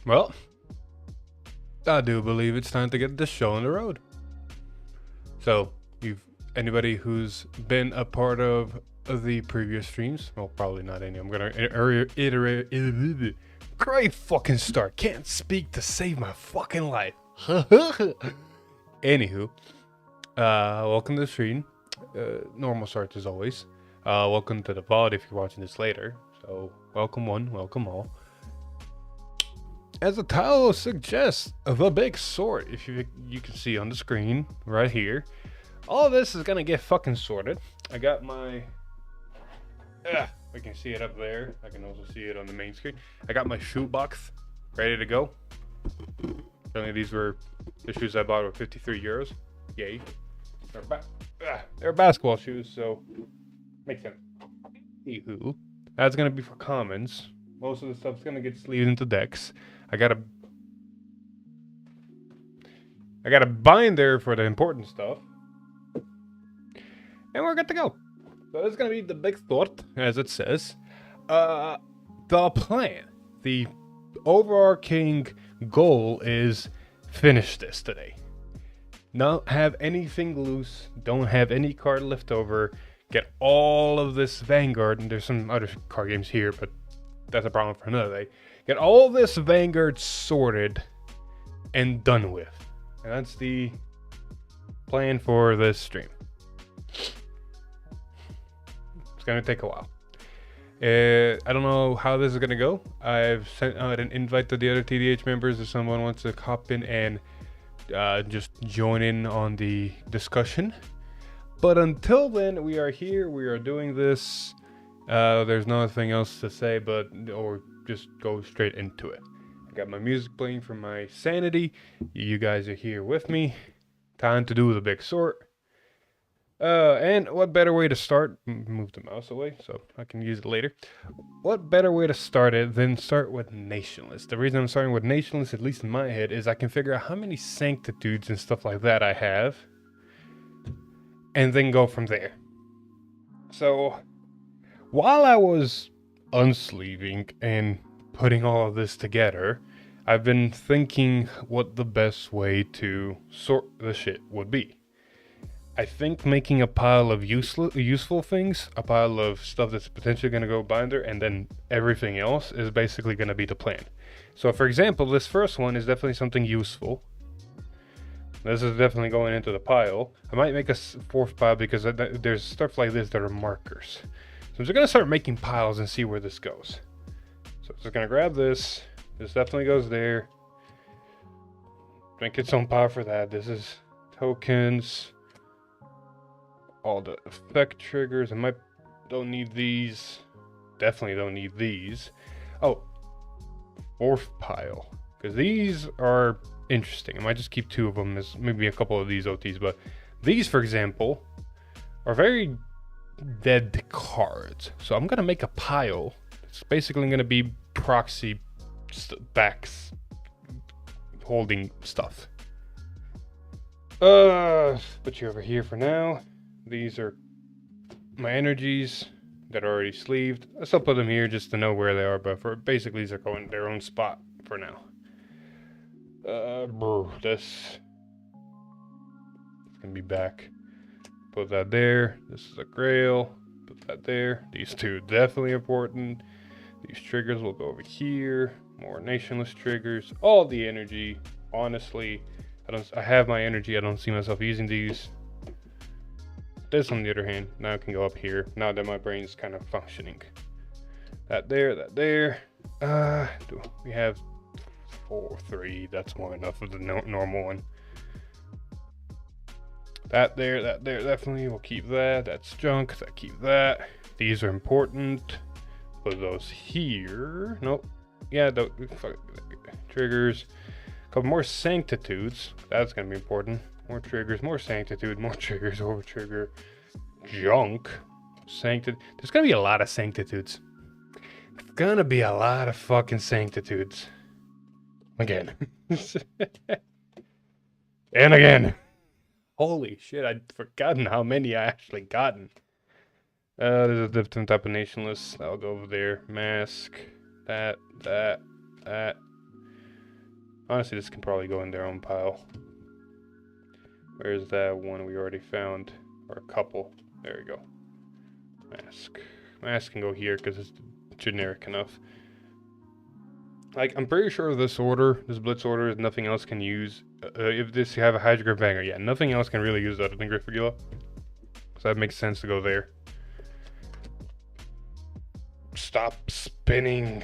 Well, I do believe it's time to get this show on the road. So, anybody who's been a part of the previous streams, well, probably not any. I'm gonna iterate. Great fucking start. Can't speak to save my fucking life. Anywho, welcome to the stream. Normal starts as always. Welcome to the VOD if you're watching this later. So, welcome one, welcome all. As the title suggests, the big sword, if you can see on the screen right here. All this is gonna get fucking sorted. I got my, we can see it up there. I can also see it on the main screen. I got my shoe box ready to go. Apparently these were the shoes I bought were 53 euros. Yay. They're basketball shoes, so makes sense. Anywho, that's gonna be for commons. Most of the stuff's gonna get sleeved into decks. I got a binder for the important stuff. And we're good to go. So this is gonna be the big thought, as it says. The plan, the overarching goal is finish this today. Not have anything loose, don't have any card left over, get all of this Vanguard, and there's some other card games here, but that's a problem for another day. Get all this Vanguard sorted and done with. And that's the plan for this stream. It's gonna take a while. I don't know how this is gonna go. I've sent out an invite to the other TDH members if someone wants to hop in and just join in on the discussion. But until then, we are here. We are doing this. There's nothing else to say, or just go straight into it. I got my music playing for my sanity. You guys are here with me. Time to do the big sort. And what better way to start? Move the mouse away so I can use it later. What better way to start it than start with Nationless? The reason I'm starting with Nationless, at least in my head, is I can figure out how many sanctitudes and stuff like that I have, and then go from there. So, while I was unsleeving and putting all of this together, I've been thinking what the best way to sort the shit would be. I think making a pile of useful things, a pile of stuff that's potentially going to go binder, and then everything else is basically going to be the plan. So for example, this first one is definitely something useful. This is definitely going into the pile. I might make a fourth pile because there's stuff like this that are markers. So I'm just going to start making piles and see where this goes. So I'm just going to grab this. This definitely goes there. Make its own pile for that. This is tokens. All the effect triggers. Don't need these. Definitely don't need these. Oh, fourth pile. Because these are interesting. I might just keep two of them as maybe a couple of these OTs. But these, for example, are very dead cards. So I'm going to make a pile. It's basically going to be proxy backs holding stuff. Put you over here for now. These are my energies that are already sleeved. I still put them here just to know where they are, but basically these are going their own spot for now. This can be back. Put that there. This is a grail. Put that there. These two definitely important. These triggers will go over here. More Nationless triggers. All the energy. Honestly, I have my energy. I don't see myself using these. This, on the other hand, now I can go up here. Now that my brain's kind of functioning. That there, that there. We have 3. That's more enough of the normal one. That there, definitely. We'll keep that. That's junk. That keep that. These are important. Put those here. Nope. Yeah, triggers. A couple more sanctitudes. That's gonna be important. More triggers, more sanctitude, more triggers, over trigger, junk, sanctitude. There's gonna be a lot of sanctitudes. There's gonna be a lot of fucking sanctitudes. Again. And again. Holy shit, I'd forgotten how many I actually gotten. There's a different type of Nationless. I'll go over there. Mask. That. Honestly, this can probably go in their own pile. Where's that one we already found? Or a couple. There we go. Mask. Mask can go here because it's generic enough. Like, I'm pretty sure this order, this blitz order, is nothing else can use. If this you have a Hydra Vanguard, yeah, nothing else can really use other than Griffagula. So that makes sense to go there. Stop spinning.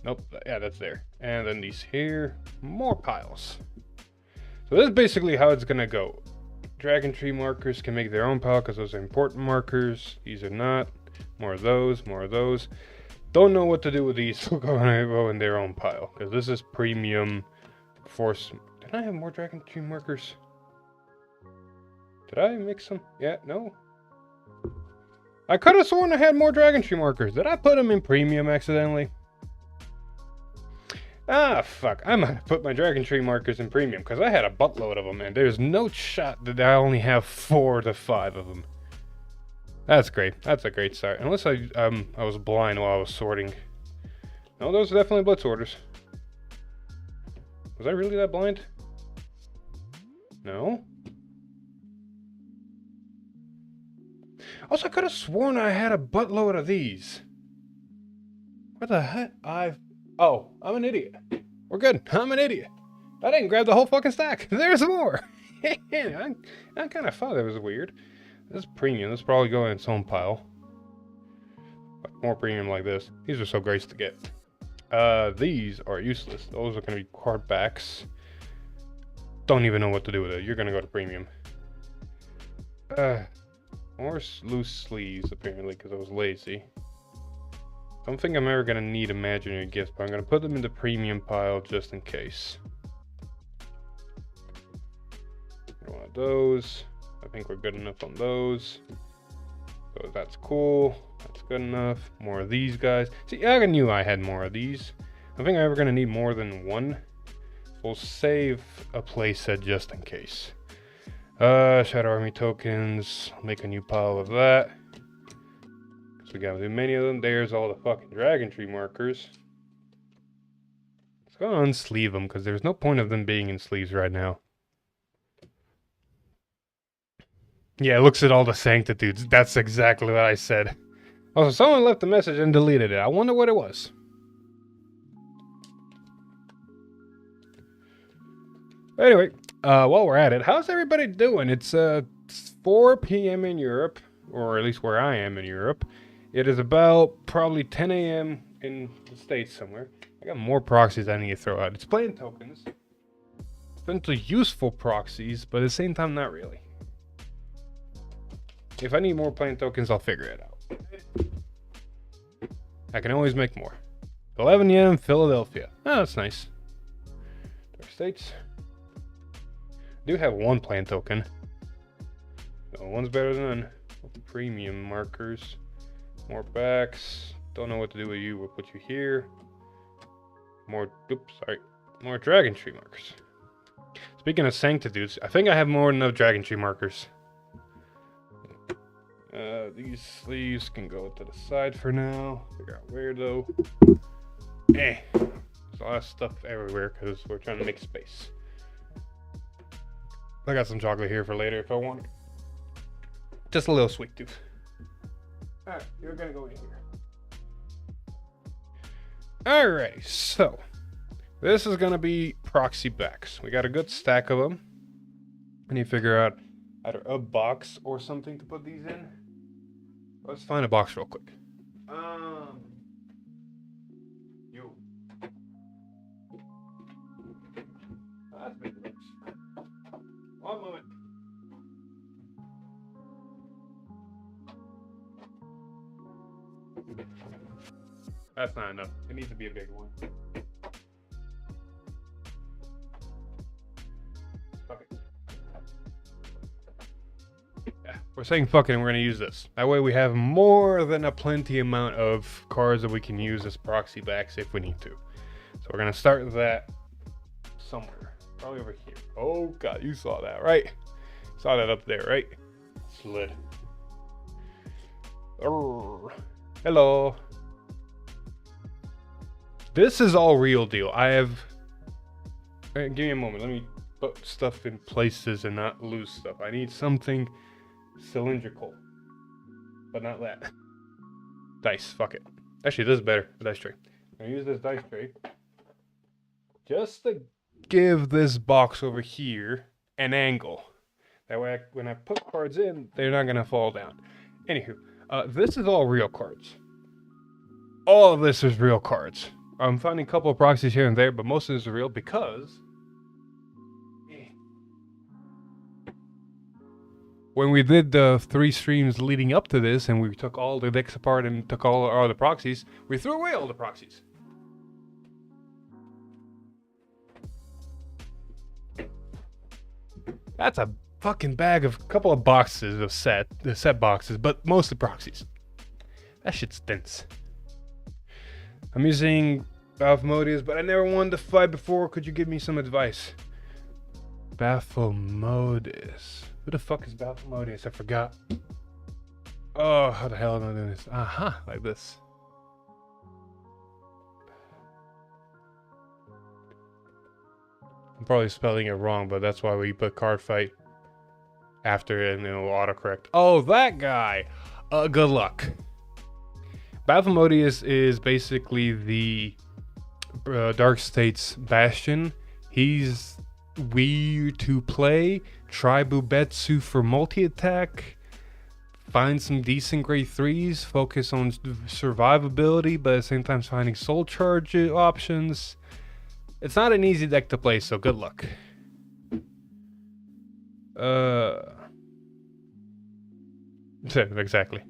Nope, yeah, that's there. And then these here, more piles. So this is basically how it's gonna go. Dragon Tree markers can make their own pile because those are important markers. These are not. More of those, more of those. Don't know what to do with these. We'll go in their own pile because this is premium force. Did I have more Dragon Tree markers? Did I mix them? Yeah, no. I could have sworn I had more Dragon Tree markers. Did I put them in premium accidentally? Ah, fuck. I might have put my Dragon Tree markers in premium because I had a buttload of them and there's no shot that I only have 4 to 5 of them. That's great. That's a great start. Unless I was blind while I was sorting. No, those are definitely blitz orders. Was I really that blind? No. Also, I could have sworn I had a buttload of these. What the heck? Oh, I'm an idiot. We're good. I'm an idiot. I didn't grab the whole fucking stack. There's more. I kind of thought that was weird. This is premium. This probably go in its own pile. More premium like this. These are so great to get. These are useless. Those are going to be card backs. Don't even know what to do with it. You're going to go to premium. More loose sleeves, apparently, because I was lazy. Don't think I'm ever going to need imaginary gifts, but I'm going to put them in the premium pile just in case. One of those. I think we're good enough on those. So that's cool. That's good enough. More of these guys. See, I knew I had more of these. I think I'm ever going to need more than one. We'll save a playset just in case. Shadow Army tokens. Make a new pile of that. So we got too many of them. There's all the fucking Dragon Tree markers. Let's go unsleeve them because there's no point of them being in sleeves right now. Yeah, it looks at all the sanctitudes. That's exactly what I said. Also, someone left a message and deleted it. I wonder what it was. Anyway, while we're at it, how's everybody doing? It's 4 p.m. in Europe, or at least where I am in Europe. It is about probably 10 a.m. in the States somewhere. I got more proxies I need to throw out. It's playing tokens. Potentially useful proxies, but at the same time, not really. If I need more playing tokens, I'll figure it out. I can always make more. 11 a.m. Philadelphia. Oh, that's nice. Dark States. I do have one playing token. So one's better than none. Premium markers. More backs. Don't know what to do with you. We'll put you here. More, oops, sorry. More Dragon Tree markers. Speaking of sanctitudes, I think I have more than enough Dragon Tree markers. These sleeves can go to the side for now. Figure out where though. There's a lot of stuff everywhere because we're trying to make space. I got some chocolate here for later if I want. Just a little sweet tooth. Alright, you're gonna go in here. Alright, so this is gonna be proxy backs. We got a good stack of them. I need to figure out either a box or something to put these in. Let's find a box real quick. You. That's big looks. One moment. That's not enough. It needs to be a big one. Fuck it. Yeah, we're saying fuck it and we're gonna use this. That way we have more than a plenty amount of cards that we can use as proxy backs if we need to. So we're gonna start that somewhere. Probably over here. Oh god, you saw that, right? Saw that up there, right? Slid. Hello. This is all real deal. I have... give me a moment. Let me put stuff in places and not lose stuff. I need something cylindrical. But not that. Dice. Fuck it. Actually, this is better. The dice tray. I'm going to use this dice tray just to give this box over here an angle. That way, when I put cards in, they're not going to fall down. Anywho, this is all real cards. All of this is real cards. I'm finding a couple of proxies here and there, but most of this is real because when we did the 3 streams leading up to this and we took all the decks apart and took all the proxies, we threw away all the proxies. That's a fucking bag of a couple of boxes of set boxes, but mostly proxies. That shit stinks. I'm using Balthemodius, but I never won the fight before. Could you give me some advice? Balthemodius. Who the fuck is Balthemodius? I forgot. Oh, how the hell am I doing this? Aha, like this. I'm probably spelling it wrong, but that's why we put Cardfight after it and it'll autocorrect. Oh, that guy. Good luck. Balthemodius is basically the Dark State's Bastion. He's weird to play. Try Bubetsu for multi-attack. Find some decent grade 3s. Focus on survivability, but at the same time finding soul charge options. It's not an easy deck to play, so good luck. Exactly.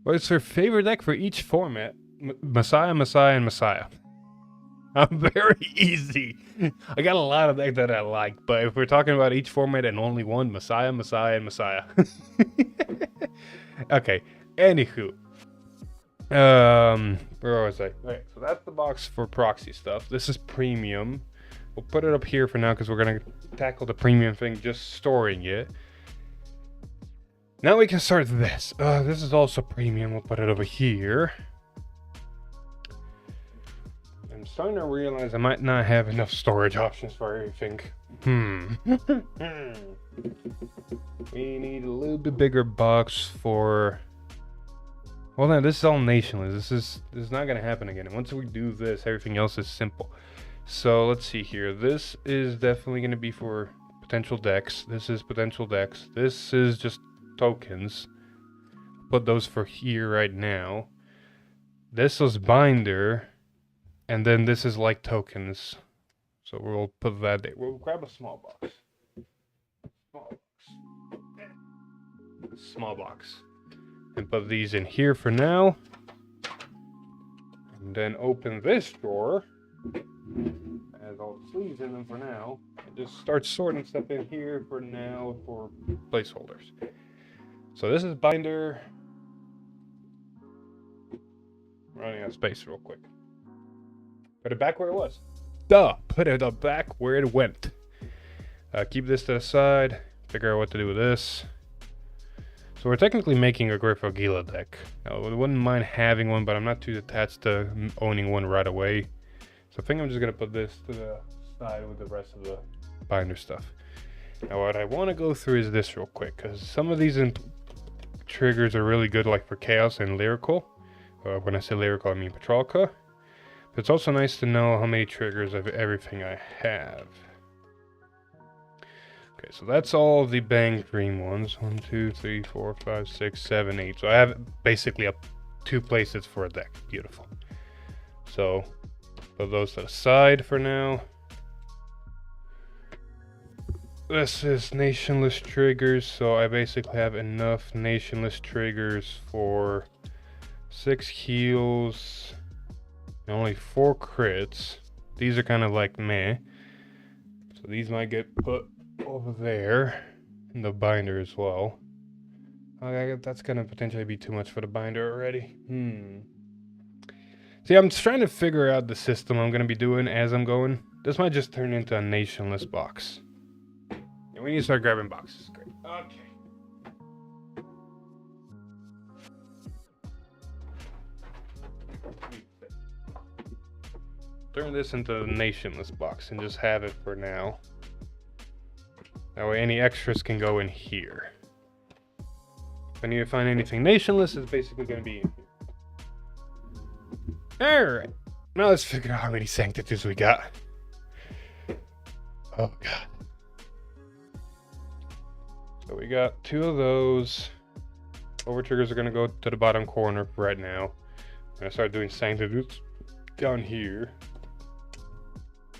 What's her favorite deck for each format? Messiah, Messiah, and Messiah. I'm very easy. I got a lot of decks that I like, but if we're talking about each format and only one, Messiah, Messiah, and Messiah. Okay, anywho. Where was I? Okay, so that's the box for proxy stuff. This is premium. We'll put it up here for now because we're going to tackle the premium thing, just storing it. Now we can start this. This is also premium. We'll put it over here. I'm starting to realize I might not have enough storage options for everything. We need a little bit bigger box for... Well, no, this is all nationless. This is not going to happen again. And once we do this, everything else is simple. So let's see here. This is definitely going to be for potential decks. This is potential decks. This is just tokens. Put those for here right now. This was binder. And then this is like tokens. So we'll put that there. We'll grab a small box. Small box. And put these in here for now. And then open this drawer. Has all the sleeves in them for now. And just start sorting stuff in here for now for placeholders. So this is binder. Running out of space real quick. Put it back where it was. Duh! Put it up back where it went. Keep this to the side. Figure out what to do with this. So we're technically making a Grifo Gila deck. I wouldn't mind having one, but I'm not too attached to owning one right away. So I think I'm just going to put this to the side with the rest of the binder stuff. Now what I want to go through is this real quick, because some of these triggers are really good, like for Chaos and Lyrical. When I say Lyrical, I mean Petrolka. But it's also nice to know how many triggers of everything I have. Okay, so that's all the Bang Dream ones. 1, 2, 3, 4, 5, 6, 7, 8. So I have basically up 2 places for a deck. Beautiful. So put those to the side for now. This is Nationless triggers, so I basically have enough Nationless triggers for 6 heals and only 4 crits. These are kind of like meh. So these might get put over there in the binder as well. Okay, that's gonna potentially be too much for the binder already. See, I'm just trying to figure out the system I'm gonna be doing as I'm going. This might just turn into a Nationless box. And we need to start grabbing boxes. Great. Okay. turn this into the Nationless box and just have it for now. That way any extras can go in here. If I need to find anything Nationless, it's basically going to be in here. Alright, now let's figure out how many Sanctitudes we got. Oh god. So we got 2 of those. Over triggers are going to go to the bottom corner right now. I'm going to start doing Sanctitudes down here.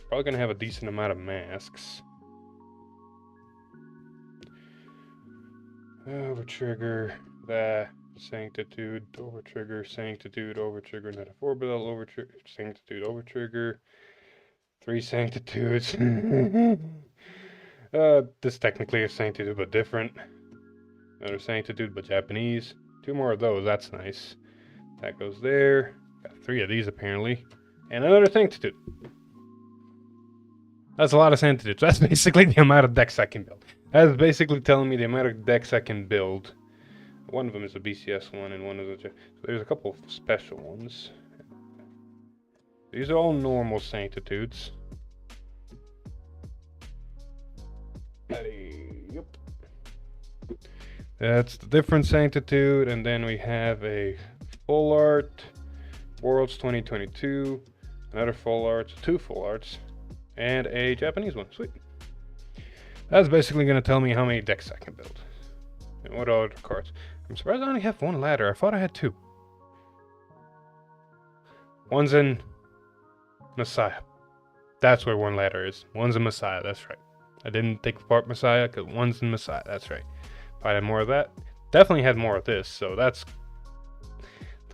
Probably going to have a decent amount of masks. Over trigger, that, Sanctitude, over trigger, Sanctitude, over trigger, not a 4-bell, over trigger, Sanctitude, over trigger, 3 Sanctitudes. This technically is Sanctitude but different. Another Sanctitude but Japanese. 2 more of those, that's nice. That goes there. Got 3 of these apparently. And another Sanctitude. That's a lot of Sanctitudes. That's basically the amount of decks I can build. That's basically telling me the amount of decks I can build. One of them is a BCS one and one is a... So there's a couple of special ones. These are all normal Sanctitudes. Yep. That's the different Sanctitude, and then we have a full art, Worlds 2022, another full art, 2 full arts, and a Japanese one. Sweet. That's basically going to tell me how many decks I can build. And what other cards. I'm surprised I only have 1 ladder. I thought I had 2. One's in Messiah. That's where 1 ladder is. One's in Messiah, that's right. I didn't take apart Messiah because one's in Messiah, that's right. If I had more of that, definitely had more of this, so that's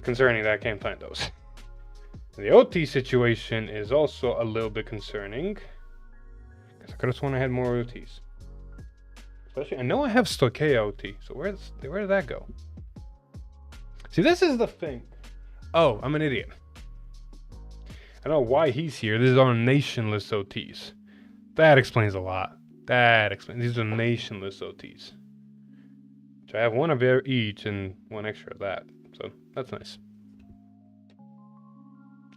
concerning that I can't find those. The OT situation is also a little bit concerning. Because I could have sworn I had more OTs. Especially, I know I have Stoicheia OT, so where did that go? See, this is the thing. Oh, I'm an idiot. I don't know why he's here. This is on Nationless OTs. That explains a lot. That explains. These are Nationless OTs. So I have 1 of each and 1 extra of that. So that's nice.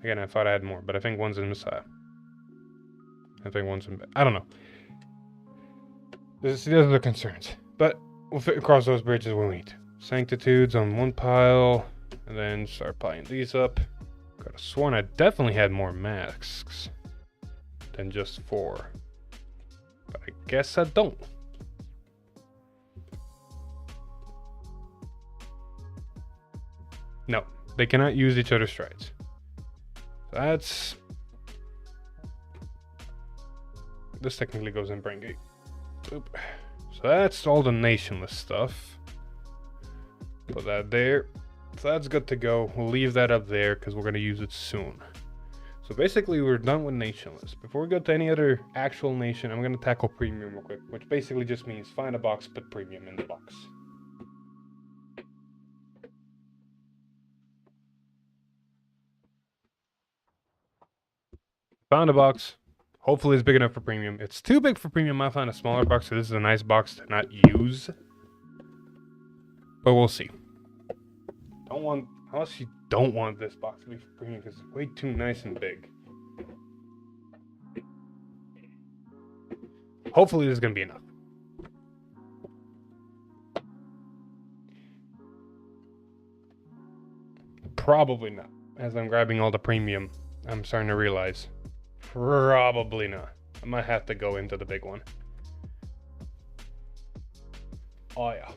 Again, I thought I had more, but I think one's in Messiah. I think one's in... I don't know. Those are the concerns. But we'll fit across those bridges when we need to. Sanctitudes on 1 pile. And then start piling these up. Could have sworn I definitely had more masks than just 4. But I guess I don't. No, they cannot use each other's strides. That's... This technically goes in Brain Gate. Oop. So that's all the Nationless stuff. Put that there. So that's good to go. We'll leave that up there because we're going to use it soon. So basically we're done with Nationless. Before we go to any other actual nation, I'm going to tackle Premium real quick. Which basically just means find a box, put Premium in the box. Found a box. Hopefully it's big enough for Premium. It's too big for Premium. I found a smaller box, so this is a nice box to not use. But we'll see. Unless you don't want this box to be for Premium, because it's way too nice and big. Hopefully this is going to be enough. Probably not. As I'm grabbing all the Premium, I'm starting to realize. Probably not. I might have to go into the big one. Oh yeah.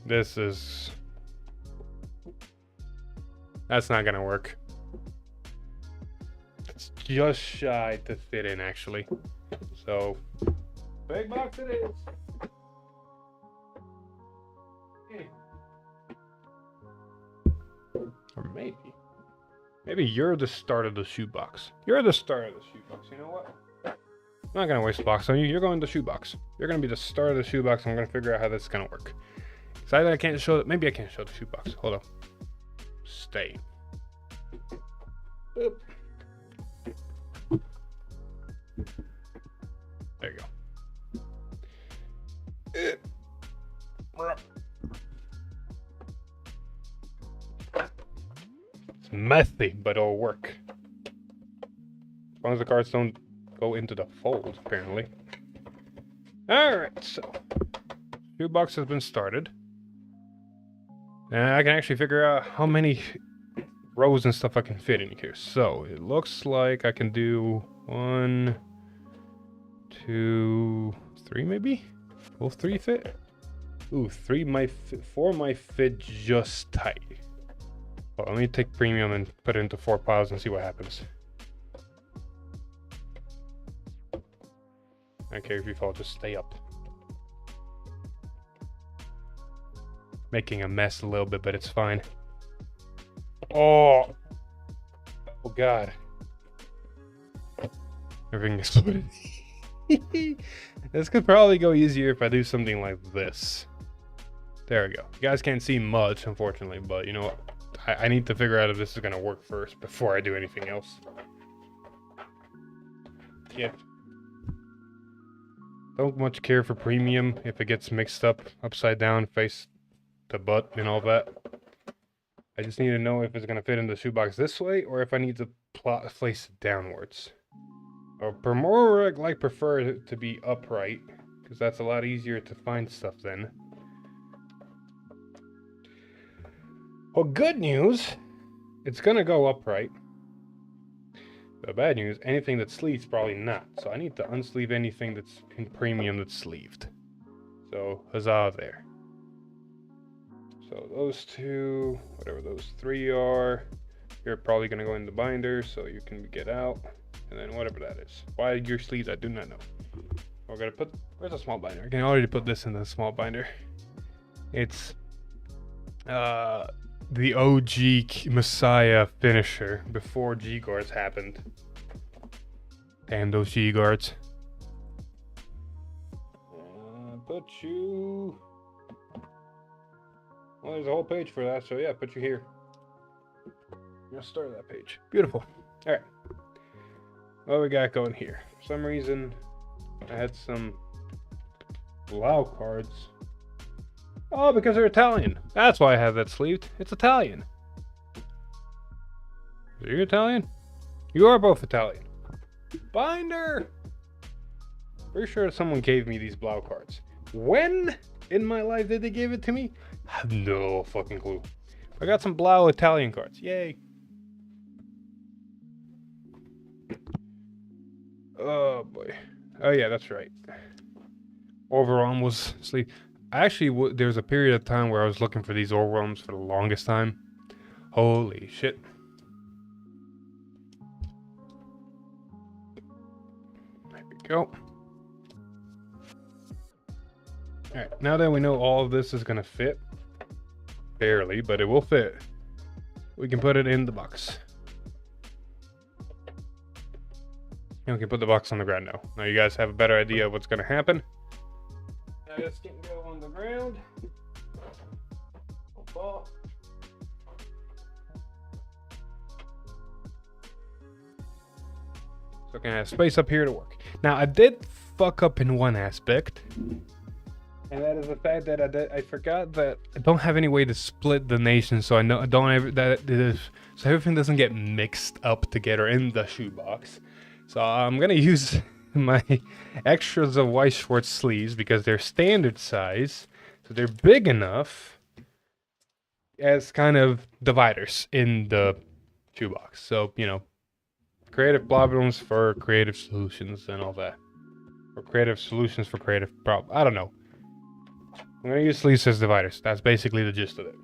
This is... That's not gonna work. It's just shy to fit in actually. So, big box it is. Or maybe you're the start of the shoebox. You're the start of the shoebox. You know what? I'm not gonna waste a box on you. You're going to the shoebox. You're gonna be the start of the shoebox. I'm gonna figure out how this is gonna work. Excited I can't show it. Maybe I can't show the shoebox. Hold on. Stay. Boop. There you go. It's messy, but it'll work. As long as the cards don't go into the fold, apparently. Alright, so shoebox has been started. And I can actually figure out how many rows and stuff I can fit in here. So it looks like I can do 1, 2, 3 maybe? Will 3 fit? Ooh, 3 might fit, 4 might fit just tight. Well, let me take premium and put it into 4 piles and see what happens. I don't care if you fall, just stay up. Making a mess a little bit, but it's fine. Oh God. Everything exploded. This could probably go easier if I do something like this. There we go. You guys can't see much, unfortunately, but you know what? I need to figure out if this is gonna work first before I do anything else. Yeah. Don't much care for premium if it gets mixed up upside down, face to butt, and all that. I just need to know if it's gonna fit in the shoebox this way, or if I need to place it downwards. Or more like prefer it to be upright, because that's a lot easier to find stuff then. Well, good news, it's gonna go upright. The bad news, anything that's sleeved, probably not. So I need to unsleeve anything that's in premium that's sleeved. So, huzzah there. So those two, whatever those 3 are, you're probably gonna go in the binder so you can get out. And then whatever that is. Why your sleeves, I do not know. We're gonna put, where's the small binder? I can already put this in the small binder. It's the OG Messiah finisher before G guards happened. Damn those G guards. Put you. Well, there's a whole page for that, so yeah, put you here. I'm gonna start that page. Beautiful. All right. What we got going here? For some reason, I had some Blau cards. Oh, because they're Italian. That's why I have that sleeved. It's Italian. Are you Italian? You are both Italian. Binder! Pretty sure someone gave me these Blau cards. When in my life did they give it to me? I have no fucking clue. I got some Blau Italian cards. Yay. Oh boy. Oh yeah, that's right. Overarm was sleeve. Actually, there was a period of time where I was looking for these overarms for the longest time. Holy shit. There we go. Alright, now that we know all of this is going to fit, barely, but it will fit, we can put it in the box. And we can put the box on the ground now. Now you guys have a better idea of what's going to happen. Now this can go on the ground. So I can have space up here to work. Now I did fuck up in one aspect. And that is the fact that I forgot that I don't have any way to split the nation, so so everything doesn't get mixed up together in the shoebox. So I'm gonna use my extras of white Schwartz sleeves because they're standard size, so they're big enough as kind of dividers in the shoebox. So, you know, creative problems for creative solutions and all that. Or creative solutions for creative problems. I don't know. I'm gonna use sleeves as dividers. That's basically the gist of it.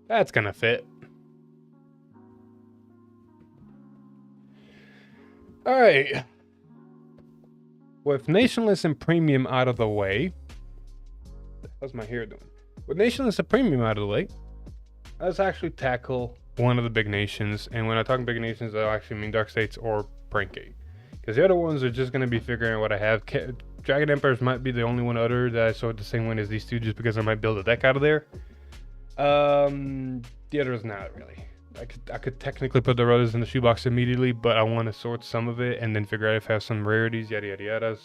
That's gonna fit. Alright. With Nationless and Premium out of the way. How's my hair doing? With Nationless and Premium out of the way, let's actually tackle one of the big nations. And when I talk big nations, I actually mean Dark States or Prankgate. Because the other ones are just going to be figuring out what I have. Dragon Empires might be the only one other that I saw the same one as these two, just because I might build a deck out of there. The others not really. I could technically put the others in the shoebox immediately, but I want to sort some of it and then figure out if I have some rarities, yada yada yada,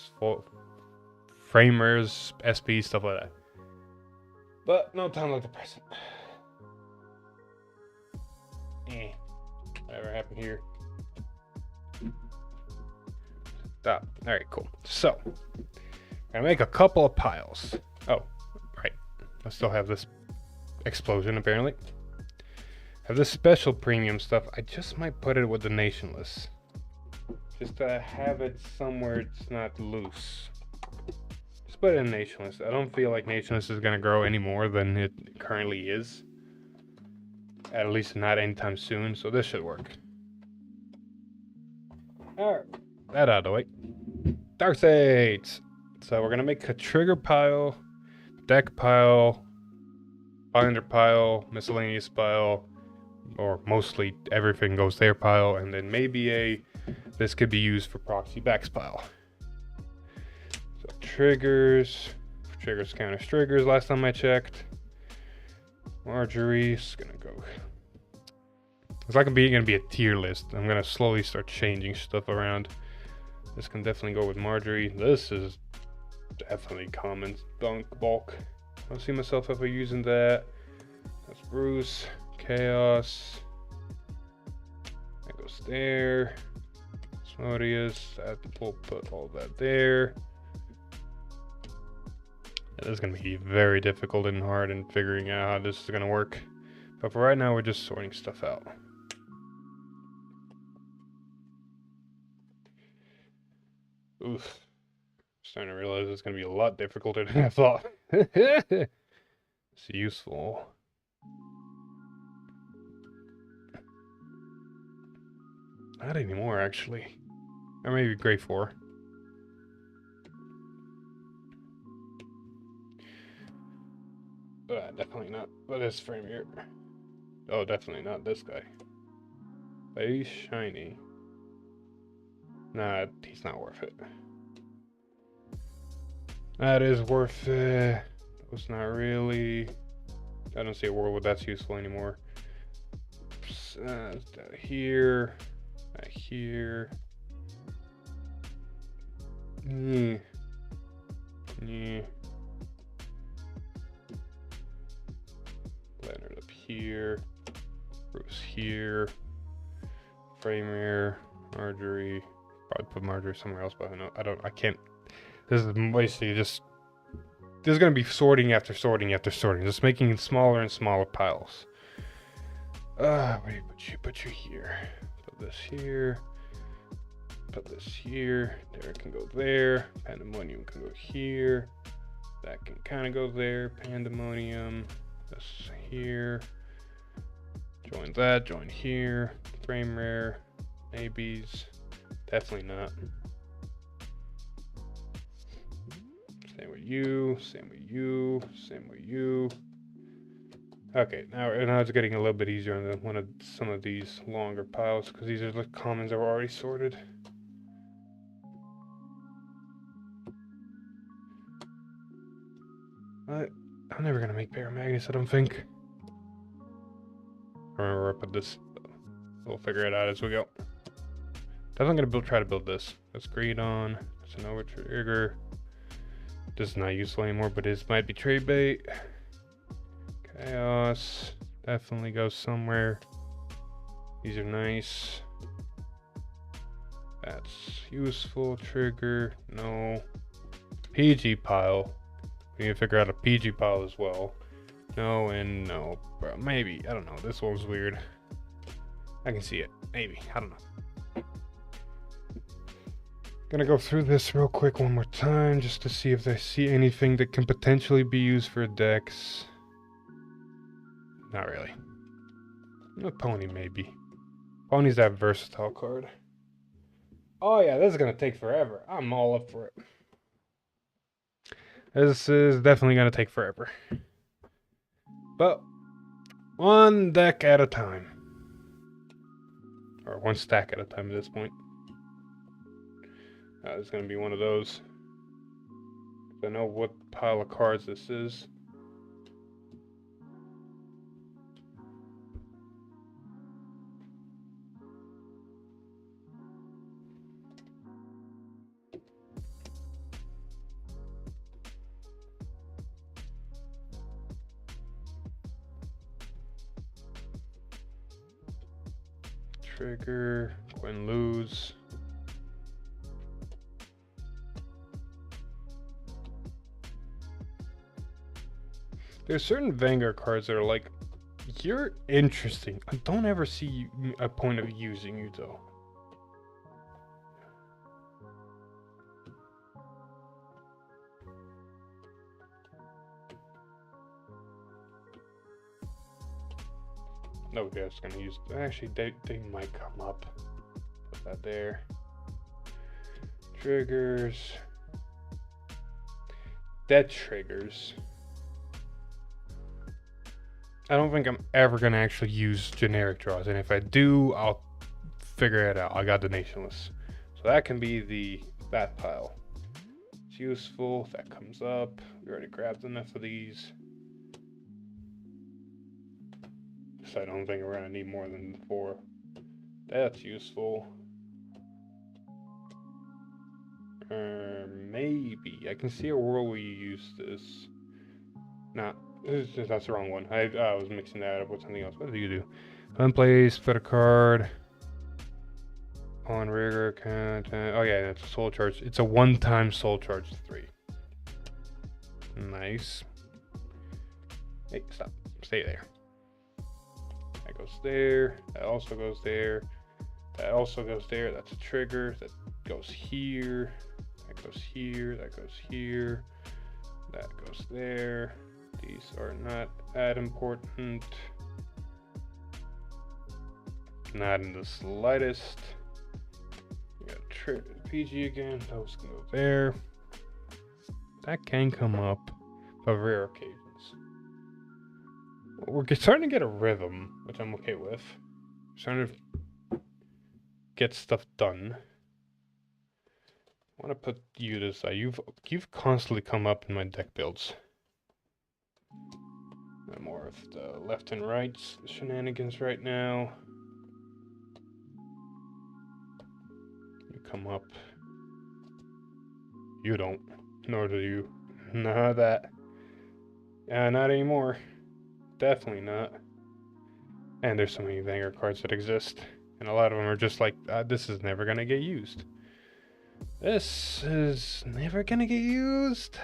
framers, SP, stuff like that. But no time like the present. Whatever happened here. Stop. Alright, cool. So, I'm gonna make a couple of piles. Oh, right. I still have this explosion, apparently. Have this special premium stuff. I just might put it with the Nationless. Just to have it somewhere it's not loose. Just put it in Nationless. I don't feel like Nationless is gonna grow any more than it currently is. At least not anytime soon, so this should work. Alright, that out of the way. Dark States! So we're gonna make a trigger pile, deck pile, binder pile, miscellaneous pile, or mostly everything goes there pile, and then maybe this could be used for proxy backs pile. So triggers counter triggers last time I checked. Marjorie's gonna go. It's like gonna be a tier list. I'm gonna slowly start changing stuff around. This can definitely go with Marjorie. This is definitely common bulk. I don't see myself ever using that. That's Bruce. Chaos. That goes there. Smodius. We'll put all that there. This is going to be very difficult and hard in figuring out how this is going to work. But for right now, we're just sorting stuff out. Oof. Starting to realize it's going to be a lot difficulter than I thought. It's useful. Not anymore, actually. Or maybe grade 4. Definitely not. What is frame here? Oh, definitely not this guy. But he's shiny. Nah, he's not worth it. That is worth it. It's not really. I don't see a world where that's useful anymore. Here. Here. Yeah. Leonard up here. Bruce here. Frame Marjorie. Probably put Marjorie somewhere else, but I can't. This is basically just. There's gonna be sorting after sorting after sorting. Just making smaller and smaller piles. Where do you put you? Put you here. Put this here. Put this here. Derek can go there. Pandemonium can go here. That can kind of go there. Pandemonium. This here. Join that. Join here. Frame rare. Maybes. Definitely not. Same with you. Same with you. Same with you. Okay, now it's getting a little bit easier on some of these longer piles because these are the commons that were already sorted. I'm never gonna make paramagnets, I don't think. I remember where I put this. We'll figure it out as we go. Definitely gonna try to build this. That's green on. That's an over trigger. This is not useful anymore, but this might be trade bait. Chaos. Definitely goes somewhere. These are nice. That's useful. Trigger. No. PG pile. We need to figure out a PG pile as well. No and no. Bro, maybe. I don't know. This one's weird. I can see it. Maybe. I don't know. Gonna go through this real quick one more time just to see if I see anything that can potentially be used for decks. Not really. A pony maybe. Pony's that versatile card. Oh yeah, this is gonna take forever. I'm all up for it. This is definitely gonna take forever. But one deck at a time. Or one stack at a time at this point. It's gonna be one of those. I know what pile of cards this is. trigger, win, lose. There's certain Vanguard cards that are like, you're interesting. I don't ever see a point of using you though. No, they're just gonna use. Actually, they might come up. Put that there. Triggers. That triggers. I don't think I'm ever gonna actually use generic draws, and if I do, I'll figure it out. I got the Nationless, so that can be that pile. It's useful. That comes up. We already grabbed enough of these, so I don't think we're gonna need more than 4. That's useful. Maybe I can see a world where you use this. Nah. That's the wrong one. I was mixing that up with something else. What do you do? Unplace, put a card on rigor content. Oh yeah, it's a soul charge. It's a one-time soul charge 3. Nice. Hey, stop. Stay there. That goes there. That also goes there. That also goes there. That's a trigger. That goes here. That goes here. That goes here. That goes there. These are not that important. Not in the slightest. We got PG again. Those can go there. That can come up for rare occasions. We're starting to get a rhythm, which I'm okay with. Starting to get stuff done. I want to put you to the side. You've constantly come up in my deck builds. More of the left and right shenanigans right now. You come up. You don't. Nor do you. None of that. Not anymore. Definitely not. And there's so many Vanguard cards that exist. And a lot of them are just like, this is never gonna get used. This is never gonna get used.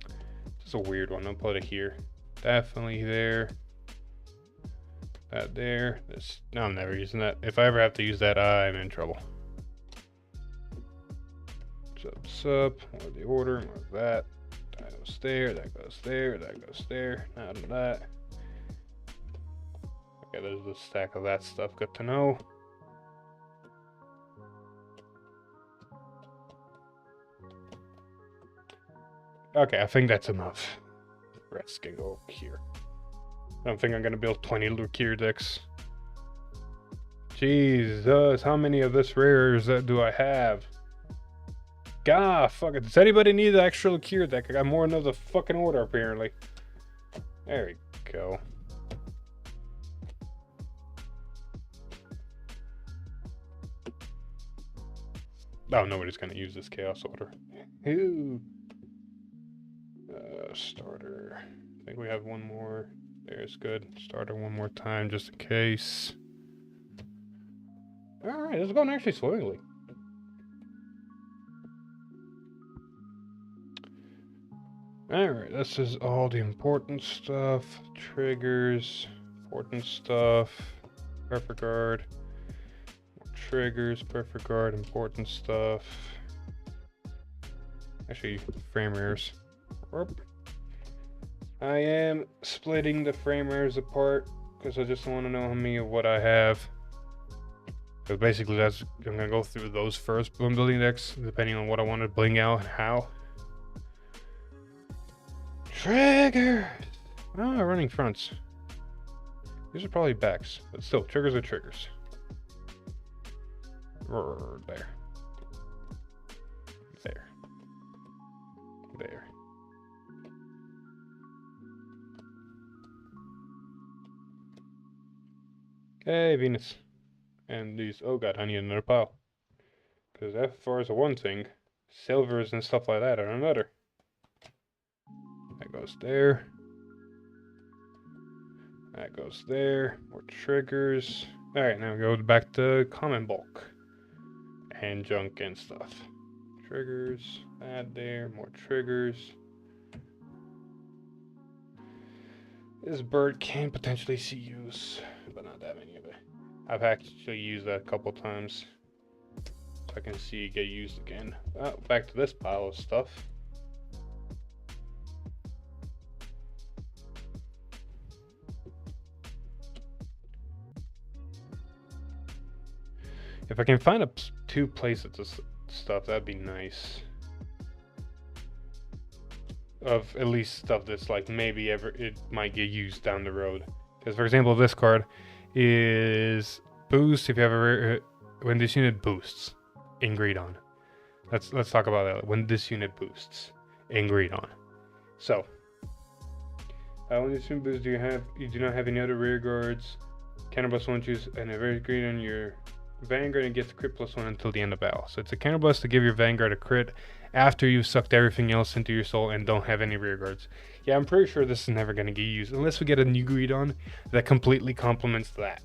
This is a weird one. I'll put it here. Definitely there. That there. This. No, I'm never using that. If I ever have to use that, I'm in trouble. Sub. More of the order. More of that. That goes there. That goes there. That goes there. None of that. Okay, there's a stack of that stuff. Good to know. Okay, I think that's enough. Rest can go here. I don't think I'm gonna build 20 Lurkir decks. Jesus, how many of this rares do I have? God, fuck it. Does anybody need the extra Lurkir deck? I got more than the fucking order apparently. There we go. Oh, nobody's gonna use this Chaos Order. Ooh. Starter. I think we have one more. There's good. Starter one more time just in case. Alright, this is going actually swimmingly. Alright, this is all the important stuff. Triggers. Important stuff. Perfect guard. More triggers. Perfect guard. Important stuff. Actually, frame rares. I am splitting the frame rares apart because I just want to know how many of what I have. Because basically I'm going to go through those first when building decks, depending on what I want to bling out and how. Triggers! Ah, running fronts. These are probably backs, but still, triggers are triggers. There. There. There. Hey, Venus. And these, oh god, I need another pile. Because F4 is a one thing, silvers and stuff like that are another. That goes there. That goes there. More triggers. Alright, now we go back to common bulk. And junk and stuff. Triggers, add there, more triggers. This bird can potentially see use, but not that many of it. I've actually used that a couple times. So I can see it get used again. Back to this pile of stuff. If I can find two places of stuff, that'd be nice. Of at least stuff that's like maybe it might get used down the road. Because for example, this card is boost if you have a when this unit boosts in greed on. Let's talk about that. When this unit boosts in greed on. So when this unit boosts, you do not have any other rear guards. Counterblast won't choose and a very greed on your Vanguard and gets a crit +1 until the end of battle. So it's a counterblast to give your Vanguard a crit after you've sucked everything else into your soul and don't have any rear guards. Yeah, I'm pretty sure this is never going to get used unless we get a new greed on that completely complements that.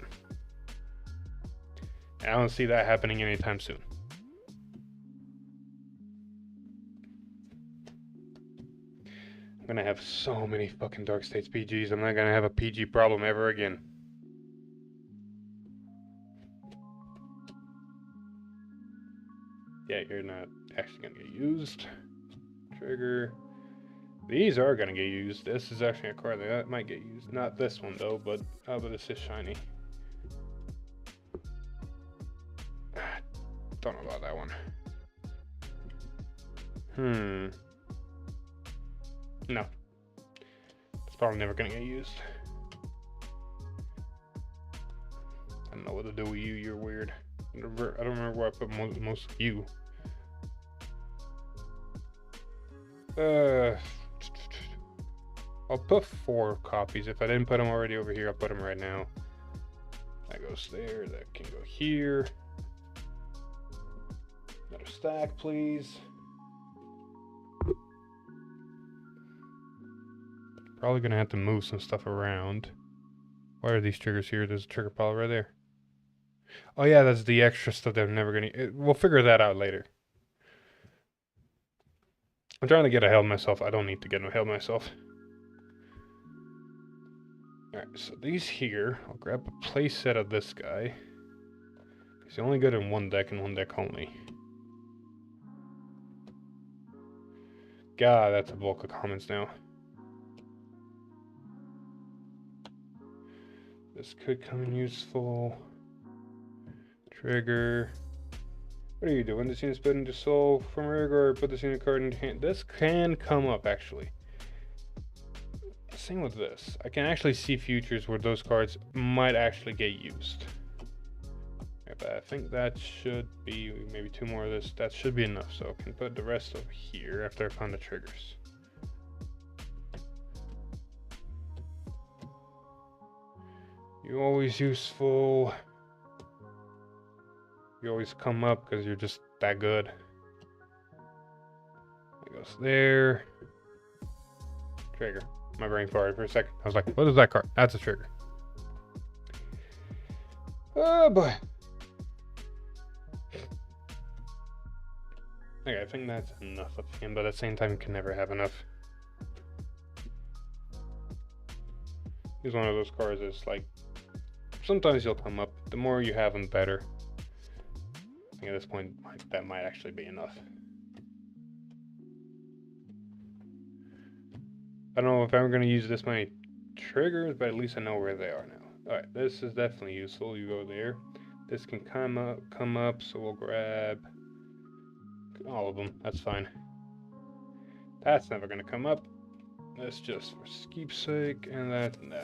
And I don't see that happening anytime soon. I'm going to have so many fucking Dark States PGs. I'm not going to have a PG problem ever again. Yeah, you're not actually going to get used. Trigger. These are going to get used. This is actually a card that might get used. Not this one, though, but this is shiny. Don't know about that one. No. It's probably never going to get used. I don't know what to do with you. You're weird. I don't remember where I put most of you. I'll put 4 copies. If I didn't put them already over here, I'll put them right now. That goes there. That can go here. Another stack, please. Probably gonna have to move some stuff around. Why are these triggers here? There's a trigger pile right there. Oh yeah, that's the extra stuff that I'm never gonna... We'll figure that out later. I'm trying to get ahead of myself. I don't need to get ahead of myself. Alright, so these here, I'll grab a play set of this guy. He's only good in one deck and one deck only. God, that's a bulk of comments now. This could come in useful. Trigger. What are you doing? This unit split into soul from rear guard, put this unit card in your hand. This can come up actually. Same with this. I can actually see futures where those cards might actually get used. Right, but I think that should be maybe 2 more of this. That should be enough. So I can put the rest over here after I found the triggers. You're always useful. You always come up because you're just that good. It goes there. Trigger. My brain farted for a second. I was like, what is that card? That's a trigger. Oh boy. Okay, I think that's enough of him, but at the same time, you can never have enough. He's one of those cards that's like, sometimes he'll come up. The more you have him, better. I think at this point, that might actually be enough. I don't know if I'm going to use this many triggers, but at least I know where they are now. Alright, this is definitely useful. You go there. This can come up, so we'll grab all of them. That's fine. That's never going to come up. That's just for keepsake, and that, nah.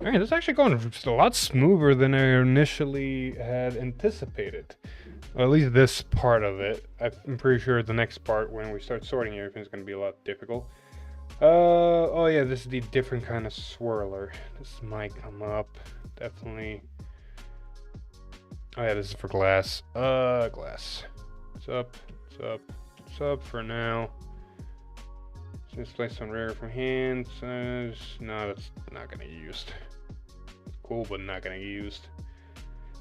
Alright, this is actually going a lot smoother than I initially had anticipated. Well, at least this part of it. I'm pretty sure the next part, when we start sorting everything, is going to be a lot difficult. Oh yeah, this is the different kind of swirler. This might come up. Definitely. Oh yeah, this is for glass. Glass. It's up, it's up, it's up for now. Just place some rare from hand. No, that's not going to get used. cool, but not gonna get used.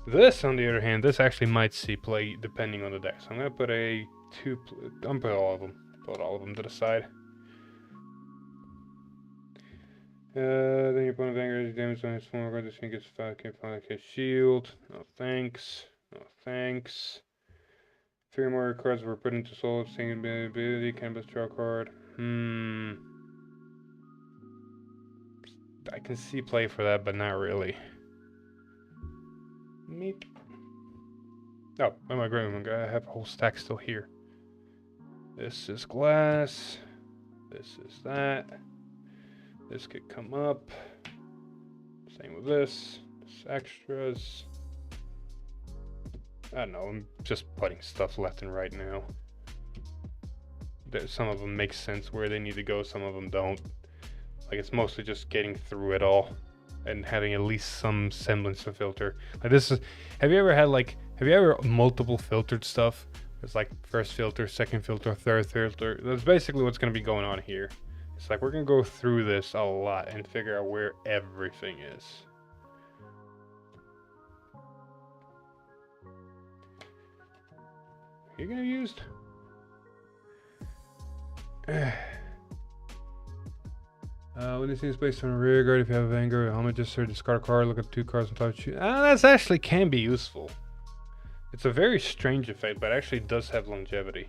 This, on the other hand, this actually might see play depending on the deck. So I'm gonna put I'm gonna put all of them. Put all of them to the side. Then your opponent Vanguard is damaged on his form guard. This thing gets 5k shield. No thanks. No thanks. 3 more cards were put into soul. Same ability. Canvas draw card. I can see play for that, but not really. Meep. Oh, what am I going? I have a whole stack still here. This is glass. This is that. This could come up. Same with this. This extras. I don't know. I'm just putting stuff left and right now. Some of them make sense where they need to go. Some of them don't. Like, it's mostly just getting through it all and having at least some semblance of filter. Like, this is, have you ever multiple filtered stuff? It's like first filter, second filter, third filter. That's basically what's going to be going on here. It's like we're going to go through this a lot and figure out where everything is. Are you going to use? When this is based on a rear guard, if you have a Vanguard, how much just discard a card, look at 2 cards on top of you. That's actually can be useful. It's a very strange effect, but it actually does have longevity.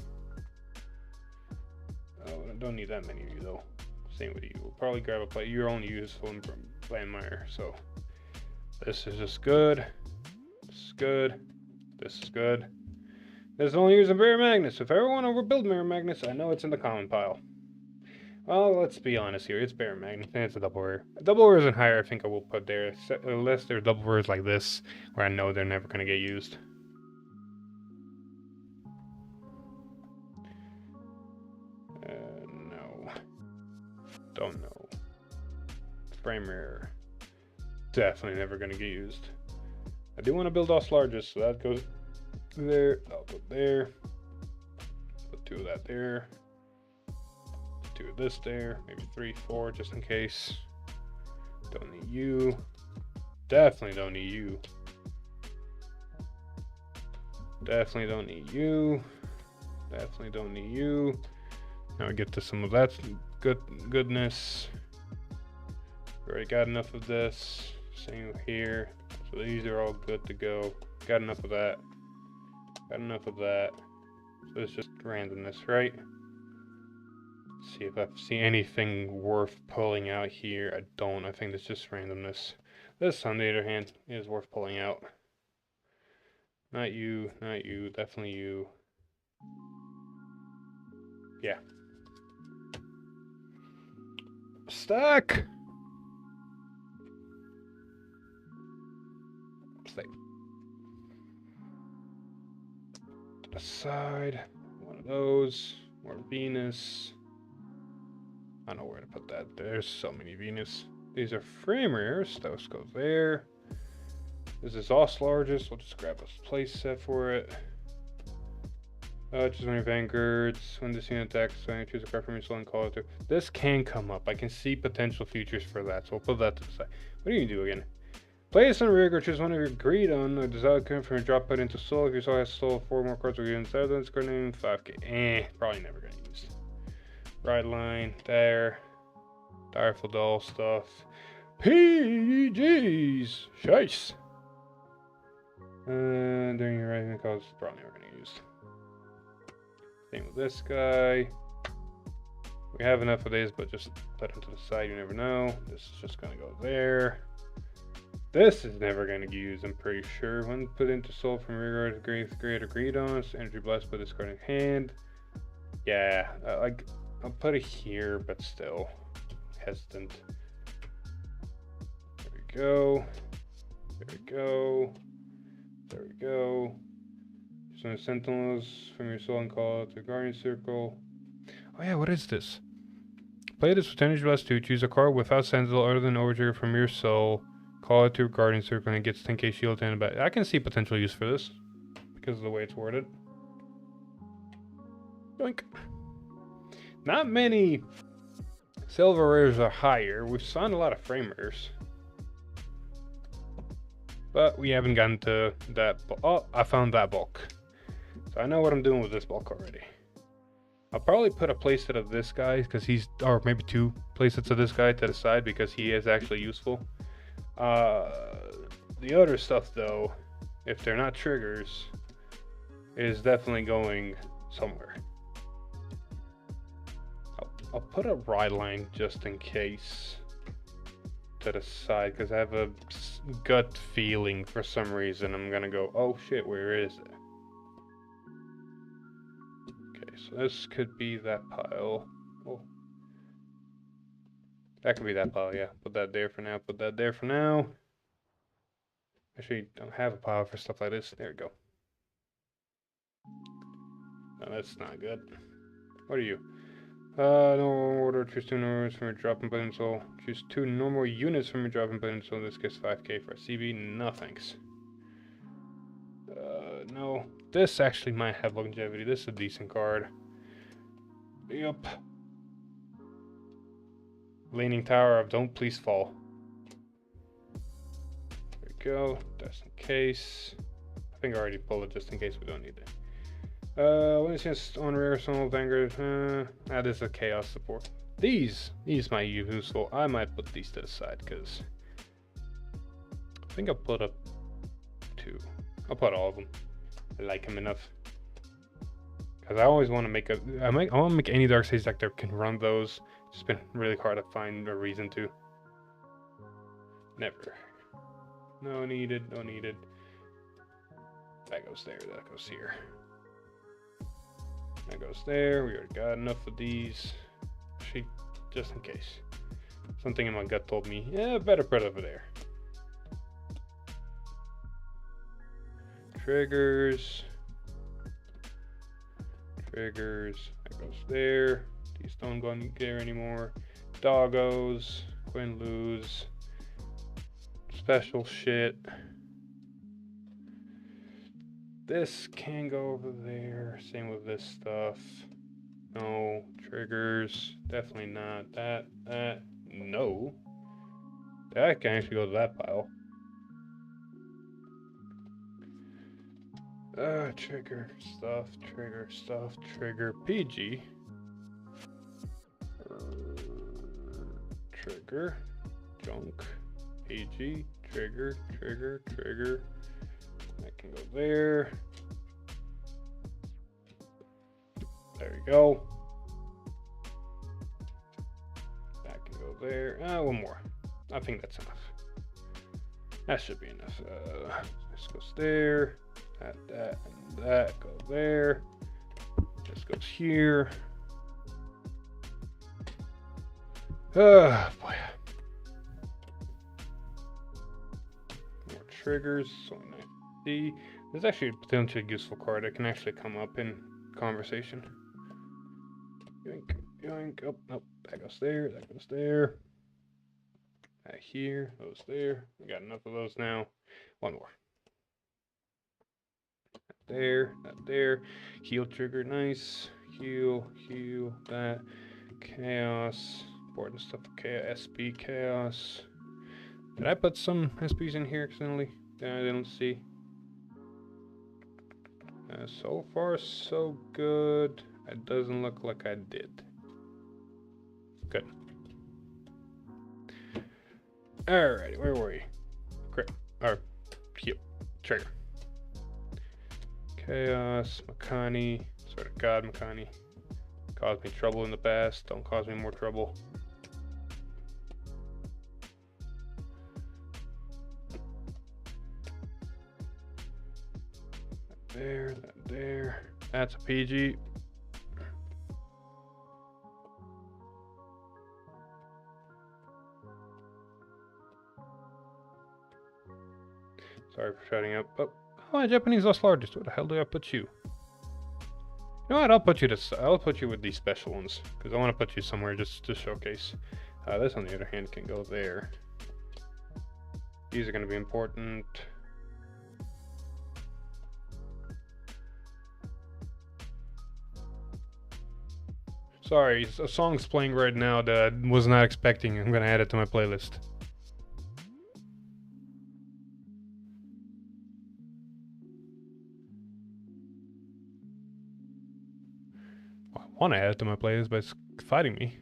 Oh, I don't need that many of you though. Same with you. We'll probably grab a play. You're only useful in Landmire, so this is just good. This is good. This is good. This is only using Mirror Magnus. If I ever want to overbuild Mirror Magnus, I know it's in the common pile. Well, let's be honest here. It's Mirror Magnus and it's a double rare. A double rare isn't higher. I think I will put there, unless there are double rares like this, where I know they're never going to get used. No. Don't know. Frame rare. Definitely never going to get used. I do want to build off largest, so that goes there. I'll put there. Put 2 of that there. 2 of this there. Maybe 3, 4, just in case. Don't need you. Definitely don't need you. Definitely don't need you. Definitely don't need you. Now we get to some of that goodness. Already got enough of this. Same here. So these are all good to go. Got enough of that. Got enough of that. So it's just randomness, right? Let's see if I see anything worth pulling out here. I don't. I think it's just randomness. This, on the other hand, is worth pulling out. Not you. Not you. Definitely you. Yeah. Stack! Stay. To the side. One of those. More Venus. I don't know where to put that. There's so many Venus. These are frame rares. Those go there. This is Os largest. We'll just grab a place set for it. Choose one of your Vanguards. When this unit attacks, so I choose a card from your soul and call it to. This can come up. I can see potential futures for that, so we'll put that to the side. What do you do again? Play this on rear guard, choose one of your greed on a desired card from your drop put into soul. If your soul has soul, 4 more cards will get inside of this card name. 5k. Probably never gonna use. Ride line there. Direful doll stuff. PGs. Shice. During your rising calls, probably never gonna use. Same with this guy. We have enough of these, but just put them to the side. You never know. This is just gonna go there. This is never gonna get used, I'm pretty sure. When put into soul from rear guard, great agreed on. Energy blast, put this card in hand. Yeah, like I'll put it here, but still hesitant. There we go. There we go. There we go. Some sentinels from your soul and call it the guardian circle. Oh yeah, what is this? Play this with energy blast 2. Choose a card without sentinel other than overtrigger from your soul. Call it to a guardian circle and it gets 10k shield and back. I can see potential use for this because of the way it's worded. Yoink. Not many silver rares are higher. We've signed a lot of frame rares. But we haven't gotten to that. Oh, I found that bulk. So I know what I'm doing with this bulk already. I'll probably put a playset of this guy because or maybe 2 playsets of this guy to the side because he is actually useful. The other stuff though, if they're not triggers, is definitely going somewhere. I'll put a ride line just in case to the side because I have a gut feeling for some reason I'm gonna go, oh shit, where is it? Okay, so this could be that pile. Oh, that could be that pile, yeah. Put that there for now, put that there for now. Actually, don't have a pile for stuff like this. There we go. No, that's not good. What are you? No order, choose 2 numbers from your dropping pencil. Choose 2 normal units from your dropping pencil. This gets 5k for a CB. No thanks. No. This actually might have longevity. This is a decent card. Yup. Leaning Tower of Don't Please Fall. There we go. Just in case. I think I already pulled it just in case we don't need it. When it's just on rare soul Vanguard, that is a chaos support. These might be useful. I might put these to the side because I think I'll put up 2. I'll put all of them. I like them enough because I always want to make I want to make any Dark Sage deck that can run those. It's just been really hard to find a reason to. Never. No needed. No needed. That goes there. That goes here. That goes there. We already got enough of these. Actually, just in case. Something in my gut told me, yeah, better put it over there. Triggers. Triggers. That goes there. These don't go there anymore. Doggos. Quinn lose. Special shit. This can go over there. Same with this stuff. No. Triggers. Definitely not. That. No. That can actually go to that pile. Trigger stuff. Trigger stuff. Trigger PG. Trigger. Junk. PG. Trigger. Trigger. Trigger. That can go there. There we go. That can go there. One more. I think that's enough. That should be enough. This goes there. That, and that go there. This goes here. Oh boy. More triggers. So nice. This is actually a potentially useful card. It can actually come up in conversation. Yoink, yoink. Oh, nope. That goes there. That goes there. That here. Those there. We got enough of those now. One more. That there. That there. Heal trigger. Nice. Heal. Heal. That. Chaos. Important stuff. Chaos. SP. Chaos. Did I put some SPs in here accidentally? Yeah, I didn't see. So far, so good. It doesn't look like I did. Good. Alrighty, where were we? Great. Or, heal. Trigger. Chaos. Makani. Swear to God, Makani. Caused me trouble in the past. Don't cause me more trouble. There, that there. That's a PG. Sorry for shutting up. Oh, my Japanese lost largest. Where the hell do I put you? You know what? I'll put you with these special ones because I want to put you somewhere just to showcase. This, on the other hand, can go there. These are going to be important. Sorry, a song's playing right now that I was not expecting. I'm gonna add it to my playlist. want to add it to my playlist, but it's fighting me.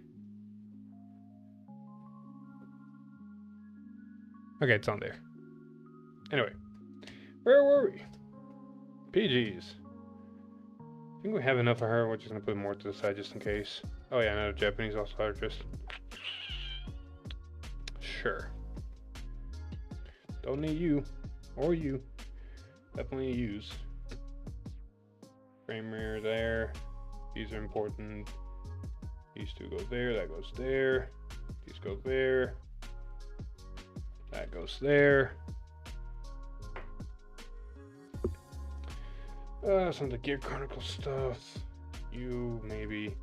Okay, it's on there. Anyway, where were we? PGs. I think we have enough of her. We're just gonna put more to the side just in case. Oh yeah, another Japanese also artist. Sure. Don't need you. Or you. Definitely use. Frame mirror there. These are important. These two go there. That goes there. These go there. That goes there. Some of the Gear Chronicle stuff. You, maybe.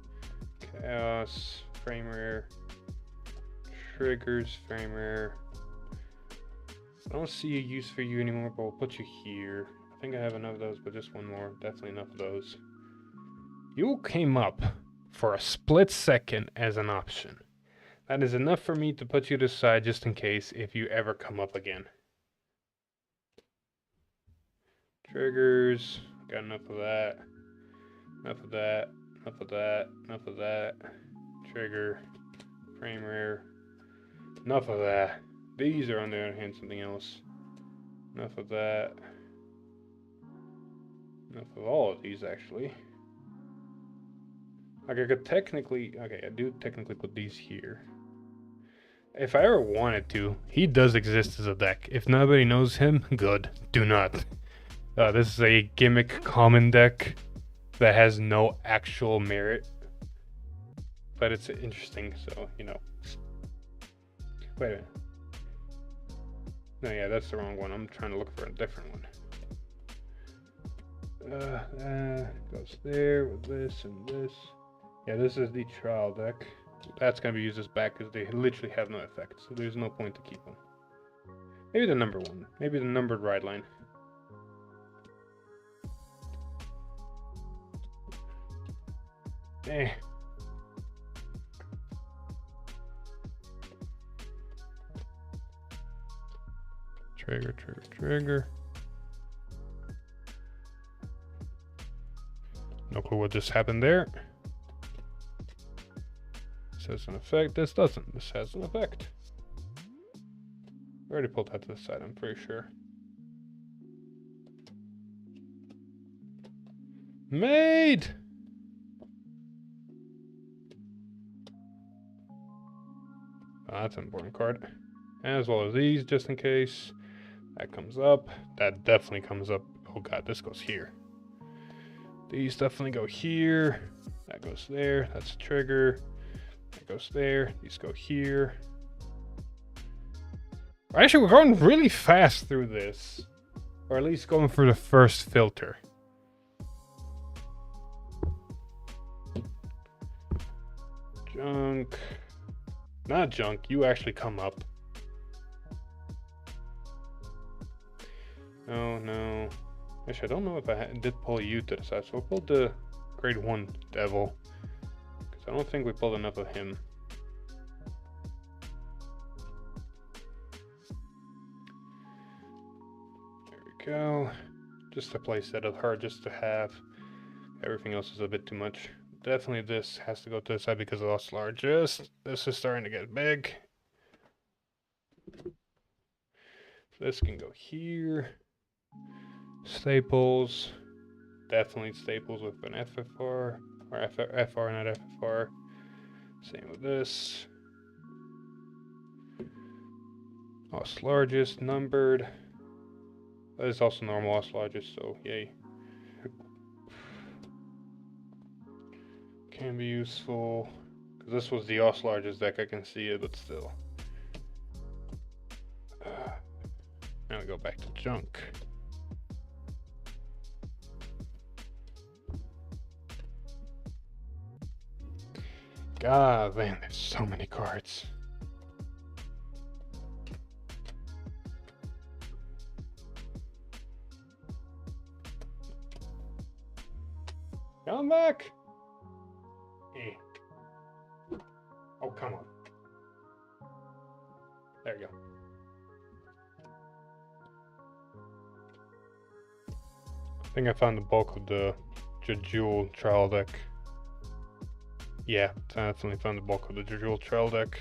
Chaos. Frame rare. Triggers. Frame rare. I don't see a use for you anymore, but we'll put you here. I think I have enough of those, but just one more. Definitely enough of those. You came up for a split second as an option. That is enough for me to put you to the side just in case if you ever come up again. Triggers. Got enough of that. Enough of that. Enough of that. Enough of that. Trigger. Frame rare. Enough of that. These are on the other hand something else. Enough of that. Enough of all of these actually. Like I could technically, okay, I do technically put these here. If I ever wanted to, he does exist as a deck. If nobody knows him, good. Do not. This is a gimmick common deck that has no actual merit. But it's interesting, so, you know. Wait a minute. No, yeah, that's the wrong one. I'm trying to look for a different one. Goes there with this and this. Yeah, this is the trial deck. That's going to be used as back because they literally have no effect. So there's no point to keep them. Maybe the number one. Maybe the numbered ride line. Eh. Trigger, trigger, trigger. No clue what just happened there. This has an effect. This doesn't. This has an effect. I already pulled that to the side, I'm pretty sure. Made! Oh, that's an important card. As well as these, just in case. That comes up. That definitely comes up. Oh god, this goes here. These definitely go here. That goes there. That's a trigger. That goes there. These go here. Actually, we're going really fast through this. Or at least going for the first filter. Junk. Not junk. You actually come up. Oh no. Actually, I don't know if I did pull you to the side. So we'll pull the grade 1 devil. Because I don't think we pulled enough of him. There we go. Just a play set of her just to have. Everything else is a bit too much. Definitely this has to go to the side because of us largest. This is starting to get big. This can go here. Staples. Definitely staples with an FFR. Or FR, not FFR. Same with this. Us largest, numbered. That is also normal us largest, so yay. Can be useful. Because this was the us largest deck, I can see it, but still. Now we go back to junk. God, man, there's so many cards. Come back! Eh. Oh, come on. There you go. I think I found the bulk of the Jewel trial deck. Yeah, definitely found the bulk of the Jewel Trail deck.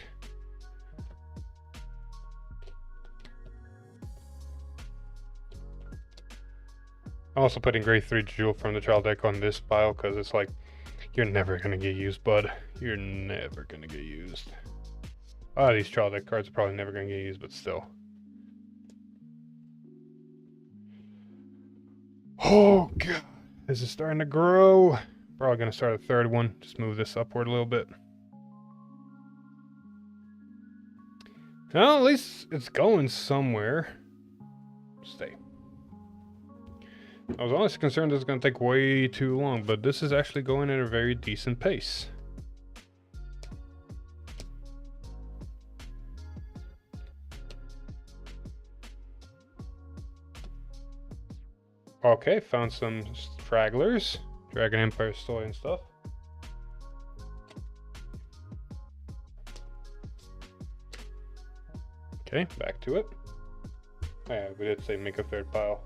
I'm also putting grade 3 Jewel from the trial deck on this pile because it's like, you're never going to get used, bud. You're never going to get used. These trial deck cards are probably never going to get used, but still. Oh, God. This is starting to grow. Probably going to start a third one. Just move this upward a little bit. Well, at least it's going somewhere. Stay. I was honestly concerned this was going to take way too long, but this is actually going at a very decent pace. Okay, found some stragglers. Dragon Empire story and stuff. Okay, back to it. Oh, yeah, we did say make a third pile.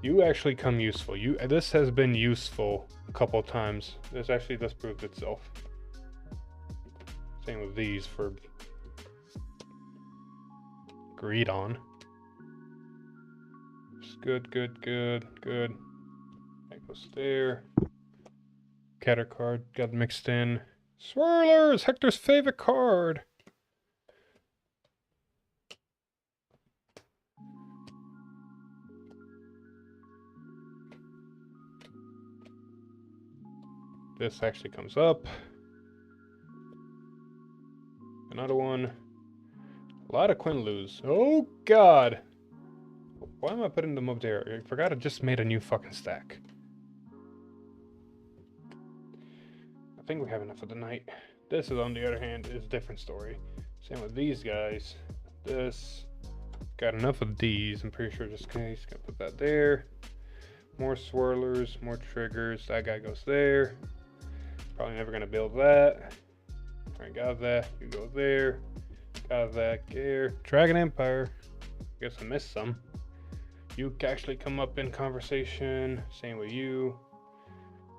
You actually come useful. This has been useful a couple times. This actually does prove itself. Same with these for greed on. Good, good, good, good. That goes there. Catter card got mixed in. Swirlers, Hector's favorite card. This actually comes up. Another one. A lot of Quinloos. Oh, God. Why am I putting them up there? I forgot I just made a new fucking stack. I think we have enough for the night. This is, on the other hand, is a different story. Same with these guys. This. Got enough of these. I'm pretty sure just in case. Gonna put that there. More swirlers, more triggers. That guy goes there. Probably never gonna build that. Alright, got that. You go there. Got that there. Dragon Empire. Guess I missed some. You actually come up in conversation. Same with you.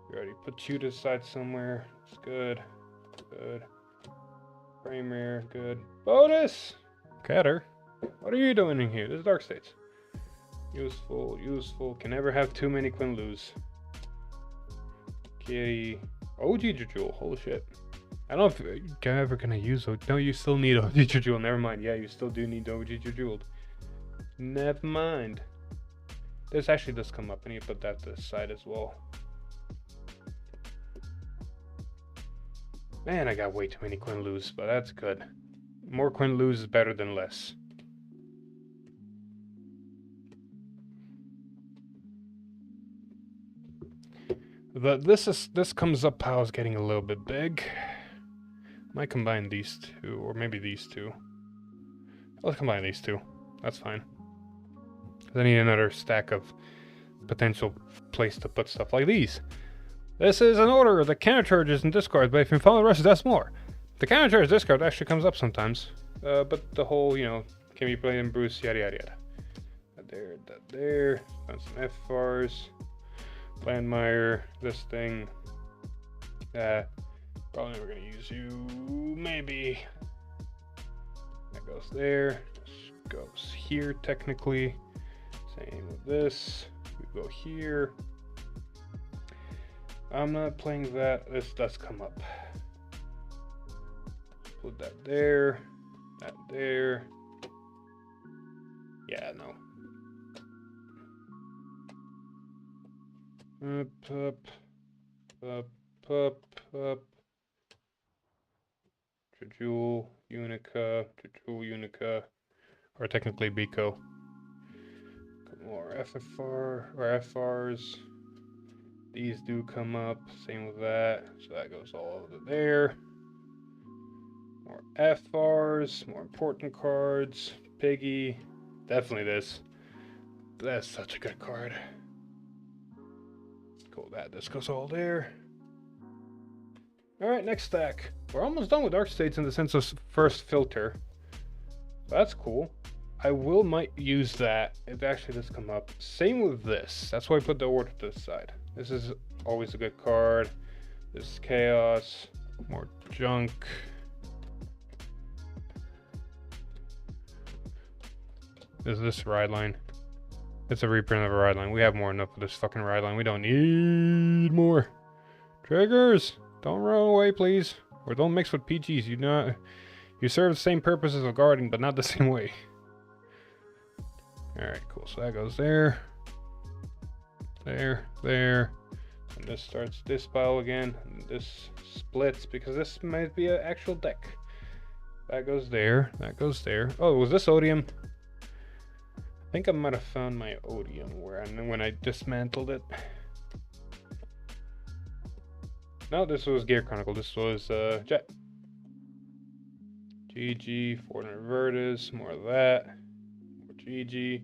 We already put you to the side somewhere. It's good. Good. Premier. Good. Bonus! Catter. What are you doing in here? This is Dark States. Useful. Useful. Can never have too many Quinloos. Kitty. OG Jewel. Holy shit. I don't know if you're ever gonna use it. No, you still need OG Jewel. Never mind. Yeah, you still do need OG Jewel. Never mind. This actually does come up. I need to put that to the side as well. Man, I got way too many Quinloos, but that's good. More Quinloos is better than less. This comes up pile's getting a little bit big. Might combine these two, or maybe these two. Let's combine these two. That's fine. I need another stack of potential place to put stuff like these. This is an order. The countercharges and discards, but if you follow the rest, that's more. The countercharge discard actually comes up sometimes. But the whole, can be played in Bruce, yada yada yada. That there. Found some FRs. Landmeyer, this thing. Probably never gonna use you. Maybe. That goes there. This goes here technically. Same with this. We go here. I'm not playing that. This does come up. Put that there. That there. Yeah, no. Up. Jewel, Unica, or technically Biko. More FFR or FRs. These do come up. Same with that. So that goes all over there. More FRs, more important cards. Piggy. Definitely this. That's such a good card. Cool, this goes all there. Alright, next stack. We're almost done with Dark States in the sense of first filter. That's cool. I might use that. It actually does come up. Same with this. That's why I put the order to the side. This is always a good card. This is chaos. More junk. Is this ride line? It's a reprint of a ride line. We have more enough of this fucking ride line. We don't need more. Triggers! Don't run away, please. Or don't mix with PGs. You serve the same purpose as a guardian, but not the same way. Alright, cool. So that goes there. There. And this starts this pile again. And this splits because this might be an actual deck. That goes there. That goes there. Oh, was this Odium? I think I might have found my Odium when I dismantled it. No, this was Gear Chronicle. This was Jet. GG, Fortnite Vertus, more of that. More GG,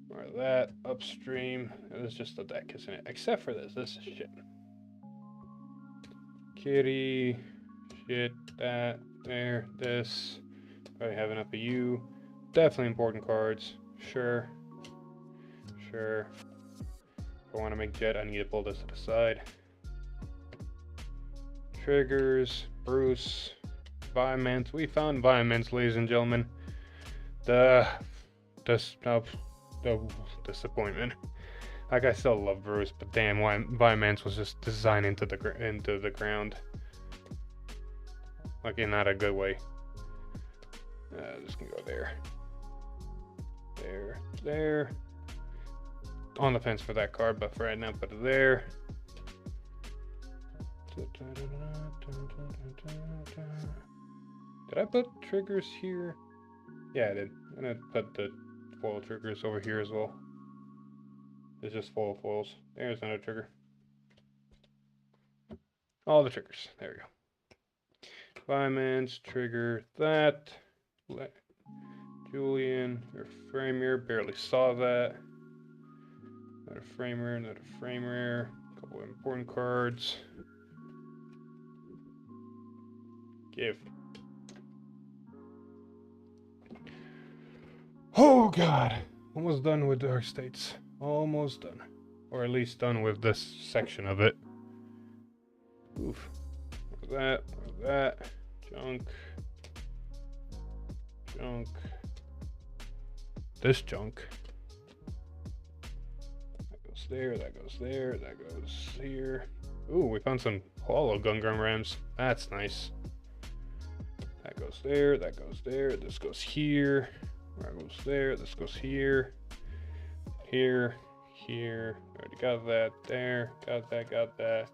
more of that. Upstream. It's just a deck, isn't it? Except for this. This is shit. Kitty, shit, that, there, this. Probably have enough of you. Definitely important cards. Sure. If I want to make Jet, I need to pull this to the side. Triggers, Bruce, Viments. We found Viments, ladies and gentlemen. The disappointment. Like, I still love Bruce, but damn, Viments was just designed into the ground. Like, in not a good way. This can go there. There. On the fence for that card, but for right now, put it there. Did I put triggers here? Yeah, I did. I'm gonna put the foil triggers over here as well. It's just full of foils. There's another trigger. All the triggers. There we go. Viments, trigger that. Julian, your framer, barely saw that. Another framer, a couple of important cards. Give. Oh god! Almost done with Dark States. Almost done. Or at least done with this section of it. Oof. That. Junk. This junk. That goes there, that goes here. Ooh, we found some hollow Gungam Rams. That's nice. That goes there, this goes here. That goes there, this goes here. Here. Already got that there. Got that.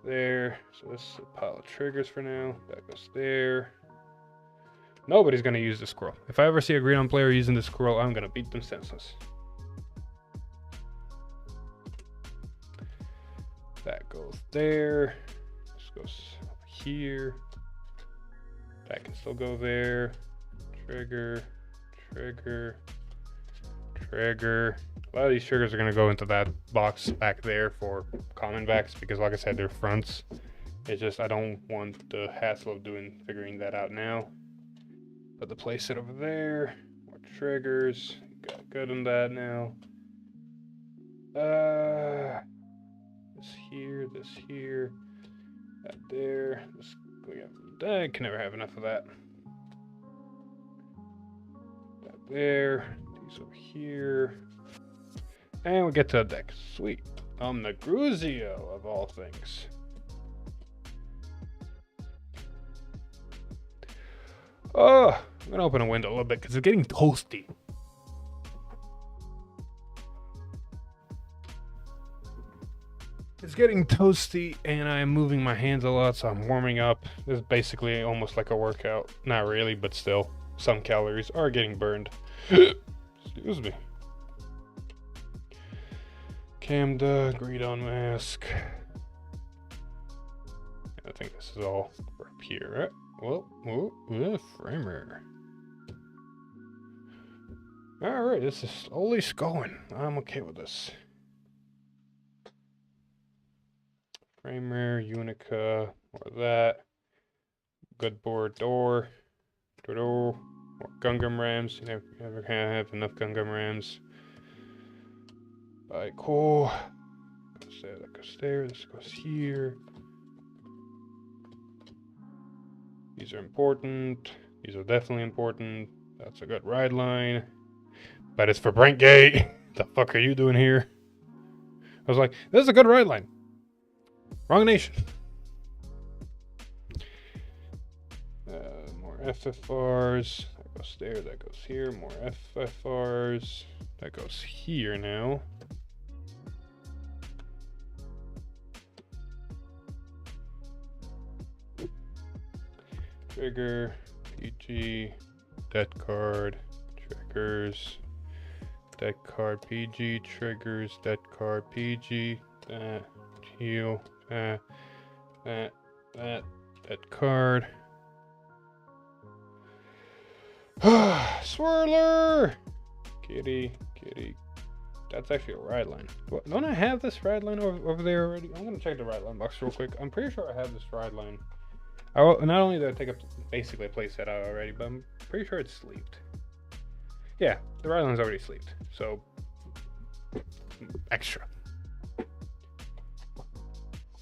There. So this is a pile of triggers for now. That goes there. Nobody's gonna use the scroll. If I ever see a green on player using the scroll, I'm gonna beat them senseless. That goes there. This goes here. That can still go there. Trigger. A lot of these triggers are gonna go into that box back there for common backs because, like I said, they're fronts. It's just I don't want the hassle of figuring that out now. Put the place it over there. More triggers. Got good on that now. This here. That there. I can never have enough of that. That there. These over here. And we get to the deck. Sweet. The Gruzio of all things. Oh, I'm gonna open a window a little bit because it's getting toasty. It's getting toasty and I'm moving my hands a lot, so I'm warming up. This is basically almost like a workout. Not really, but still, some calories are getting burned. Excuse me. Camda, Greedon Mask. I think this is all up here, right? Well, framer. Alright, this is slowly going. I'm okay with this. Framer, Unica, more of that. Good board, door. More Gungam Rams. You never can have enough Gungam Rams. Alright, cool. That goes there, this goes here. These are important. These are definitely important. That's a good ride line. But it's for Brentgate. The fuck are you doing here? I was like, this is a good ride line. Wrong nation. More FFRs. That goes there, that goes here. More FFRs. That goes here now. Trigger, PG, debt card, triggers, debt card, PG, triggers, debt card, PG, that, Cheel, that, debt card. Swirler! Kitty. That's actually a ride line. Don't I have this ride line over there already? I'm gonna check the ride line box real quick. I'm pretty sure I have this ride line. Not only did I take up basically a playset out already, but I'm pretty sure it's sleeved. Yeah, the ride line's already sleeved. So, extra.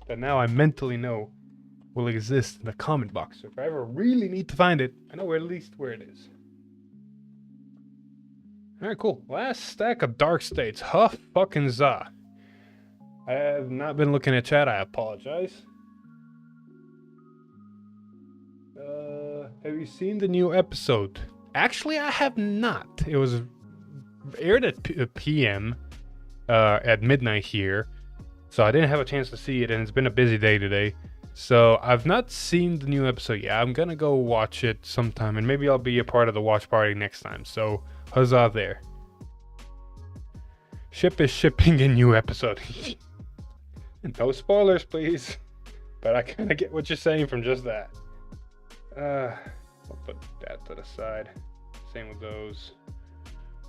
That now I mentally know will exist in the comment box. So if I ever really need to find it, I know at least where it is. Alright, cool. Last stack of dark states. Huh fucking za. I have not been looking at chat. I apologize. Have you seen the new episode? Actually, I have not. It was aired at PM at midnight here. So I didn't have a chance to see it, and it's been a busy day today. So I've not seen the new episode yet. I'm gonna go watch it sometime, and maybe I'll be a part of the watch party next time. So huzzah there. Ship is shipping a new episode. No spoilers, please. But I kind of get what you're saying from just that. I'll put that to the side. Same with those.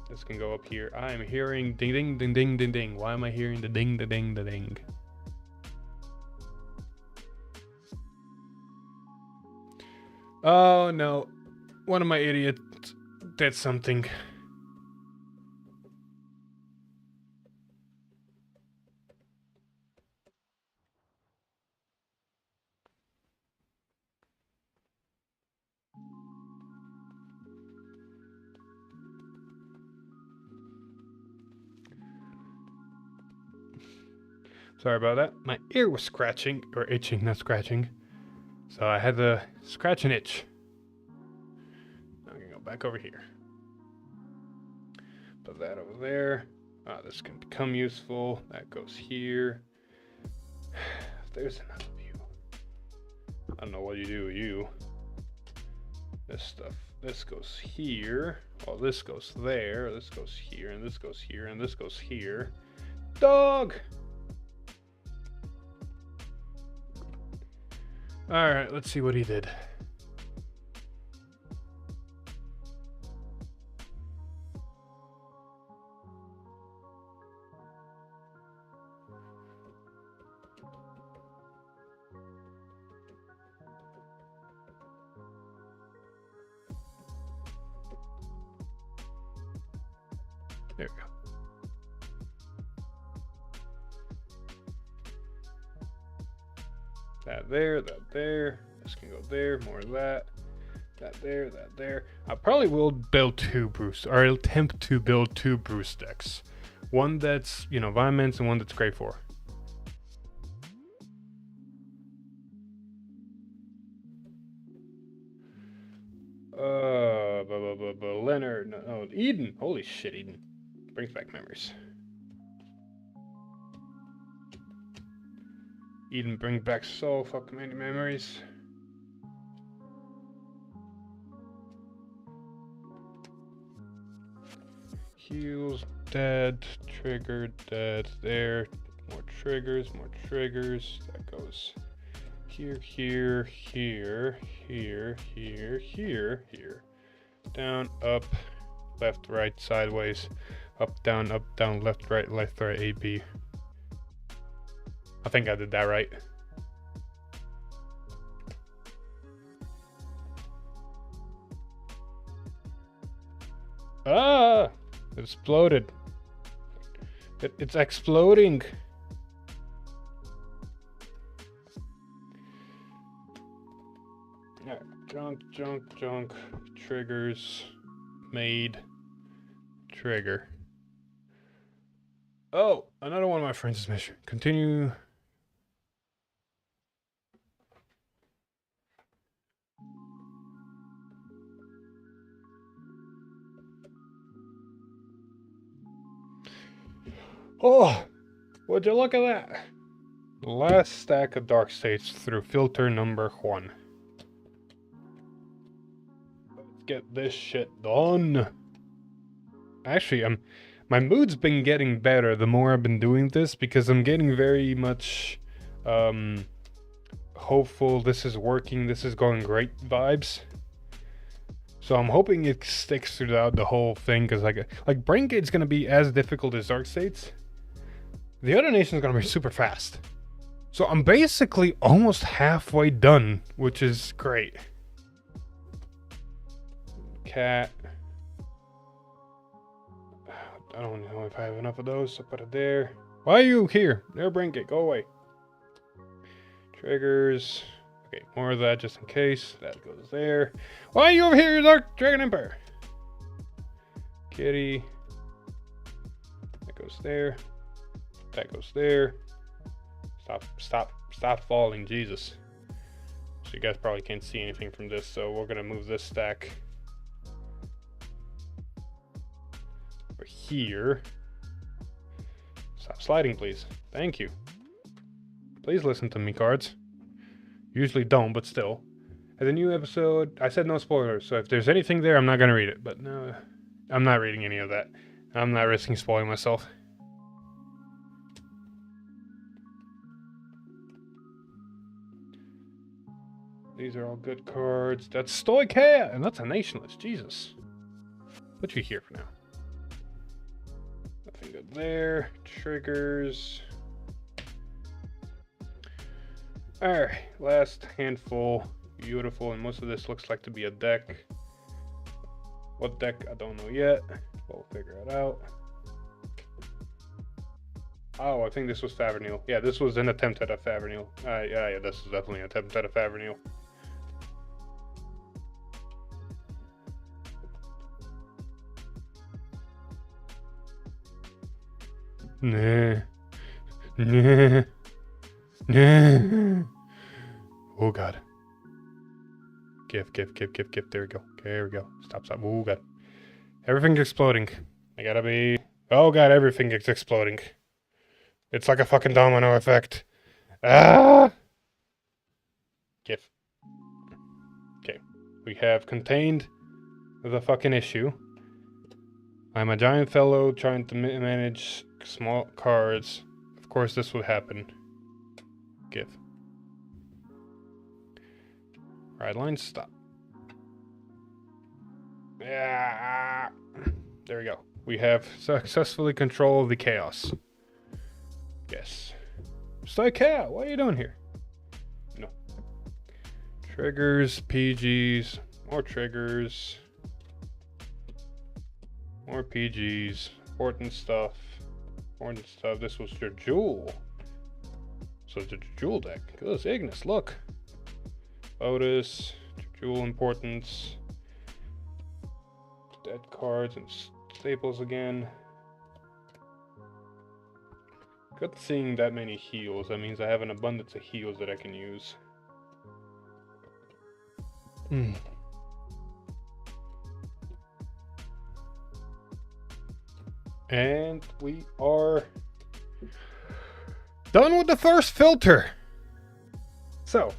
This can go up here. I am hearing ding ding ding ding ding ding. Why am I hearing the ding the ding the ding? Oh no. One of my idiots did something. Sorry about that. My ear was scratching, or itching, not scratching. So I had to scratch an itch. I'm gonna go back over here. Put that over there. This can become useful. That goes here. There's another view. I don't know what you do with you. This stuff. This goes here. Well, this goes there. This goes here, and this goes here, and this goes here. Dog! Alright, let's see what he did. There we go. That there, that there. This can go there, more of that. That there, that there. I probably will build two Bruce, or I'll attempt to build two Bruce decks. One that's, you know, Vitamins, and one that's Grade 4. Leonard, no, Eden. Holy shit, Eden. Brings back memories. Eden brings back so fucking many memories. Heals, dead, trigger, dead, there. More triggers, more triggers. That goes here, here, here, here, here, here, here. Down, up, left, right, sideways. Up, down, left, right, A, B. I think I did that right. Ah! It exploded. It's exploding. Alright, junk, triggers, made, trigger. Oh, another one of my friends is missing. Continue. Oh, would you look at that? Last stack of dark states through filter number 1. Let's get this shit done. Actually, my mood's been getting better the more I've been doing this, because I'm getting very much hopeful, this is working, this is going great vibes. So I'm hoping it sticks throughout the whole thing, because like Brain Gate's gonna be as difficult as Dark States. The other nation's gonna be super fast. So I'm basically almost halfway done, which is great. Cat. I don't know if I have enough of those, so put it there. Why are you here? There, Brain Gate, go away. Triggers. Okay, more of that just in case. That goes there. Why are you over here, Dark Dragon Empire? Kitty. That goes there. That goes there. Stop falling, Jesus. So you guys probably can't see anything from this, so we're gonna move this stack over here. Stop sliding, please. Thank you. Please listen to me, cards. Usually don't, but still. As a new episode, I said no spoilers, so if there's anything there, I'm not gonna read it. But no, I'm not reading any of that. I'm not risking spoiling myself. These are all good cards. That's Stoichea, and that's a Nationless. Jesus. Put you here for now. Nothing good there. Triggers. Alright, last handful. Beautiful, and most of this looks like to be a deck. What deck? I don't know yet. We'll figure it out. Oh, I think this was Favernil. Yeah, this was an attempt at a Favernil. Yeah, this is definitely an attempt at a Favernil. Nah. Oh god. Give. There we go. Stop. Oh god. Everything's exploding. I gotta be. Oh god, everything is exploding. It's like a fucking domino effect. Ah! Give. Okay. We have contained the fucking issue. I'm a giant fellow trying to manage small cards. Of course this would happen. Give. Right line, stop. Yeah. There we go. We have successfully controlled the chaos. Yes. Stoichea, what are you doing here? No. Triggers, PGs, more triggers. More PGs. Important stuff. This was your Jewel. So it's a Jewel deck. Good, Ignis, look. Otis, Jewel importance. Dead cards and staples again. Good seeing that many heals. That means I have an abundance of heals that I can use. And we are done with the first filter. So,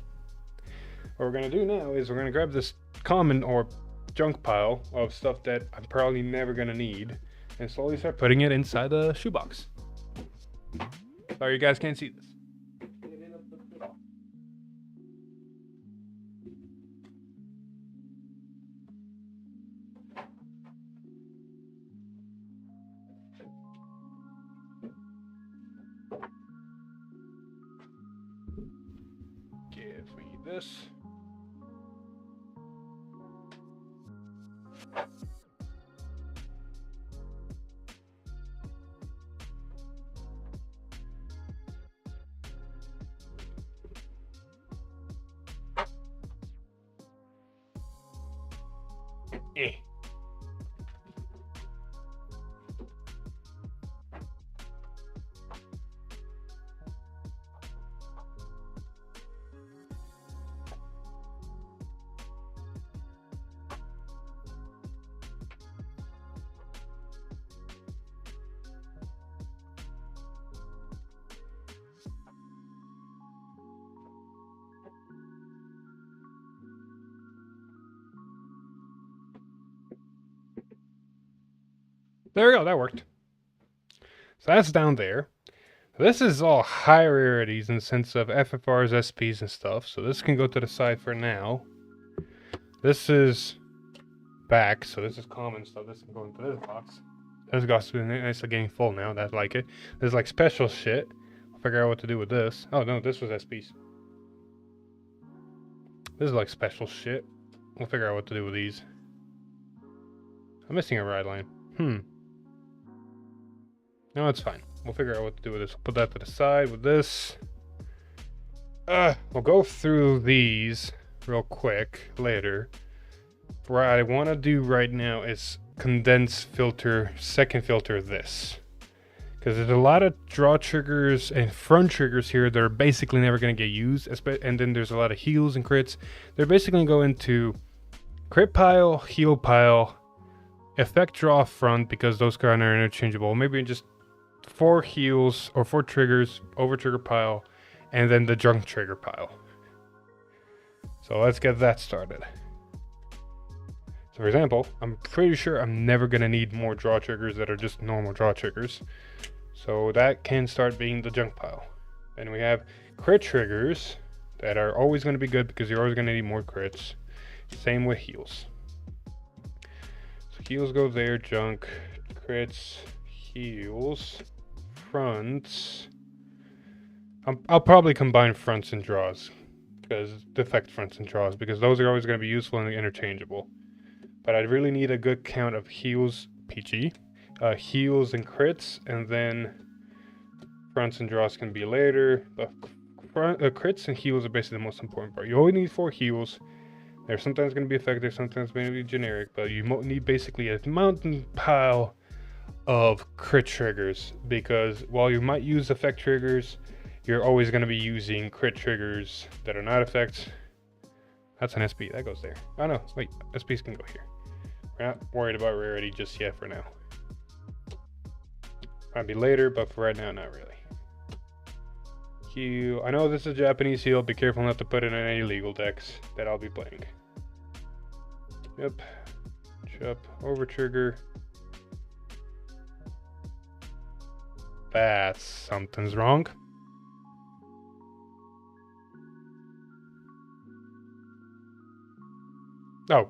what we're going to do now is we're going to grab this common or junk pile of stuff that I'm probably never going to need and slowly start putting it inside the shoebox. Sorry you guys can't see this. Give me this. Eh. There we go, that worked. So that's down there. This is all high rarities in the sense of FFRs, SPs, and stuff. So this can go to the side for now. This is back, so this is common stuff. This can go into this box. This got nice getting full now. That's like it. There's like special shit. I'll figure out what to do with this. Oh no, this was SPs. This is like special shit. We'll figure out what to do with these. I'm missing a ride line. No, it's fine. We'll figure out what to do with this. We'll put that to the side with this. We'll go through these real quick later. What I want to do right now is condense filter, second filter this. Because there's a lot of draw triggers and front triggers here that are basically never going to get used. And then there's a lot of heals and crits. They're basically going to go into crit pile, heal pile, effect draw front, because those kind are interchangeable. Maybe just 4 heals or 4 triggers, over trigger pile, and then the junk trigger pile. So let's get that started. So for example, I'm pretty sure I'm never going to need more draw triggers that are just normal draw triggers. So that can start being the junk pile. Then we have crit triggers that are always going to be good because you're always going to need more crits. Same with heals. So heals go there, junk, crits, heals, fronts. I'll probably combine fronts and draws, because defect fronts and draws, because those are always going to be useful and interchangeable. But I really need a good count of heals, PG, heals and crits, and then fronts and draws can be later. But crits and heals are basically the most important part. You only need 4 heals. They're sometimes going to be effective, sometimes going to be generic, but you need basically a mountain pile of crit triggers, because while you might use effect triggers, you're always going to be using crit triggers that are not effects. That's an SP, that goes there. Oh no, wait, SPs can go here. We're not worried about rarity just yet for now. Might be later, but for right now, not really. Heal. I know this is a Japanese heal, be careful not to put it in any legal decks that I'll be playing. Yep. Chup, over trigger. That's something's wrong. Oh.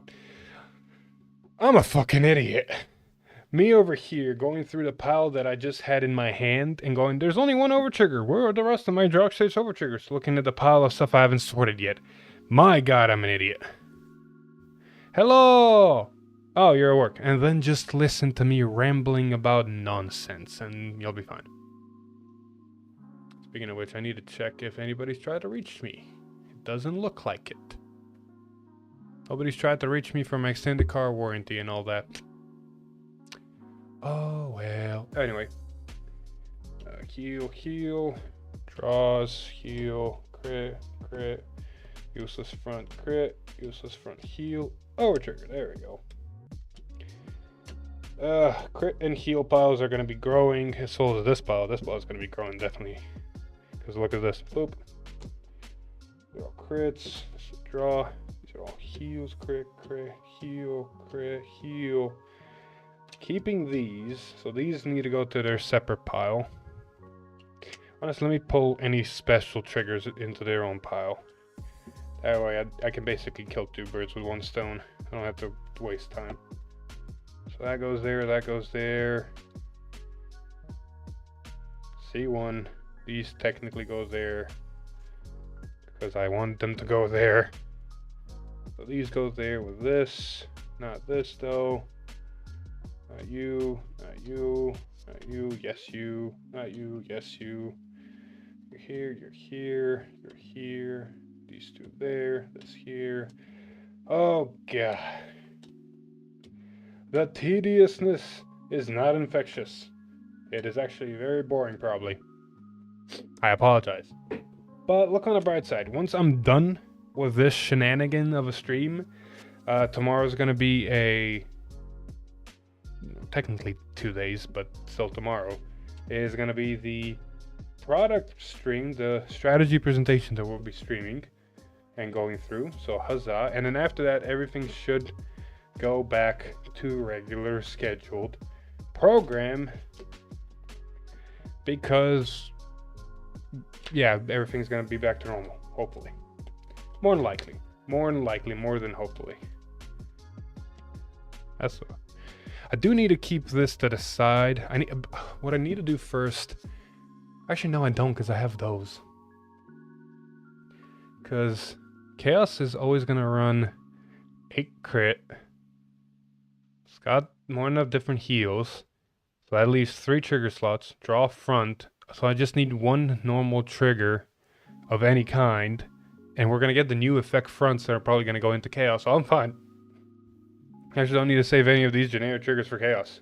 I'm a fucking idiot. Me over here going through the pile that I just had in my hand and going, there's only one over trigger. Where are the rest of my drug states over triggers? Looking at the pile of stuff I haven't sorted yet. My god, I'm an idiot. Hello! Oh, you're at work. And then just listen to me rambling about nonsense and you'll be fine. Speaking of which, I need to check if anybody's tried to reach me. It doesn't look like it. Nobody's tried to reach me for my extended car warranty and all that. Oh, well. Anyway. Heal. Draws, heal, crit. Useless front, crit. Useless front, heal. Over trigger. There we go. Crit and heal piles are going to be growing. So is this pile. This pile is going to be growing, definitely. Because look at this. Boop. They're all crits. This is draw. These are all heals, crit, heal, crit, heal. Keeping these, so these need to go to their separate pile. Honestly, let me pull any special triggers into their own pile. That way I can basically kill 2 birds with 1 stone. I don't have to waste time. So that goes there, that goes there. C1, these technically go there, because I want them to go there. So these go there with this, not this though. Not you, not you, not you, yes you, not you, yes you. You're here, you're here, you're here. These 2 there, this here. Oh god. The tediousness is not infectious. It is actually very boring, probably. I apologize. But look on the bright side. Once I'm done with this shenanigan of a stream, tomorrow's going to be technically 2 days, but still tomorrow, is going to be the product stream, the strategy presentation that we'll be streaming and going through. So huzzah. And then after that, everything should go back to regular scheduled program, because yeah, everything's gonna be back to normal, hopefully. More than likely, more than hopefully. That's I do need to keep this to the side. What I need to do first, actually no I don't, because I have those, because Chaos is always gonna run 8 crit. It's got more than enough different heals, so that leaves 3 trigger slots. Draw front, so I just need 1 normal trigger of any kind, and we're gonna get the new effect fronts that are probably gonna go into Chaos, so I'm fine. I actually don't need to save any of these generic triggers for Chaos.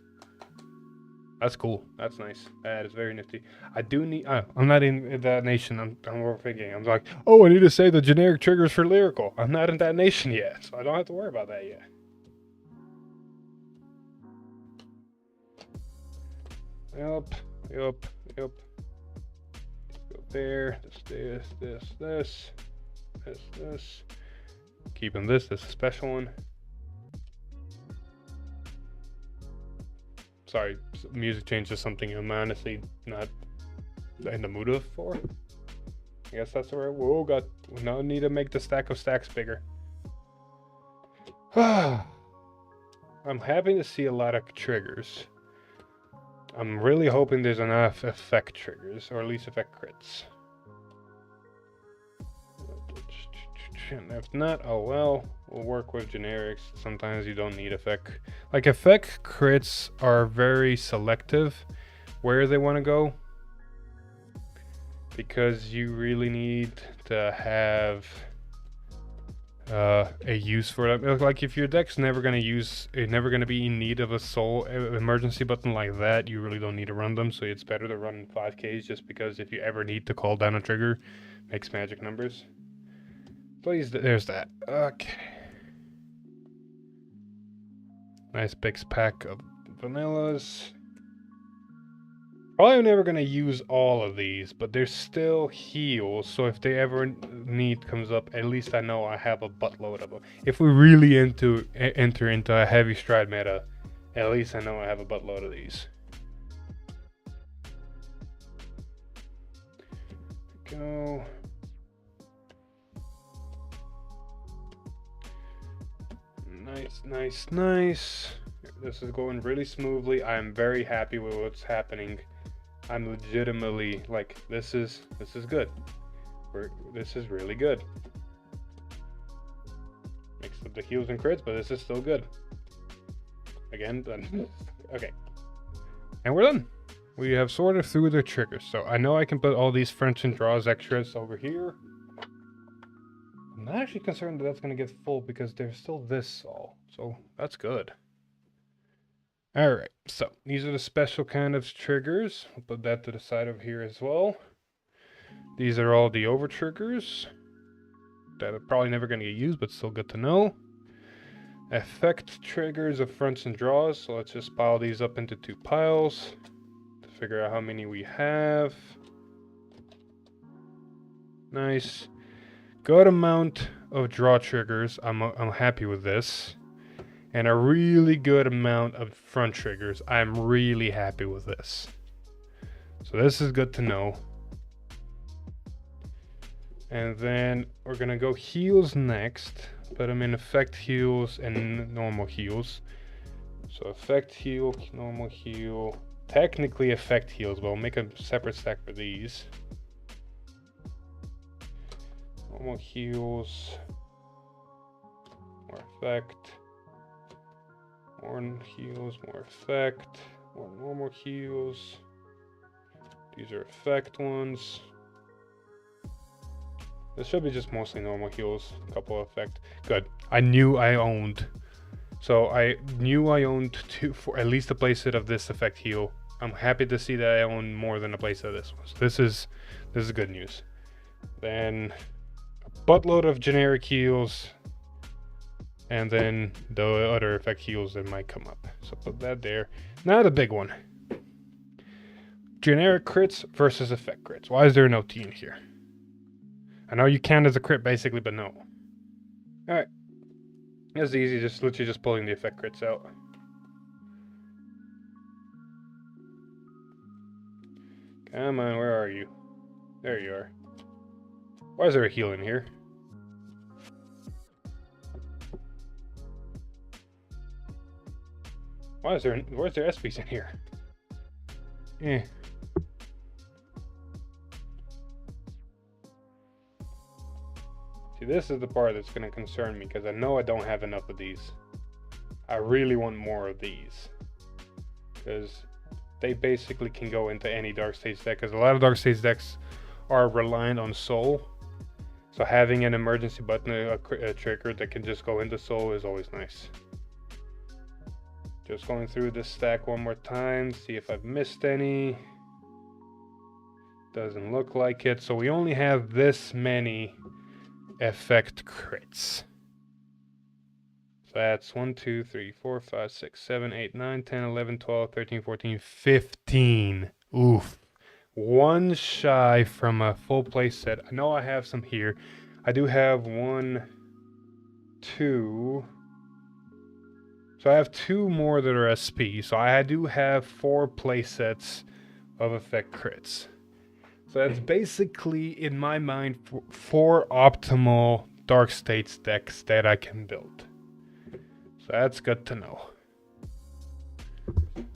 That's cool. That's nice. That is very nifty. I do need... I'm not in that nation. I'm overthinking. I'm like, oh, I need to save the generic triggers for Lyrical. I'm not in that nation yet, so I don't have to worry about that yet. Yup. Go there. This. Keeping this. This is a special one. Sorry, music change is something I'm honestly not in the mood for. I guess that's the right. Whoa, no need to make the stack of stacks bigger. I'm happy to see a lot of triggers. I'm really hoping there's enough effect triggers, or at least effect crits. And if not, oh well, we'll work with generics. Sometimes you don't need effect. Like, effect crits are very selective where they want to go, because you really need to have a use for them. Like, if your deck's never going to be in need of a soul emergency button like that, you really don't need to run them. So it's better to run 5Ks, just because if you ever need to call down a trigger, makes magic numbers. Please, there's that. Okay. Nice big pack of vanillas. Probably never gonna use all of these, but there's still heals, so if they ever need comes up, at least I know I have a buttload of them. If we really enter into a heavy stride meta, at least I know I have a buttload of these. Go. Nice. This is going really smoothly. I'm very happy with what's happening. I'm legitimately like, this is good. This is really good. Mixed up the heals and crits, but this is still good. Again, done. Okay. And we're done. We have sorted through the triggers. So I know I can put all these French and draws extras over here. I'm not actually concerned that that's going to get full, because there's still this all. So that's good. Alright, so these are the special kind of triggers. I'll put that to the side of here as well. These are all the over triggers that are probably never going to get used, but still good to know. Effect triggers of fronts and draws. So let's just pile these up into 2 piles to figure out how many we have. Nice. Good amount of draw triggers. I'm happy with this. And a really good amount of front triggers. I'm really happy with this. So this is good to know. And then we're gonna go heals next. Put them in effect heals and normal heals. So effect heal, normal heal. Technically effect heals, but I'll make a separate stack for these. Normal heals. More effect. More heals, more effect, more normal heals. These are effect ones. This should be just mostly normal heals, a couple of effect. Good. I knew I owned So I knew I owned for at least a playset of this effect heal. I'm happy to see that I own more than a playset of this one. So this is good news. Then a buttload of generic heals, and then the other effect heals that might come up. So put that there. Now the big one. Generic crits versus effect crits. Why is there no T in here? I know you can as a crit basically, but no. Alright. That's easy, just literally just pulling the effect crits out. Come on, where are you? There you are. Why is there a heal in here? Where's there SPs in here? Eh. See, this is the part that's going to concern me, because I know I don't have enough of these. I really want more of these, because they basically can go into any Dark Stage deck, because a lot of Dark Stage decks are reliant on Soul. So having an emergency button, a trigger that can just go into Soul is always nice. Just going through this stack one more time, see if I've missed any. Doesn't look like it. So we only have this many effect crits. So that's 1, 2, 3, 4, 5, 6, 7, 8, 9, 10, 11, 12, 13, 14, 15. Oof. One shy from a full play set. I know I have some here. I do have 1, 2. So I have 2 more that are SP. So I do have 4 play sets of effect crits. So that's basically, in my mind, 4 optimal Dark States decks that I can build. So that's good to know.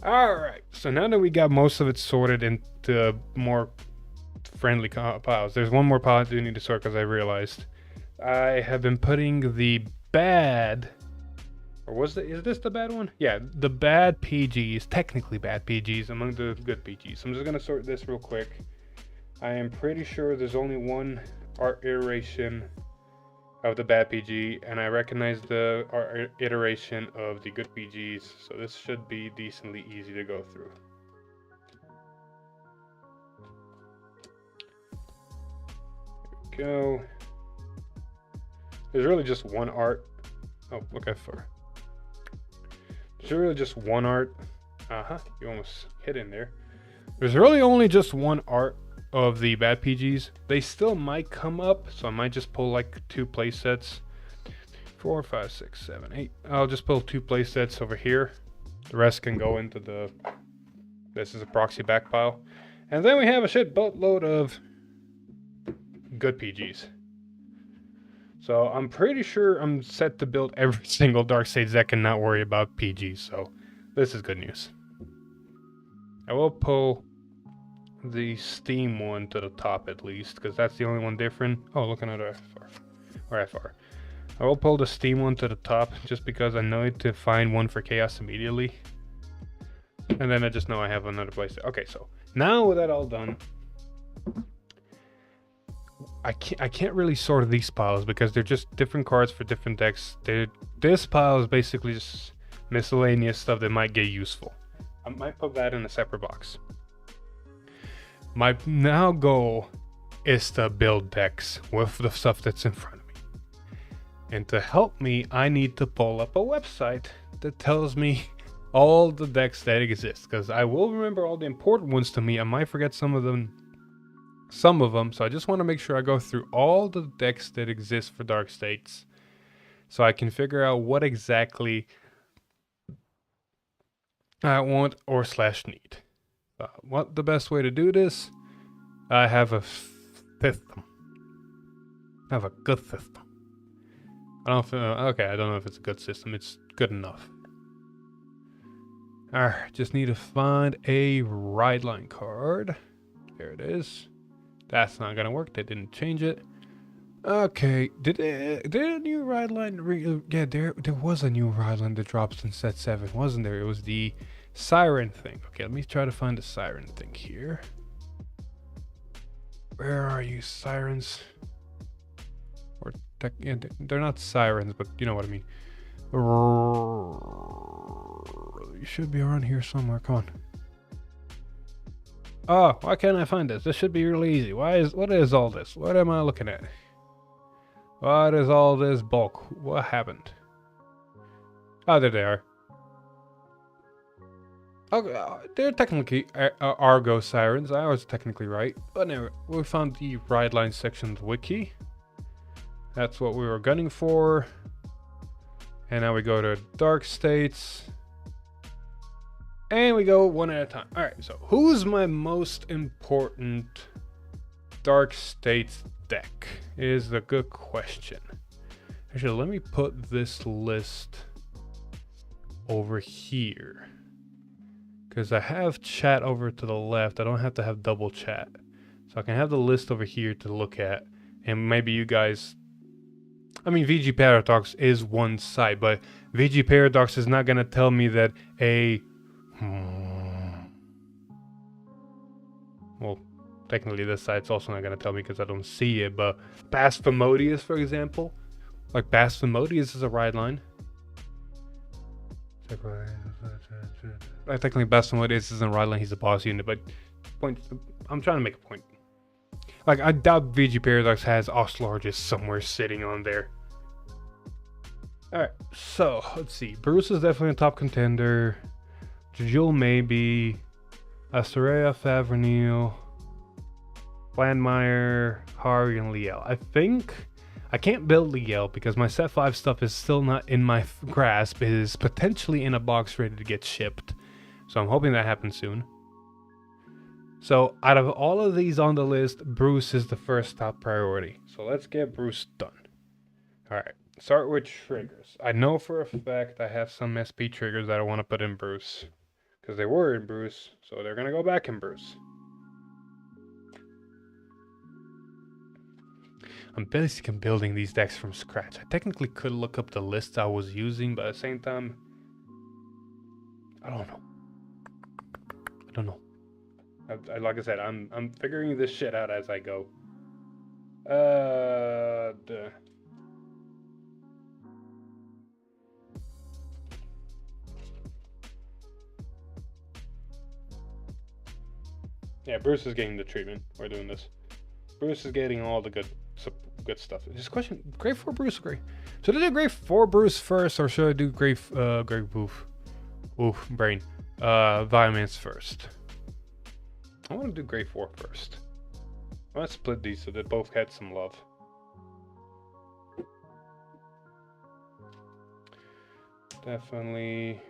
Alright, so now that we got most of it sorted into more friendly piles, there's one more pile I do need to sort, because I realized I have been putting the bad, or is this the bad one? Yeah, the bad PGs, technically bad PGs, among the good PGs. So I'm just going to sort this real quick. I am pretty sure there's only one art iteration of the bad PG, and I recognize the art iteration of the good PGs, so this should be decently easy to go through. There we go. There's really just one art. Oh, look how far. There's really just one art. You almost hit in there. There's really only just one art of the bad PGs. They still might come up, so I might just pull like 2 play sets. 4, 5, 6, 7, 8. I'll just pull 2 play sets over here. The rest can go into this is a proxy back pile. And then we have a shit boatload of good PGs. So I'm pretty sure I'm set to build every single Dark Stage deck and not worry about PGs. So this is good news. I will pull the Steam one to the top at least, because that's the only one different. Oh, look, another FR. I will pull the Steam one to the top just because I know to find one for Chaos immediately. And then I just know I have another place. Okay, so now with that all done, I can't really sort these piles because they're just different cards for different decks. This pile is basically just miscellaneous stuff that might get useful. I might put that in a separate box. My now goal is to build decks with the stuff that's in front of me. And to help me, I need to pull up a website that tells me all the decks that exist, because I will remember all the important ones to me. I might forget some of them, so I just want to make sure I go through all the decks that exist for Dark States, so I can figure out what exactly I want or /need. What the best way to do this? I have a system. I have a good system. I don't know if it's a good system. It's good enough. Alright, just need to find a ride line card. There it is. That's not gonna work. They didn't change it. Okay, did a new ride line? Yeah, there was a new ride line that drops in set 7, wasn't there? It was the siren thing. Okay, let me try to find the siren thing here. Where are you, sirens? Or yeah, they're not sirens, but you know what I mean. You should be around here somewhere. Come on. Oh, why can't I find this? This should be really easy. What is all this? What am I looking at? What is all this bulk? What happened? Oh, there they are. Oh, they're technically Argo sirens. I was technically right. But anyway, we found the ride line sections wiki. That's what we were gunning for. And now we go to dark states. And we go one at a time. Alright, so who's my most important dark states deck? Is the good question. Actually, let me put this list over here. Because I have chat over to the left. I don't have to have double chat. So I can have the list over here to look at. And maybe you guys... I mean, VG Paradox is one site, but VG Paradox is not going to tell me that a... Well, technically this site's also not going to tell me because I don't see it, but Blasphemodius, for example. Like, Blasphemodius is a ride line. Technically, Blasphemodius isn't a ride line, he's a boss unit, but I'm trying to make a point. Like, I doubt VG Paradox has Oslargus somewhere sitting on there. Alright, so, let's see. Bruce is definitely a top contender. Cheel maybe. Astoria, Favrenil, Landmeyer, Hari, and Liel. I think I can't build Liel because my set 5 stuff is still not in my grasp. It is potentially in a box ready to get shipped. So I'm hoping that happens soon. So out of all of these on the list, Bruce is the first top priority. So let's get Bruce done. Alright, start with triggers. I know for a fact I have some SP triggers that I want to put in Bruce. Because they were in Bruce, so they're going to go back in Bruce. I'm basically building these decks from scratch. I technically could look up the list I was using, but at the same time, I don't know. Like I said, I'm figuring this shit out as I go. Yeah, Bruce is getting the treatment. We're doing this. Bruce is getting all the good stuff. Just question: Grade 4 Bruce or Grade? Should I do Grade 4 Bruce first, or should I do Grade brain Violence first? I want to do Grade 4 first. I want to split these so they both had some love. Definitely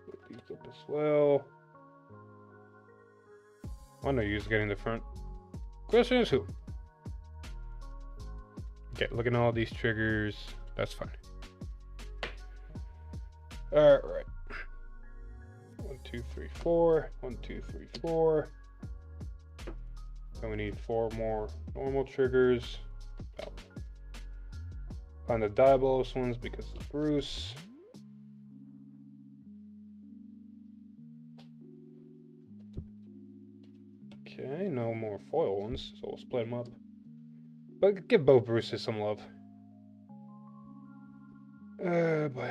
split these up as well. I know you're getting the front. Question is who? Okay, look at all these triggers. That's fine. Alright. 1, 2, 3, 4. 1, 2, 3, 4. Then we need 4 more normal triggers. Oh. Find the Diabolos ones because of Bruce. Okay, no more foil ones, so we'll split them up. But give both Bruces some love. Boy.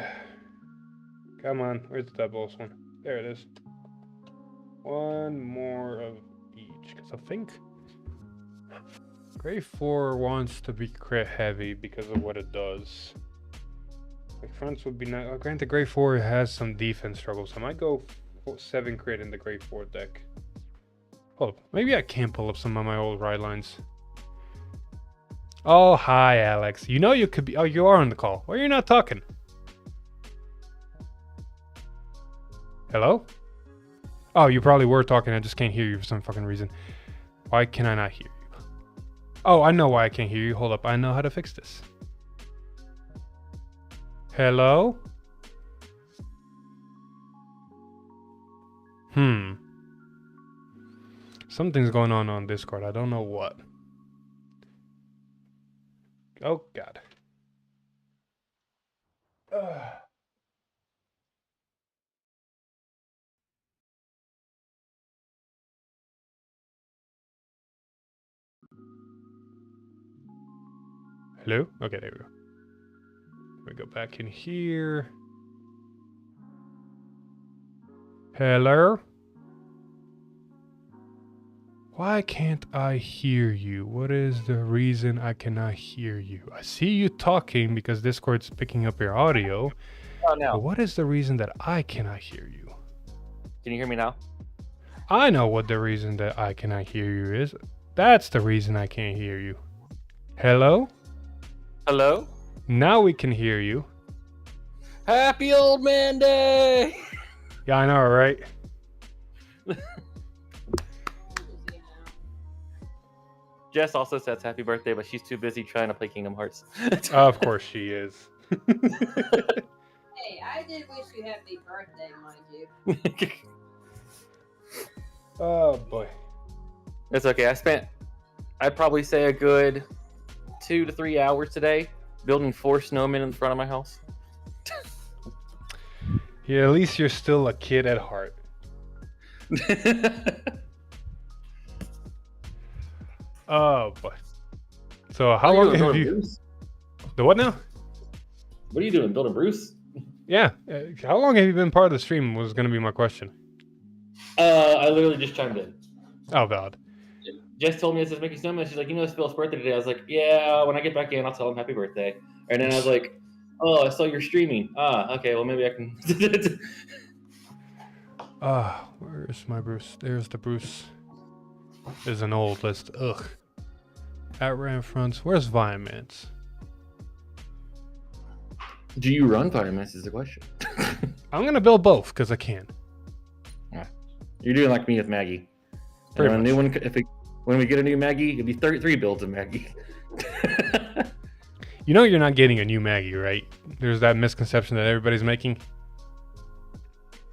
Come on, where's the Diabolos one? There it is. One more of each, because I think Grade 4 wants to be crit heavy because of what it does. Like fronts would be nice. Granted, Grade 4 has some defense struggles. I might go 7 crit in the Grade 4 deck. Hold up. Maybe I can pull up some of my old ride lines. Oh, hi, Alex. You know you could be... Oh, you are on the call. Why are you not talking? Hello? Oh, you probably were talking. I just can't hear you for some fucking reason. Why can I not hear you? Oh, I know why I can't hear you. Hold up. I know how to fix this. Hello? Something's going on Discord. I don't know what. Oh, God. Hello? Okay, there we go. Let me go back in here. Hello? Why can't I hear you? What is the reason I cannot hear you? I see you talking because Discord's picking up your audio. Oh, no. But what is the reason that I cannot hear you? Can you hear me now? I know what the reason that I cannot hear you is. That's the reason I can't hear you. Hello? Hello? Now we can hear you. Happy Old Man Day! Yeah, I know, right? Jess also says happy birthday, but she's too busy trying to play Kingdom Hearts. Of course she is. Hey, I did wish you happy birthday, mind you. Oh boy. It's okay. I'd probably say a good 2 to 3 hours today building 4 snowmen in front of my house. Yeah, at least you're still a kid at heart. Oh boy. So how long have you? Bruce? The what now? What are you doing, building Bruce? Yeah. How long have you been part of the stream? Was going to be my question. I literally just chimed in. Oh god. Jess told me it's his Mickey Snowman. She's like, you know, it's Phil's birthday today. I was like, yeah. When I get back in, I'll tell him happy birthday. And then I was like, oh, I saw you're streaming. Okay. Well, maybe I can. Where's my Bruce? There's the Bruce. There's an old list. Ugh. At Ram Fronts. Where's Viamance? Do you run Fireman's is the question. I'm gonna build both because I can. You're doing like me with Maggie. Pretty And much. a new one, when we get a new Maggie, it'll be 33 builds of Maggie. You know you're not getting a new Maggie, right? There's that misconception that everybody's making.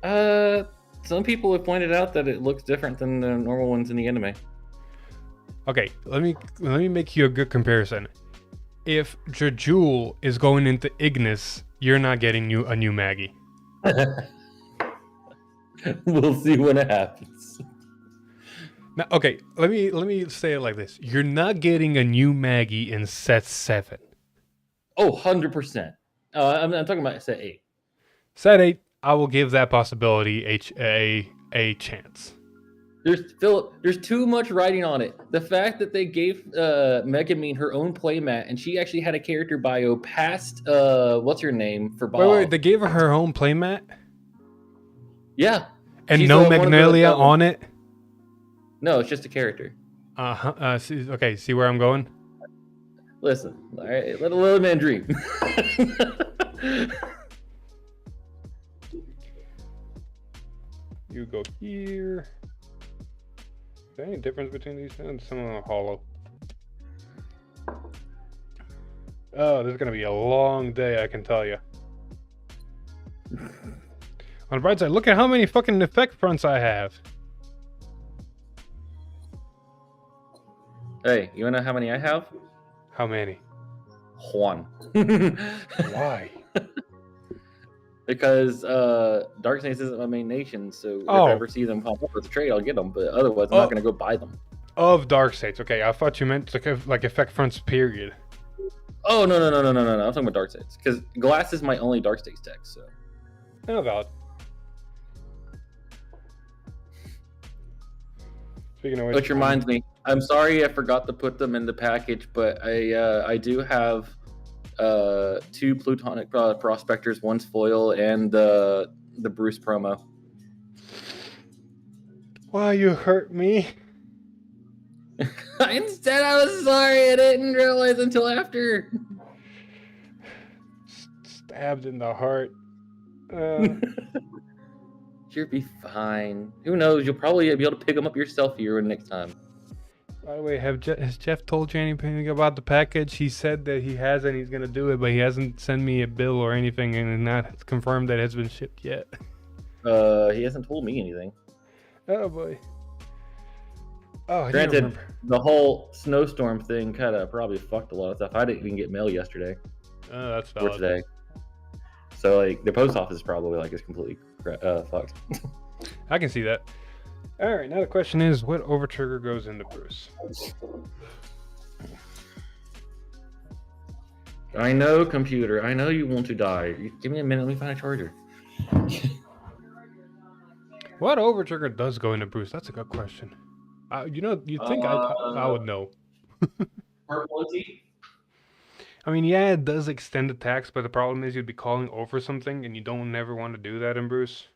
Some people have pointed out that it looks different than the normal ones in the anime. Okay, let me make you a good comparison. If Jejul is going into Ignis, you're not getting a new Maggie. We'll see when it happens. Now, okay, let me say it like this: you're not getting a new Maggie in set 7. Oh, 100%. I'm talking about set 8. Set 8, I will give that possibility a chance. There's too much writing on it. The fact that they gave Megumin her own playmat and she actually had a character bio past what's her name for Bob. Wait, they gave her own playmat? Yeah. And She's, no one of the- Magnolia on it? No, it's just a character. Okay, see where I'm going? Listen, all right, let a little man dream. You go here. Is there any difference between these ones? Some of them are hollow. Oh, this is going to be a long day, I can tell you. On the bright side, look at how many fucking effect fronts I have. Hey, you wanna know how many I have? How many? One. Why? Because Dark Saints isn't my main nation, so Oh. if I ever see them pop up with a trade, I'll get them. But otherwise, I'm not gonna go buy them. Of Dark States. Okay, I thought you meant like effect fronts, period. Oh no! I'm talking about Dark States because Glass is my only Dark States tech. So Oh, valid. Speaking of which reminds me, I'm sorry I forgot to put them in the package, but I do have 2 plutonic prospectors, 1's foil, and the Bruce promo. Why you hurt me? Instead, I was sorry. I didn't realize until after. Stabbed in the heart. You'll be fine. Who knows? You'll probably be able to pick them up yourself here next time. By the way, has Jeff told you anything about the package? He said that he has and he's gonna do it, but he hasn't sent me a bill or anything, and not confirmed that it has been shipped yet. He hasn't told me anything. Oh boy. Oh, I didn't Granted, remember. the whole snowstorm thing kind of probably fucked a lot of stuff. I didn't even get mail yesterday Oh, that's or valid. today. So like the post office is probably like is completely fucked. I can see that. All right, now the question is, what overtrigger goes into Bruce? I know, computer. I know you want to die. Give me a minute. Let me find a charger. What overtrigger does go into Bruce? That's a good question. You'd think I would know. Purple OT? I mean, yeah, it does extend attacks, but the problem is you'd be calling over something, and you don't never want to do that in Bruce.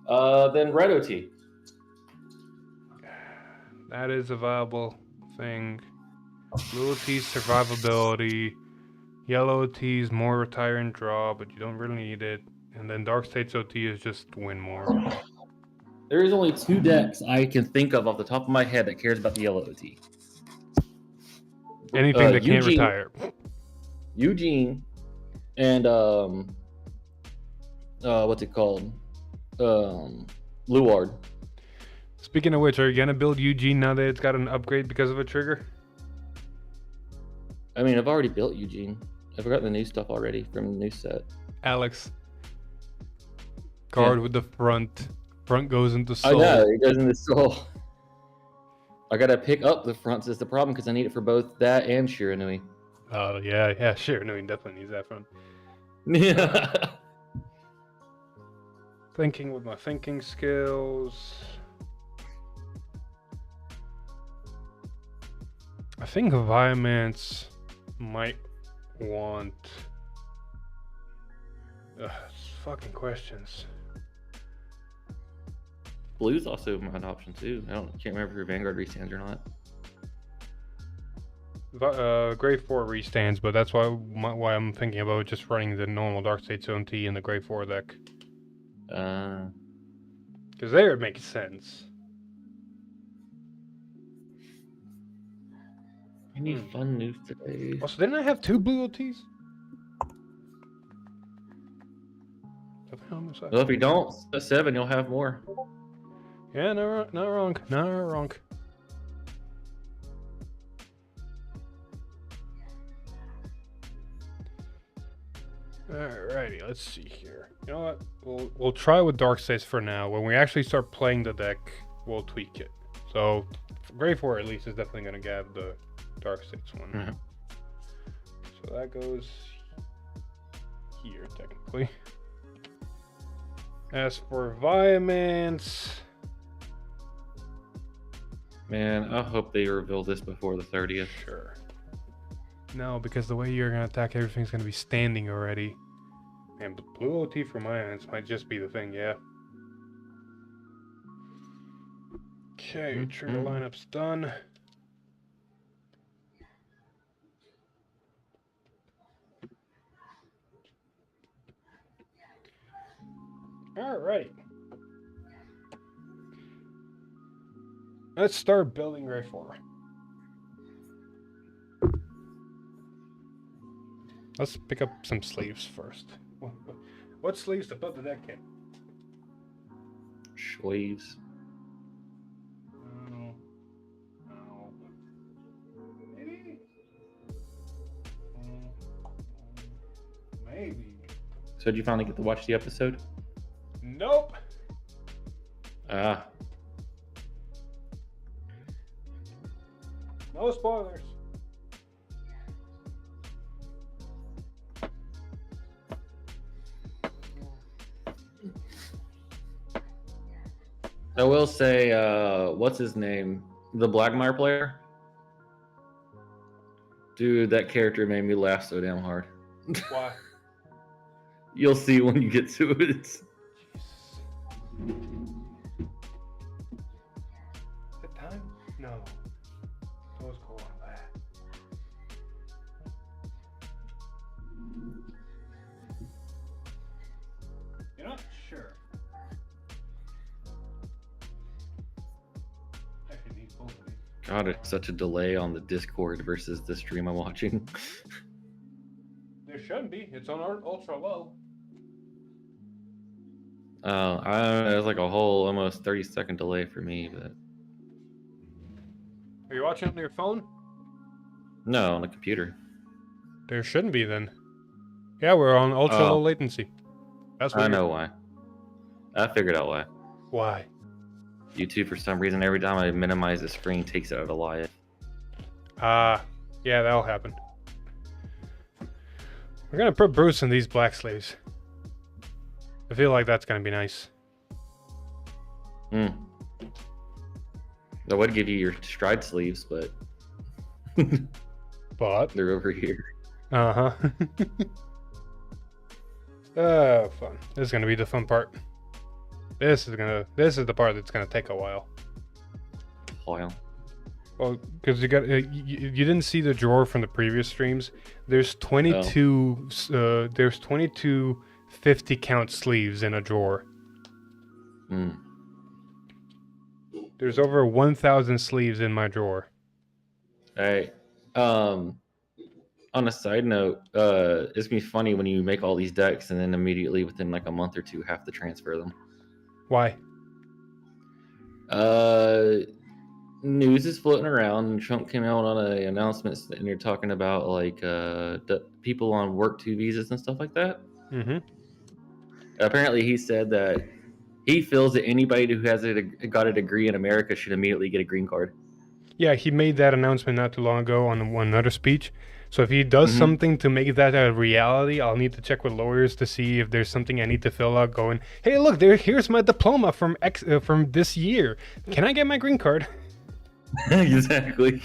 Then red OT. That is a viable thing. Blue OT's survivability. Yellow OT's more retire and draw, but you don't really need it. And then Dark States OT is just win more. There is only 2 decks I can think of off the top of my head that cares about the yellow OT. Anything that can't Eugene. retire. Eugene and what's it called? Luard. Speaking of which, are you gonna build Eugene now that it's got an upgrade because of a trigger? I mean, I've already built Eugene. I forgot the new stuff already from the new set. Alex. Card with the front. Front goes into soul. I know, it goes into soul. I gotta pick up the fronts is the problem because I need it for both that and Shiranui. Oh, yeah, sure. No, he definitely needs that front. Yeah. Thinking with my thinking skills. I think Viamance might want... fucking questions. Blue's also an option too. Can't remember if your Vanguard restands or not. Grade 4 restands, but that's why I'm thinking about just running the normal Dark States OT in the Grade 4 deck. Because there it makes sense. Any fun news today? Also, didn't I have 2 blue OTs? Well, if you don't, 7, you'll have more. Yeah, not wrong. Alrighty, let's see here. You know what? We'll try with Dark States for now. When we actually start playing the deck, we'll tweak it. So, Grade 4 at least is definitely going to get the Dark States one. Mm-hmm. So that goes here, technically. As for Viamance... Man, I hope they reveal this before the 30th. Sure. No, because the way you're going to attack, everything's going to be standing already. And the blue OT for my hands might just be the thing, yeah. Okay, trigger lineup's done. Alright. Let's start building Grade 4. Let's pick up some sleeves first. What sleeves to put the deck in? Sleeves. No. Maybe? Maybe. So did you finally get to watch the episode? Nope. Ah. No spoilers. I will say, what's his name? The Blackmire player? Dude, that character made me laugh so damn hard. Why? You'll see when you get to it. Is it time? No. Those go on that. You're not sure. Actually, these both of these. God, it's such a delay on the Discord versus the stream I'm watching. There shouldn't be. It's on ultra low. I don't know, it was like a whole almost 30-second delay for me, but Are you watching it on your phone? no, on the computer. There shouldn't be then. Yeah, we're on ultra low latency. That's what I know why. I figured out why. Why? YouTube, for some reason, every time I minimize the screen, takes it out of live. Yeah, that'll happen. We're gonna put Bruce in these black sleeves. I feel like that's gonna be nice. I would give you your stride sleeves, but But they're over here. uh-huh. Oh, fun. This is gonna be the fun part. This is the part that's gonna take a while. Wow. Well, because you didn't see the drawer from the previous streams. There's 22 there's 22 50 count sleeves in a drawer. There's over 1,000 sleeves in my drawer. All right. On a side note, it's gonna be funny when you make all these decks and then immediately within like a month or two have to transfer them. Why? News is floating around, and Trump came out on an announcement, and you're talking about like the people on work 2 visas and stuff like that. Mm-hmm. Apparently, he said that he feels that anybody who has got a degree in America should immediately get a green card. Yeah, he made that announcement not too long ago on another speech. So if he does something to make that a reality, I'll need to check with lawyers to see if there's something I need to fill out going, hey, look, here's my diploma from this year. Can I get my green card? Exactly.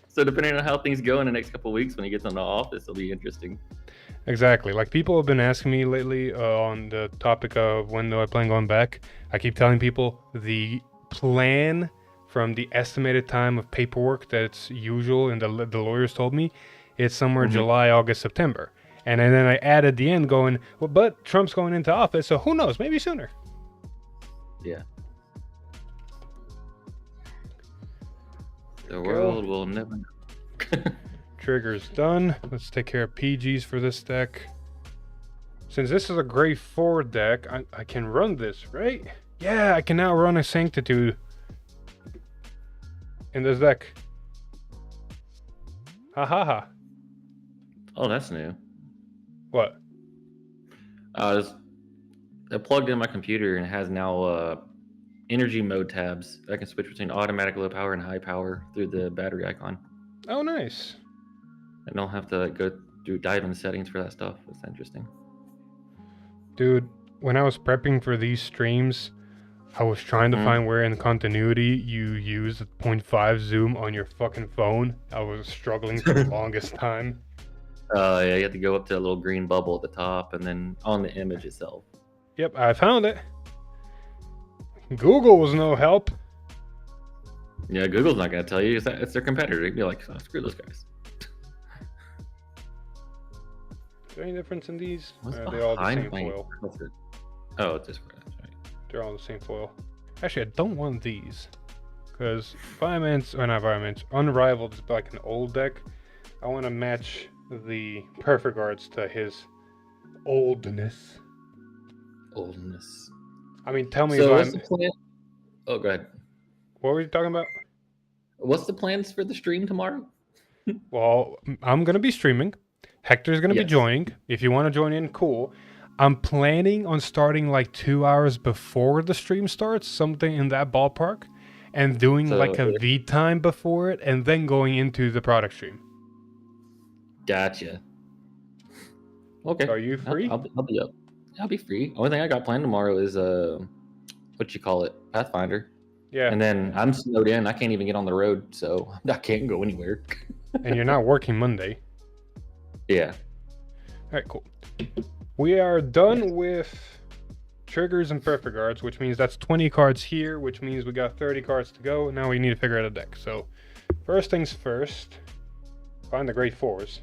So depending on how things go in the next couple of weeks when he gets into office, it'll be interesting. Exactly. Like, people have been asking me lately on the topic of when do I plan going back. I keep telling people the plan from the estimated time of paperwork that's usual, and the lawyers told me it's somewhere July, August, September. And then I added the end going, well, but Trump's going into office, so who knows? Maybe sooner. Yeah. The world will never know. Triggers done. Let's take care of PGs for this deck. Since this is a Grey 4 deck, I can run this, right? Yeah, I can now run a Sanctitude in this deck. Ha ha ha. Oh, that's new. What? I plugged in my computer and it has now energy mode tabs. I can switch between automatic low power and high power through the battery icon. Oh, nice. I don't have to go dive into settings for that stuff. It's interesting. Dude, when I was prepping for these streams, I was trying to find where in continuity you use 0.5 zoom on your fucking phone. I was struggling for the longest time. Yeah, you have to go up to a little green bubble at the top and then on the image itself. Yep, I found it. Google was no help. Yeah, Google's not going to tell you. It's their competitor. You'd be like, oh, screw those guys. Is there any difference in these? What's Are they all the same behind foil? Oh, it's this one. That's right. They're all the same foil. Actually, I don't want these. Because Unrivaled is like an old deck. I want to match the Perfect Guards to his oldness. Oldness. I mean, tell me So if what's the plan? Oh, go ahead. What were you talking about? What's the plans for the stream tomorrow? Well, I'm going to be streaming. Hector's going to be joining. If you want to join in, cool. I'm planning on starting like 2 hours before the stream starts, something in that ballpark, and doing like a V time before it, and then going into the product stream. Gotcha. Okay. Are you free? I'll be up. I'll be free. Only thing I got planned tomorrow is what you call it, Pathfinder. Yeah. And then I'm snowed in. I can't even get on the road, so I can't go anywhere. And you're not working Monday. Yeah. All right, cool. We are done with triggers and perfect guards, which means that's 20 cards here, which means we got 30 cards to go. Now we need to figure out a deck. So first things first, find the grade 4s.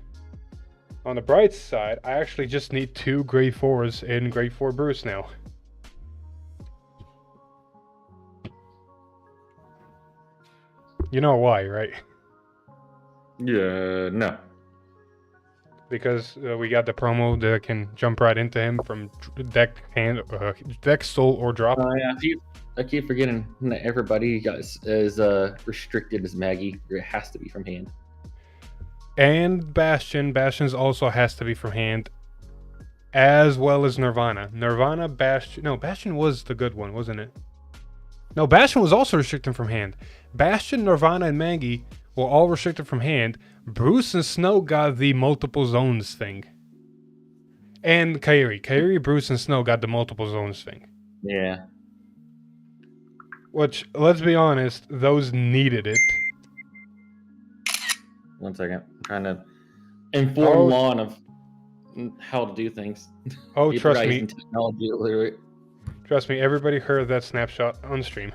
On the bright side, I actually just need 2 grade 4s in grade 4 Bruce now. You know why, right? Yeah, no. Because we got the promo that can jump right into him from deck, soul, or drop. Yeah, I keep forgetting that everybody is restricted as Maggie. It has to be from hand. And Bastion. Bastion's also has to be from hand, as well as Nirvana. Bastion was the good one, wasn't it? No, Bastion was also restricted from hand. Bastion, Nirvana, and Maggie were all restricted from hand. Bruce and Snow got the multiple zones thing. And Kairi, Bruce, and Snow got the multiple zones thing. Yeah. Which, let's be honest, those needed it. 1 second. I'm trying to inform Lon of how to do things. Oh, trust me. Technology illiterate. Trust me, everybody heard that snapshot on stream.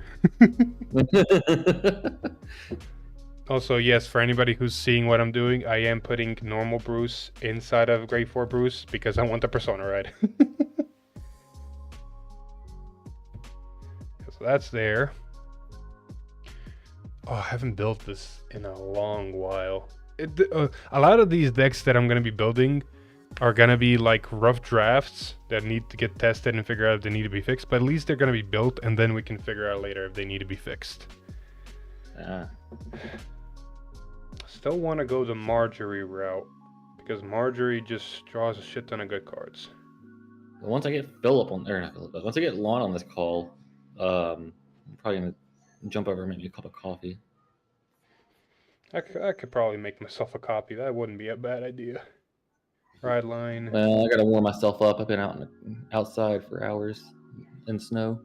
Also, yes, for anybody who's seeing what I'm doing, I am putting normal Bruce inside of Grade 4 Bruce because I want the Persona ride. So that's there. Oh, I haven't built this in a long while. A lot of these decks that I'm going to be building are going to be like rough drafts that need to get tested and figure out if they need to be fixed. But at least they're going to be built, and then we can figure out later if they need to be fixed. Still want to go the Marjorie route, because Marjorie just draws a shit ton of good cards. Once I get Philip on, or not Philip, but once I get Lon on this call, I'm probably going to jump over and make me a cup of coffee. I could probably make myself a copy. That wouldn't be a bad idea. Ride line. Well, I gotta warm myself up. I've been outside for hours in snow.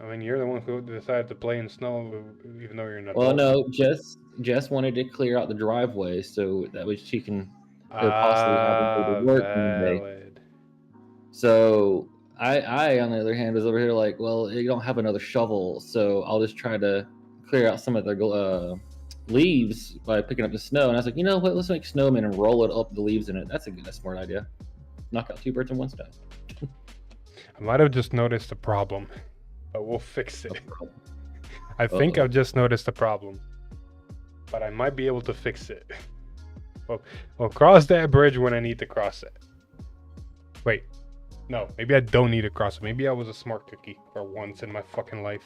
I mean, you're the one who decided to play in snow, even though you're in a. Well, no, Jess wanted to clear out the driveway so that way she can possibly have to work one day. So I, on the other hand, was over here like, well, you don't have another shovel, so I'll just try to clear out some of the leaves by picking up the snow. And I was like, you know what? Let's make snowmen and roll it up the leaves in it. That's a smart idea. Knock out 2 birds in 1 stone. I might have just noticed a problem, but we'll fix it. I think I've just noticed a problem, but I might be able to fix it. We'll cross that bridge when I need to cross it. Wait, no, maybe I don't need to cross it. Maybe I was a smart cookie for once in my fucking life.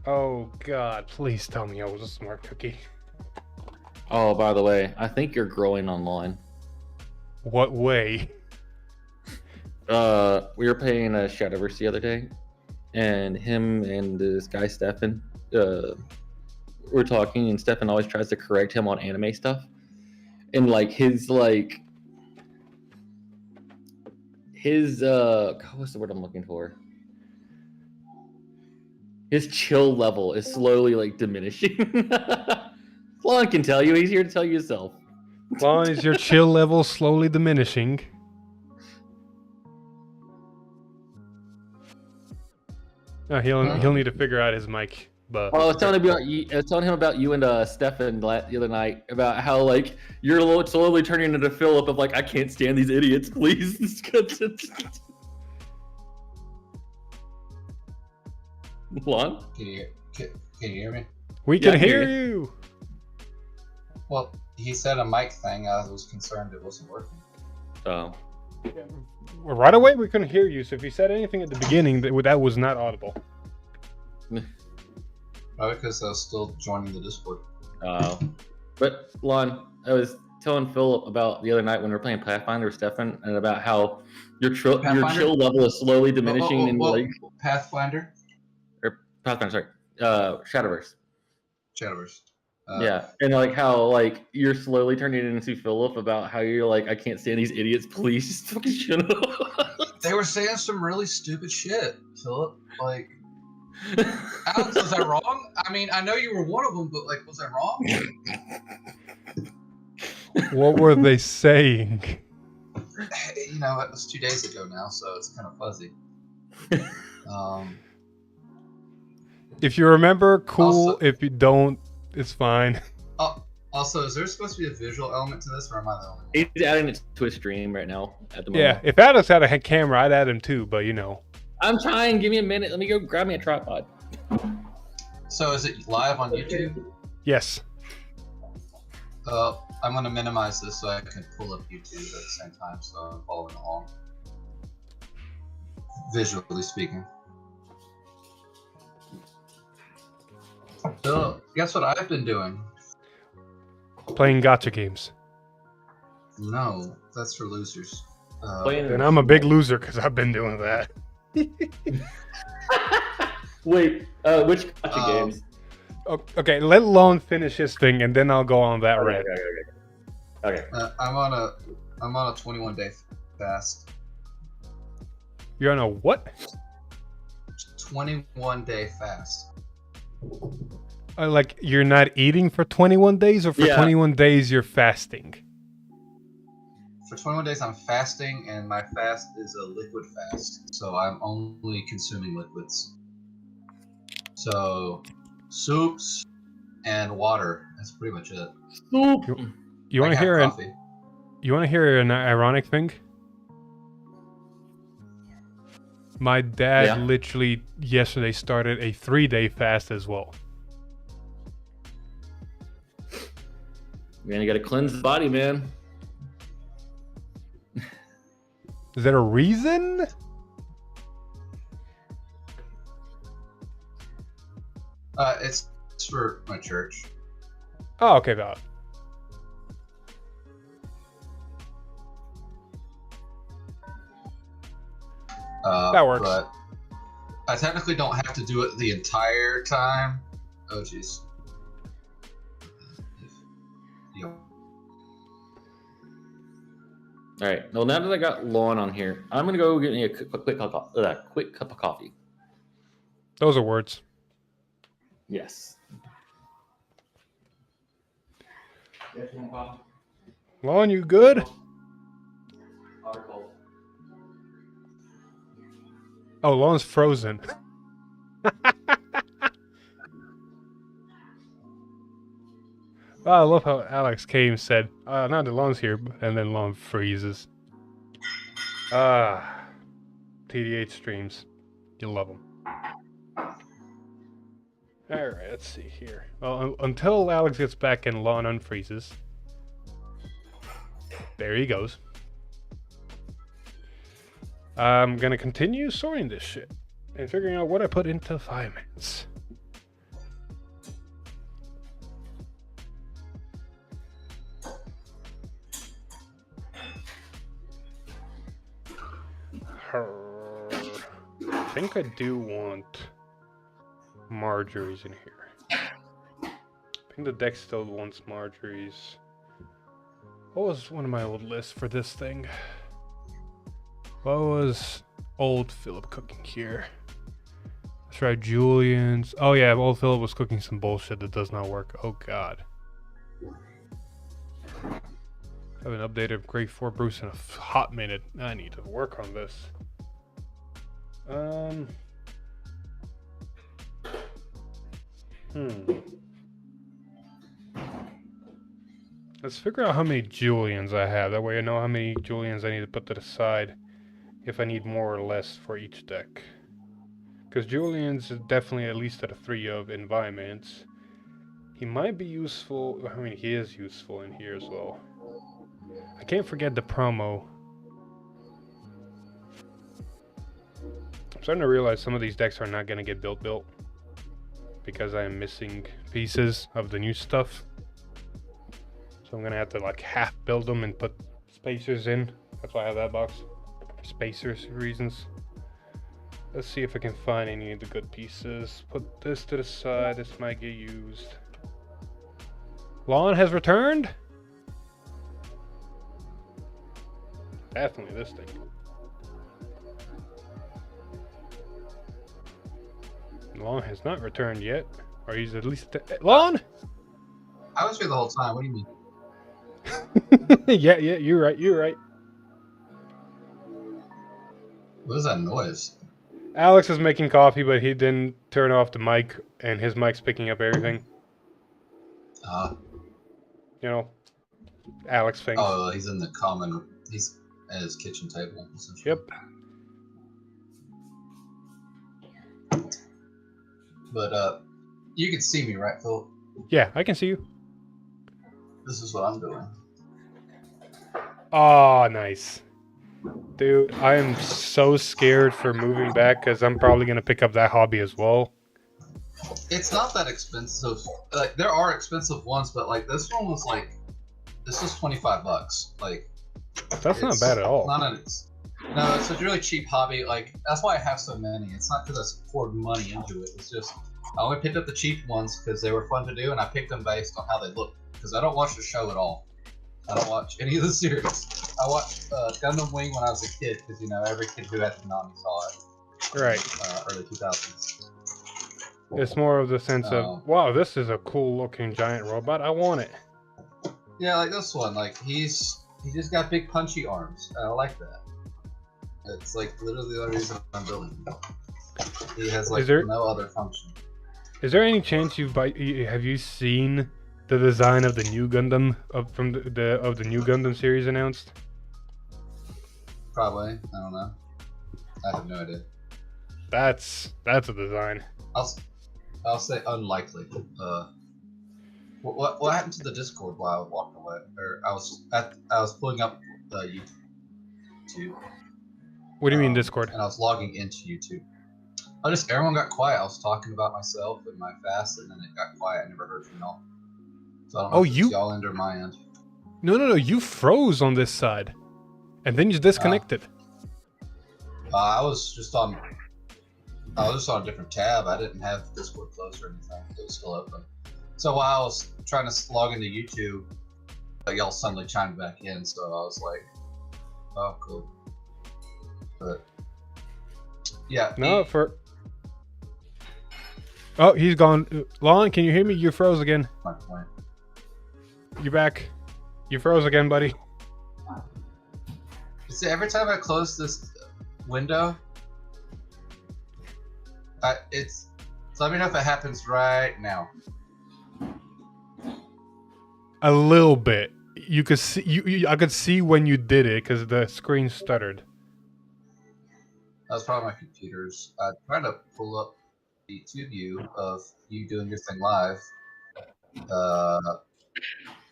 Oh God, please tell me I was a smart cookie. Oh, by the way, I think you're growing online. What way? We were playing Shadowverse the other day, and him and this guy Stefan were talking, and Stefan always tries to correct him on anime stuff, and like his what's the word I'm looking for? His chill level is slowly like diminishing. Lon can tell you. He's here to tell you himself. Lon, is your chill level slowly diminishing? No, he'll need to figure out his mic. But I was telling him about you and Stefan the other night about how like you're slowly turning into Philip of like, I can't stand these idiots. Please. Lon? Can you hear me? We can hear you. Well, he said a mic thing. I was concerned it wasn't working. Oh. Right away, we couldn't hear you. So if you said anything at the beginning, that was not audible. Probably because I was still joining the Discord. But Lon, I was telling Philip about the other night when we were playing Pathfinder with Stefan, and about how your chill level is slowly diminishing. Like Pathfinder? Pathfinder, sorry. Shadowverse. Yeah, and like how like you're slowly turning into Philip about how you're like, I can't stand these idiots. Please just fucking shut up. They were saying some really stupid shit, Philip. Like, Alex, was I wrong? I mean, I know you were one of them, but like, was I wrong? What were they saying? You know, it was 2 days ago now, so it's kind of fuzzy. If you remember, cool. Also, if you don't, it's fine. Also, is there supposed to be a visual element to this, or am I the only one? He's adding it to a stream right now at the moment. Yeah, if Alex had a camera, I'd add him too, but you know. I'm trying. Give me a minute. Let me go grab me a tripod. So is it live on YouTube? Yes. I'm going to minimize this so I can pull up YouTube at the same time, so I'm following along. Visually speaking. So, guess what I've been doing? Playing gacha games. No, that's for losers. And I'm a big loser because I've been doing that. Wait, which gotcha games? Okay, let Lon finish his thing, and then I'll go on that rant. Okay. I'm on a 21-day fast. You're on a what? 21-day fast. Like you're not eating for 21 days, or for 21 days you're fasting? For 21 days, I'm fasting, and my fast is a liquid fast. So I'm only consuming liquids. So soups and water. That's pretty much it. Soup. You want to hear coffee. You want to hear an ironic thing? My dad literally yesterday started a 3-day fast as well. Man, you gotta cleanse the body, man. Is that a reason? It's for my church. Oh, okay, valid. That works. But I technically don't have to do it the entire time. Oh, jeez. All right. Well, now that I got Lon on here, I'm gonna go get me a quick cup of coffee. Those are words. Yes. Lon, you good? Oh, Lon's frozen. Oh, I love how Alex came said, now that Lon's here, and then Lon freezes. TDH streams. You love them. Alright, let's see here. Well, until Alex gets back and Lon unfreezes. There he goes. I'm gonna continue sorting this shit and figuring out what I put into refinements. I think I do want Marjorie's in here. I think the deck still wants Marjorie's. What was one of my old lists for this thing? What was old Philip cooking here? Let's try Julian's. Oh yeah, old Philip was cooking some bullshit that does not work. Oh god. I haven't updated Grade 4 Bruce in a hot minute. I need to work on this. Let's figure out how many Julians I have. That way I know how many Julians I need to put to the side if I need more or less for each deck. Because Julian's is definitely at least at a 3 of environments. He might be useful. I mean, he is useful in here as well. I can't forget the promo. I'm starting to realize some of these decks are not going to get built because I am missing pieces of the new stuff. So I'm going to have to like half build them and put spacers in. That's why I have that box. Spacers reasons. Let's see if I can find any of the good pieces. Put this to the side. This might get used. Lon has returned? Definitely this thing. Lon has not returned yet. Or he's at least... Lon? I was here the whole time. What do you mean? yeah, you're right. What is that noise? Alex is making coffee, but he didn't turn off the mic, and his mic's picking up everything. You know, Alex things. Oh, he's in the common... He's at his kitchen table. Yep. But, you can see me, right, Phil? Yeah, I can see you. This is what I'm doing. Oh, nice. Dude, I am so scared for moving back because I'm probably going to pick up that hobby as well. It's not that expensive. Like, there are expensive ones, but, like, this one was, like... This was $25. Like... That's not bad at all. No, it's a really cheap hobby. Like that's why I have so many. It's not because I poured money into it. It's just I only picked up the cheap ones because they were fun to do, and I picked them based on how they look. Because I don't watch the show at all. I don't watch any of the series. I watched Gundam Wing when I was a kid because every kid who had Konami saw it. Right. Early 2000s. It's more of the sense of, wow, this is a cool looking giant robot. I want it. Yeah, like this one. Like he just got big punchy arms. I like that. It's like literally the only reason I'm building him. He has like no other function. Is there any chance have you seen the design of the new Gundam of the new Gundam series announced? Probably. I don't know. I have no idea. That's a design. I'll say unlikely. What happened to the Discord while I walked away? Or I was pulling up the YouTube. What do you mean Discord? And I was logging into YouTube. Everyone got quiet. I was talking about myself and my fast, and then it got quiet. I never heard from y'all. So I don't know if it's y'all end or my end. No. You froze on this side, and then you disconnected. I was just on a different tab. I didn't have Discord closed or anything. It was still open. So while I was trying to log into YouTube, y'all suddenly chimed back in. So I was like, "Oh, cool." But yeah. Oh, he's gone. Lon, can you hear me? You froze again. My point. You're back. You froze again, buddy. See, every time I close this window, so let me know if it happens right now. A little bit. You could see. I could see when you did it because the screen stuttered. That was probably my computer's. I'm trying to pull up the view of you doing your thing live.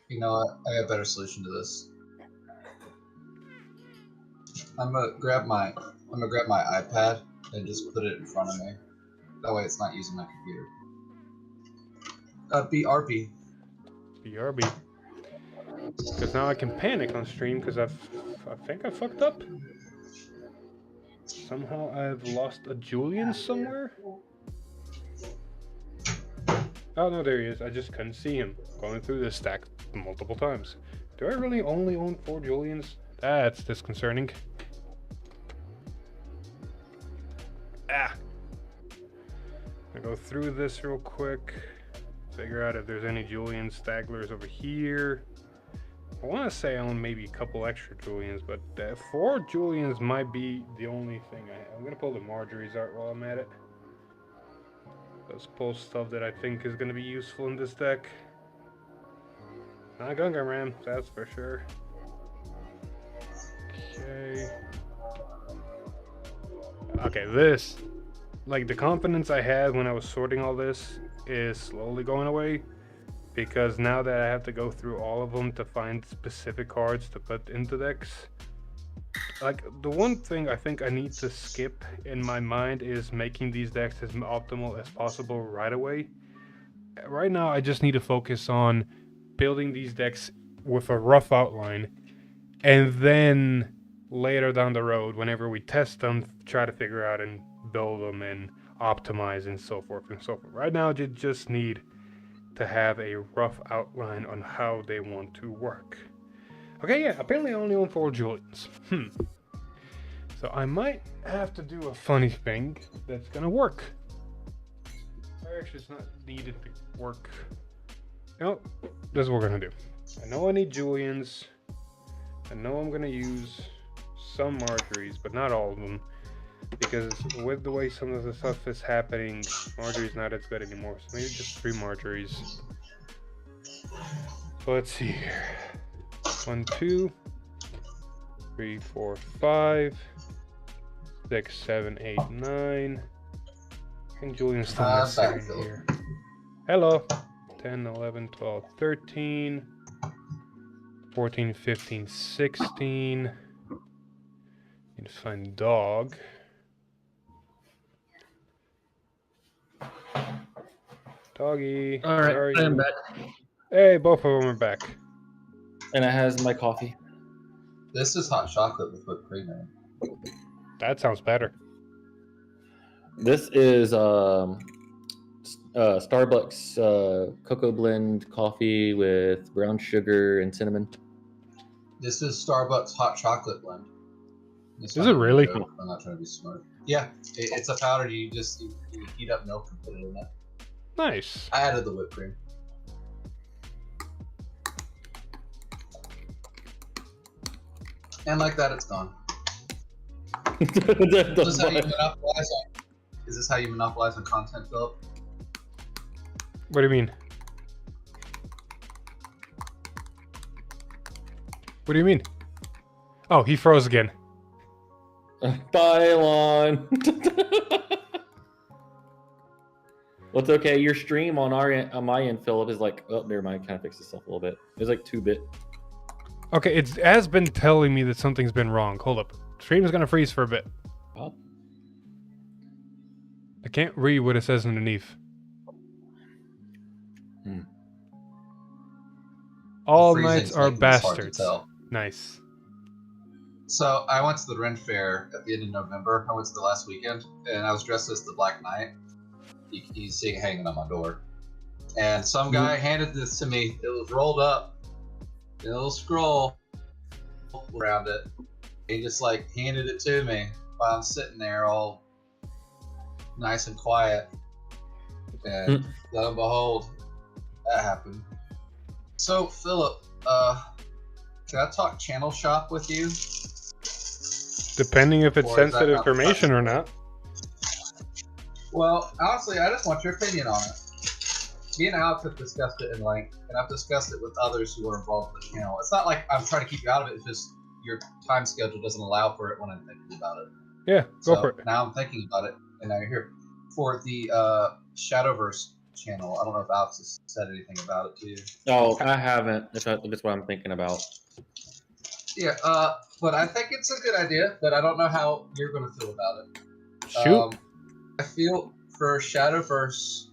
You know what? I got a better solution to this. I'm gonna grab my iPad and just put it in front of me. That way, it's not using my computer. BRB. BRB. Because now I can panic on stream because I think I fucked up. Somehow I've lost a Julian somewhere. Oh no, there he is. I just couldn't see him going through this stack multiple times. Do I really only own 4 Julians? That's disconcerting. I'm gonna go through this real quick. Figure out if there's any Julian stagglers over here. I want to say I own maybe a couple extra Julians, but 4 Julians might be the only thing I have. I'm gonna pull the Marjorie's art while I'm at it. Let's pull stuff that I think is gonna be useful in this deck. Not Gungan Ram, that's for sure. Okay, this, like the confidence I had when I was sorting all this is slowly going away. Because now that I have to go through all of them to find specific cards to put into decks, like the one thing I think I need to skip in my mind is making these decks as optimal as possible right away. Right now I just need to focus on building these decks with a rough outline, and then later down the road, whenever we test them, try to figure out and build them and optimize and so forth and so forth. Right now you just need to have a rough outline on how they want to work. Okay, yeah, apparently I only own 4 Julians. So I might have to do a funny thing that's gonna work. Or actually, it's not needed to work. No, this is what we're gonna do. I know I need Julians. I know I'm gonna use some Marjories, but not all of them. Because with the way some of the stuff is happening, Marjorie's not as good anymore. So maybe just 3 Marjories. So let's see here. 1, 2, 3, 4, 5, 6, 7, 8, 9. And Julian's still necessary here. Hello. 10, 11, 12, 13, 14, 15, 16. Need to find dog. Doggy. All right, I'm back. Hey, both of them are back. And I has my coffee. This is hot chocolate with whipped cream in it. That sounds better. This is Starbucks cocoa blend coffee with brown sugar and cinnamon. This is Starbucks hot chocolate blend. Is it really? I'm not trying to be smart. Yeah, it's a powder. You heat up milk and put it in it. Nice. I added the whipped cream. And like that, it's gone. Is this how you monopolize on content, Philip? What do you mean? What do you mean? Oh, he froze again. Bye, Elon. Well, it's okay. Your stream on my end, Philip, is like, oh, never mind. Kind of fixed itself a little bit. It's like 2-bit. Okay, it has been telling me that something's been wrong. Hold up. Stream is gonna freeze for a bit. Oh. I can't read what it says underneath. All knights are bastards. Nice. So I went to the Ren Fair at the end of November. I went to the last weekend, and I was dressed as the Black Knight. You see it hanging on my door. And some guy handed this to me. It was rolled up. A little scroll around it. He just like handed it to me while I'm sitting there all nice and quiet. And lo and behold, that happened. So Philip, can I talk channel shop with you? Depending if it's sensitive information or not. Well, honestly, I just want your opinion on it. Me and Alex have discussed it in length, and I've discussed it with others who are involved in the channel. It's not like I'm trying to keep you out of it, it's just your time schedule doesn't allow for it when I'm thinking about it. Yeah, go for it. Now I'm thinking about it, and now you're here. For the Shadowverse channel, I don't know if Alex has said anything about it to you. Oh, I haven't. That's what I'm thinking about. Yeah, but I think it's a good idea, but I don't know how you're going to feel about it. Shoot. I feel for Shadowverse,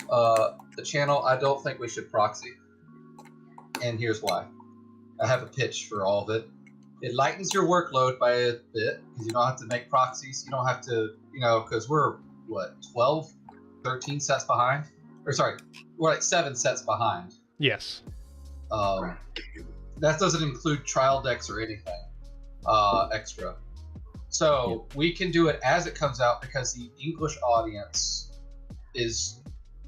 the channel, I don't think we should proxy. And here's why. I have a pitch for all of it. It lightens your workload by a bit, because you don't have to make proxies. You don't have to, because we're, 12, 13 sets behind? Or sorry, we're like 7 sets behind. Yes. That doesn't include trial decks or anything extra. So we can do it as it comes out because the English audience is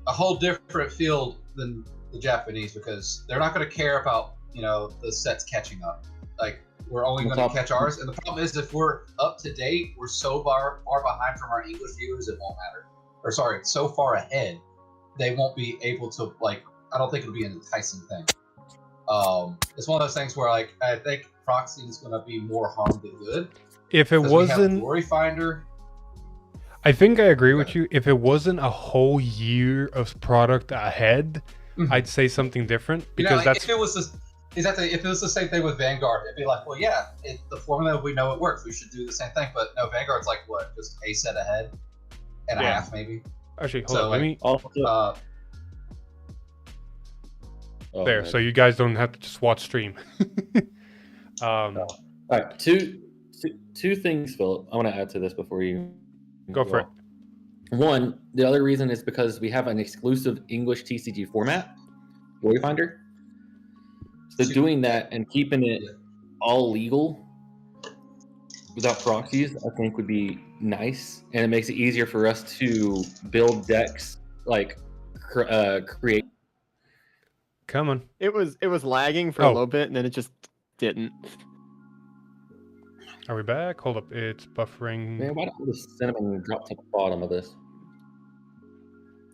a whole different field than the Japanese, because they're not going to care about the sets catching up. Like, we're only going to catch ours, and the problem is if we're up to date, we're so far behind from our English viewers, it won't matter. Or sorry, so far ahead, they won't be able to, like, I don't think it'll be an enticing thing. It's one of those things where, like, I think proxying is going to be more harm than good. If it wasn't Glory Finder, I think I agree with you. If it wasn't a whole year of product ahead, I'd say something different, because that's. If it was if it was the same thing with Vanguard, it'd be like, well, yeah, the formula, we know it works. We should do the same thing. But no, Vanguard's like what, just a set ahead and a half, maybe. Actually, hold on. Let me. There, so you guys don't have to just watch stream. All right, two things, Philip. I want to add to this before you go for it. One, the other reason is because we have an exclusive English TCG format, Glory Finder. So doing that and keeping it all legal without proxies, I think would be nice, and it makes it easier for us to build decks, like create. Come on. It was lagging for a little bit, and then it just didn't. Are we back? Hold up, it's buffering. Man, why don't the cinnamon drop to the bottom of this?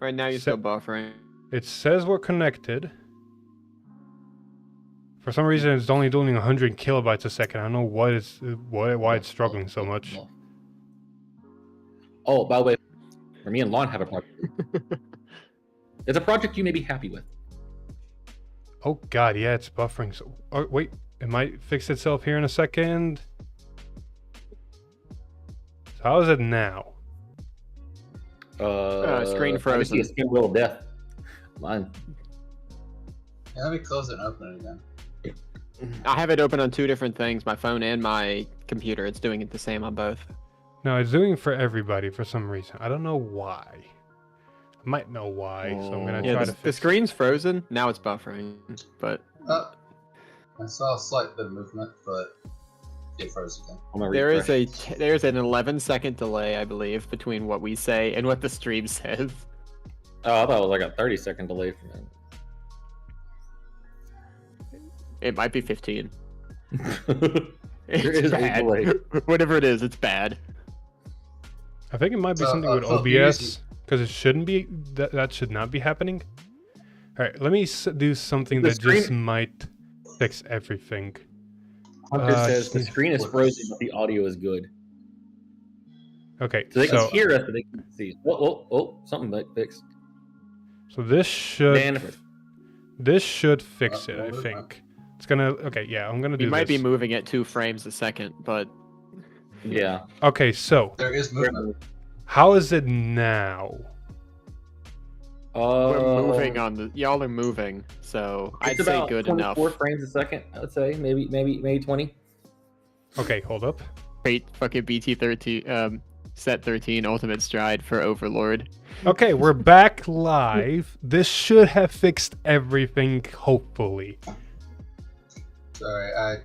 Right now, you're still buffering. It says we're connected. For some reason, it's only doing 100 kilobytes a second. I don't know why it's struggling so much. Oh, by the way, for me and Lon have a project. It's a project you may be happy with. Oh God, yeah, it's buffering. So, wait, it might fix itself here in a second. So how is it now? Screen frozen. Skin Will of Death. Mine. Yeah, let me close it and open it again. I have it open on 2 different things, my phone and my computer. It's doing it the same on both. No, it's doing it for everybody for some reason. I don't know why. I might know why, so I'm gonna try to fix the screen's frozen. Now it's buffering, but I saw a slight bit of movement, but it froze again. there's an 11-second delay, I believe, between what we say and what the stream says. Oh, I thought it was like a 30-second delay from that. It might be 15. There It's is a bad. delay. Whatever it is, it's bad. I think it might be So, something with so OBS because it shouldn't be. That should not be happening. All right, let me do something The that just screen- might fix everything. Hunter says the screen is frozen, but the audio is good. Okay, So they can so hear us, but they can't see. Oh, something like fixed. this should Dan, fix it. I think it's gonna. Okay, yeah, I'm gonna do You might this. be moving at 2 frames a second, but yeah. Okay, so There is movement. how is it now? we're moving on the. Y'all are moving, so I'd It's say about good 24 enough. frames a second. I would say maybe 20. Okay, hold up. Great fucking BT13, set 13 ultimate stride for Overlord. Okay, we're back live. This should have fixed everything, hopefully. Sorry,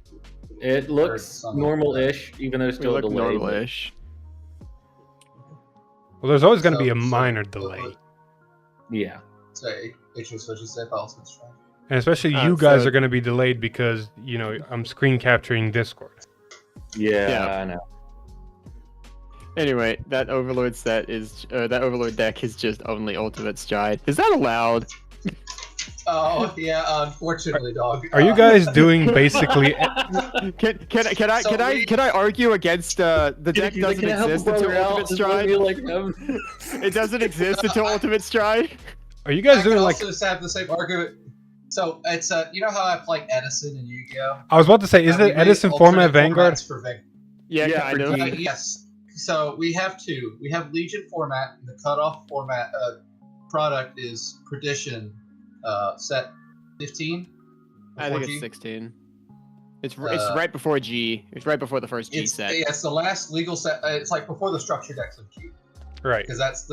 It looks some- normal-ish, even though it's We still look delayed. normal-ish. Well, there's always going to be a So- minor delay. Yeah. sorry, Idris, what'd you say about Ultimate Strike? And especially you guys so- are going to be delayed because, you know, I'm screen capturing Discord. Yeah, I know. Anyway, that Overlord set is that Overlord deck is just only ultimate stride. Is that allowed? Oh yeah, unfortunately, dog. Are you guys doing basically... Can I argue against the deck He's like, doesn't "Can I help a exist until brother out? ultimate Just let stride? me, like, have-" It doesn't exist until ultimate stride. Are you guys I could doing like... also have the same argument. So it's you know how I play Edison and Yu-Gi-Oh. I was about to say, is We it made Edison alternate format Vanguard? formats for Vanguard. Yeah, Yeah, kind for of. G. Yes. So we have 2. We have Legion format. The cutoff format product is Perdition set 15. I think before it's G. 16. It's right before G. It's right before the first G It's, set. yeah, it's the last legal set. It's like before the structure decks of G, Right. because that's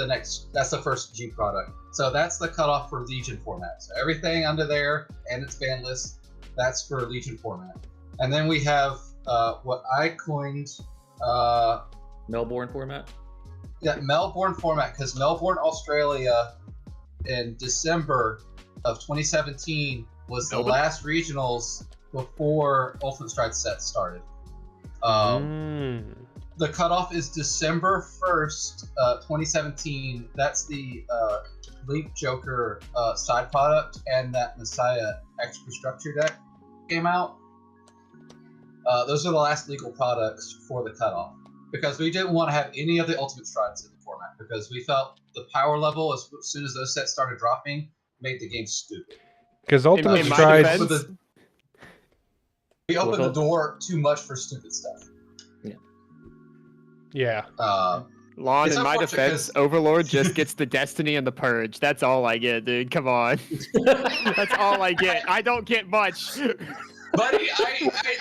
the first G product. So that's the cutoff for Legion format. So everything under there and its ban list, that's for Legion format. And then we have what I coined. Melbourne format. Yeah, Melbourne format, because Melbourne, Australia, in December of 2017 was the Melbourne? last regionals before Ultimate Stride set started. The cutoff is December 1st, 2017. That's the Link Joker side product, and that Messiah extra structure deck came out. Those are the last legal products for the cutoff, because we didn't want to have any of the Ultimate Strides in the format, because we felt the power level, as soon as those sets started dropping, made the game stupid. Because Ultimate in my Strides... defense- We opened the What's up? door too much for stupid stuff. Yeah. Lon, It's in my unfortunate defense, 'cause- Overlord just gets the Destiny and the Purge. That's all I get, dude. Come on. That's all I get. I don't get much. Buddy,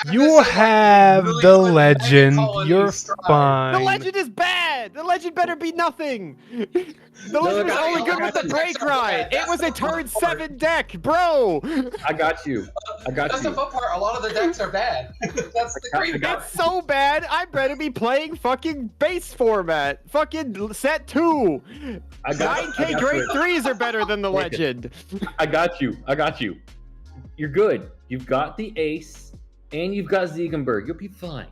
You have really the put legend. Colony You're Stride. fine. The legend is bad. The legend better be nothing. The legend was I- only good I- with the that's break not ride. bad. It was a That's the turn fun part. 7 deck, bro. I got you. That's the fun part. A lot of the decks are bad. That's the great part. It's so bad. I better be playing fucking base format. Fucking set 2. I got 9K you. grade 3s are better than the legend. I got you. You're good. You've got the ace, and you've got Ziegenberg. You'll be fine.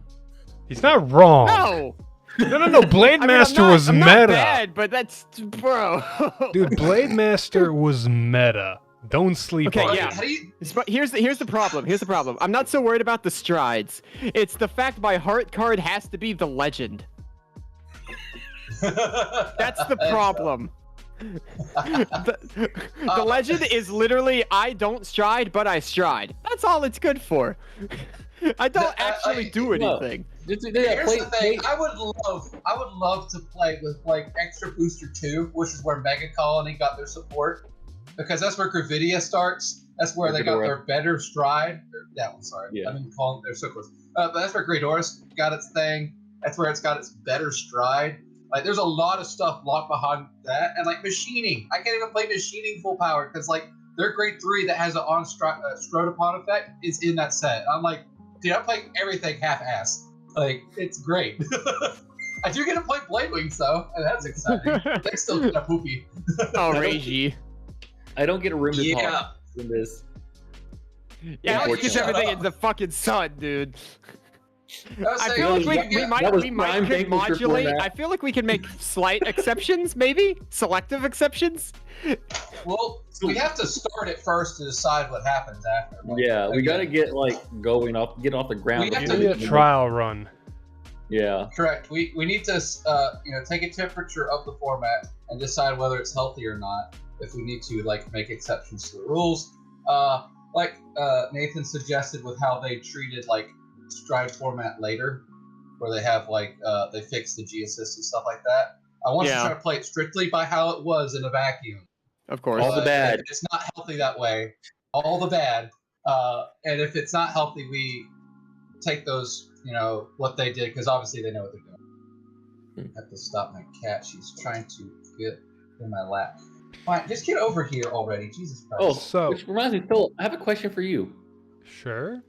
He's not wrong. No. No. Blade I mean, Master was I'm meta. not bad, but that's bro. Dude, Blade Master was meta. Don't sleep Okay, on yeah. it. How do you? But here's the problem. Here's the problem. I'm not so worried about the strides. It's the fact my heart card has to be the legend. That's the problem. The legend is literally I don't stride, but I stride. That's all it's good for. I don't actually do anything. Here's the thing. I would love to play with like Extra Booster 2, which is where Mega Colony got their support, because that's where Gravidia starts. That's where they got Ghidorah. their better stride. That one, sorry. Yeah. I mean, call them, they're so close. But that's where Ghidorah got its thing. That's where it's got its better stride. Like, there's a lot of stuff locked behind that. And, like, machining. I can't even play machining full power because, like, their grade 3 that has an on Strodopod effect is in that set. I'm like, dude, I'm playing everything half-ass. Like, it's great. I do get to play Blade Wings, though, and that's exciting. They're still kind of poopy. Oh, Reiji. I don't get a room to Yeah. talk in this. Yeah, Alex gets Shut everything up. in the fucking sun, dude. I saying, feel like we yeah, might that was could prime thank you for modulate. that. I feel like we can make slight exceptions, maybe selective exceptions. Well, we have to start it first to decide what happens after. Like, Yeah, we again, gotta get like get off the ground. We have You to need a trial run. Yeah. Correct. We need to take a temperature of the format and decide whether it's healthy or not. If we need to like make exceptions to the rules, Nathan suggested with how they treated like stride format later, where they have like they fix the G assist and stuff like that. I want to try to play it strictly by how it was in a vacuum. Of course. All the bad. If it's not healthy that way, all the bad. And if it's not healthy, we take those, what they did, because obviously they know what they're doing. I have to stop my cat. She's trying to get in my lap. Fine, just get over here already. Jesus Christ. Oh, So- which reminds me, Phil, I have a question for you. Sure.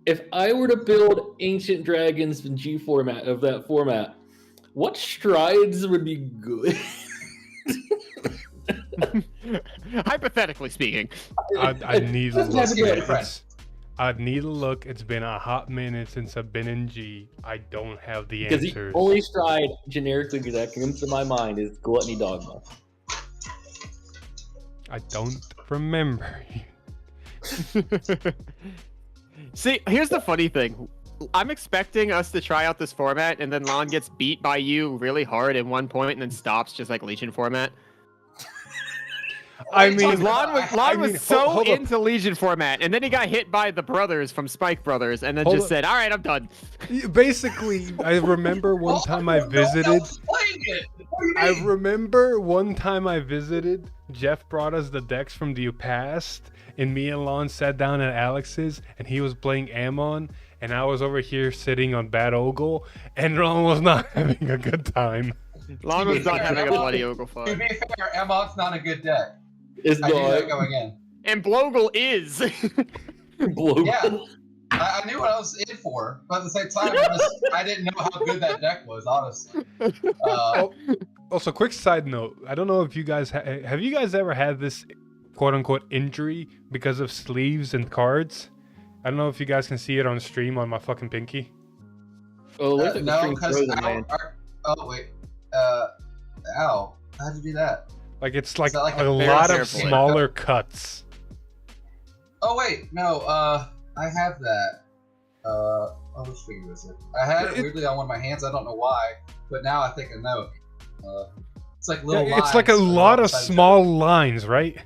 If I were to build ancient dragons in G format of that format, what strides would be good? Hypothetically speaking. I need to Let's look. get it, I'd need to look. It's been a hot minute since I've been in G. I don't have the Because the answers. only stride generically that comes to my mind is Gluttony Dogma. I don't remember. See, here's the funny thing. I'm expecting us to try out this format, and then Lon gets beat by you really hard at one point, and then stops just like Legion format. I mean, Because Lon was so hold up. into Legion format, and then he got hit by the brothers from Spike Brothers, and then Hold just up. said, "All right, I'm done." Basically, I remember one time I visited. Playing it. What do you I mean? remember one time I visited. Jeff brought us the decks from the past, and me and Lon sat down at Alex's, and he was playing Ammon, and I was over here sitting on Bad Ogle, and Lon was not having a good time. Lon was not having a bloody ogle To fight. be fair, Emmon's not a good deck. It's I knew that not going in. And Blogle is. blue. Yeah. I knew what I was in for, but at the same time, I didn't know how good that deck was, honestly. Also, quick side note: I don't know if you guys have you guys ever had this "quote unquote" injury because of sleeves and cards. I don't know if you guys can see it on stream on my fucking pinky. Oh, it looks like the no, string because frozen, man. oh wait, ow! How'd you do that? Like it's like, that like a a lot very of careful? smaller cuts. Oh wait, no, I have that. Which finger is it? I had it weirdly on one of my hands. I don't know why, but now I think I know. It's like little lines. It's like a that go lot of outside each small other. lines, right?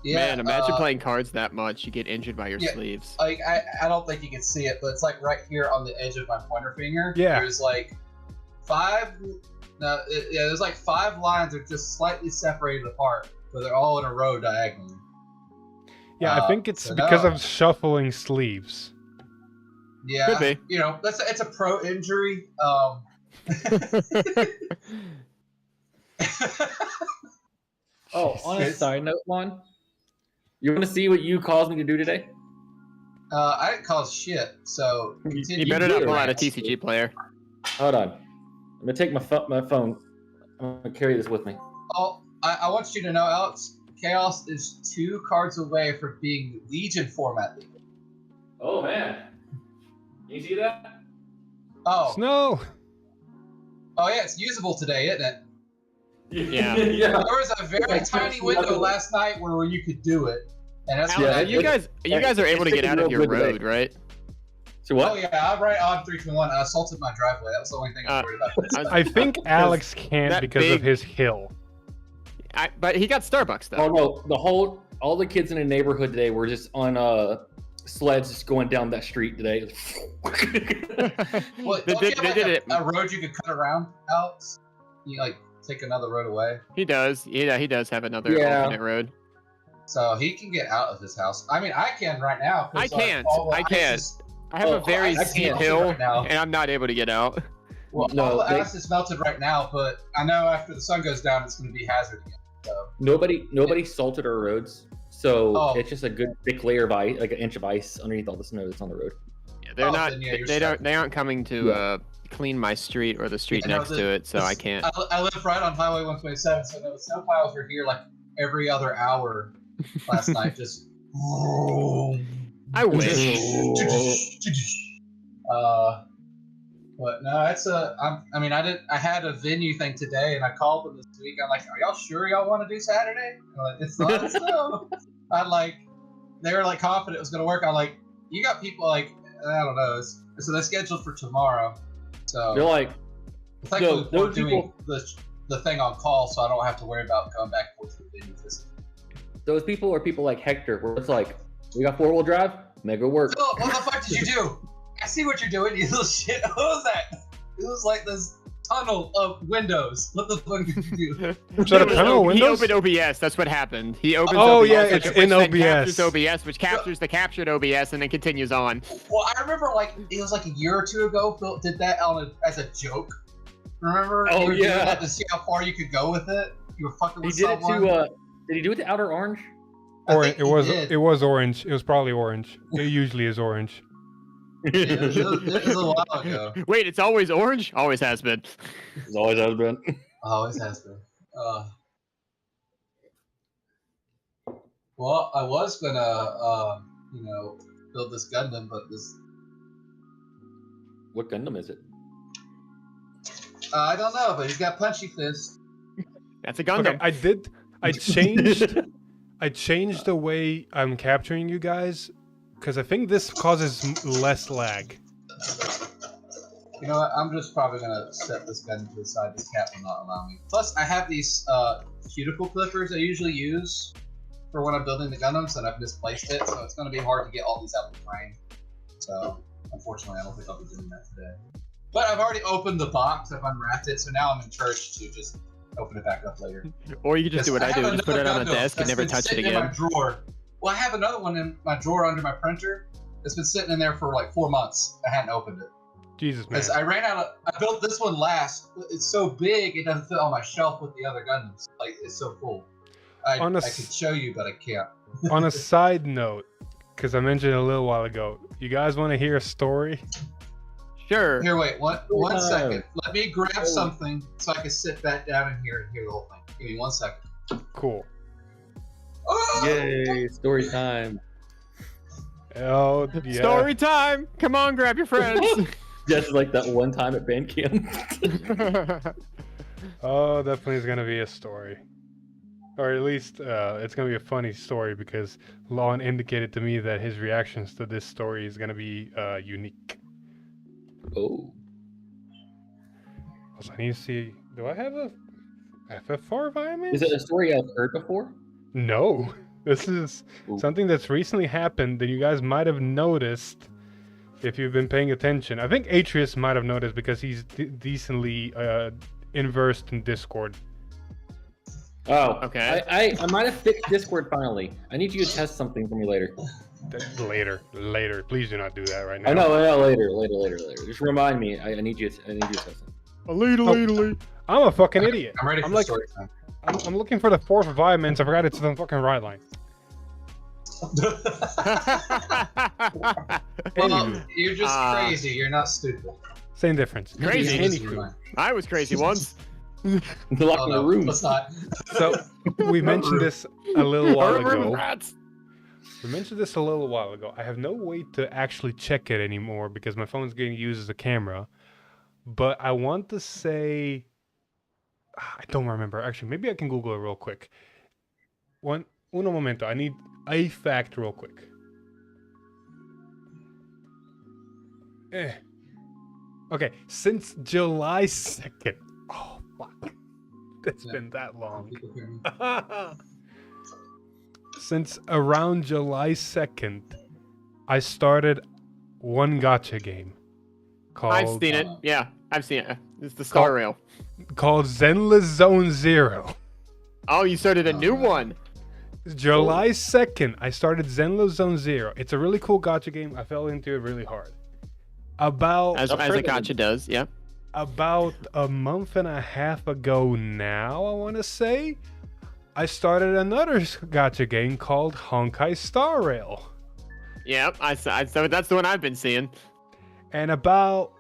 Yeah, Man, imagine playing cards that much, you get injured by your yeah. sleeves. Like I don't think you can see it, but it's like right here on the edge of my pointer finger. Yeah. There's like there's like 5 lines that are just slightly separated apart, but they're all in a row diagonally. Yeah, I think it's so because no. of shuffling sleeves. Yeah, Could be. it's a pro injury. Oh, on a side note, Lon, you want to see what you caused me to do today? I didn't cause shit, so You continue. better not did, pull out a right? TCG player. Hold on. I'm gonna take my phone. I'm gonna carry this with me. Oh, I want you to know, Alex, Chaos is 2 cards away from being Legion format legal. Oh man, you see that? Oh, Snow. yeah, it's usable today, isn't it? Yeah. yeah. There was a very tiny window last night where you could do it, and that's Alex, what I you did. guys are able to get out of your real good road, right? So what? Oh yeah, I'm right on 321. I assaulted my driveway. That was the only thing I was worried about. I think Alex can't that because of big- his hill. But he got Starbucks Oh though. no, all the kids in the neighborhood today were just on sleds just going down that street today. Well, They don't you did- have, they like, did it. a road you could cut around, Alex? You like take another road away. He does. Yeah, he does have another Yeah. alternate road. So he can get out of his house. I mean, I can right now. I can't. all the I ice can't. is- I have a very I steep can't hill, right now. and I'm not able to get out. Well, No, all the they- ice is melted right now, but I know after the sun goes down, it's going to be hazard again. So Nobody salted our roads, so Oh. it's just a good thick layer of ice, like an inch of ice underneath all the snow that's on the road. Yeah, they're Oh, not. then, yeah, you're They don't. set. They aren't coming to clean my street or the street Yeah, no, next to it, so I can't. I live right on Highway 127, so no, the snowplows were here like every other hour last night. Just. I wish. But no, it's a. I mean, I had a venue thing today, and I called them this week. I'm like, "Are y'all sure y'all want to do Saturday?" I'm like, it's not snow. I'm like, they were like confident it was gonna work. I'm like, you got people like, I don't know. So they're scheduled for tomorrow. So They're like, thankfully, those we're doing the thing on call, so I don't have to worry about going back and forth to the venue physically. those people are people like Hector, where it's like, we got 4-wheel drive, make it work. Oh, what the fuck did you do? I see what you're doing, you little shit. What was that? It was like this tunnel of windows. What the fuck did you do? Is that a tunnel of He windows? opened OBS. That's what happened. He opens Oh, OBS, yeah, which it's then in captures OBS. OBS, which captures the captured OBS and then continues on. Well, I remember like it was like a year or two ago. Phil did that as a joke. Remember? Oh, You were doing yeah. that to see how far you could go with it. You were fucking He with did it someone. to, did he do it to Outer Orange? I Or think it he was did. it was orange. It was probably orange. It usually is orange. It was a while ago. Wait, it's always orange? Always has been. It's always has been. Always has been. Well, I was gonna, build this Gundam, but this What Gundam is it? I don't know, but he's got punchy fists. That's a Gundam. Okay, I changed the way I'm capturing you guys because I think this causes less lag. You know what? I'm just probably gonna set this gun to the side. This cat will not allow me. Plus, I have these cuticle clippers I usually use for when I'm building the Gundams, and I've misplaced it, so it's gonna be hard to get all these out of the frame. So, unfortunately, I don't think I'll be doing that today. But I've already opened the box. I've unwrapped it, so now I'm encouraged to just open it back up later. Or you could just do what I do, have just put it another on a Gundam desk and that's never been touch it sitting in again. my drawer. Well, I have another one in my drawer under my printer. It's been sitting in there for like 4 months. I hadn't opened it. Jesus, man. Because I ran out of. I built this one last. But it's so big, it doesn't fit on my shelf with the other Gundams. Like, it's so full. I could show you, but I can't. On a side note, because I mentioned a little while ago, you guys want to hear a story? Sure. Here, wait, one second. Let me grab something so I can sit back down in here and hear the whole thing. Give me 1 second. Cool. Oh! Yay, story time. Oh, yeah. Story time! Come on, grab your friends. Just like that one time at band camp. Oh, definitely is gonna be a story, or at least it's gonna be a funny story because Lon indicated to me that his reactions to this story is gonna be unique. Oh. Also, I need to see. Do I have a FF4 environment? Is it a story I've heard before? No. This is Ooh. something that's recently happened that you guys might have noticed if you've been paying attention. I think Atreus might have noticed because he's decently inversed in Discord. Oh, Okay. I might have fixed Discord finally. I need you to test something for me later. Later. Please do not do that right now. I know, later. Just remind me. I need you to test something. Later. I'm a fucking idiot. I'm ready for like, story time. I'm looking for the fourth environment. I forgot it's the fucking right line. Well, you're just crazy. You're not stupid. Same difference. Crazy. Anywho, I was crazy once. They're locked in the room. Let's not. so we mentioned this a little while ago. Rats. We mentioned this a little while ago. I have no way to actually check it anymore because my phone's getting used as a camera. But I want to say, I don't remember. Actually, maybe I can Google it real quick. Uno momento. I need a fact real quick. Okay, since July 2nd. Oh, fuck. It's been that long. Since around July 2nd, I started one gacha game called... I've seen it. Yeah, I've seen it. It's the Star Rail. Called Zenless Zone Zero. Oh, you started a new one. July 2nd, I started Zenless Zone Zero. It's a really cool gacha game. I fell into it really hard. As a gacha does, yeah. About a month and a half ago now, I want to say, I started another gacha game called Honkai Star Rail. Yep, so that's the one I've been seeing. And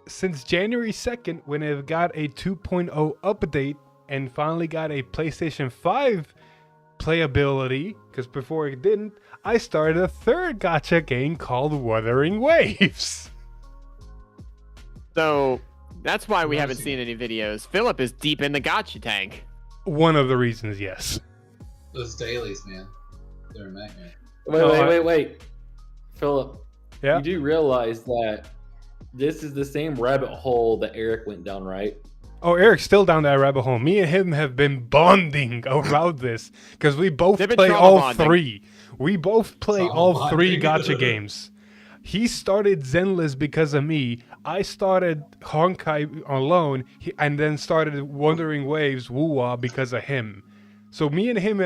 since January 2nd, when it got a 2.0 update and finally got a PlayStation 5 playability, because before it didn't, I started a third gacha game called Wuthering Waves. So that's why we haven't seen any videos. Philip is deep in the gacha tank. One of the reasons, yes. Those dailies, man. They're a nightmare. Wait. Philip, Yeah. you do realize that this is the same rabbit hole that Eric went down, right? Oh, Eric's still down that rabbit hole. Me and him have been bonding about this because we both play all three. We both play all three gacha games. He started Zenless because of me. I started Honkai alone, and then started Wuthering Waves Wuwa because of him. So me and him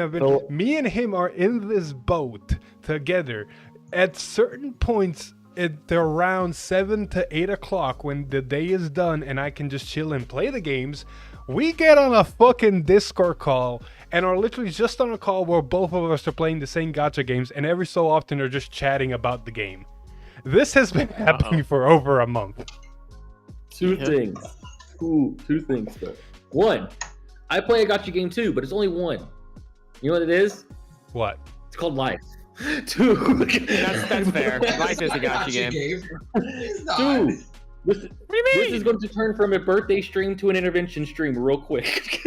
are in this boat together. At certain points, at around 7 to 8 o'clock, when the day is done and I can just chill and play the games, we get on a fucking Discord call and are literally just on a call where both of us are playing the same gacha games, and every so often are just chatting about the game. This has been happening for over a month. Two things, though. One, I play a gacha game too, but it's only one. You know what it is? What? It's called Life. Two. That's fair. Life is a gacha game. Two. This is going to turn from a birthday stream to an intervention stream real quick.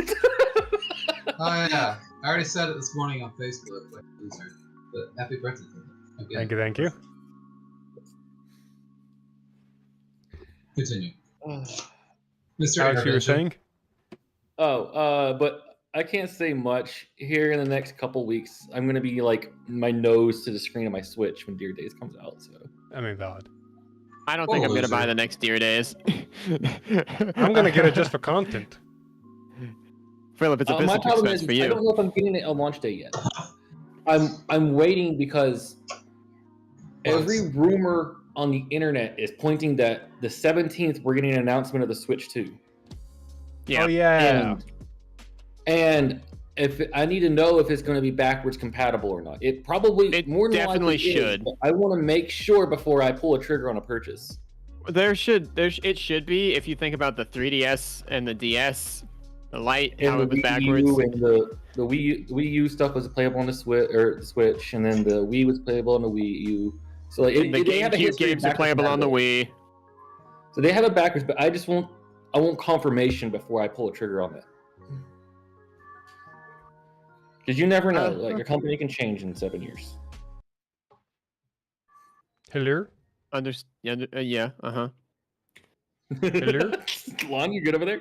Oh yeah, I already said it this morning on Facebook. Like loser, but happy birthday to you. Thank you, thank you. Continue. Mr. Alex, you were saying? But I can't say much. Here in the next couple weeks, I'm gonna be like my nose to the screen of my Switch when Dear Days comes out. So I mean, valid. I don't think I'm gonna buy the next Dear Days. I'm gonna get it just for content. Philip, it's a business expense for you. I don't know if I'm getting it on launch day yet. I'm waiting because every rumor on the internet is pointing that the 17th we're getting an announcement of the Switch 2. Yeah. Oh yeah. And if I need to know if it's going to be backwards compatible or not. It more than definitely likely should. Is, but I want to make sure before I pull a trigger on a purchase. It should be. If you think about the 3DS and the DS, the Lite, and how the it was Wii backwards. U and the Wii U stuff was playable on the Switch, and then the Wii was playable on the Wii U. So like, the GameCube games are playable on the Wii. So they have it backwards, but I want confirmation before I pull a trigger on it. Because you never know. Like, your company can change in 7 years. Hello? Yeah, uh-huh. Hello? Lon, you good over there?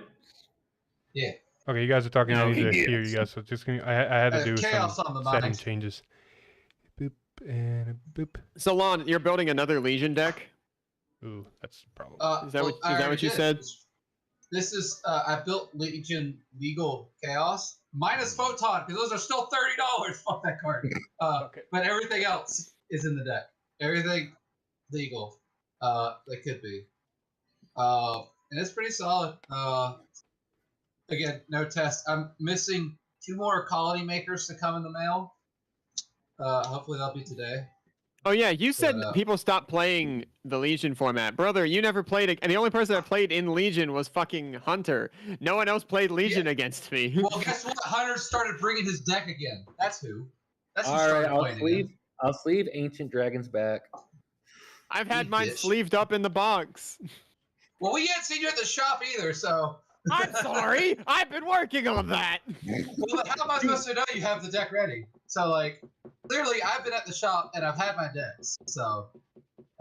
Yeah. Okay, you guys are talking. I need to hear you guys. So just I had to do chaos some on the setting mind. changes. Boop and a boop. So, Lon, you're building another Legion deck? Ooh, that's probably. Is that what you said? This is I built Legion Legal Chaos minus Photon because those are still $30. Fuck that card. Okay. But everything else is in the deck. Everything legal. That could be. And it's pretty solid. Again, no test. I'm missing 2 more colony makers to come in the mail. Hopefully that'll be today. Oh yeah, you said people stopped playing the Legion format. Brother, you never played it, and the only person that played in Legion was fucking Hunter. No one else played Legion against me. Well, guess what? Hunter started bringing his deck again. That's who. That's who All right, started playing again. I'll sleeve Ancient Dragons back. I've had mine sleeved up in the box. Well, we ain't seen you at the shop either, so. I'm sorry. I've been working on that. Well, how am I supposed to know you have the deck ready? So, like, clearly I've been at the shop and I've had my decks. So,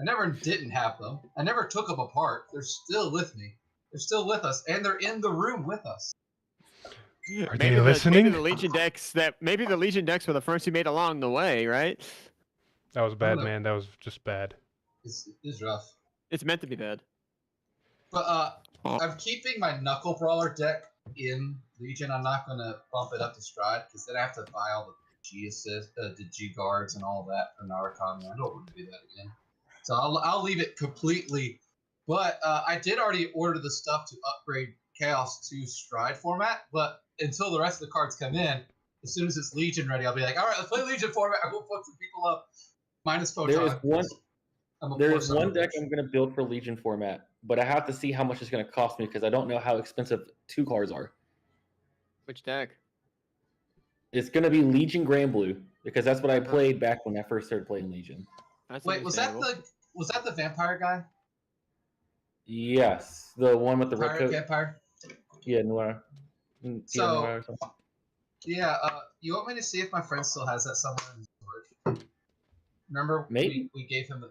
I never didn't have them. I never took them apart. They're still with me. They're still with us, and they're in the room with us. Are they listening? Maybe the Legion decks were the first you made along the way, right? That was bad, man. That was just bad. It's rough. It's meant to be bad. But I'm keeping my Knuckle Brawler deck in Legion. I'm not going to bump it up to Stride because then I have to buy all G assist, the G guards and all that for Narukami. I don't want to do that again. So I'll leave it completely. But I did already order the stuff to upgrade Chaos to Stride format. But until the rest of the cards come in, as soon as it's Legion ready, I'll be like, all right, let's play Legion format. I'm going to fuck some people up. Minus Photon. There is one deck I'm going to build for Legion format, but I have to see how much it's going to cost me because I don't know how expensive 2 cards are. Which deck? It's going to be Legion Grand Blue because that's what I played back when I first started playing Legion. That's Wait, was that the vampire guy? Yes, the one with the red coat. Vampire. Yeah, Noir. So, yeah, you want me to see if my friend still has that somewhere in storage? Remember, maybe we gave him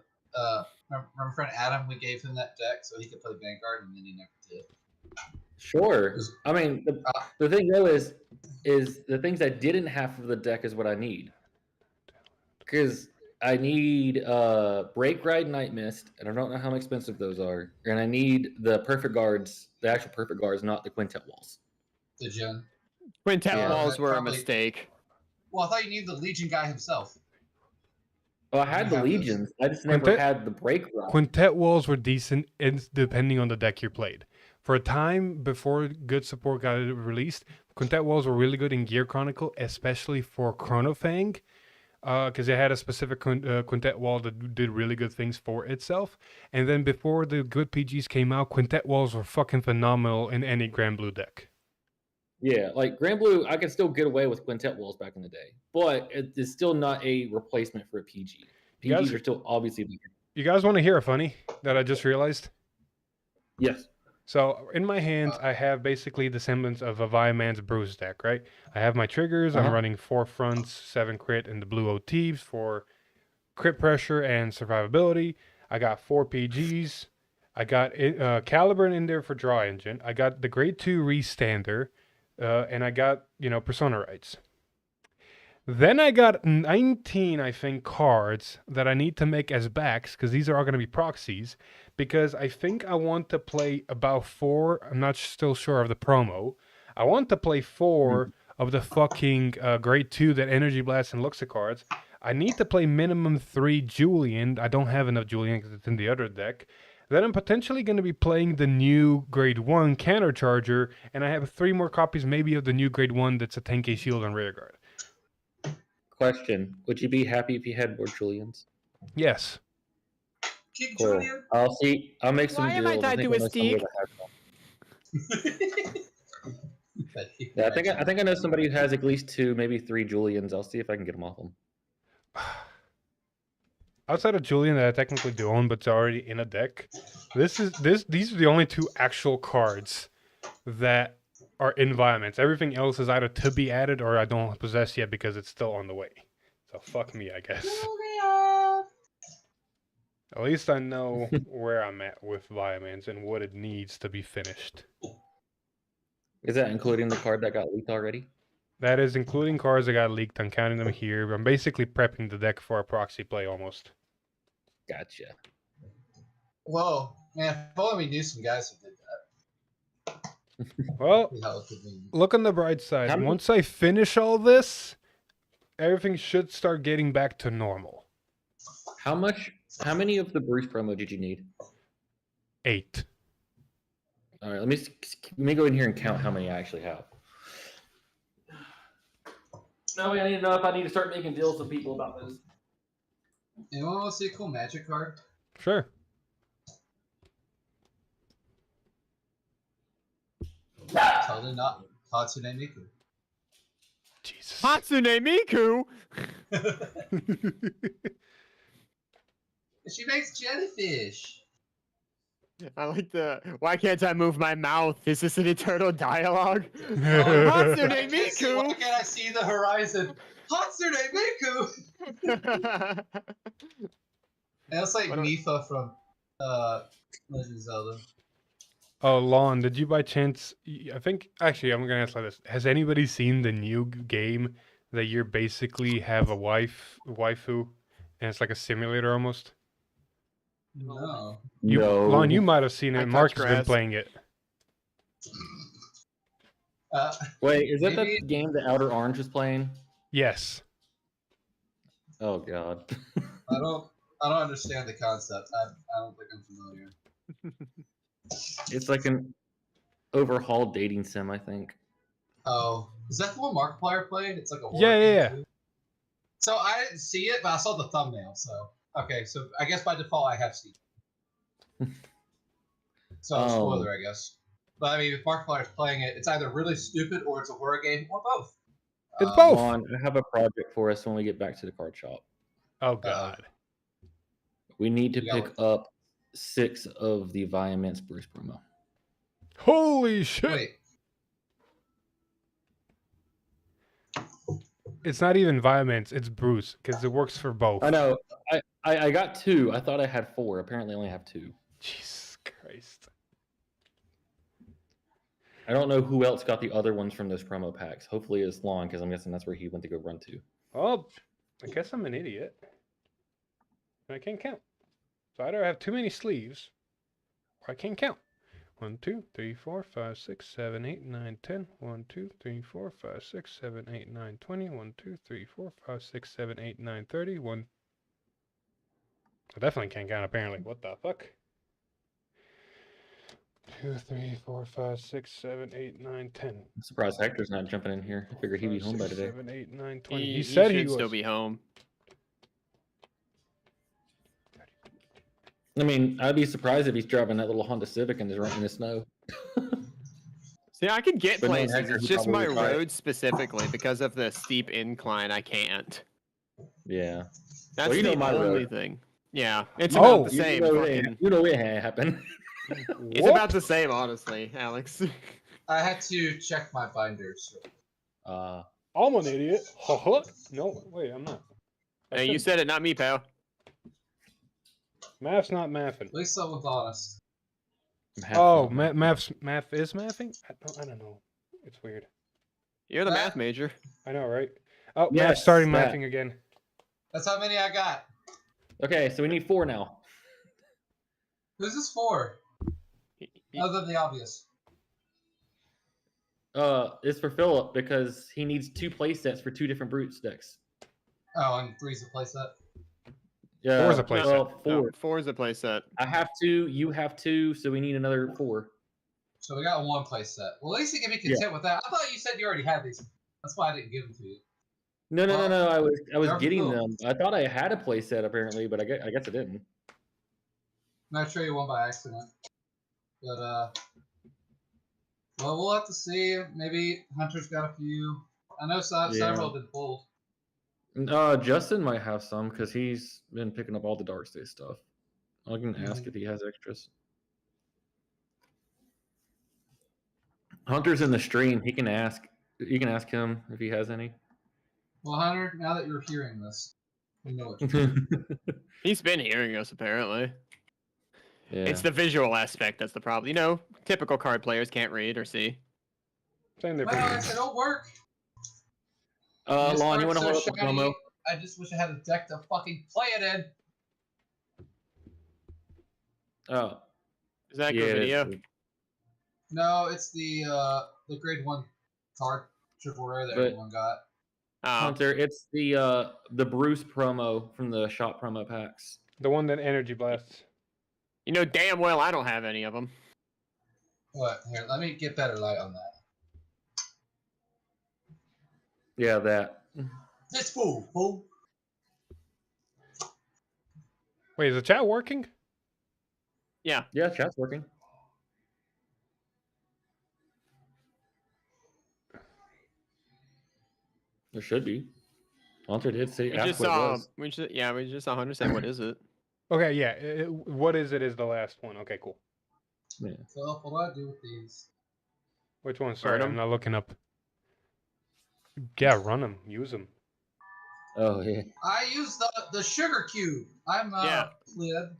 remember friend Adam? We gave him that deck so he could play Vanguard, and then he never did. Sure. I mean, the thing though is the things I didn't have for the deck is what I need. Because I need Break Ride Night Mist, and I don't know how expensive those are. And I need the Perfect Guards, the actual Perfect Guards, not the Quintet Walls. The gen. Quintet Walls were a mistake. Well, I thought you needed the Legion guy himself. Oh, I had the Legions. I just never had the Break Ride. Quintet Walls were decent depending on the deck you played. For a time before good support got released, Quintet Walls were really good in Gear Chronicle, especially for Chronofang, because it had a specific Quintet Wall that did really good things for itself. And then before the good PGs came out, Quintet Walls were fucking phenomenal in any Grand Blue deck. Yeah, like Grand Blue, I could still get away with Quintet Walls back in the day, but it is still not a replacement for a PG. PGs are still obviously bigger. You guys want to hear a funny that I just realized? Yes. So in my hands, I have basically the semblance of a Viaman's Bruise deck, right? I have my triggers. I'm running 4 fronts, 7 crit, and the blue OTs for crit pressure and survivability. I got 4 PGs. I got Caliburn in there for draw engine. I got the grade 2 Restander. And I got, Persona rights. Then I got 19, I think, cards that I need to make as backs, because these are all going to be proxies, because I think I want to play about 4, I'm not still sure of the promo, I want to play 4 of the fucking grade 2 that Energy Blast and Luxa cards. I need to play minimum 3 Julian. I don't have enough Julian because it's in the other deck. Then I'm potentially going to be playing the new Grade 1 Countercharger, and I have 3 more copies maybe of the new Grade 1 that's a 10k shield and rearguard. Question. Would you be happy if you had more Julians? Yes. King Cool. Julian? I'll see. I'll make some Why am deals. I tied to a stick? Yeah, I think I know somebody who has at least 2, maybe 3 Julians. I'll see if I can get them off them. Outside of Julian that I technically do own, but it's already in a deck. These are the only 2 actual cards that are environments. Everything else is either to be added or I don't possess yet because it's still on the way. So fuck me, I guess. At least I know where I'm at with Viamans and what it needs to be finished. Is that including the card that got leaked already? That is including cards that got leaked. I'm counting them here. I'm basically prepping the deck for a proxy play almost. Gotcha. Whoa, man! If only we knew some guys who did that. Well, look on the bright side. Once I finish all this, everything should start getting back to normal. How many of the Bruce promo did you need? 8. All right, let me go in here and count how many I actually have. No, I need to know if I need to start making deals with people about this. Anyone want to see a cool magic card? Sure. Totally not Hatsune Miku. Jesus. Hatsune Miku? She makes jellyfish. I like why can't I move my mouth? Is this an eternal dialogue? Hatsune Miku! Why can't I see the horizon? Hatsune Miku! And that's like Mifa from Legend of Zelda. Oh, Lon, did you by chance... I think... Actually, I'm going to ask like this. Has anybody seen the new game that you basically have a waifu, and it's like a simulator almost? No. No. Lon, you might have seen it. Mark has been grass. playing it. Wait, is that Maybe- the game that Outer Orange was playing? Yes. Oh god. I don't understand the concept. I don't think I'm familiar. It's like an overhauled dating sim, I think. Oh, is that the one Markiplier played? It's like a horror Yeah, game yeah. too? So I didn't see it, but I saw the thumbnail. So okay, so I guess by default I have seen it. So spoiler, I guess. But I mean, if Markiplier's playing it, it's either really stupid or it's a horror game or both. It's both. Juan, I have a project for us when we get back to the card shop. Oh god. We need to You pick got up 6 of the Viamance Bruce promo. Holy shit! Wait, It's not even Viamance, it's Bruce, because it works for both. I know. I got 2. I thought I had 4. Apparently, I only have 2. Jesus Christ. I don't know who else got the other ones from those promo packs. Hopefully, it's Lon, because I'm guessing that's where he went to go run to. Oh, I guess I'm an idiot. I can't count. So either I have too many sleeves, or I can't count. 1, 2, 3, 4, 5, 6, 7, 8, 9, 10. 1, 2, 3, 4, 5, 6, 7, 8, 9, 20. 1, 2, 3, 4, 5, 6, 7, 8, 9, 30. 1. I definitely can't count, apparently. What the fuck? 2, 3, 4, 5, 6, 7, 8, 9, 10. I'm surprised Hector's not jumping in here. I figured he'd be home by today. 7, 8, 9, 20. He He said should he was. still be home. I mean, I'd be surprised if he's driving that little Honda Civic and is running in the snow. See, I could get But no, places. Hector, It's he just my probably would try it. road specifically because of the steep incline. I can't. Yeah. That's Well, you know the my only road. thing. Yeah, it's Oh, about the same. You know it happened. It's What? about the same, honestly, Alex. I had to check my binders. I'm an idiot. No, wait, I'm not. Hey, you said it, not me, pal. Math's not mathing. At least someone's honest. Oh, math is mathing? I don't know. It's weird. You're the math major. I know, right? Oh, Yes, math's starting that. mathing again. That's how many I got. Okay, so we need 4 now. Who's this for? Other than the obvious. It's for Philip because he needs 2 play sets for 2 different Brutes decks. Oh, and 3's a playset. Yeah, 4's a play set. well, 4. No, 4 is a playset. I have 2, you have 2, so we need another 4. So we got 1 playset. Well, at least you can be content with that. I thought you said you already had these. That's why I didn't give them to you. No. I was they're getting cool. them. I thought I had a play set apparently, but I guess I didn't. I traded one by accident. But, well, we'll have to see. Maybe Hunter's got a few. I know several have been pulled. Justin might have some because he's been picking up all the Dark State stuff. I can ask if he has extras. Hunter's in the stream. He can ask. You can ask him if he has any. Well, Hunter, now that you're hearing this, you know what you're doing. He's been hearing us, apparently. Yeah. It's the visual aspect that's the problem. You know, typical card players can't read or see. Same Well, difference. it'll work. Lon, This you want to card's hold so up the shiny, promo? I just wish I had a deck to fucking play it in. Oh, Is that yeah, good it video? is. No, it's the grade 1 card triple rare that But- everyone got. Oh, Hunter, it's the Bruce promo from the shop promo packs. The one that energy blasts. you know damn well I don't have any of them. What? Here, let me get better light on that. Yeah, that. This fool. Wait, is the chat working? Yeah. Yeah, chat's working. There should be. Hunter did say We ask just what it saw. was. We just saw Hunter say, "What is it?" Okay, yeah. What is it is the last one. Okay, cool. Yeah. So, what do I do with these? Which one? Sorry, I'm Burnham? not looking up. Yeah, run them. Use them. Oh yeah. I use the sugar cube. I'm Yeah. pleb.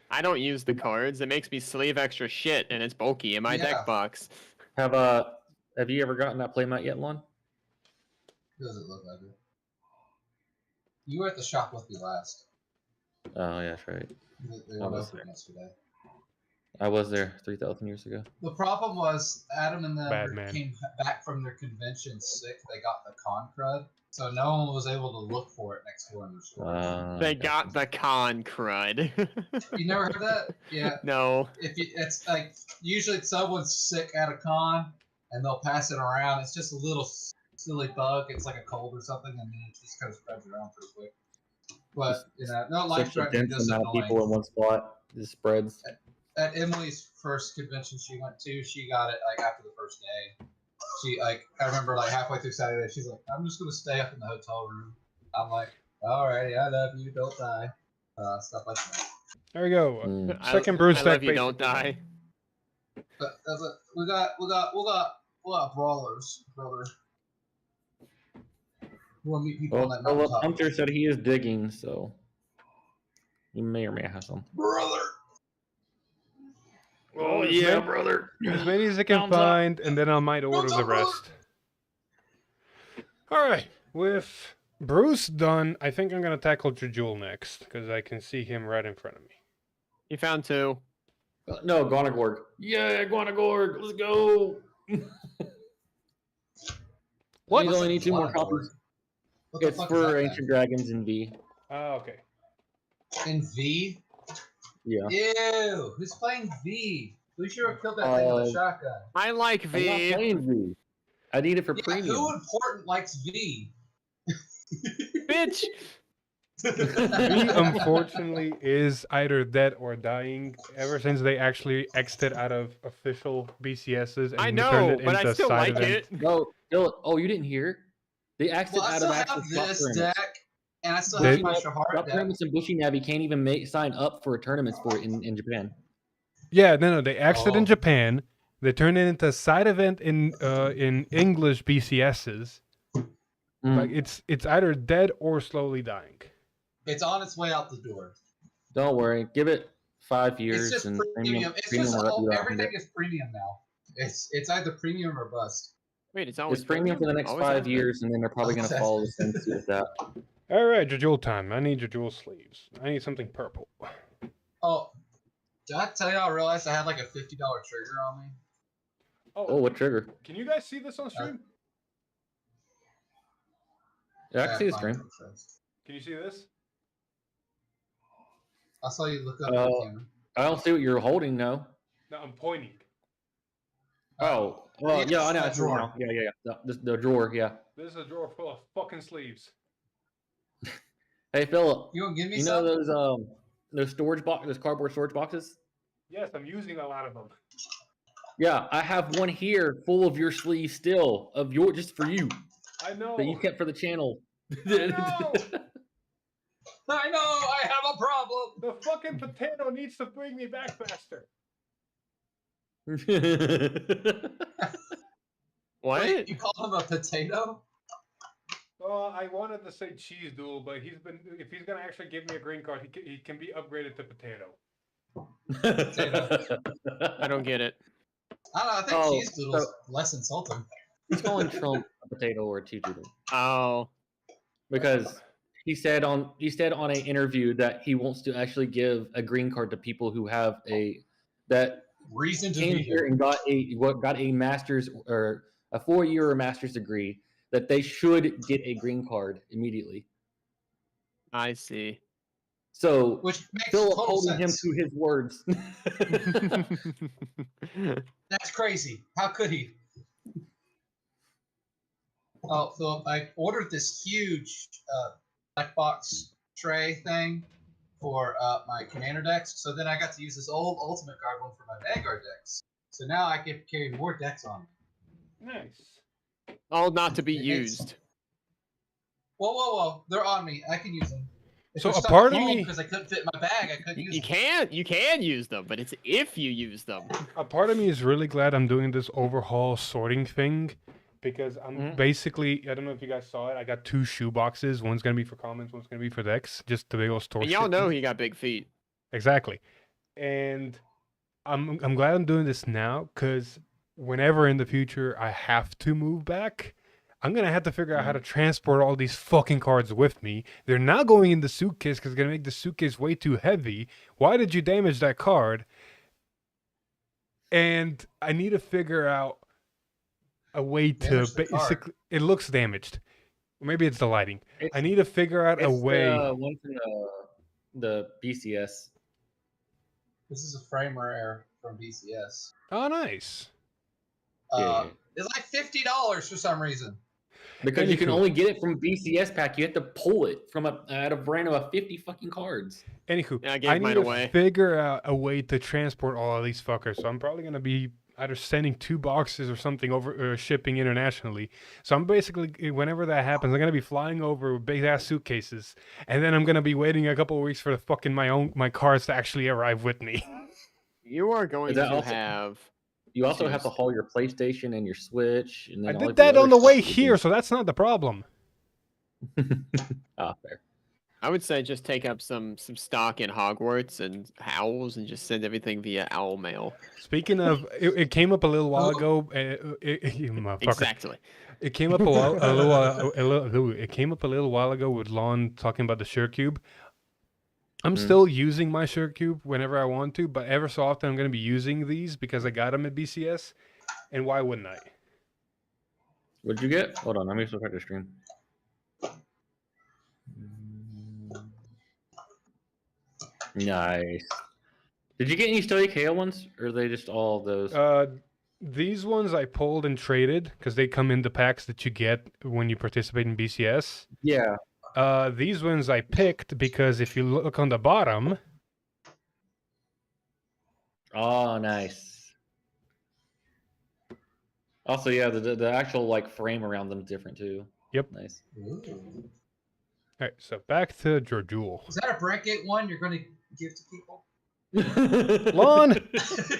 I don't use the cards. It makes me sleeve extra shit, and it's bulky in my Yeah. deck box. Have you ever gotten that playmat yet, Lon? Does it look like it? You were at the shop with me last. Oh yeah, that's right. They I were was open yesterday. I was there 3,000 years ago. The problem was Adam and them Bad man. came back from their convention sick. They got the con crud, so no one was able to look for it next door in their store. They got the con crud. You never heard that? Yeah. No. It's like usually someone's sick at a con and they'll pass it around. It's just a little silly bug. It's like a cold or something, and then it just kind of spreads around pretty quick. But no life Such a threatening. dense Just amount of annoying. people in one spot. It spreads. At Emily's first convention she went to, she got it like after the first day. She I remember like halfway through Saturday, she's like, "I'm just gonna stay up in the hotel room." I'm like, "Alrighty, I love you, don't die." Stuff like that. There we go. Mm. Second brew I stack. love you, don't die. But we got brawlers, brother. We want to meet people on Well, that Philip mountaintop. Hunter said he is digging, so you may or may have some. Brother. Oh yeah, brother. As many as I can Thumbs up. find, and then I might order the rest. All right, with Bruce done, I think I'm gonna tackle Jewel next because I can see him right in front of me. You found 2. No, Gonagorg. Yeah, Gonagorg. Let's go. What? You only need 2 more copies. What the It's fuck is for that Ancient Dragons in V. Ah, okay. thing? In V? Yeah. Ew! Who's playing V? We should have killed that thing with a shotgun. I like I'm not V. playing V. I need it for Yeah, premium. who important likes V? Bitch. He unfortunately is either dead or dying ever since they actually exited out of official BCSs and I turned know, it but I into still side like event. it. No, Philip. Oh, you didn't hear? They axed Well, it I out still of have actual this tournaments. deck, and I still They- have my Shahara Drop deck. tournaments and Bushy Navi can't even sign up for tournaments for it in Japan. Yeah, no, they exited in Oh. Japan. They turned it into a side event in English BCSs. Mm. Like it's either dead or slowly dying. It's on its way out the door. Don't worry. Give it 5 years It's just and premium. It's premium just will let you out from everything it. is premium now. It's either premium or bust. Wait, it's always It's premium for the next Always 5 has been. years, and then they're probably going to follow the same suit with that. All right, Jewel time. I need Jewel sleeves. I need something purple. Oh, did I tell you I realized I had like a $50 trigger on me? Oh, what trigger? Can you guys see this on stream? Yeah, I can see the fine, stream. makes sense. Can you see this? I saw you look up at the camera. I don't see what you're holding, no. No, I'm pointing. Oh, well, Yes, yeah, I know. that I see it drawer. now. Yeah. The drawer, yeah. This is a drawer full of fucking sleeves. Hey, Philip, You gonna give me you know some? those those cardboard storage boxes? Yes, I'm using a lot of them. Yeah, I have one here full of your sleeves still, just for you, I know. that you kept for the channel. I know. I know, I have a problem. The fucking potato needs to bring me back faster. What? Wait, you called him a potato? Well, I wanted to say cheese duel, but if he's gonna actually give me a green card, he can be upgraded to potato. I don't get it. I don't know, I think Oh, cheese doodle's less insulting. He's calling Trump a potato or a cheese doodle Oh. because he said on an interview that he wants to actually give a green card to people who have that Reason to came be here here. and got a master's or a 4-year or master's degree, that they should get a green card immediately. I see. So Which makes Philip total holding him sense. to his words. That's crazy. How could he? Oh, Philip, I ordered this huge black box tray thing for my commander decks. So then I got to use this old Ultimate Guard one for my Vanguard decks. So now I can carry more decks on me. Nice. All not to be It's- used. Whoa. They're on me. I can use them. If So they're a stuck part at of home me- because I couldn't fit in my bag, I couldn't use You them. you can use them, but it's if you use them. A part of me is really glad I'm doing this overhaul sorting thing because I'm basically, I don't know if you guys saw it, I got 2 shoe boxes. One's going to be for commons, one's going to be for decks, just to be able to store And shit y'all in. know he got big feet. Exactly. And I'm glad I'm doing this now because whenever in the future I have to move back, I'm going to have to figure out how to transport all these fucking cards with me. They're not going in the suitcase because it's going to make the suitcase way too heavy. Why did you damage that card? and I need to figure out a way to Damage the car. basically. It looks damaged. Or maybe it's the lighting. It's, I need to figure out a it's way. the one from the BCS. This is a firmware from BCS. Oh, nice. Yeah. It's like $50 for some reason. Because you can Anywho. only get it from BCS pack. You have to pull it from out of random of 50 fucking cards. Anywho, Yeah, I I gave need mine to away. figure out a way to transport all of these fuckers. So I'm probably gonna be either sending 2 boxes or something over, or shipping internationally. So I'm basically, whenever that happens, I'm gonna be flying over with big ass suitcases, and then I'm gonna be waiting a couple of weeks for the fucking my cars to actually arrive with me. You are going Is that to also- have. You also have Cheers. to haul your PlayStation and your Switch. And I then all did of your that other on the stuff way that you here, can- so that's not the problem. Ah, fair. I would say just take up some stock in Hogwarts and Owls and just send everything via owl mail. Speaking of, it came up a little while ago. You motherfucker. Exactly. It came up it came up a little while ago with Lon talking about the Sure Cube. I'm still using my Sure Cube whenever I want to, but ever so often I'm going to be using these because I got them at BCS, and why wouldn't I? What'd you get? Hold on, let me start the stream. Nice. Did you get any Stoic Hail ones, or are they just all those? These ones I pulled and traded because they come in the packs that you get when you participate in BCS. Yeah. These ones I picked because if you look on the bottom, Oh, nice. Also, yeah, the actual like frame around them is different too. Yep. Nice. Ooh. all right. So back to Jordul. Is that a Brentgate one you're going to give to people? Lon,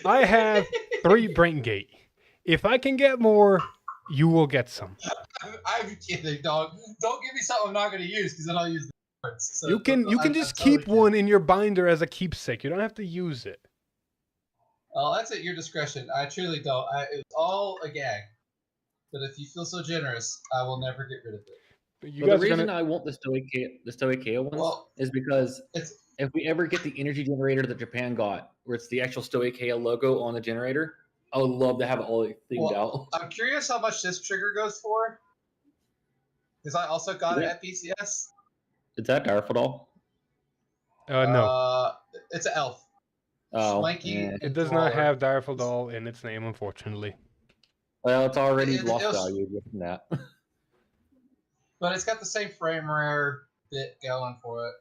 I have 3 Brentgate. If I can get more, you will get some. I'm kidding, dog. Don't give me something I'm not going to use because then I'll use the cards. So, You can I'm just totally keep one in your binder as a keepsake. You don't have to use it. Oh, that's at your discretion. I truly don't. It's all a gag. But if you feel so generous, I will never get rid of it. You Well, guys the are reason gonna. I want the Stoic Hail ones Well, is because it's if we ever get the energy generator that Japan got, where it's the actual Stoic Hail logo on the generator, I would love to have it all themed out. I'm curious how much this trigger goes for. Because I also got it Yeah. at BCS. Is that Darfodol? No, It's an elf. Oh, Swanky. yeah. it does not have Direfaldol in its name, unfortunately. Well, it's already It lost was- value given that. But it's got the same frame rare bit going for it.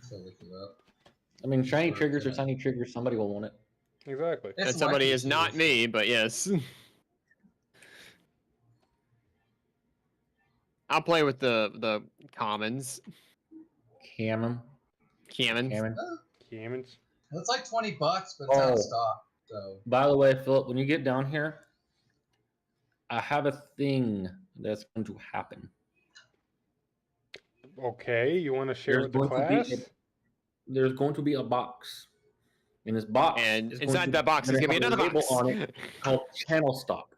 So look it up. I mean, shiny triggers are shiny triggers. Somebody will want it. Exactly. It's And somebody likely is not to. me, but yes. I'll play with the commons. Cameron. Commons. Camens. It's like $20, but it's out Oh. of stock. So By the way, Philip, when you get down here, I have a thing that's going to happen. Okay, you want to share with the class? There's going to be a box. In this box, And is going inside to- that box is gonna going to be have a another label box. on it called channel stock.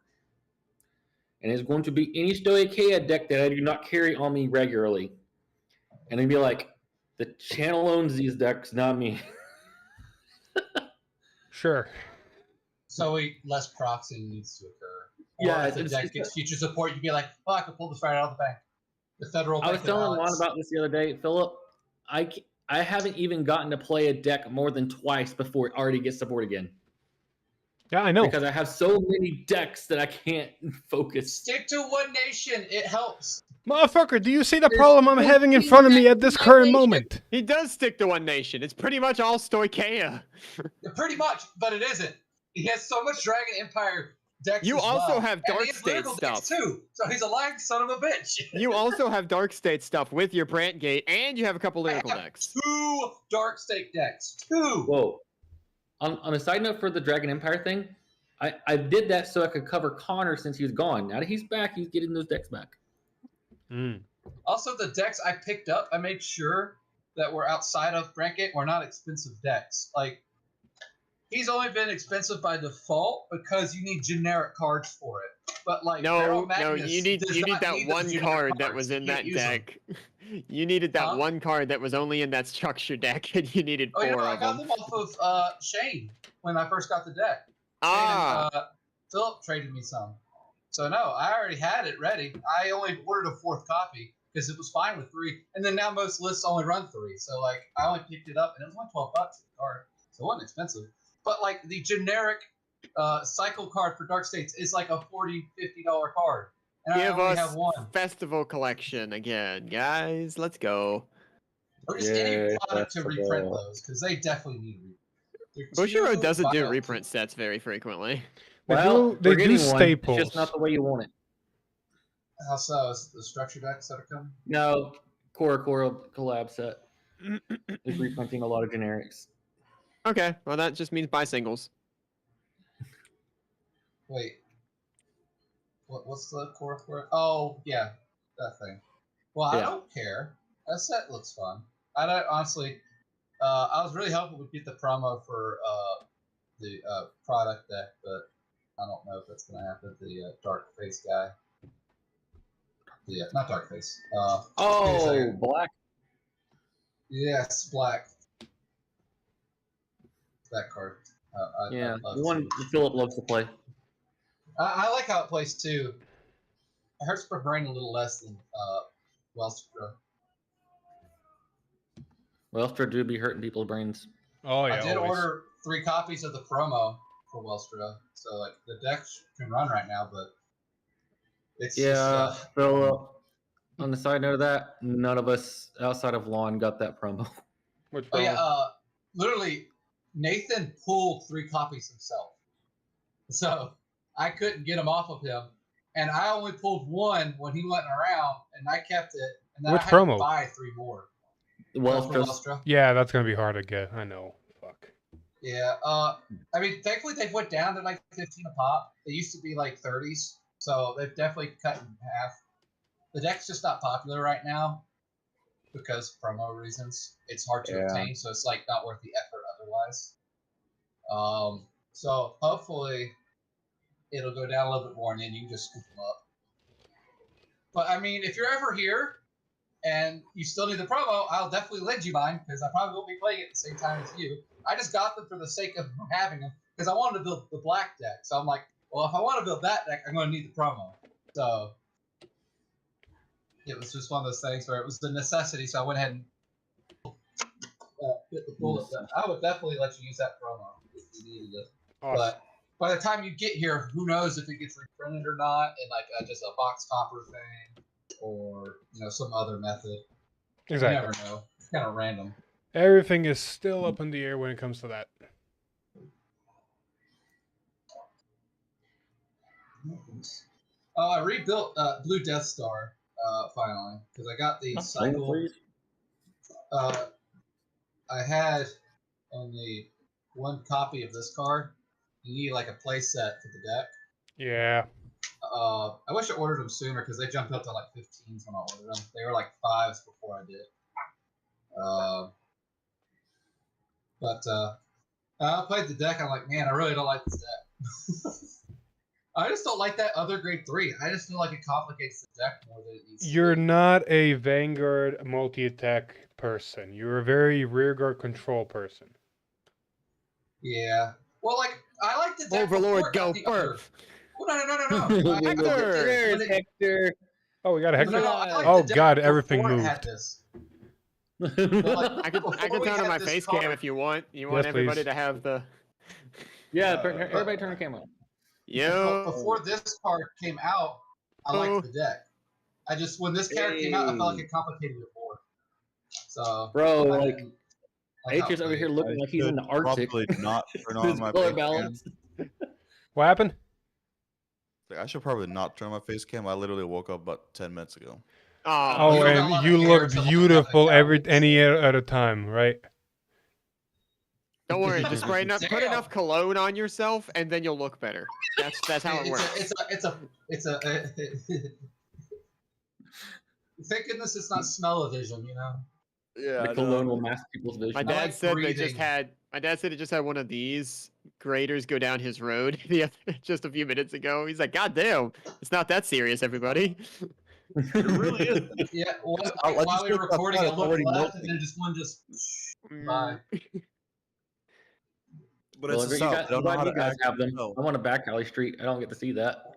And it's going to be any Stoicheia deck that I do not carry on me regularly. And it'd be like, the channel owns these decks, not me. Sure. less proxy needs to occur. Yeah, Or if the it's- deck it's- gets future support, you'd be like, oh, I could pull this right out of the bank. The federal I was bank of telling Lon Alex. about this the other day, Philip. I haven't even gotten to play a deck more than twice before it already gets support again. Yeah, I know. Because I have so many decks that I can't focus. Stick to One Nation. It helps. Motherfucker, do you see the There's problem I'm having in 14 front of me at this decks in current my nation. moment? He does stick to One Nation. It's pretty much all Stoicheia. Pretty much, but it isn't. He has so much Dragon Empire decks. You as also well. have And Dark he has State Lyrical decks stuff. too. So he's a lying son of a bitch. You also have Dark State stuff with your Brantgate, and you have a couple lyrical I have decks. 2 Dark State decks. 2. Whoa. On a side note for the Dragon Empire thing, I did that so I could cover Connor since he was gone. Now that he's back, he's getting those decks back. Mm. Also, the decks I picked up, I made sure that were outside of Brentgate were not expensive decks. Like, he's only been expensive by default because you need generic cards for it. But like, Feral No, Magnus you need does that not need one those generic card that cards. was You in can't that use them. deck. You needed that Huh? one card that was only in that structure deck, and you needed Oh, you know, four I of got them. them off of Shane when I first got the deck. Ah, Shane and Philip traded me some. So no, I already had it ready. I only ordered a 4th copy because it was fine with 3. And then now most lists only run 3. So like I only picked it up and it was only $12 for the card. So it wasn't expensive. But like the generic cycle card for Dark States is like a $40, $50 card. And I give only us have one. Festival Collection again, guys. Let's go. Or just any product to reprint those, because they definitely need reprint. Bushiroad doesn't do reprint sets very frequently. They do staples. It's just not the way you want it. How so? Is the structure decks that are coming? No, Core collab set is reprinting a lot of generics. Okay, well that just means buy singles. Wait. What's the core? Oh, yeah. That thing. Well, I don't care. That set looks fun. I don't, honestly, I was really hoping we'd get the promo for the product deck, but I don't know if that's going to happen. The Dark Face guy. Yeah, not Dark Face. Black. Yes, Black. That card. The one Philip loves to play. I like how it plays too. It hurts my brain a little less than Wellstra. Wellstra do be hurting people's brains. Oh yeah. I did always. order 3 copies of the promo for Wellstra, so like the deck can run right now, but it's just, Philip. On the side note of that, none of us outside of Lon got that promo. Which oh yeah, literally Nathan pulled 3 copies himself, so I couldn't get them off of him, and I only pulled 1 when he went around, and I kept it, and then Which I had promo? to buy 3 more. Wellstra. Yeah, that's gonna be hard to get. I know. Fuck. Yeah. I mean, thankfully they've went down to like 15 a pop. They used to be like 30s, so they've definitely cut in half. The deck's just not popular right now because promo reasons. It's hard to obtain, so it's like not worth the effort otherwise. So hopefully it'll go down a little bit more, and then you can just scoop them up. But I mean, if you're ever here and you still need the promo, I'll definitely lend you mine because I probably won't be playing it at the same time as you. I just got them for the sake of having them because I wanted to build the black deck. So I'm like, well, if I want to build that deck, I'm going to need the promo. So it was just one of those things where it was the necessity. So I went ahead and bit the bullet. I would definitely let you use that promo if you needed it. Awesome. But by the time you get here, who knows if it gets reprinted or not in like just a box topper thing or some other method. Exactly. You never know. It's kind of random. Everything is still up in the air when it comes to that. Oh, I rebuilt Blue Death Star finally because I got the cycle. I had only 1 copy of this card. You need like a play set for the deck. Yeah. I wish I ordered them sooner because they jumped up to like 15s when I ordered them. They were like 5s before I did. But I played the deck. I'm like, man, I really don't like this deck. I just don't like that other grade 3. I just feel like it complicates the deck more than it needs to. You're not a Vanguard multi-attack person. You're a very rearguard control person. Yeah. Well, like, I like the deck. Overlord, go first. No. There's Hector. Oh, we got a Hector? I Oh, like the deck God, everything before it moved. had this. I could Before we turn on had my this face card. cam if you want. You want Yes, everybody please. to have the. Yeah, everybody turn the camera on. Yo. Before this card came out, I liked the deck. When this card came out, I felt like it complicated it more. So, Bro, I like, didn't Atreus how it over here played. looking like he's in the Arctic. Probably not turn on His my color face cam. balance. What happened? Like, I should probably not turn on my face cam. I literally woke up about 10 minutes ago. Oh, you don't got a and lot you of hair look to look at beautiful the any at a time, right? Don't worry, just spray enough, put Damn. enough cologne on yourself, and then you'll look better. That's how it works. It's a thank goodness it's not smell-o-vision, Yeah. The cologne will mask people's vision. My I dad like said they breathing. just had My dad said he just had one of these graders go down his road just a few minutes ago. He's like, God damn, it's not that serious, everybody. It really is. Yeah, Just while we were looked recording, outside, I it's looked already left, and melting. then just one just by. But Well, it's the you South. guys, They don't know how you to guys act. have them. No. I'm on a back alley street. I don't get to see that.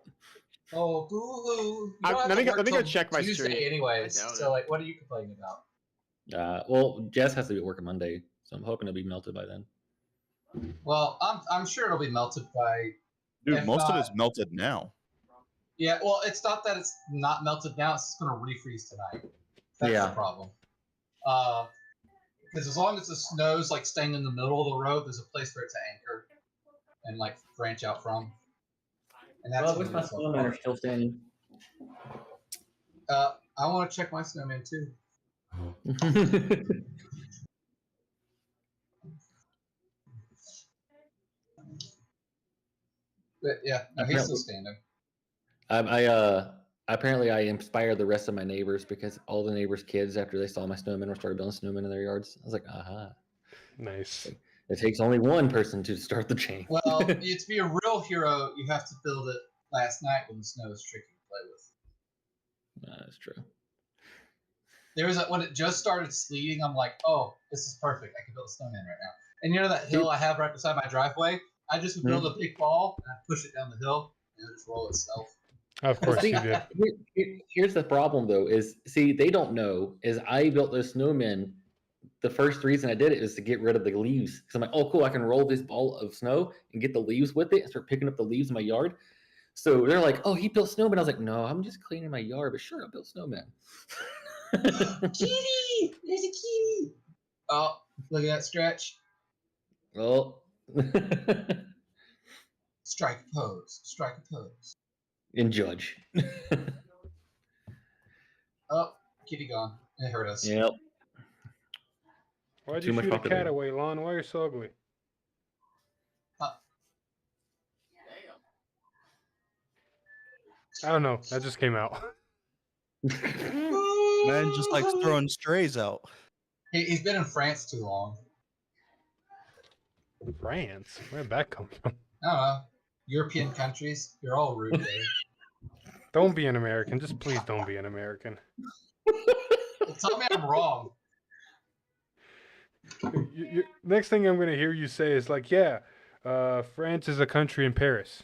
Oh, boo-hoo. You Let don't have me to go- work let me go till check my Tuesday streak. anyways. I doubt So, it. like, what are you complaining about? Well, Jess has to be at work on Monday, so I'm hoping it'll be melted by then. Well, I'm sure it'll be melted by. Dude, If most of not- it's melted now. Yeah, well, it's not that it's not melted now. It's just going to refreeze tonight. That's Yeah. the problem. Because as long as the snow's like staying in the middle of the road, there's a place for it to anchor and like branch out from. And that's Well, I wish my snowmen are still standing. I want to check my snowman too. But yeah, no, he's still standing. Apparently I inspired the rest of my neighbors because all the neighbors' kids, after they saw my snowmen, were started building snowmen in their yards. I was like, aha. Nice. It takes only one person to start the chain. Well, to be a real hero, you have to build it last night when the snow is tricky to play with. That's true. There was when it just started sleeting, I'm like, oh, this is perfect. I can build a snowman right now. And you know that hill I have right beside my driveway? I just would build a big ball and I'd push it down the hill and it would just roll itself. Of course See, you did. Here's the problem though, is they don't know is I built those snowmen. The first reason I did it is to get rid of the leaves. Because I'm like, oh cool, I can roll this ball of snow and get the leaves with it and start picking up the leaves in my yard. So they're like, oh, he built snowmen. I was like, no, I'm just cleaning my yard, but sure, I built snowmen. Kitty! There's a kitty! Oh, look at that stretch. Well, Strike a pose. Strike a pose. and judge. Oh, kitty gone. It hurt us. Yep. Why'd Too you much shoot a popularity. cat away, Lon? Why are you so ugly? I don't know. That just came out. Man just likes throwing strays out. He's been in France too long. France? Where'd that come from? I don't know. European countries, you're all rude there. Don't be an American. Just please don't be an American. Well, tell me I'm wrong. Next thing I'm going to hear you say is like, yeah, France is a country in Paris.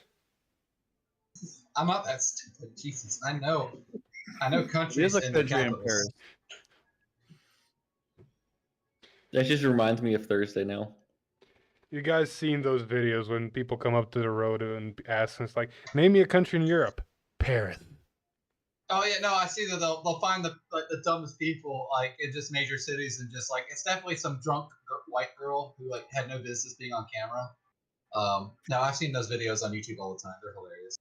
I'm not that stupid. Jesus, I know It countries is a in the country in capitals. Paris. That just reminds me of Thursday now. You guys seen those videos when people come up to the road and ask us like, name me a country in Europe. Paris. Oh yeah, no, I see that they'll find the dumbest people like in just major cities and just like it's definitely some drunk white girl who like had no business being on camera. No, I've seen those videos on YouTube all the time. They're hilarious.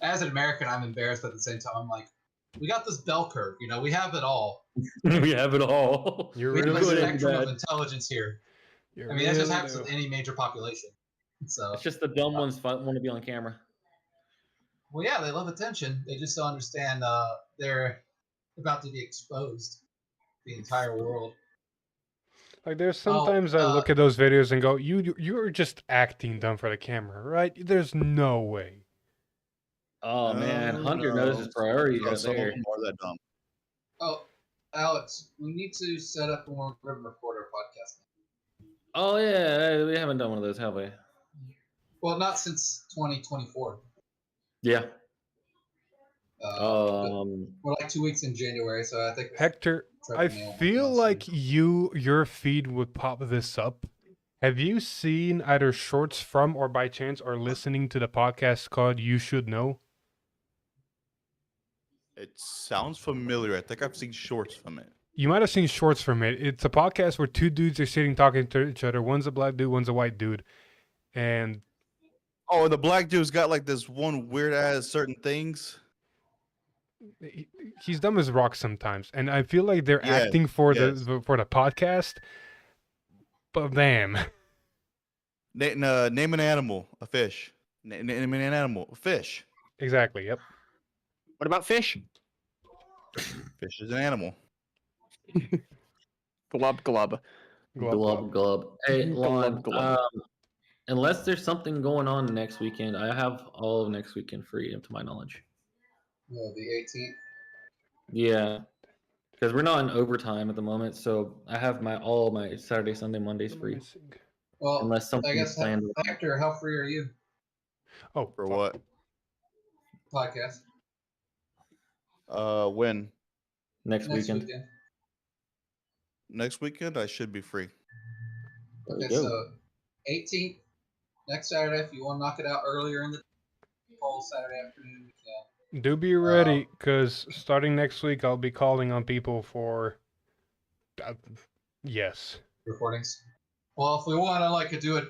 As an American, I'm embarrassed, but at the same time, I'm like, we got this bell curve. You know, we have it all. We have it all. You're We have really a good and spectrum of bad. intelligence here. You I mean, that just really happens do. with any major population. So, It's just the dumb ones want to be on camera. well, yeah, they love attention. They just don't understand they're about to be exposed. The entire world. Like there's sometimes I look at those videos and go, you're just acting dumb for the camera, right? There's no way. Oh man, No, Hunter no. knows his priorities No, right some of there. them are that dumb. Oh, Alex, we need to set up one where we record our podcast. Oh yeah, we haven't done one of those, have we? Well, not since 2024. Yeah. But we're like 2 weeks in January, so I think. Hector, I feel like your feed would pop this up. Have you seen either shorts from or by chance or listening to the podcast called You Should Know? It sounds familiar. I think I've seen shorts from it. You might have seen shorts from it. It's a podcast where two dudes are sitting talking to each other. One's a black dude, one's a white dude. And Oh, the black dude's got like this one weird ass certain things. he's dumb as rocks sometimes. And I feel like they're Yes, acting for yes. the podcast. But damn. Name an animal, a fish. Name an animal, a fish. Exactly, yep. What about fish? Fish is an animal. Glub glub. Glub glub. Hey, Lon, glub. unless there's something going on next weekend, I have all of next weekend free, to my knowledge. No, the 18th. Yeah, because we're not in overtime at the moment, so I have all my Saturday, Sunday, Mondays free. Well, Unless something I guess planned. Hector, how free are you? Oh, For fuck. what? Podcast When? Next weekend. Next weekend, I should be free. There Okay, we go. so 18th next Saturday. If you want to knock it out earlier in the whole Saturday afternoon, we can. Do be ready, because starting next week, I'll be calling on people for. Yes. Recordings. Well, if we want to like do a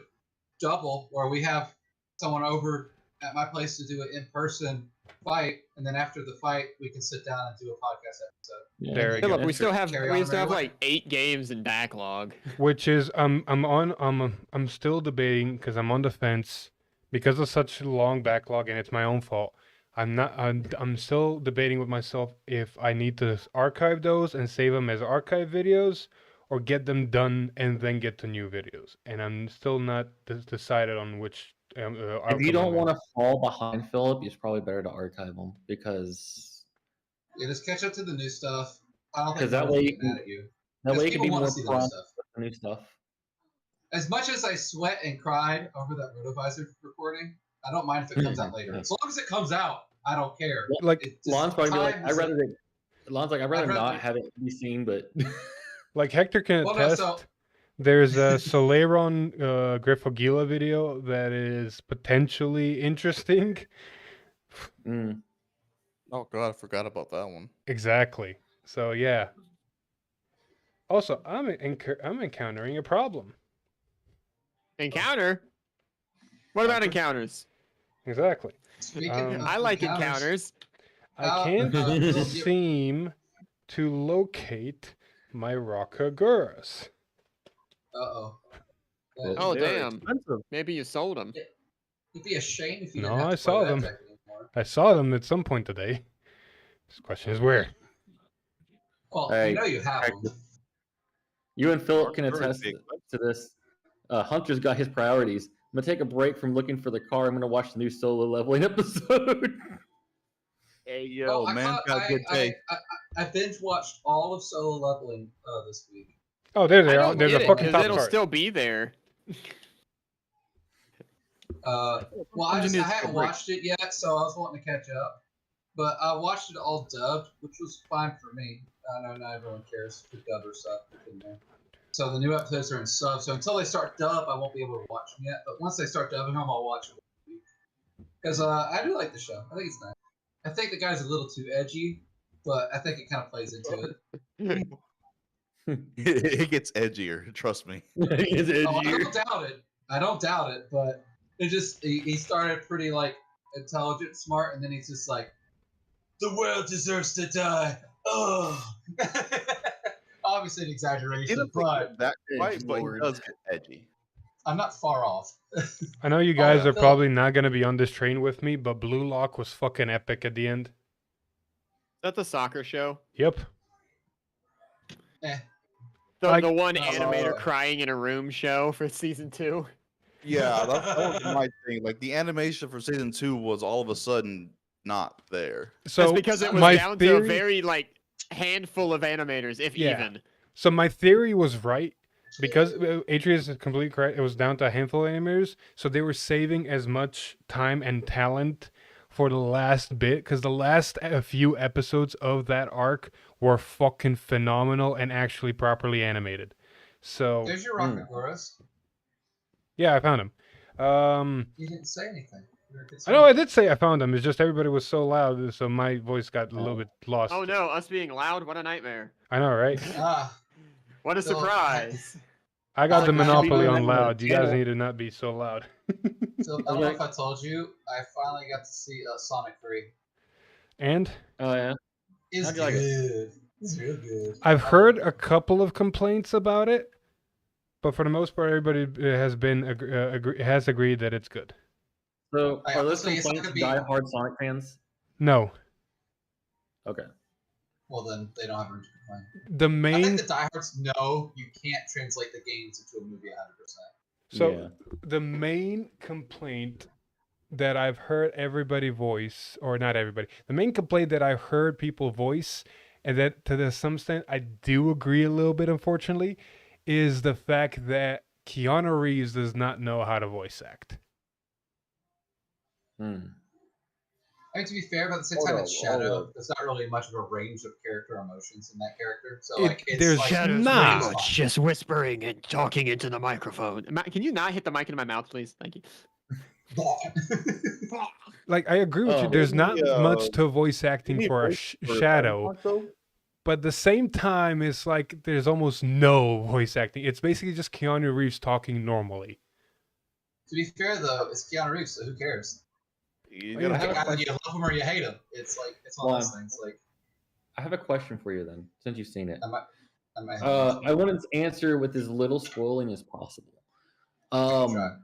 double where we have someone over at my place to do an in-person fight, and then after the fight we can sit down and do a podcast episode. Yeah. There we go. Philip, we still have Carry on like 8 games in backlog. Which is I'm still debating because I'm on the fence because of such a long backlog and it's my own fault. I'm still debating with myself if I need to archive those and save them as archive videos or get them done and then get to new videos. And I'm still not decided on which. If you don't want to fall behind, Philip, it's probably better to archive them because. Yeah, just catch up to the new stuff. I don't think that way you mad at you. That way you people can be wanna more see the prompt stuff. with the new stuff. As much as I sweat and cried over that Rotovisor recording, I don't mind if it comes out later. As long as it comes out, I don't care. Like It just- Lon's probably be like, time I'd is rather a- Lon's like, I'd rather I'd rather- not have it be seen, but like Hector can Well, no, attest. so- There's a Soleron Griffogila video that is potentially interesting. mm. Oh god, I forgot about that one. Exactly. So yeah. Also, I'm encountering a problem. Encounter? What about encounters? Exactly. Speaking of I like encounters. I can't you- seem to locate my Rockaguras. Uh-oh. Oh, They're damn. expensive. Maybe you sold them. It'd be a shame if you No, didn't have I to play saw that them. deck anymore. I saw them at some point today. This question is where. Well, Hey, you know you have them. You and Philip can Very attest big. to this. Hunter's got his priorities. I'm gonna take a break from looking for the car. I'm gonna watch the new solo leveling episode. Hey yo, Well, I man, caught- got a good day. I binge watched all of Solo Leveling this week. Oh, there I they are. don't There's get a it, fucking 'cause top it'll card. still be there. Well, I Engineers haven't take a break. watched it yet, so I was wanting to catch up. But I watched it all dubbed, which was fine for me. I know not everyone cares for dub or sub. So the new episodes are in sub. So until they start dub, I won't be able to watch them yet. But once they start dubbing them, I'll watch them. Because I do like the show. I think it's nice. I think the guy's a little too edgy, but I think it kind of plays into it. It gets edgier, trust me. It's Oh, I edgier. don't doubt it. I don't doubt it, but it just he started pretty like intelligent, smart, and then he's just like, the world deserves to die. Oh, obviously an He exaggeration, doesn't but get that quite, Edge but he lord. does get edgy. I'm not far off. I know you guys yeah, are Phil. probably not gonna be on this train with me, but Blue Lock was fucking epic at the end. That's a soccer show. Yep. The one Oh. animator crying in a room show for season 2. Yeah, that was my thing. Like the animation for season 2 was all of a sudden not there. So That's because it was my down to a theory- very like handful of animators, if Yeah. even. So my theory was right because Atreus is completely correct. It was down to a handful of animators, so they were saving as much time and talent for the last bit because the last few episodes of that arc were fucking phenomenal and actually properly animated. So There's your Rockaguras. yeah, I found him. You didn't say anything. You were I concerned. know I did say I found him. It's just everybody was so loud, so my voice got a little bit lost. Oh no, us being loud, what a nightmare. I know, right? Ah, What a So, surprise. I got Oh, the God, monopoly you on know, loud. You guys channel. need to not be so loud. so I don't know if I told you, I finally got to see Sonic 3. And Oh yeah. It's How'd you like it? good. It's real good. I've heard a couple of complaints about it, but for the most part, everybody has been has agreed that it's good. So I are those honestly, it's not complaints gonna be- die-hard Sonic fans? No, Okay. Well, then they don't have room to Fine. The I main think the diehards know you can't translate the games into a movie 100%. so Yeah. the main complaint that I've heard everybody voice, or not everybody, the main complaint that I've heard people voice, and that to some extent I do agree a little bit, unfortunately, is the fact that Keanu Reeves does not know how to voice act. Hmm. I mean, to be fair, but at the same Hold time, up, it's hold Shadow. up. There's not really much of a range of character emotions in that character. So, It- like, it's there's like Shadow's pretty not. fine. just whispering and talking into the microphone. Can you not hit the mic into my mouth, please? Thank you. Like, I agree with you. Oh. There's not Yeah, much to voice You acting need for a voice for Shadow, Batman, though? but at the same time, it's like there's almost no voice acting. It's basically just Keanu Reeves talking normally. To be fair, though, it's Keanu Reeves, so who cares? You Oh, yeah. gotta Like, have either you love him or you hate him. It's like it's one of those things. Like, I have a question for you then, since you've seen it. I might I want to answer with as little spoiling as possible. try.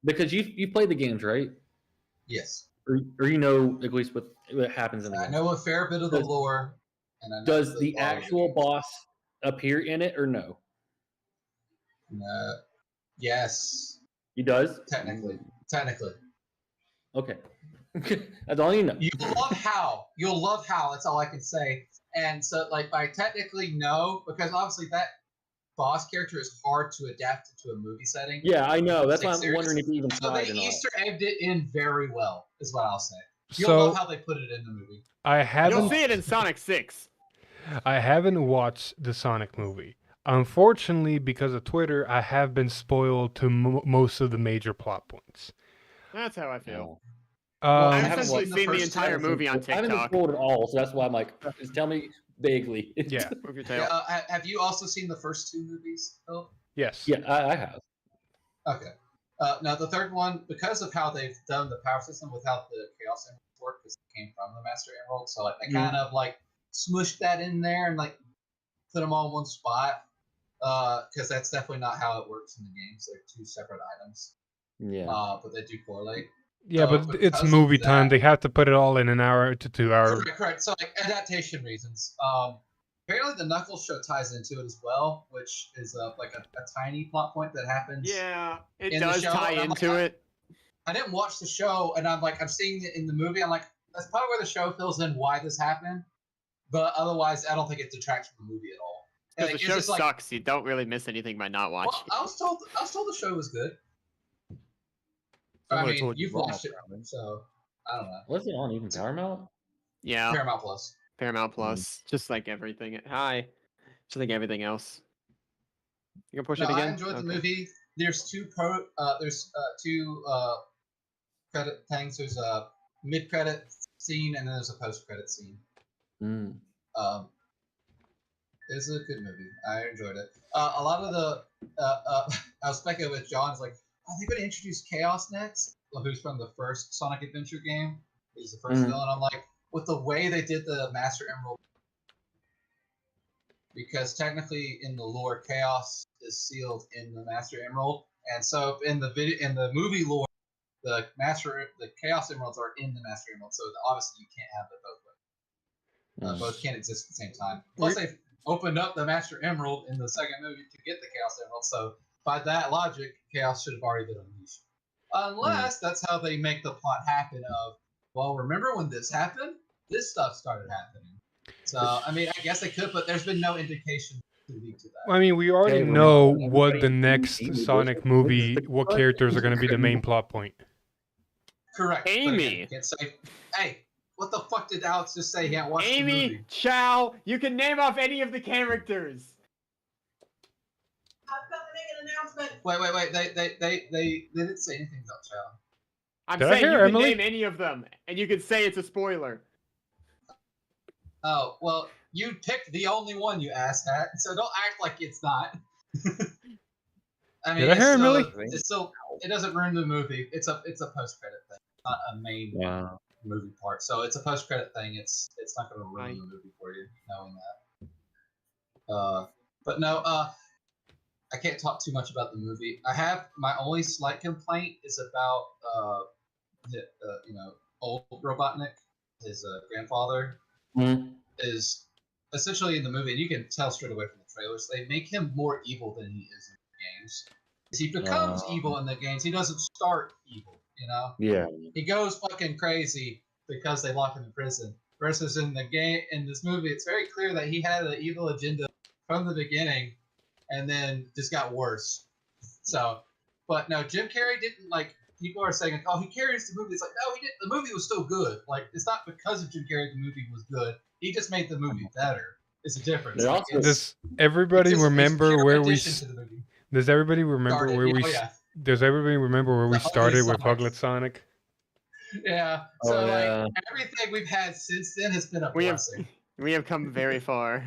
Because you played the games, right? Yes, Or you know at least what happens in the I games. know a fair bit of the Does- lore, and I know Does the a lot of actual games. boss appear in it or no? Yes, He does. technically. Okay. That's all you know. You'll love how. That's all I can say. And so, like, by technically no, because obviously that boss character is hard to adapt into a movie setting. Yeah, I know. That's why I'm Serious. wondering if you even So tried they or not. Easter egged it in very well, is what I'll say. You'll So love how they put it in the movie. I You'll haven't see it in Sonic 6. I haven't watched the Sonic movie. Unfortunately, because of Twitter, I have been spoiled to most of the major plot points. That's how I feel. I I've haven't essentially seen the seen the first entire two. movie on I haven't been TikTok. told at all, so that's why I'm like, just tell me vaguely. Yeah. Move your tail. Yeah, have you also seen the first two movies, Phil? Yes. Yeah, I have. Okay. Now the third one, because of how they've done the power system without the Chaos Emerald work, because it came from the Master Emerald, so like they kind of like smushed that in there and like put them all in one spot. Because that's definitely not how it works in the games. They're two separate items. Yeah. But they do correlate. Yeah, So but it's because movie of time. that- They have to put it all in an hour to 2 hours. Correct. So like adaptation reasons. Apparently the Knuckles show ties into it as well, which is like a tiny plot point that happens. Yeah, it In the does show, tie and I'm like, into it. I didn't watch the show, and I'm seeing it in the movie. I'm like, that's probably where the show fills in why this happened. But otherwise, I don't think it detracts from the movie at all. And, Because like, the it's show just, like, sucks. You don't really miss anything by not watching. well, I was told the show was good. I Somebody mean, told you you've wrong, watched it, apparently. so I don't know. What's it on? Even Paramount? Yeah, Paramount Plus. Paramount Plus, just like everything. Hi, just like everything else. You gonna push No, it again? I enjoyed the Okay. movie. There's two credit things. There's a mid-credit scene and then there's a post-credit scene. Mm. It's a good movie. I enjoyed it. A lot of the I was speculating with John's like, are they going to introduce Chaos next? Who's from the first Sonic Adventure game? He's the 1st villain. I'm like, with the way they did the Master Emerald, because technically in the lore, Chaos is sealed in the Master Emerald, and so in the movie lore, the Chaos Emeralds are in the Master Emerald. So obviously you can't have it both ways. Both can't exist at the same time. Plus they've opened up the Master Emerald in the second movie to get the Chaos Emerald. So by that logic, Chaos should have already been unleashed. Unless that's how they make the plot happen of, well, remember when this happened? This stuff started happening. So, I mean, I guess they could, but there's been no indication to lead to that. I mean, we already Hey, know remember what the everybody next in the Sonic This movie, is the what cut. characters are going to be the main plot point. Correct. But Amy. again, you can't say, hey, what the fuck did Alex just say? He hadn't watched the Amy, movie. Chow, you can name off any of the characters. I've got to make an announcement. Wait. They didn't say anything about Chow. I'm Did I saying you hear can Emily? name any of them, and you can say it's a spoiler. Oh, well, you picked the only one, you asshat, so don't act like it's not. I mean, Did I hear Emily? It's still, it doesn't ruin the movie. It's a post-credit thing, not a main movie part. So it's a post-credit thing. It's not going to ruin the movie for you, knowing that. But no, I can't talk too much about the movie. I have my only slight complaint is about old Robotnik, his grandfather, is essentially in the movie, and you can tell straight away from the trailers, they make him more evil than he is in the games. He becomes evil in the games. He doesn't start evil, you know? Yeah. He goes fucking crazy because they lock him in prison. Versus in the game, in this movie, it's very clear that he had an evil agenda from the beginning, and then just got worse. So, but no, Jim Carrey didn't like. People are saying, "Oh, he carries the movie." It's like, no, he didn't. The movie was still good. Like, it's not because of Jim Carrey the movie was good. He just made the movie better. It's a difference. They're Like, also- Does everybody it's remember pure where we? addition to the movie. Does everybody remember Started. where we? Oh, yeah. Does everybody remember where we The Ugly started with Sonic. Ugly Sonic? Yeah. Oh, So yeah. like everything we've had since then has been a We have- blessing. We have come very far.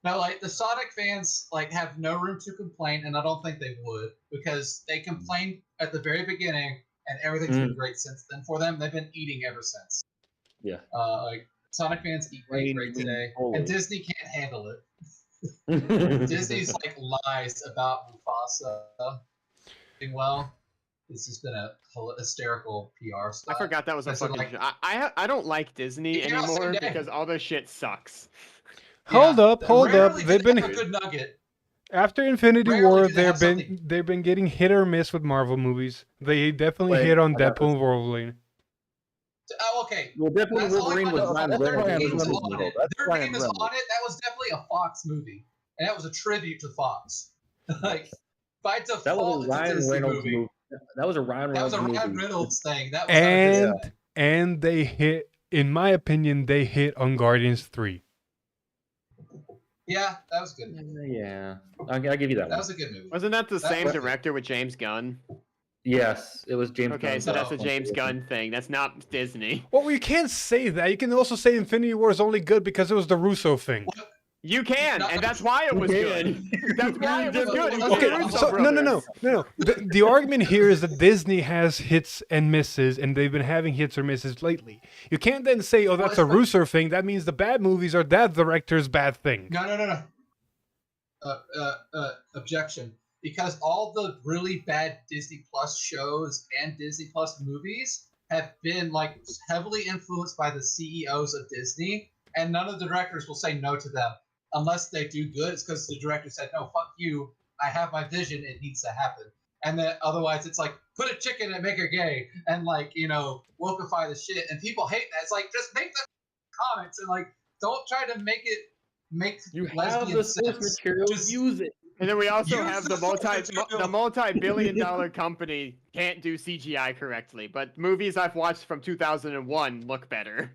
Now, like the Sonic fans, like have no room to complain, and I don't think they would because they complained at the very beginning, and everything's been great since then for them. They've been eating ever since. Yeah. Like Sonic fans eat great today, and Disney can't handle it. Disney's like lies about Mufasa doing well. It's just been a hysterical PR I stuff. forgot that was a Listen, fucking. like- I don't like Disney Yeah, same anymore day. because all their shit sucks. Hold up. Rarely do They've they been have a good nugget. after Infinity Rarely War. do they have something- They've been getting hit or miss with Marvel movies. They definitely Wait, hit on I got Deadpool and Wolverine. Oh, okay. Well, definitely That's all I Wolverine was know. Ryan Their Reynolds. name was Reynolds, on though. it. That's Their Ryan name is Reynolds. on it. That was definitely a Fox movie, and that was a tribute to Fox. Like by That was default, a it's a Ryan Disney Reynolds movie. movie. That was a Ryan That was Reynolds a Ryan movie. Reynolds thing. That was not a Disney And thing. and they hit. In my opinion, they hit on Guardians 3. Yeah, that was good. Yeah, I'll give you that That one. was a good movie. Wasn't that the That same was- director with James Gunn? Yes, it was James. Okay, Gunn. so that's a No. James Gunn thing. That's not Disney. Well, you can't say that. You can also say Infinity War is only good because it was the Russo thing. You can, No, and that's why it was good. That's why it was good. It was Okay, the Russo So no. brothers. The argument here is that Disney has hits and misses, and they've been having hits or misses lately. You can't then say, "Oh, that's a Russo thing." That means the bad movies are that director's bad thing. No. Objection. Because all the really bad Disney Plus shows and Disney Plus movies have been like heavily influenced by the CEOs of Disney, and none of the directors will say no to them unless they do good. It's because the director said, "No, fuck you. I have my vision. It needs to happen." And then otherwise, it's like put a chicken and make her gay, and like wokeify the shit. And people hate that. It's like just make the comics and like don't try to make You have lesbian the source sense. material. Just- Use it. And then we also Use have the the material. multi-billion-dollar company can't do CGI correctly, but movies I've watched from 2001 look better.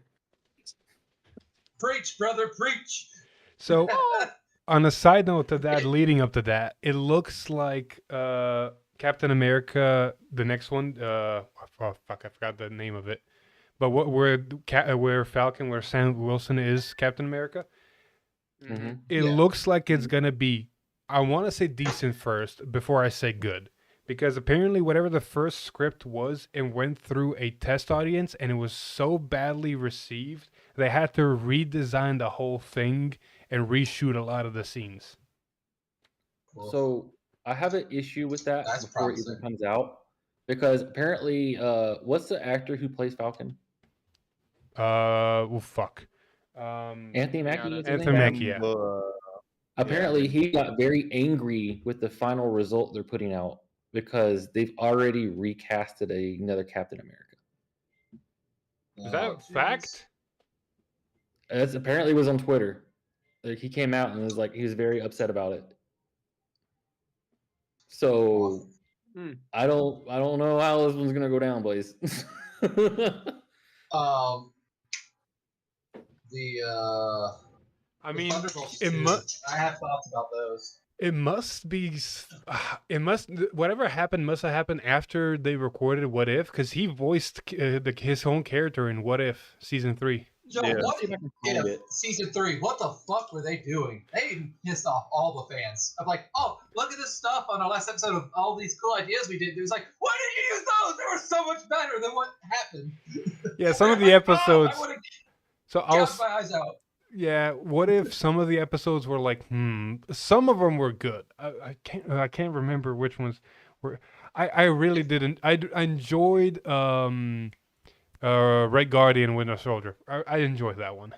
Preach, brother, preach. So, on a side note to that, leading up to that, it looks like Captain America, the next one. Oh fuck, I forgot the name of it. But where Falcon, where Sam Wilson is Captain America, Mhm. it Yeah. looks like it's gonna be. I want to say decent first before I say good, because apparently whatever the first script was, it went through a test audience and it was so badly received they had to redesign the whole thing and reshoot a lot of the scenes. So I have an issue with that That's before it even promising. comes out, because apparently, what's the actor who plays Falcon? Well, fuck. Anthony Mackie. Yeah, is his Anthony name? Mackie, yeah. Apparently, he got very angry with the final result they're putting out because they've already recasted another Captain America. Is that a fact? That's apparently was on Twitter. Like he came out and was like he was very upset about it. So Hmm. I don't know how this one's gonna go down, boys. I The mean, Thunderbolts it 2, must. I have thoughts about those. It must be. It must. Whatever happened must have happened after they recorded What If, because he voiced his own character in What If season 3. Yo, Yeah. what See if I can if find it. season 3? What the fuck were they doing? They pissed off all the fans. I'm like, oh, look at this stuff on our last episode of all these cool ideas we did. It was like, why did you use those? They were so much better than what happened. Yeah, some of the Like, oh, episodes. I would have So I'll. gouged my eyes out. Yeah, what if some of the episodes were like, some of them were good. I can't remember which ones were. I really didn't. I enjoyed Red Guardian Winter Soldier. I enjoyed that one.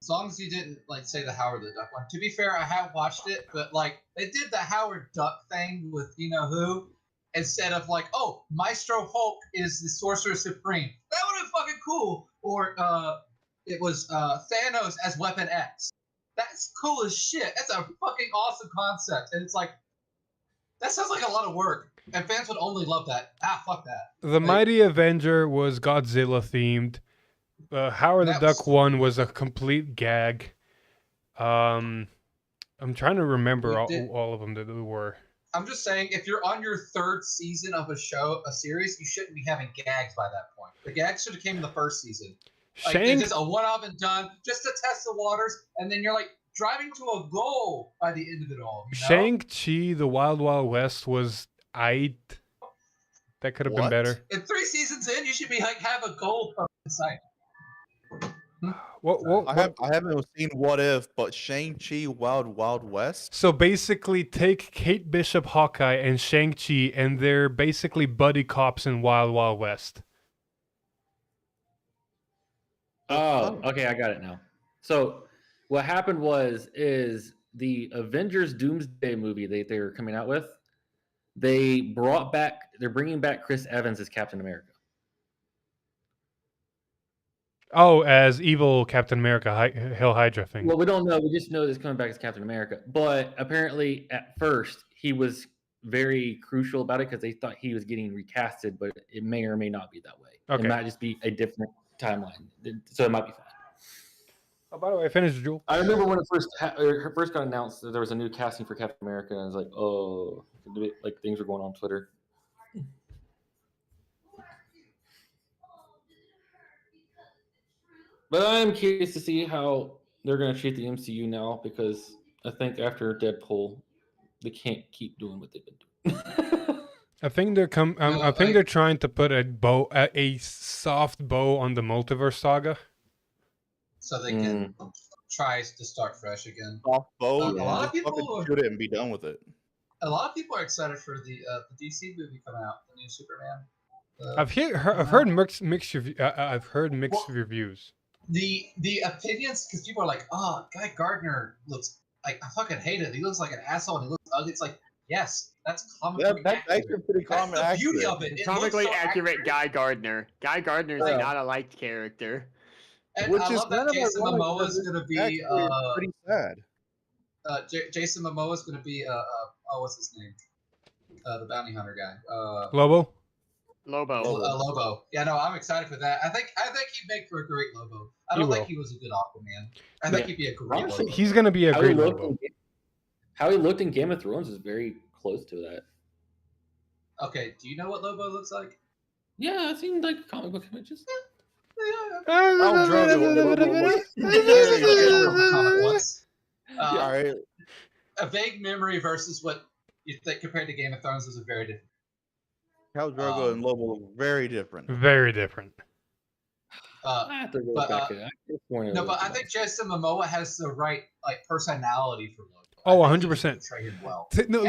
As long as you didn't like say the Howard the Duck one. To be fair, I have watched it, but like they did the Howard Duck thing with you know who instead of like, oh, Maestro Hulk is the Sorcerer Supreme. That would have been fucking cool. Or it was Thanos as Weapon X. That's cool as shit. That's a fucking awesome concept. And it's like that sounds like a lot of work. And fans would only love that. Ah, fuck that. The Mighty Avenger was Godzilla themed. Howard the Duck one was a complete gag. I'm trying to remember all of them that there were. I'm just saying, if you're on your third season of a series, you shouldn't be having gags by that point. The gags should have came in the first season. Like, it's just a one-off and done, just to test the waters, and then you're like driving to a goal by the end of it all. You know? Shang-Chi, the Wild Wild West was aight. That could have been better. In 3 seasons in, you should be like have a goal in sight. I haven't seen What If, but Shang-Chi Wild Wild West. So basically, take Kate Bishop, Hawkeye, and Shang-Chi, and they're basically buddy cops in Wild Wild West. Oh, okay, I got it now. So what happened is the Avengers Doomsday movie they were coming out with, they're bringing back Chris Evans as Captain America. Oh, as evil Captain America, Hail Hydra thing. Well, we don't know. We just know it's coming back as Captain America. But apparently, at first, he was very crucial about it because they thought he was getting recasted, but it may or may not be that way. Okay. It might just be a different timeline, so it might be fine. Oh, by the way, I finished Jewel. I remember when it first got announced that there was a new casting for Captain America, and I was like, oh, like things were going on Twitter. But I'm curious to see how they're going to treat the MCU now, because I think after Deadpool, they can't keep doing what they've been doing. I think they're trying to put a soft bow on the multiverse saga, so they can try to start fresh again. Soft bow. A lot of people shoot it and be done with it. A lot of people are excited for the DC movie coming out, the new Superman. I've heard mixed reviews. The opinions, because people are like, oh, Guy Gardner looks like, I fucking hate it. He looks like an asshole and he looks ugly. It's like, yes, that's comically that's accurate. pretty common. That's the beauty of it. Comically so accurate Guy Gardner. Guy Gardner is not a liked character. And I love that Jason Momoa is going to be pretty sad. Jason Momoa is going to be what's his name? The bounty hunter guy. Lobo. Lobo. Yeah, no, I'm excited for that. I think he'd make for a great Lobo. I don't think he was a good Aquaman. I think he'd be a great Lobo. He's going to be a great Lobo. How he looked in Game of Thrones is very close to that. Okay, do you know what Lobo looks like? Yeah, I've seen like comic book images. A vague memory versus what you think compared to Game of Thrones is a very different. Khal Drogo and Lobo look very different. Very different. I have to go back. No, but I think Jason Momoa has the right personality for Lobo. Oh, 100%. Well. No,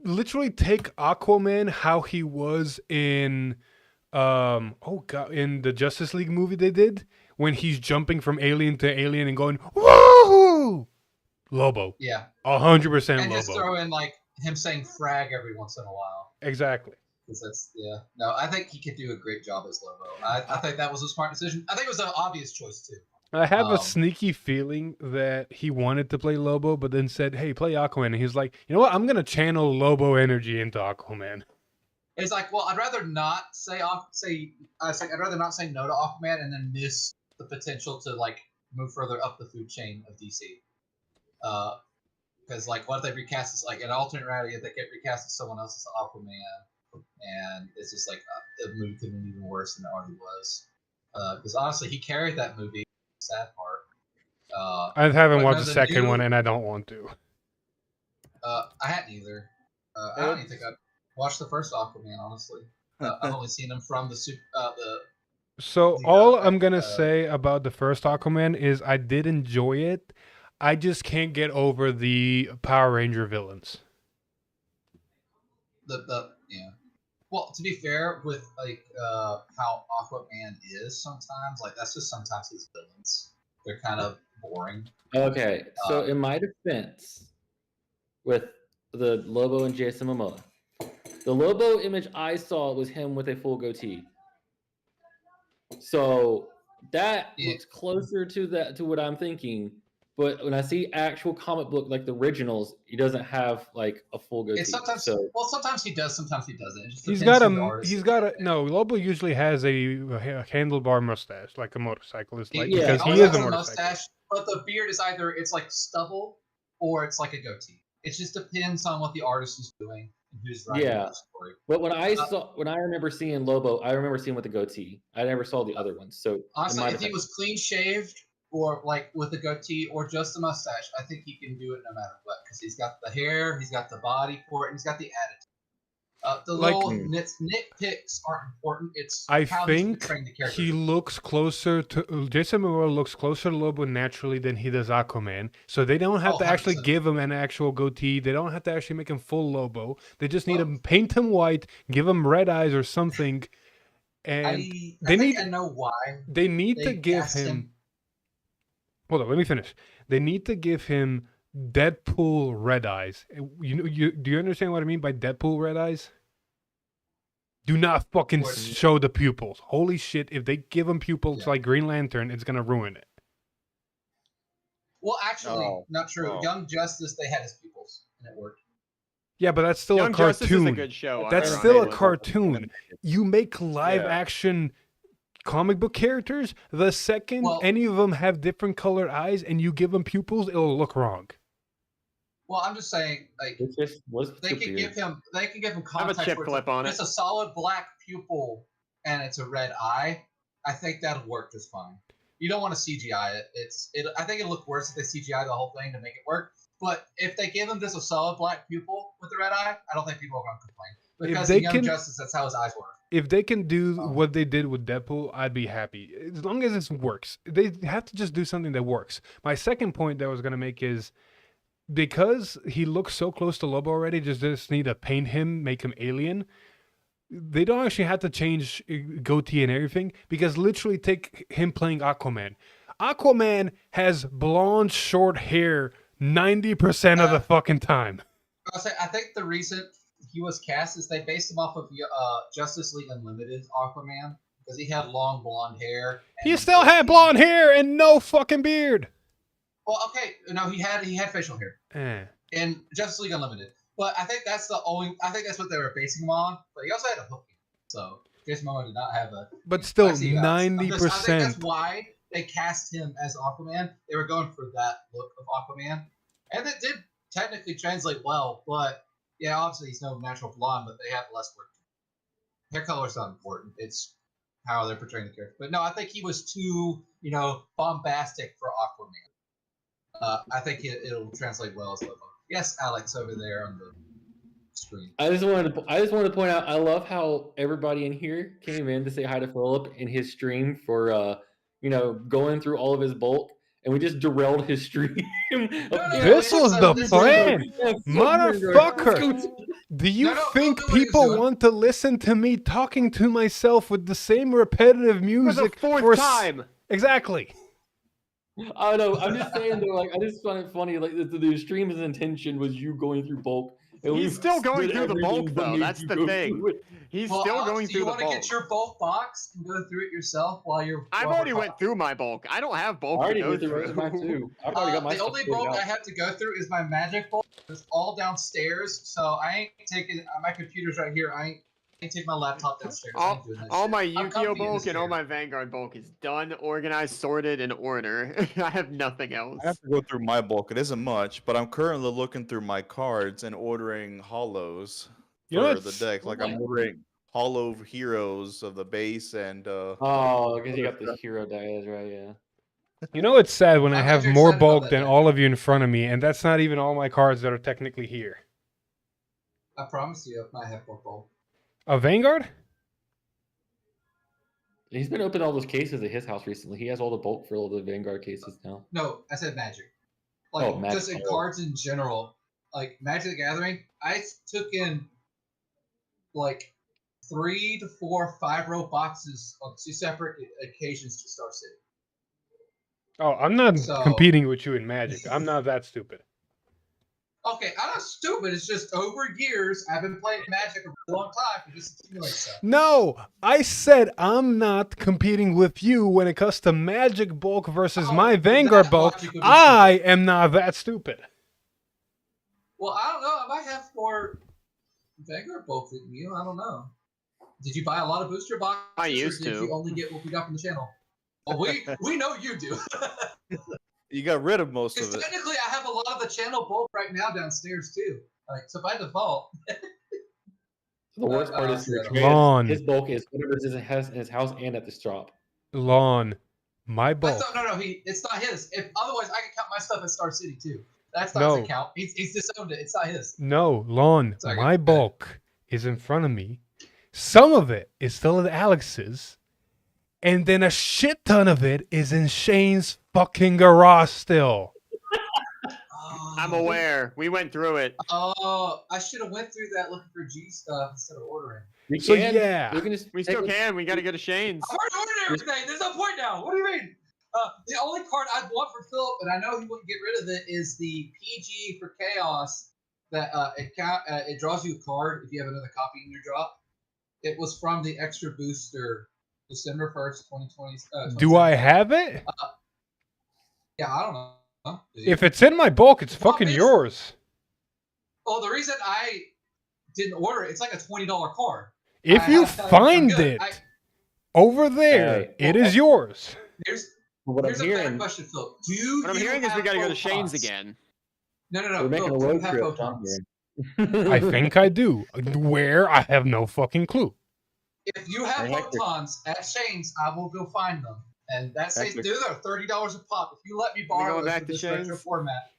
literally take Aquaman how he was in in the Justice League movie they did when he's jumping from alien to alien and going woo. Lobo. Yeah. 100% Lobo. And just throw in like him saying frag every once in a while. Exactly. Because no, I think he could do a great job as Lobo. I think that was a smart decision. I think it was an obvious choice too. I have a sneaky feeling that he wanted to play Lobo, but then said, "Hey, play Aquaman." And he's like, "You know what? I'm gonna channel Lobo energy into Aquaman." It's like, well, I'd rather not say I'd rather not say no to Aquaman and then miss the potential to like move further up the food chain of DC. Because like, what if they recast this like an alternate reality? If they get recast as someone else's Aquaman, and it's just like the movie could have been even worse than it already was. Because honestly, he carried that movie. Sad part. I haven't watched the second one, and I don't want to. I hadn't either. I don't even think I've watched the first Aquaman. Honestly, I've only seen him from the So all I'm gonna say about the first Aquaman is I did enjoy it. I just can't get over the Power Ranger villains. Yeah. Well, to be fair, with like how Aquaman is sometimes, like that's just sometimes his villains. They're kind of boring. Okay, so in my defense, with the Lobo and Jason Momoa, the Lobo image I saw was him with a full goatee. So that looks closer to what I'm thinking. But when I see actual comic book like the originals, he doesn't have like a full goatee. It's sometimes sometimes he does, sometimes he doesn't. It just He's depends got who the artist is. no. Lobo usually has a handlebar mustache like a motorcyclist, like Yeah, because He he is always a has motorcyclist. mustache, but the beard is either it's like stubble or it's like a goatee. It just depends on what the artist is doing and who's writing the story. But when I remember seeing Lobo, I remember seeing with the goatee. I never saw the other ones. So Honestly, if he was clean shaved or like with a goatee or just a mustache, I think he can do it no matter what because he's got the hair, he's got the body for it, and he's got the attitude. The little nitpicks aren't important. It's I how he's think portraying the character. he looks closer to Jason Momoa looks closer to Lobo naturally than he does Aquaman. So they don't have to actually 100%. give him an actual goatee. They don't have to actually make him full Lobo. They just need to paint him white, give him red eyes or something. And I think I know why. They need they to give cast him. Hold on, let me finish. They need to give him Deadpool red eyes. Do you understand what I mean by Deadpool red eyes? Do not fucking show the pupils. Holy shit! If they give him pupils like Green Lantern, it's gonna ruin it. Well, actually, not true. Young Justice, they had his pupils, and it worked. Yeah, but that's still Young a cartoon. Justice is a good show. That's still a cartoon. You make live action comic book characters. The second any of them have different colored eyes and you give them pupils, it'll look wrong. Well, I'm just saying, like they can give him context. Have a chip clip on it. It's a solid black pupil and it's a red eye. I think that'll work just fine. You don't want to CGI it. I think it'll look worse if they CGI the whole thing to make it work. But if they give him just a solid black pupil with the red eye, I don't think people are going to complain. Because in Young Justice, that's how his eyes work. If they can do what they did with Deadpool, I'd be happy. As long as it works. They have to just do something that works. My second point that I was going to make is, because he looks so close to Lobo already, just need to paint him, make him alien. They don't actually have to change goatee and everything, because literally take him playing Aquaman. Aquaman has blonde short hair 90% of the fucking time. I think the reason he was cast is they based him off of Justice League Unlimited Aquaman, because he had long blonde hair. He still had blonde hair and no fucking beard. Well, okay, no, he had facial hair in Justice League Unlimited, but I think that's what they were basing him on. But he also had a hook, so Jason Momoa did not have a. But still, 90%. I think that's why they cast him as Aquaman. They were going for that look of Aquaman, and it did technically translate well. But yeah, obviously he's no natural blonde, but they have less work. Hair color is not important. It's how they're portraying the character. But no, I think he was too, bombastic for Aquaman. I think it'll translate well as Lobo. Yes, Alex over there on the screen. I just wanted to point out, I love how everybody in here came in to say hi to Philip in his stream for going through all of his bulk, and we just derailed his stream. This was the plan, motherfucker. Do you think people want to listen to me talking to myself with the same repetitive music for the fourth time? Exactly. I know. I'm just saying though, I just find it funny. Like the stream's intention was you going through bulk. He's still going through the bulk though. That's the thing. He's still going through the bulk. You want to get your bulk box and go through it yourself while you're. I've already went through my bulk. I don't have bulk to go through. Mine too. I've already got my the only bulk I have to go through is my magic bulk. It's all downstairs, so I ain't taking my computer's right here. I ain't taking my laptop downstairs. All my Yu-Gi-Oh bulk and all my Vanguard bulk is done, organized, sorted, in order. I have nothing else. I have to go through my bulk. It isn't much, but I'm currently looking through my cards and ordering hollows for the deck. Like I'm ordering hollow heroes of the base and because you got the hero dias, right? Yeah. You know, it's sad when I have more bulk than all of you in front of me, and that's not even all my cards that are technically here. I promise you, I have more bulk. A Vanguard? He's been opening all those cases at his house recently. He has all the bulk for all the Vanguard cases now. No, I said Magic. Just in cards in general. Like Magic the Gathering, I took in 3 to 4 5-row boxes on 2 separate occasions to Star City. Oh, I'm not So- competing with you in Magic. I'm not that stupid. Okay, I'm not stupid. It's just over years I've been playing Magic a long time to just accumulate stuff. No, I said I'm not competing with you when it comes to Magic bulk versus Oh, my that Vanguard bulk. logic would be I stupid. am not that stupid. Well, I don't know. I might have more Vanguard bulk than you. I don't know. Did you buy a lot of booster boxes? I used or did to. you only get what we got from the channel? Well, we know you do. You got rid of most Because of it. technically, I have a lot of the channel bulk right now downstairs too. Like, so by default, The worst part is Lawn. his bulk is whatever's in his house and at the shop. Lawn, my That's bulk. no. It's not his. If otherwise, I can count my stuff at Star City too. That's not No. doesn't count. He's disowned it. It's not his. No, Lawn, Sorry, my go ahead. bulk is in front of me. Some of it is still at Alex's. And then a shit ton of it is in Shane's fucking garage still. I'm aware. We went through it. Oh, I should have went through that looking for G stuff instead of ordering. We So, can, yeah. we can just We take still a- can. We got to go to Shane's. I've already ordered everything. There's no point now. What do you mean? The only card I'd want for Philip, and I know he wouldn't get rid of it, is the PG for Chaos. That it draws you a card if you have another copy in your drop. It was from the extra booster, December 1st, 2020. Do I have it? Yeah, I don't know. Do you? If it's in my bulk, it's Well, fucking it's- yours. Well, the reason I didn't order it, it's like a $20 card. If I you have- I'm find good. it over there, Hey. it is yours. Here's What I'm here's a better hearing, question, Phil. Do What I'm you hearing is we have got to go to photons? Shane's again. No. we're making Phil, a do you road have trip. photons? I think I do. Where? I have no fucking clue. If you have Hey, Hector. photons at Shane's, I will go find them. And that saves Hector. they're $30 a pop. If you let me we borrow going those back for to this retro Shane's? format.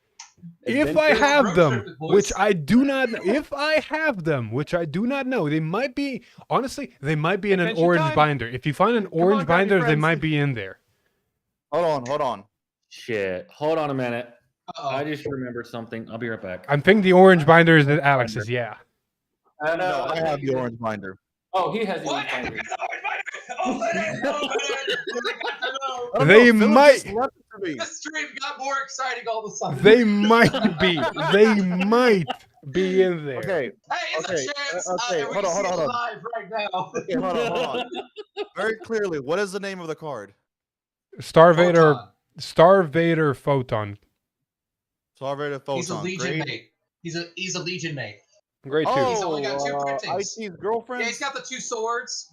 If I Adventure have road them, trip, boys. which I do not, if I have them, which I do not know, they might be. Honestly, they might be in an Adventure orange time. binder. If you find an on, orange grab your binder, they friends. might be in there. Hold on. Shit. Hold on a minute. Uh-oh. I just remembered something. I'll be right back. I think the orange binder is at Alex's. Yeah. No, I have the orange binder. Oh, he has the What? orange binder. Open it! Open it! I got to know. I don't They know, Philip might- just left it to me. This stream got more exciting all of a sudden. They might be. They might be in there. Okay, Hey, it's Okay, a chance. okay, We hold on, can see hold it on. live right now. okay, hold on. Very clearly, what is the name of the card? Star Vader. Photon. Star Vader Photon. Starvator Photon. He's a Legion Great. mate. He's a Legion mate. Great too. He's only got two printings. IT's girlfriend? Yeah, he's got the two swords.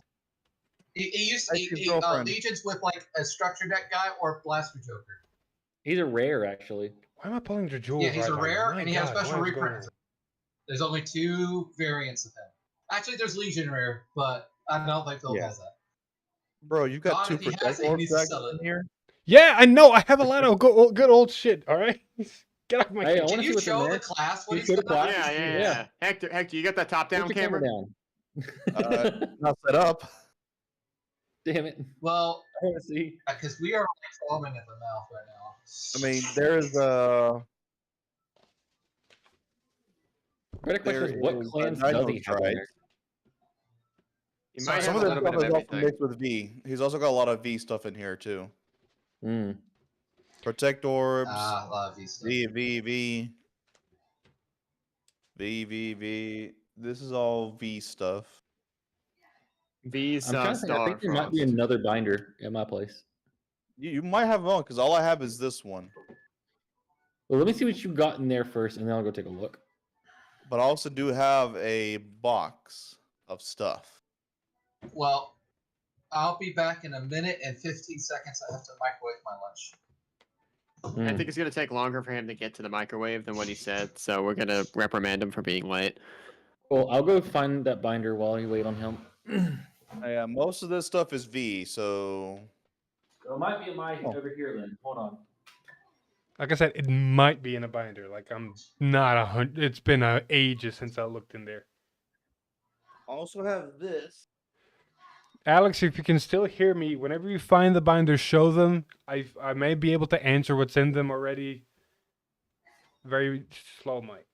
He used That's his girlfriend. Legions with like a structure deck guy or Blaster Joker. He's a rare, actually. Why am I pulling the jewels? Yeah, he's right a now? rare My and he has God, special what is going reprints. There's only two variants of him. Actually, there's Legion rare, but I don't think Phil Yeah. has that. Bro, you got God, two if he has protect it, he orb needs to dragons sell it. in here? Yeah, I know. I have a lot of good old shit. All right, get off my. Hey, I case. wanna Can see you what's in show there. the class what You he's show the got? class? Yeah. Hector, you got that top-down Put your camera? down. Not set up. Damn it. Well, I want to see. because we are like foaming at the mouth right now. I mean, there's Better question is, There what is clans Dino does he have in Drive. there? You might some have of a the little bit stuff of is also everything. mixed with V. He's also got a lot of V stuff in here too. Mm. Protect orbs. Ah, a lot of these stuff. V. This is all V stuff. V's I'm trying to think. I think there might be another binder at my place. You might have one because all I have is this one. Well, let me see what you got in there first, and then I'll go take a look. But I also do have a box of stuff. Well, I'll be back in a minute and 15 seconds. I have to microwave my lunch. I think it's going to take longer for him to get to the microwave than what he said, so we're going to reprimand him for being late. Well, I'll go find that binder while you wait on him. Yeah, most of this stuff is V, so So it might be in my over here then. Hold on. Like I said, it might be in a binder. Like I'm not 100. It's been ages since I looked in there. I also have this. Alex, if you can still hear me, whenever you find the binders, show them. I may be able to answer what's in them already. Very slow, Mike.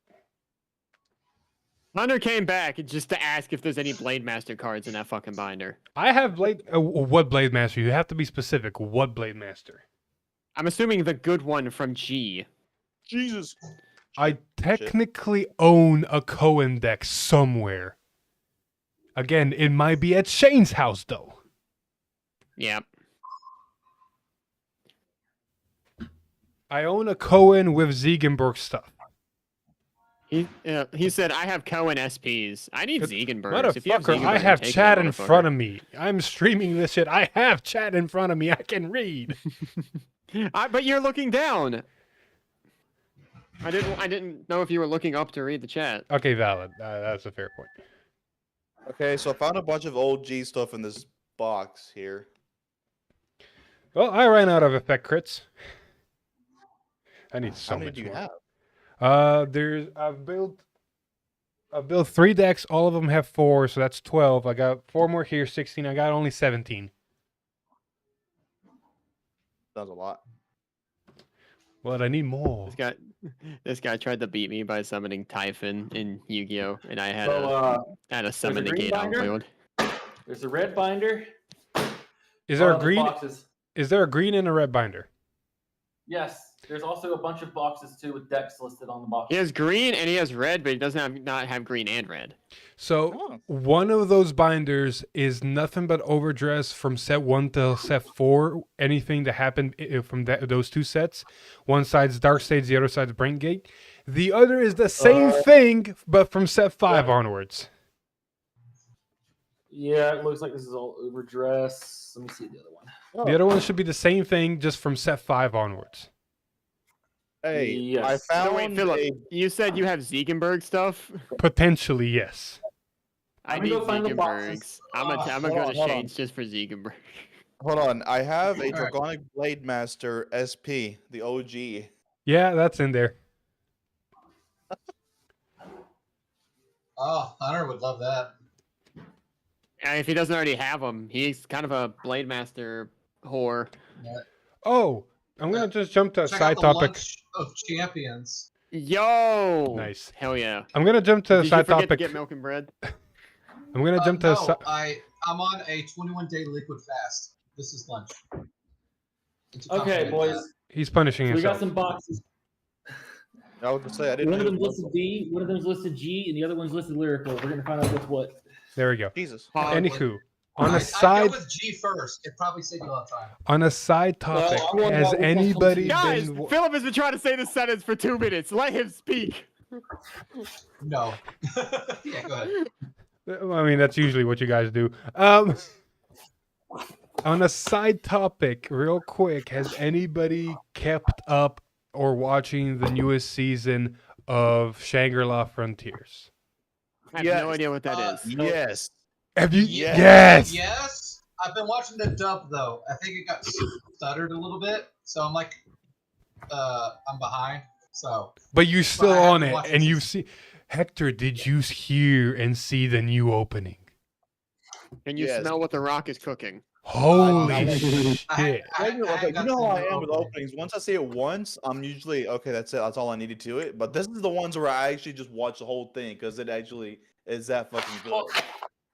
Hunter came back just to ask if there's any Blade Master cards in that fucking binder. I have Blade. What Blade Master? You have to be specific. What Blade Master? I'm assuming the good one from G. Jesus. I technically own a Cohen deck somewhere. Again, it might be at Shane's house though. Yeah. I own a Cohen with Ziegenberg stuff. He said, I have Cohen SPs. I need Ziegenbergs. If you have Motherfucker, Ziegenberg, I have take chat them, in motherfucker. front of me. I'm streaming this shit. I have chat in front of me. I can read. But you're looking down. I didn't know if you were looking up to read the chat. Okay, valid. That's a fair point. Okay, so I found a bunch of old G stuff in this box here. Well, I ran out of effect crits. I need so How many much do you more. have? I've built 3 decks. All of them have 4, so that's 12. I got 4 more here, 16. I got only 17. That's a lot. Well, I need more. This guy tried to beat me by summoning Typhon in Yu-Gi-Oh, and I had a summon green negate binder? outfield. There's a red binder. Is there a All the green? boxes. Is there a green and a red binder? Yes. There's also a bunch of boxes too with decks listed on the box. He has green and he has red, but he doesn't not have green and red. So Oh. one of those binders is nothing but overdress from set 1 to set 4. Anything that happened from those 2 sets. One side's Dark Stage, the other side's Brain Gate. The other is the same thing, but from set 5 onwards. Yeah, it looks like this is all overdress. Let me see the other one. The other one should be the same thing, just from set 5 onwards. Hey, Yes. I found So wait, Philip, you said you have Ziegenberg stuff? Potentially, yes. I I'm need gonna go find the boxes. Ziegenbergs. I'm gonna go to Shane's just for Ziegenberg. Hold on, I have a Alright. Draconic Blade Master SP, the OG. Yeah, that's in there. Oh, Hunter would love that. And if he doesn't already have them, he's kind of a Blade Master whore. Oh, I'm going to just jump to a Check side out the topic. Lunch of Champions. Yo! Nice. Hell yeah. I'm going to jump to a Did side you forget to topic. get milk and bread? I'm going to jump to a No, side. I'm on a 21-day liquid fast. This is lunch. It's a Okay, compliment, boys. Matt. He's punishing We got himself. some boxes. I was gonna say I didn't One of know them's you listed D, one of them's listed G, and the other one's listed lyrical. We're gonna find out what's what. There we go. Jesus. Anywho, on a I'd side go with G first. It probably saved you a lot of time. on a side topic, I want has that one anybody Guys, been? Philip has been trying to say this sentence for 2 minutes. Let him speak. No. Yeah, go ahead. I mean, that's usually what you guys do. On a side topic, real quick, has anybody kept up or watching the newest season of Shangri-La Frontiers? I have no idea what that is. Yes. Have you? Yes. Yes. Yes. I've been watching the dub though. I think it got stuttered a little bit, so I'm like, I'm behind. So. But you're still I on haven't it, watched and it you since- see. Hector, did you hear and see the new opening? Can you Yes. smell what the Rock is cooking? Holy I- shit! You know got how I to the am with openings. Once I see it once, I'm usually okay. That's it. That's all I needed to it. But this is the ones where I actually just watch the whole thing because it actually is that fucking good. Well,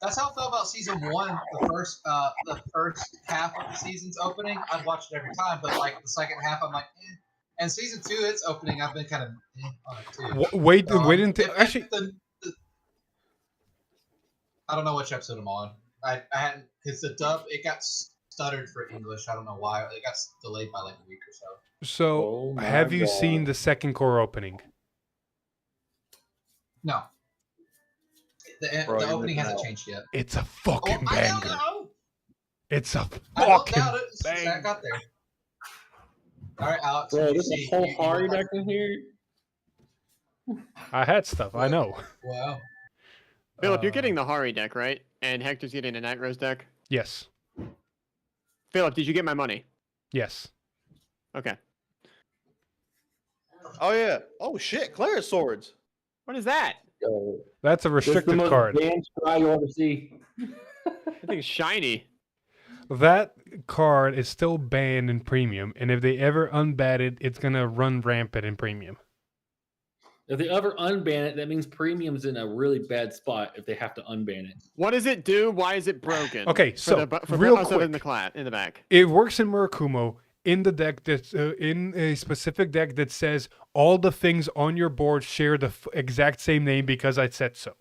that's how I felt about season 1. The first half of the season's opening, I'd watch it every time. But like the second half, I'm like, eh. And season 2, its opening, I've been kind of on it too. Wait until if actually. I don't know which episode I'm on. I hadn't because the dub it got stuttered for English. I don't know why. It got delayed by like a week or so. So, Oh my have you God. seen the second core opening? No, the Bro, you're opening missing hasn't out. changed yet. It's a Oh, fucking I don't banger. know. It's a I don't fucking doubt it. It's just I banger. got there. All right, Alex. Bro, you there's see- a whole you Hari look like- back in here. I had stuff. I know. Wow. Philip, you're getting the Hari deck, right? And Hector's getting a Night Rose deck. Yes. Philip, did you get my money? Yes. Okay. Oh yeah. Oh shit. Claret swords. What is that? Yo, That's a this is the restricted most card. damn try you'll ever see. That thing's shiny. That card is still banned in premium, and if they ever unban it, it's gonna run rampant in premium. If they ever unban it, that means premium's in a really bad spot if they have to unban it. What does it do? Why is it broken? Okay, so, for real us in quick. the back. It works in Murakumo. in the deck that's in a specific deck that says all the things on your board share the exact same name because I said so.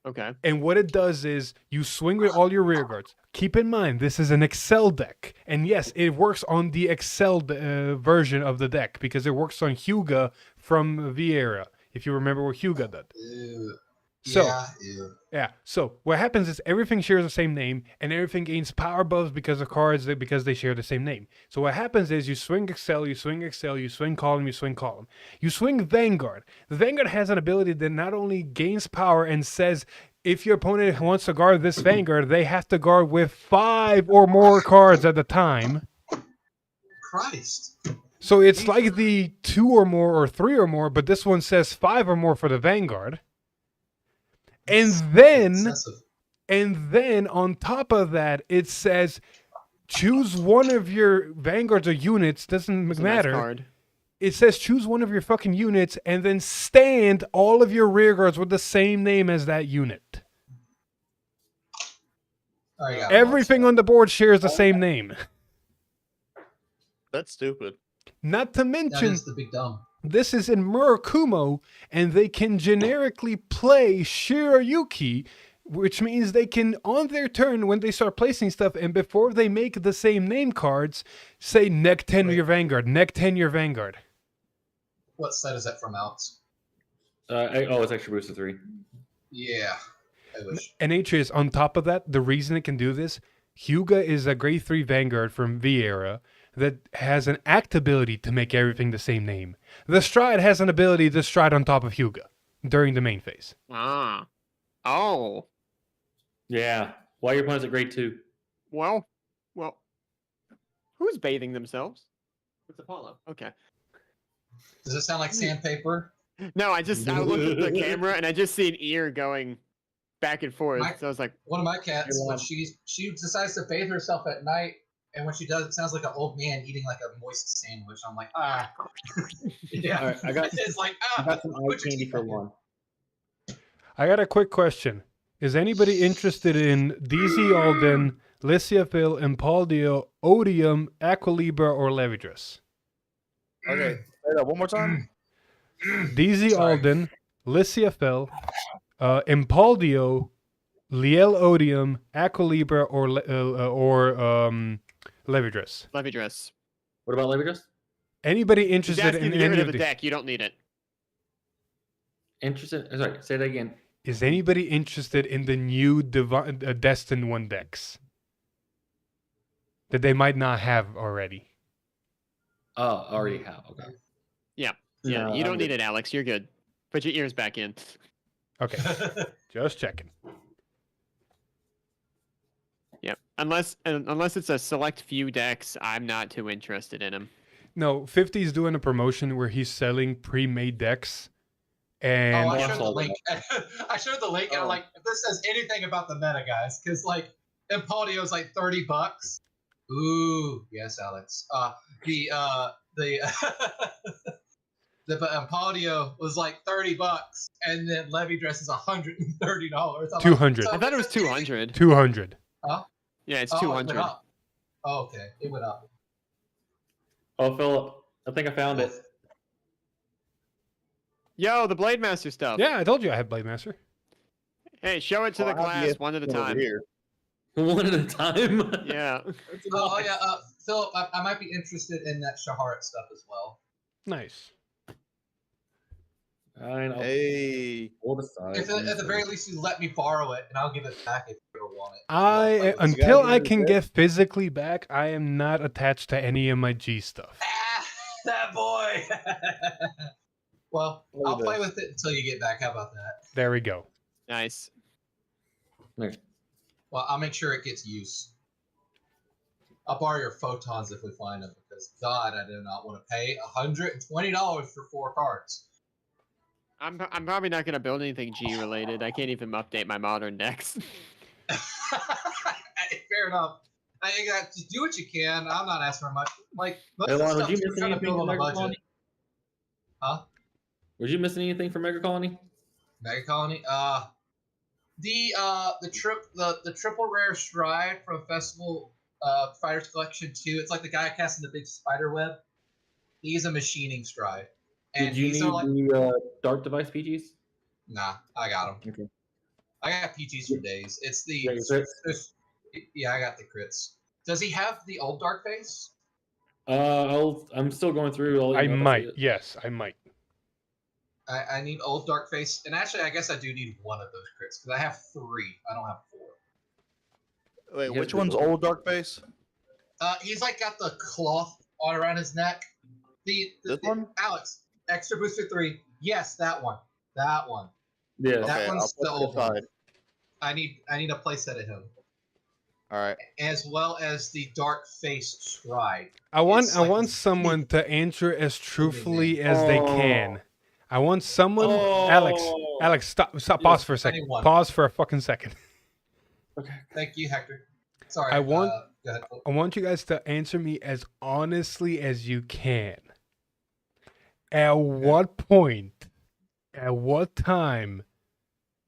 Okay. And what it does is you swing with all your rear guards. Keep in mind, this is an Excel deck. And yes, it works on the Excel version of the deck because it works on Hyuga from Vieira, if you remember what Hyuga did. Ew. So, Yeah, ew. yeah. So what happens is everything shares the same name, and everything gains power buffs because of cards because they share the same name. So what happens is you swing Excel, you swing Excel, you swing column, you swing column. You swing Vanguard. The Vanguard has an ability that not only gains power and says if your opponent wants to guard this Vanguard, they have to guard with 5 or more cards at a time. Christ. So it's like the 2 or more or 3 or more, but this one says 5 or more for the Vanguard. And then on top of that, it says choose one of your Vanguards or units, doesn't matter. Card. It says choose one of your fucking units and then stand all of your rear guards with the same name as that unit. Everything on the board shares the same name. That's stupid. Not to That mention, is the big dumb. this is in Murakumo, and they can generically play Shirayuki, which means they can, on their turn, when they start placing stuff, and before they make the same name cards, say neck 10 your Vanguard, neck 10 your Vanguard. What set is that from, Alex? It's extra boost of 3. Yeah. I wish. And Atreus, on top of that, the reason it can do this, Hyuga is a grade 3 Vanguard from Vieira that has an act ability to make everything the same name. The Stride has an ability to stride on top of Hyuga during the main phase. Ah. Oh. Yeah. Why are your opponents at grade 2? Well. Who's bathing themselves? It's Apollo. Okay. Does it sound like sandpaper? No, I looked at the camera and I just see an ear going back and forth. So I was like, One of my cats, when she decides to bathe herself at night, and when she does, it sounds like an old man eating like a moist sandwich. I'm like, yeah. All right, I got some eye candy for one. I got a quick question. Is anybody interested in DZ Alden, Lysiaphil, Impaldio, Odium, Aquilibra, or Levidrus? Okay, say that one more time. DZ Alden, Lysiaphil, Impaldio, Liel Odium, Aquilibra, or Levidrus. Levidrus. What about Levidrus? Anybody He's interested asking in to get any rid of of the the deck. You don't need it. Interested? Sorry, say that again. Is anybody interested in the new Destined 1 decks that they might not have already? Oh, already have. Okay. Yeah, No, you don't I'm need good. it, Alex. You're good. Put your ears back in. Okay, just checking. Yep. Unless it's a select few decks, I'm not too interested in them. No, 50's doing a promotion where he's selling pre-made decks. And I showed the link. I showed the link, and I'm like, if this says anything about the meta, guys, because like Impaldio's like $30. Ooh, yes, Alex. The Impaldio was like $30, and then Levidrus is $130. 200. I thought it was 200. 200. Huh? Yeah, it's Oh, it 200. went up. Oh, okay, it went up. Oh, Philip, I think I found it. Yo, the Blade Master stuff. Yeah, I told you I had Blade Master. Hey, show it to the class one at a time. One at a time. Yeah. Oh yeah, Philip, I might be interested in that Shaharat stuff as well. Nice. I know. Hey. We'll decide. If at the very least you let me borrow it, and I'll give it back if you ever want it. Until I can get physically back, I am not attached to any of my G stuff. Ah, that boy. Well, I'll play with it until you get back. How about that? There we go. Nice. Well, I'll make sure it gets use. I'll borrow your photons if we find them, because God, I do not want to pay $120 for 4 cards. I'm probably not gonna build anything G related. I can't even update my modern decks. Fair enough. I think just do what you can. I'm not asking for much. Like most Hey, of the Lon, stuff would you we're miss trying to anything build on from a Mega budget. Colony? Huh? Was you missing anything from Mega Colony? Mega Colony? The triple rare stride from Festival Fighters Collection 2. It's like the guy casting the big spider web. He's a machining stride. And Did you need the Dark Device PGs? Nah, I got them. Okay. I got PGs for days. It's the I got the crits. Does he have the old Dark Face? I'm still going through. I might. Yes, I might. I need old Dark Face, and actually, I guess I do need one of those crits because I have 3. I don't have 4. Wait, which one's old Dark Face? He's like got the cloth all around his neck. This one? Alex, extra booster 3. Yes, that one. That one. Yeah. That Okay, one's the old one. side. I need a playset of him. All right. As well as the Dark Face Stride. I want someone to answer as truthfully as they can. I want someone. Alex, stop. Pause for a second. Pause for a fucking second. Okay. Thank you, Hector. Sorry. I want go ahead. I want you guys to answer me as honestly as you can. At what point, at what time,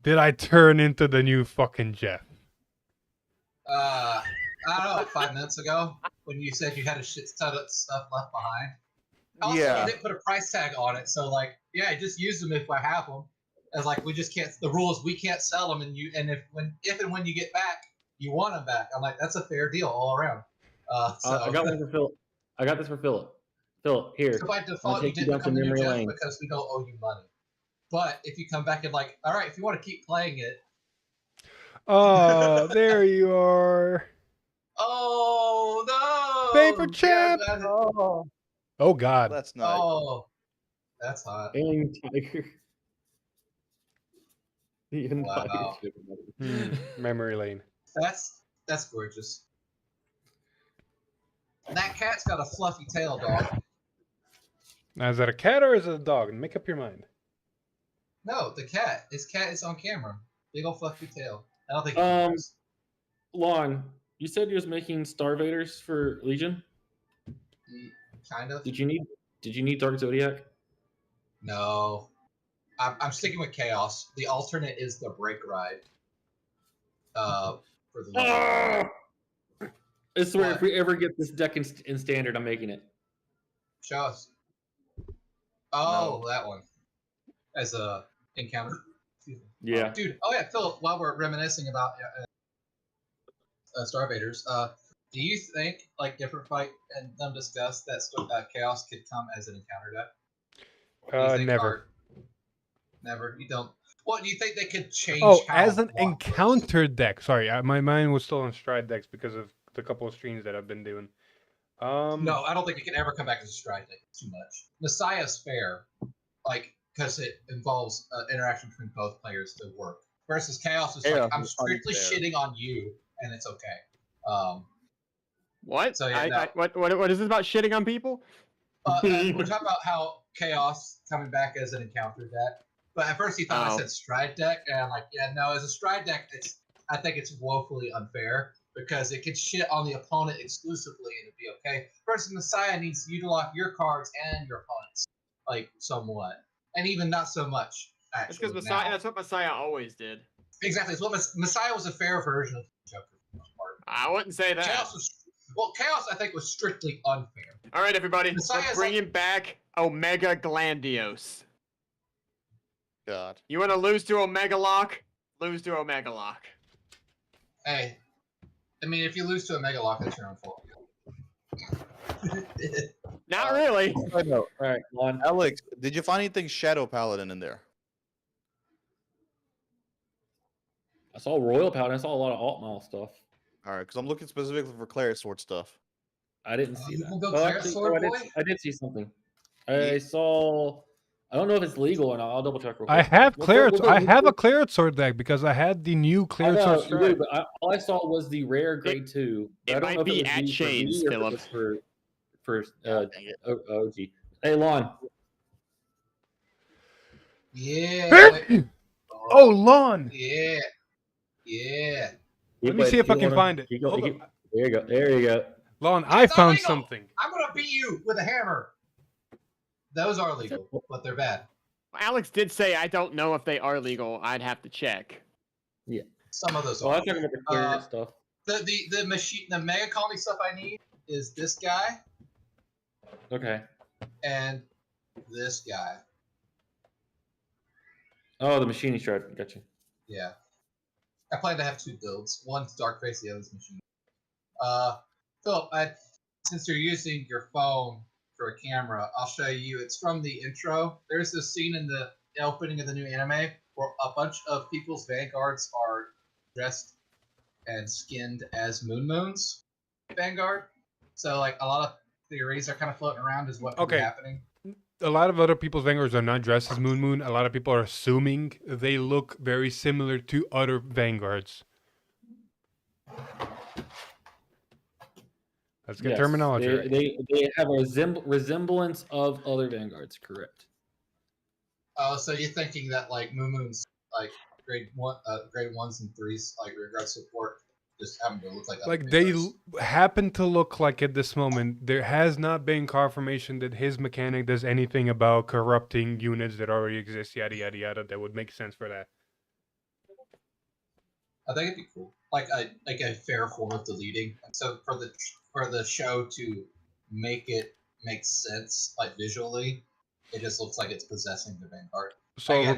did I turn into the new fucking Jeff? I don't know, like 5 minutes ago, when you said you had a shit ton of stuff left behind. Also, you didn't put a price tag on it, so like, yeah, just use them if I have them. As like, we just can't. The rule is we can't sell them, and if and when you get back, you want them back. I'm like, that's a fair deal all around. So I got one for Philip. I got this for Philip. Philip, here. So by default, you didn't come in here because we don't owe you money. But if you come back and like, all right, if you want to keep playing it. Oh, there you are. Oh no! Paper chip. Oh God. That's not. Oh, that's hot. Alien Tiger. The entire Wow. Memory lane. That's gorgeous. That cat's got a fluffy tail, dog. Now, is that a cat or is it a dog? Make up your mind. No, the cat. His cat is on camera. Big old fluffy tail. I don't think. Lon, you said you was making Starvaders for Legion. Kind of. Did you need Dark Zodiac? No. I'm sticking with Chaos. The alternate is the Break Ride. For the. I swear, if we ever get this deck in Standard, I'm making it. Show us. Oh, no. That one. As a encounter. Yeah. Dude. Oh yeah, Philip. While we're reminiscing about Starvaders, do you think like Different Fight and them discuss that Chaos could come as an encounter deck? Never. Never. You don't. What do you think they could change? Oh, as an encounter deck. Sorry, my mind was still on Stride decks because of the couple of streams that I've been doing. No, I don't think it can ever come back as a Stride deck. It's too much. Messiah's fair, like because it involves interaction between both players to work. Versus Chaos is like I'm strictly shitting on you, and it's okay. What? So yeah, what is this about shitting on people? We're talking about how Chaos coming back as an encounter deck. But at first he thought I said Stride deck, and I'm like, yeah, no, as a Stride deck, I think it's woefully unfair because it could shit on the opponent exclusively and it'd be okay. Versus Messiah needs you to lock your cards and your opponents, like somewhat, and even not so much. Actually, that's because Messiah. That's what Messiah always did. Exactly. It's what Messiah was a fair version of Joker for the most part. I wouldn't say that. Chaos I think was strictly unfair. All right, everybody, Messiah's let's bring him back. Omega Glandios. God. You want to lose to Omega Lock? Lose to Omega Lock. Hey, I mean, if you lose to Omega Lock, that's your own fault. Not really. I know. All right, Lon. Alex, did you find anything Shadow Paladin in there? I saw Royal Paladin. I saw a lot of Altmaul stuff. All right, because I'm looking specifically for Claret Sword stuff. I didn't see that. Go Claret Sword, boy? I did see something. I saw. I don't know if it's legal or not. I'll double check real quick. I have I have a Claret Sword deck because I had the new Claret Sword Stride. But all I saw was the rare grade 2. It might be at Shane's, Philip. For OG. Hey, Lon. Yeah. Oh, Lon. Yeah. Yeah. Let me see if I can find it. There you go. There you go. Lon, I found something. I'm gonna beat you with a hammer. Those are legal, but they're bad. Alex did say I don't know if they are legal. I'd have to check. Yeah. Some of those I'm are. talking about the clear stuff. The machine, the mega colony stuff I need is this guy Okay. and this guy. Oh, the machining shard. Gotcha. Yeah. I plan to have 2 builds. One's dark face, the other's machine. Philip, since you're using your phone for a camera, I'll show you. It's from the intro. There's this scene in the opening of the new anime where a bunch of people's Vanguards are dressed and skinned as moons. Vanguard. So like a lot of theories are kind of floating around as what could be happening. A lot of other people's Vanguards are not dressed as Moon. A lot of people are assuming they look very similar to other Vanguards. Let's get terminology. They have a resemblance of other Vanguards, correct? Oh, so you're thinking that like Moon's like grade 1s and 3s like regards support just happen to look like they happen to look like at this moment. There has not been confirmation that his mechanic does anything about corrupting units that already exist. Yada yada yada. That would make sense for that. I think it'd be cool, like a fair form of deleting. And so for the show to make it make sense, like visually, it just looks like it's possessing the Vanguard. So again,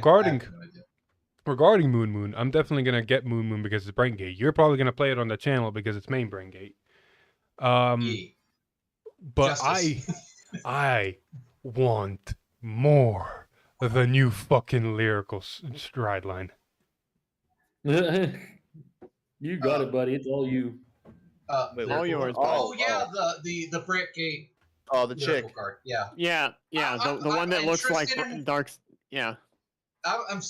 regarding Moon, I'm definitely gonna get Moon because it's Brain Gate. You're probably gonna play it on the channel because it's main Brain Gate. But I want more of the new fucking lyrical stride line. You got it, buddy. It's all you. All yours. Oh yeah, the Brick Gate. Oh, the chick. Card. Yeah. Yeah. The one that looks like dark. Yeah. I'm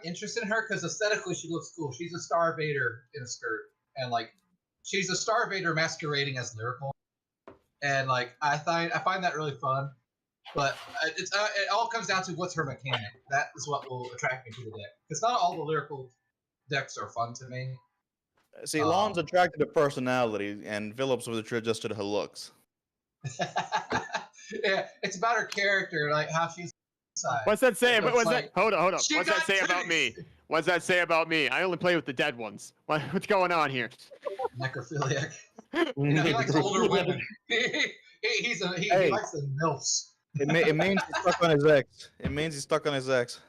interested in her because aesthetically she looks cool. She's a Star Vader in a skirt, and like she's a Star Vader masquerading as lyrical, and like I find that really fun. But it all comes down to what's her mechanic. That is what will attract me to the deck. Because not all the lyrical decks are fun to me. See, Lon's attracted to personality, and Phillips was attracted to her looks. Yeah, it's about her character, like how she's. What's that say? Hold on. What's She that say about me? What's that say about me? I only play with the dead ones. What's going on here? Necrophiliac. He likes older women. He likes the MILFs. It means he's stuck on his ex. It means he's stuck on his ex.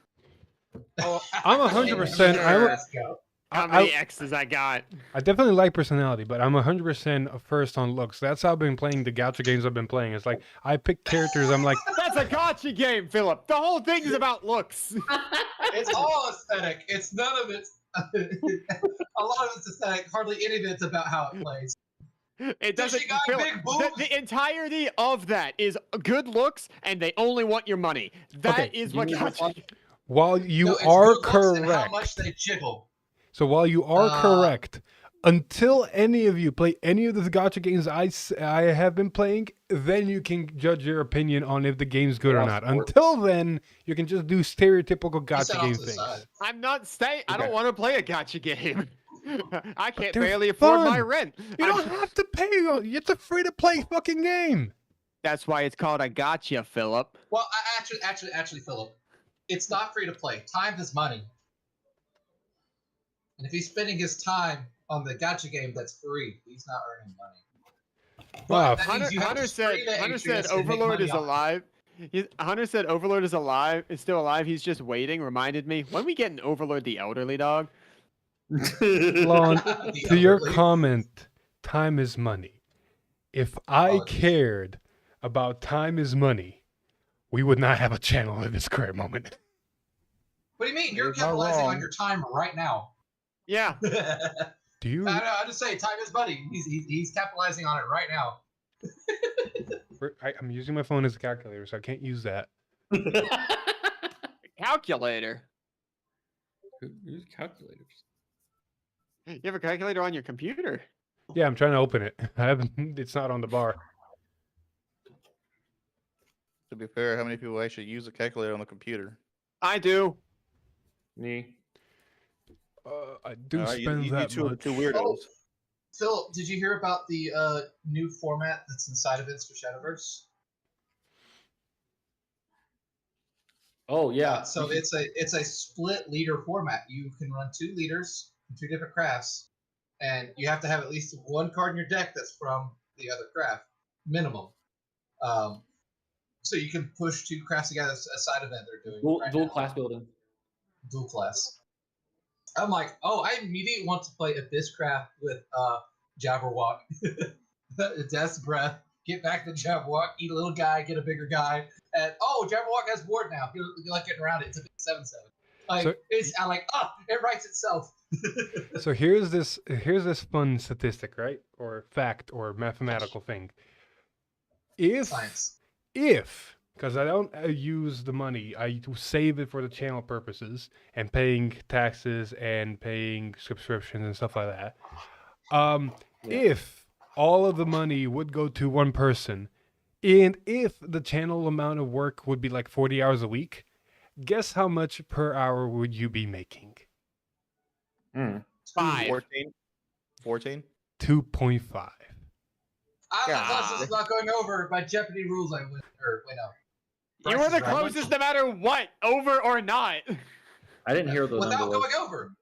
Oh, I'm 100%. How many X's I got? I definitely like personality, but I'm 100% first on looks. That's how I've been playing the gacha games I've been playing. It's like I pick characters. I'm like, that's a gacha game, Philip. The whole thing is about looks. It's all aesthetic. It's none of it. A lot of it's aesthetic. Hardly any of it's about how it plays. It doesn't. She got big boobs? The entirety of that is good looks, and they only want your money. That is what gacha. While you are correct, how much they jiggle. So while you are correct, until any of you play any of the gacha games I have been playing, then you can judge your opinion on if the game's good or not. Until then, you can just do stereotypical gacha game things. I'm not saying I don't want to play a gacha game. I can't They're barely fun. afford my rent. You don't have to pay. It's a free-to-play fucking game. That's why it's called a gacha, Philip. Well, actually, Philip, it's not free to play. Time is money. And if he's spending his time on the gacha game that's free, he's not earning money. Wow. Hunter said Overlord is alive. Hunter said Overlord is alive. Is still alive. He's just waiting. Reminded me. When we get an Overlord the elderly dog? Lon, to your comment, time is money. If I cared about time is money, we would not have a channel at this current moment. What do you mean? You're capitalizing on your time right now. Yeah. Do you? I just say time is money. He's capitalizing on it right now. I'm using my phone as a calculator, so I can't use that. Calculator. Use calculators. You have a calculator on your computer? Yeah, I'm trying to open it. I haven't. It's not on the bar. To be fair, how many people actually use a calculator on the computer? I do. Me. I do spend that two much. two weirdos. Oh, Phil, did you hear about the new format that's inside of Insta Shadowverse? Oh yeah. So it's a split leader format. You can run 2 leaders, 2 different crafts, and you have to have at least one card in your deck that's from the other craft, minimum. So you can push 2 crafts together. A side event they're doing. Dual class building. Dual class. I'm like, oh, I immediately want to play Abysscraft with Jabberwock. Death's Breath. Get back to Jabberwock, eat a little guy, get a bigger guy, and Jabberwock has board now. You're like getting around it. It's a 7/7. Like So- I'm like, it writes itself. So here's this fun statistic, right? Or fact or mathematical thing. Science. Because I don't use the money, I save it for the channel purposes and paying taxes and paying subscriptions and stuff like that. If all of the money would go to one person, and if the channel amount of work would be like 40 hours a week, guess how much per hour would you be making? 5. 14? 2.5. This is not going over. By Jeopardy rules, I win. Or wait, no. You were Price the is Right. closest no matter what, over or not. I didn't hear those Without numbers. going over.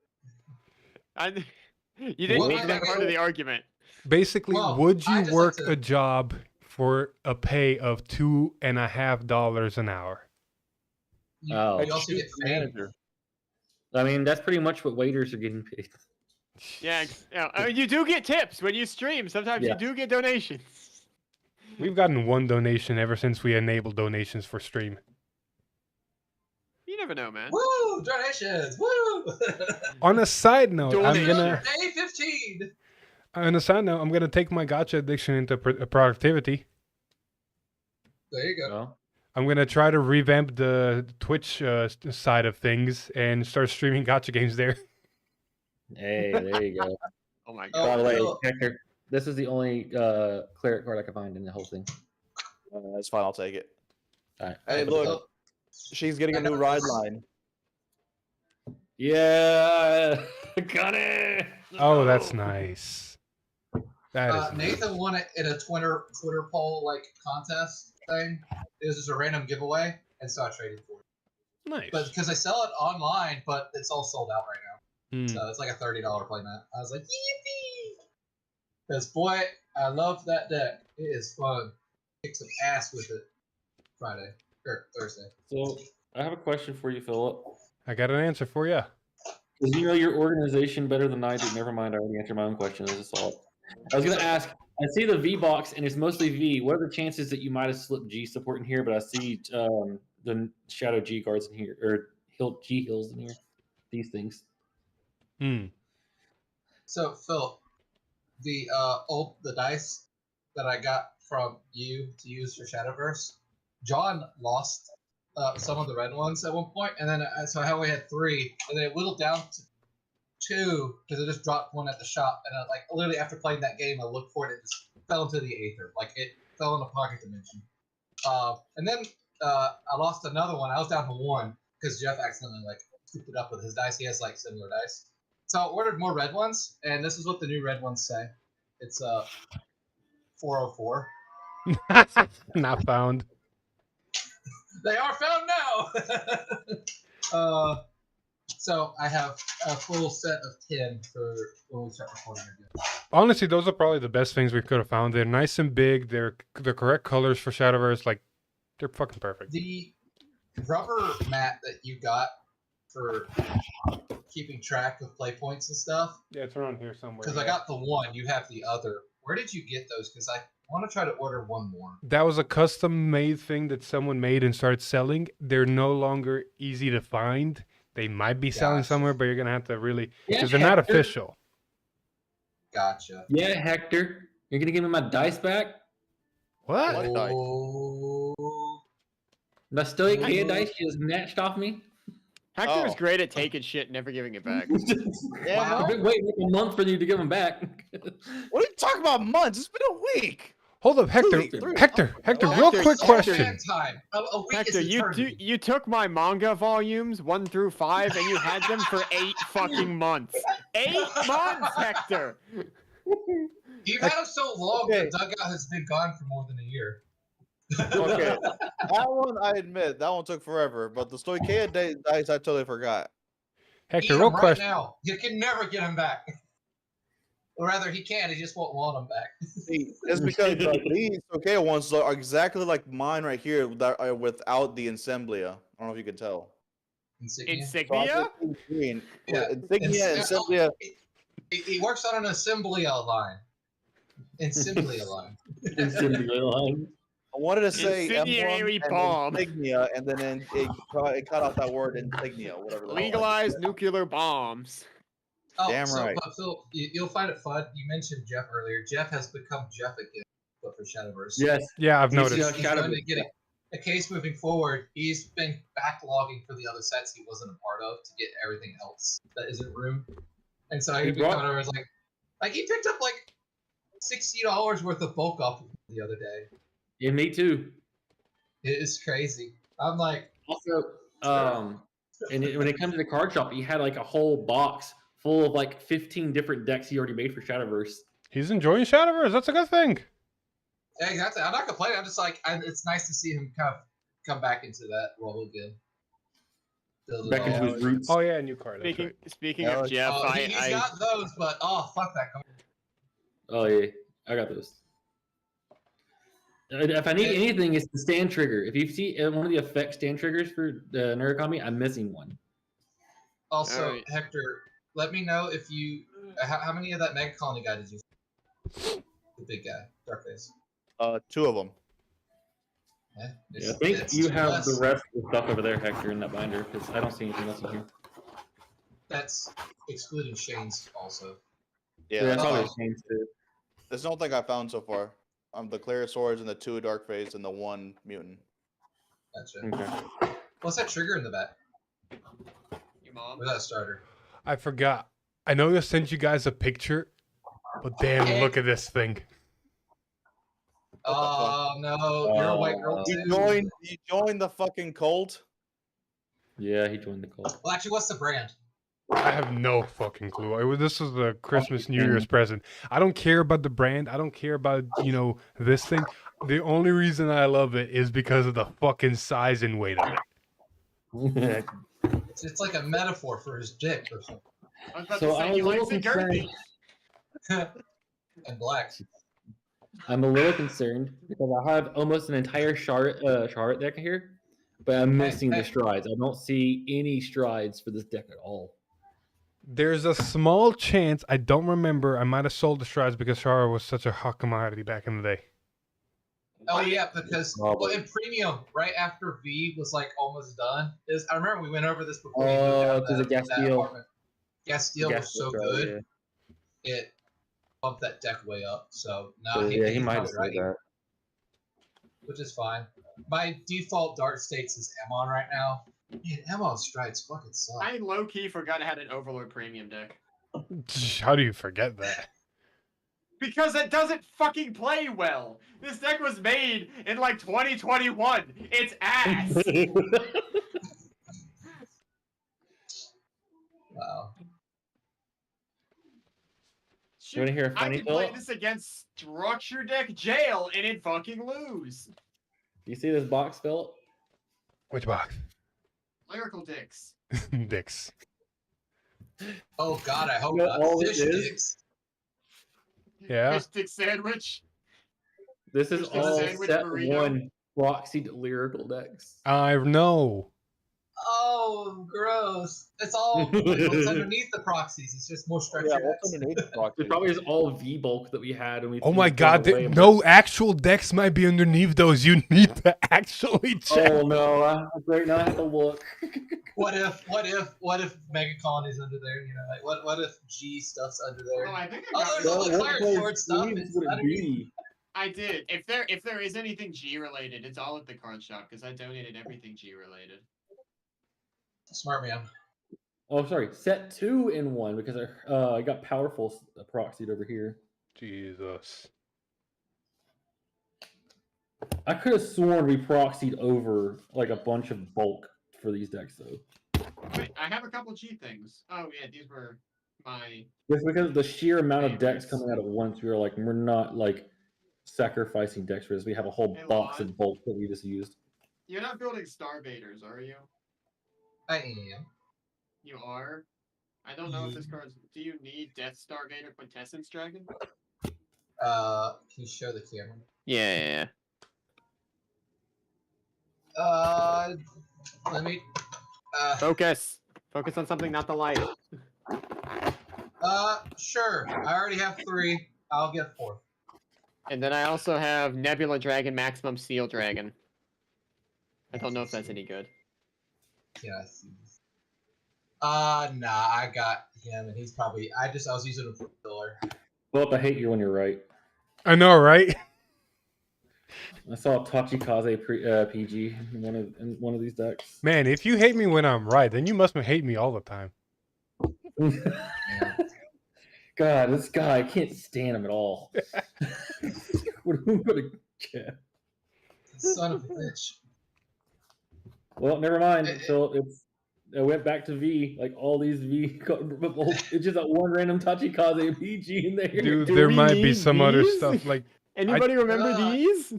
You didn't Well, make that part of the argument. Basically, Well, would I you just work like to- a job for a pay of $2.50 an hour? You, Oh. you also get fame. Manager. I mean, that's pretty much what waiters are getting paid. Yeah, I mean, you do get tips when you stream. Sometimes Yeah. you do get donations. We've gotten one donation ever since we enabled donations for stream. You never know, man. Woo! Donations! Woo! On a side note, Donation. Day 15! I'm gonna take my gotcha addiction into productivity. There you go. Well, I'm gonna try to revamp the Twitch side of things and start streaming gotcha games there. hey, there you go. Oh my Oh, god. By the way, Phil. Hector, this is the only cleric card I can find in the whole thing. That's fine. I'll take it. All right. Hey, look. She's getting a new ride line. Yeah, got it. Oh, that's nice. That is nice. Nathan won it in a Twitter poll like contest thing. It was just a random giveaway, and so I traded for it. Nice. But because I sell it online, but it's all sold out right now. Hmm. So it's like a $30 playmat. I was like, yippee! Because boy, I love that deck. It is fun. Kick some ass with it. Friday or Thursday. So I have a question for you, Philip. I got an answer for you. Because you know your organization better than I do. Never mind, I already answered my own question. This is all. I was gonna ask. I see the V box and it's mostly V. What are the chances that you might have slipped G support in here? But I see the Shadow G guards in here or G hills in here. These things. Hmm. So Phil, the dice that I got from you to use for Shadowverse, John lost some of the red ones at one point, and then so I only had 3, and then it whittled down to 2 because I just dropped one at the shop, and like literally after playing that game, I looked for it, it just fell into the aether, like it fell in the pocket dimension. And then I lost another one. I was down to 1 because Jeff accidentally like scooped it up with his dice. He has like similar dice. So I ordered more red ones, and this is what the new red ones say. It's 404. Not found. They are found now. So I have a full set of 10 for when we start recording again. Honestly, those are probably the best things we could have found. They're nice and big. They're the correct colors for Shadowverse. Like, they're fucking perfect. The rubber mat that you got for keeping track of play points and stuff, Yeah, it's around here somewhere. because I got the one, you have the other. Where did you get those? Because I want to try to order one more. That was a custom-made thing that someone made and started selling. They're no longer easy to find. They might be selling Gotcha. somewhere, but you're gonna have to really, Yeah, because they're not Hector. official. Gotcha. Yeah, Hector, you're gonna give me my dice back. What? What dice? Oh. My stoic kid dice you just snatched off me. Hector is Oh. great at taking shit and never giving it back. Yeah, Wow. I've been waiting like a month for you to give them back. What are you talking about? Months? It's been a week. Hold up, Hector. Really? Hector, Well, real Hector, quick Hector. question. Time. A week Hector, is eternity. you took my manga volumes 1 through 5 and you had them for 8 fucking months. 8 months, Hector. You've had them so long, Okay. the dugout has been gone for more than a year. Okay, that one I admit that one took forever, but the Stoicheia dice I totally forgot. Hector, Eat real 'em right question. now. You can never get them back. Or rather, he can. He just won't want them back. See, it's because like, these okay ones are exactly like mine right here that are without the Insemblia. I don't know if you can tell. Insignia. Insignia? Green. Yeah. Insignia, Insemblia. He works on an Assemblia line. Insemblia line. I wanted to say Incendiary emblem bomb. and insignia, and then it cut out that word insignia, whatever. the hell. Legalize nuclear bombs. Oh, Damn so, right. But Phil, you'll find it fun. You mentioned Jeff earlier. Jeff has become Jeff again, but for Shadowverse. Yes. Yeah, I've You see noticed. how He's Shadowverse- going to get a case moving forward. He's been backlogging for the other sets he wasn't a part of to get everything else that isn't room. And so he brought- coming over and was like he picked up like $60 worth of bulk off the other day. Yeah, me too. It is crazy. I'm like, Also, when it comes to the card shop, he had like a whole box full of like 15 different decks he already made for Shadowverse. He's enjoying Shadowverse. That's a good thing. yeah, exactly. I'm not complaining. I'm just like, it's nice to see him kind of come back into that role again. Build it Back into all. his roots. Oh yeah, new card. That's right. Speaking Yeah, of like- Jeff, Oh, he's I got those, but fuck that card. Oh yeah, I got those. If I need anything, it's the stand trigger. If you see one of the effect stand triggers for the Narukami, I'm missing one. Also, Alright. Hector, let me know if you how many of that Mega Colony guy did you see? The big guy, Darkface. 2 of them. Yeah, I think it's you two have less. the rest of the stuff over there, Hector, in that binder, because I don't see anything else in here. That's excluding Shane's also. Yeah, that's that's probably all. changed too. There's no thing I found so far. The clear swords and the 2 dark phase and the 1 mutant. Gotcha. Okay. What's that trigger in the back? Your mom. Or is that a starter? I forgot. I know I sent you guys a picture, but damn, look at this thing. Oh no, you're a white girl You too. joined the fucking cult? Yeah, he joined the cult. Well, actually, what's the brand? I have no fucking clue. This was a Christmas, New Year's present. I don't care about the brand. I don't care about, this thing. The only reason I love it is because of the fucking size and weight of it. It's like a metaphor for his dick or something. I was about So to I'm say a he little likes it concerned. girthy. And black. I'm a little concerned because I have almost an entire Charlotte deck here, but I'm missing the strides. I don't see any strides for this deck at all. There's a small chance, I don't remember, I might have sold the strides because Shara was such a hot commodity back in the day. Oh yeah, because Probably. in premium, right after V was like almost done, I remember we went over this before. you Oh, moved out because the gas that deal. apartment. Gas deal was so Stride, good, it bumped that deck way up. So now Yeah, he he's might have probably said right, that. which is fine. My default dart states is Amon right now. Man, Amon strides fucking suck. I low key forgot I had an Overlord premium deck How do you forget that? because it doesn't fucking play well. This deck was made in like 2021. It's ass. Wow. Shoot, wanna hear a I funny can play thought? this against structure deck jail and it fucking lose. You see this box, Philip? Which box? Lyrical dicks. Dicks. Oh god, I hope You know, not. all it Fish is- dicks. Yeah. Fish stick sandwich. This is Just a all sandwich set burrito. 1 proxied lyrical decks. I know. Oh, gross. It's all what's underneath the proxies. It's just more structure Yeah, decks. what's underneath the box? It probably is all V bulk that we had, and we. Oh my threw god, away and- no actual decks might be underneath those. You need to actually check. Oh no! Great, now I have to look. What if Mega Colony's under there? You know, like what if G stuff's under there? Oh, I think I Oh, got there's rid all of the it. clear sword stuff. It's would it underneath. be? I did. If there is anything G related, it's all at the card shop because I donated everything G related. Smart man. Oh, sorry. Set 2 in 1 because I got powerful proxied over here. Jesus. I could have sworn we proxied over like a bunch of bulk for these decks though. Wait, I have a couple G things. Oh yeah, these were my. Just because of the sheer amount of decks Favorites. coming out at once, we were like, we're not like sacrificing decks for this. We have a whole Hey, box Lon. of bulk that we just used. You're not building Starbaders, are you? I am. You are. I don't know if this card's. Do you need Death Stargator Quintessence Dragon? Can you show the camera? Yeah. Let me. Focus. Focus on something, not the light. Sure. I already have 3. I'll get 4. And then I also have Nebula Dragon, Maximum Seal Dragon. I don't know if that's any good. Yeah, I see this. Nah, I got him, and he's probably. I was using him for filler. Well, I hate you when you're right. I know, right? I saw Tachikaze PG in one of these decks. Man, if you hate me when I'm right, then you must hate me all the time. God, this guy, I can't stand him at all. What a cat. Son of a bitch. Well, never mind, Philip. It went back to V. Like all these V. It's just that one random Tachikaze PG in there. Dude, Do there we might be need some other these? stuff like Anybody remember these?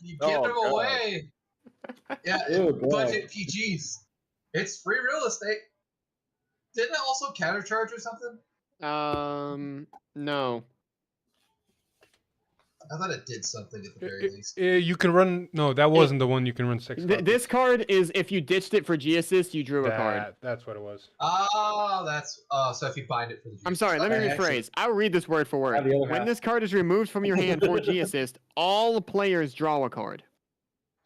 You give them God. away. Yeah, Oh, God. budget PGs. It's free real estate. Didn't it also countercharge or something? No. I thought it did something at the very least. you can run. No, that wasn't the one you can run 6 copies. This card is if you ditched it for G-Assist, you drew a card. That's what it was. Oh, that's so if you bind it for the. I'm sorry, let me rephrase. I'll read this word for word. When this card is removed from your hand for G-Assist, all players draw a card.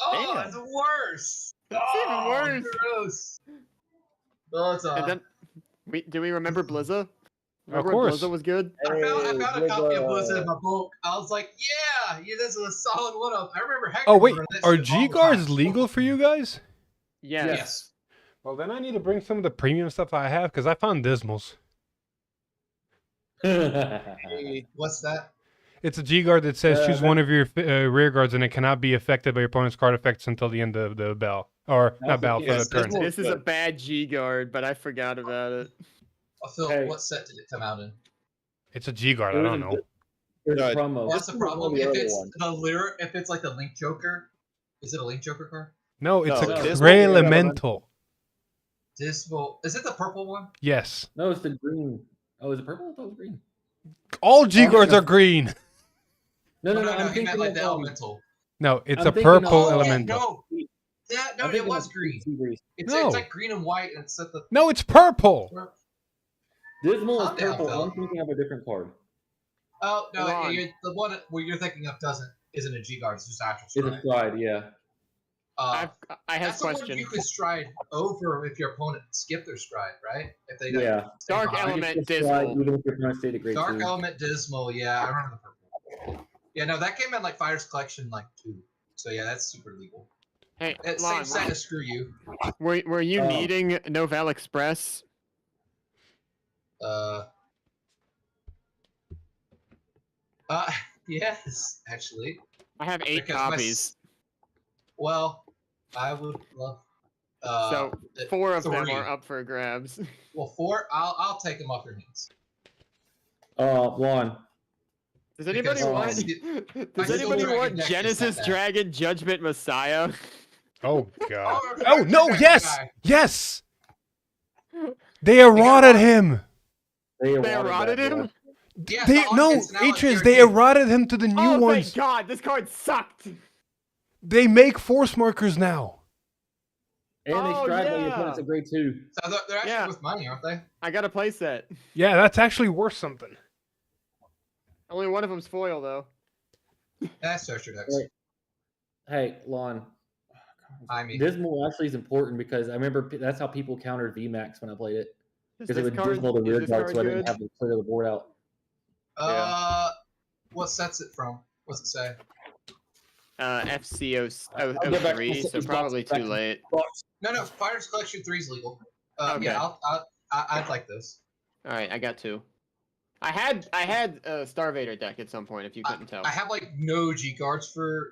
Oh, that's worse. It's even worse. Gross. Oh, it's And then, do we remember Blizza? Remember Of course. Blizza was good? I found a copy of Blizzard in my book. I was like, yeah, this is a solid one of. I remember Hector. Oh wait, running that are shit all G the guards time. legal for you guys? Yes. Well, then I need to bring some of the premium stuff I have because I found Dismals. Hey, what's that? It's a G guard that says choose one of your rear guards and it cannot be affected by your opponent's card effects until the end of the bell. Or not bell, for the turn. This is a bad G guard, but I forgot about it. Phil, Hey. what set did it come out in? It's a G guard, I don't know. There's Yeah, a promo. What's the This is problem? the If other it's one. the lyric, if it's like the Link Joker, is it a Link Joker card? No, it's No, a this gray one- elemental. Dismal. Is it the purple one? Yes. No, it's the green. Oh, is it purple? I thought it was green. All G Oh, guards okay. are green. No, No, I'm he thinking meant like of, the elemental. No, it's I'm a thinking purple of- elemental. No, yeah, no, I'm it thinking was of green. Seabreeze. It's like green and white, and it's at the. No, it's purple. Dismal is Calm down, purple. Phil. I'm thinking of a different card. Oh no, Ron. the one where you're thinking of isn't a G guard. It's just actual It's a stride. stride, yeah. I have That's a the one question. you could stride over if your opponent skipped their stride, right? If they don't Yeah. stay Dark behind. Element You can stride Dismal. Even if your opponent stayed at grade Dark 2. Element Dismal, yeah, I remember the purple. Yeah, no, that came in like Fighters Collection like 2. So yeah, that's super legal. Hey, It's Lon, same set as Screw You. were you Oh. needing Novel Express? Yes, actually. I have 8 Because my copies, Well, I would love. so 4 of them 3. are up for grabs. Well, 4. I'll take them off your hands. Juan. Does anybody Because, want? my Does Silver anybody Dragon want deck is Genesis not bad. Dragon Judgment Messiah? Oh god. Oh, Oh no, that yes! guy. Yes! They eroded him! They eroded that, him. Yeah, They the no, Hawkins now is Atreus, they guaranteed. eroded him to the new Oh ones. thank God! This card sucked. They make force markers now. And they Oh, stride when your yeah. opponent's at grade 2. So they're actually Yeah. worth money, aren't they? I got a playset. Yeah, that's actually worth something. Only one of them's foil though. That's Searcher decks. Wait. Hey, Lon. I mean, Dismal actually is important because I remember that's how people countered VMAX when I played it. Is Because it this would card, dismal the is rear this guard card so I good? didn't have to clear the board out. what sets it from? What's it say? FCO I'll get back to 03, the so box probably too section. late. No, Fighters Collection 3 is legal. Okay. Yeah, I'd like this. All right, I got 2. I had a Starvader deck at some point, if you couldn't tell. I have like no G guards for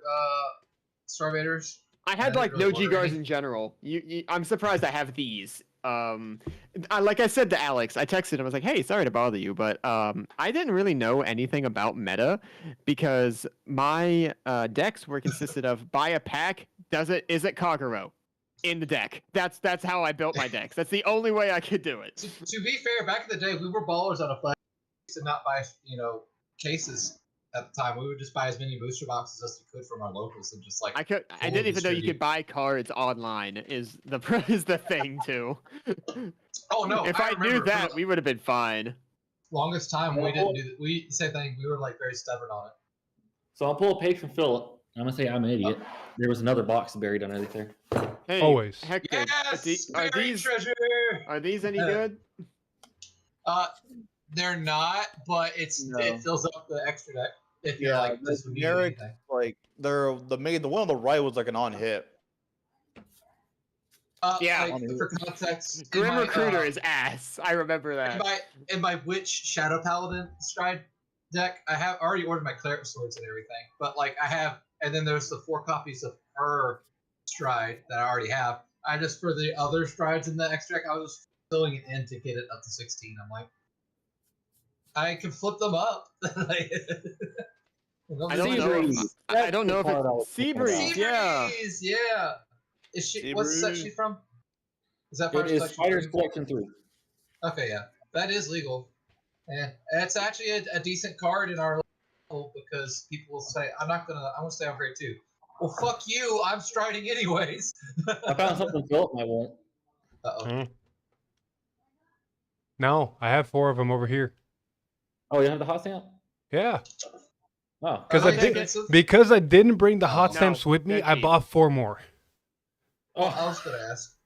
Starvaders. I I had didn't like really no order G guards any. in general. I'm surprised I have these. Like I said to Alex, I texted him. I was like, "Hey, sorry to bother you, but I didn't really know anything about meta because my decks were consisted of buy a pack. Is it Kagero? in the deck. That's how I built my decks. That's the only way I could do it. To be fair, back in the day, we were ballers on a flag to not buy, cases at the time. We would just buy as many booster boxes as we could from our locals and just like. I didn't even know you could buy cards online. Is the thing too? Oh no! If I knew that, we would have been fine. Longest time we didn't do. We same thing. We were like very stubborn on it. So I'll pull a page from Philip. I'm gonna say I'm an idiot. There was another box buried underneath there. Hey, Always. Hector, Yes, are these treasure. Are these any good? They're not, but it fills up the extra deck. If you're like the this would be generic, anything. like the one on the right was like an on hit. Yeah. Like, for context, Grim Recruiter is ass. I remember that. In my Witch Shadow Paladin stride deck, I have already ordered my Cleric Swords and everything. But like I have, and then there's the 4 copies of her stride that I already have. I just for the other strides in the extra deck, I was filling it in to get it up to 16. I'm like, I can flip them up. I don't know. I don't know if it's Seabreeze. Yeah. Yeah. Is she? What set she from? Is that It is Fighters Collection 3. Okay, yeah, that is legal, and it's actually a decent card in our level because people will say, "I'm gonna stay on grade 2." Well, fuck you! I'm striding anyways. I found something Philip might want. Uh-oh. No, I have 4 of them over here. Oh, you have the hot stamp? Yeah. Oh. Because I didn't bring the hot No, stamps with me, I cheap. bought 4 more. Oh, I was gonna ask,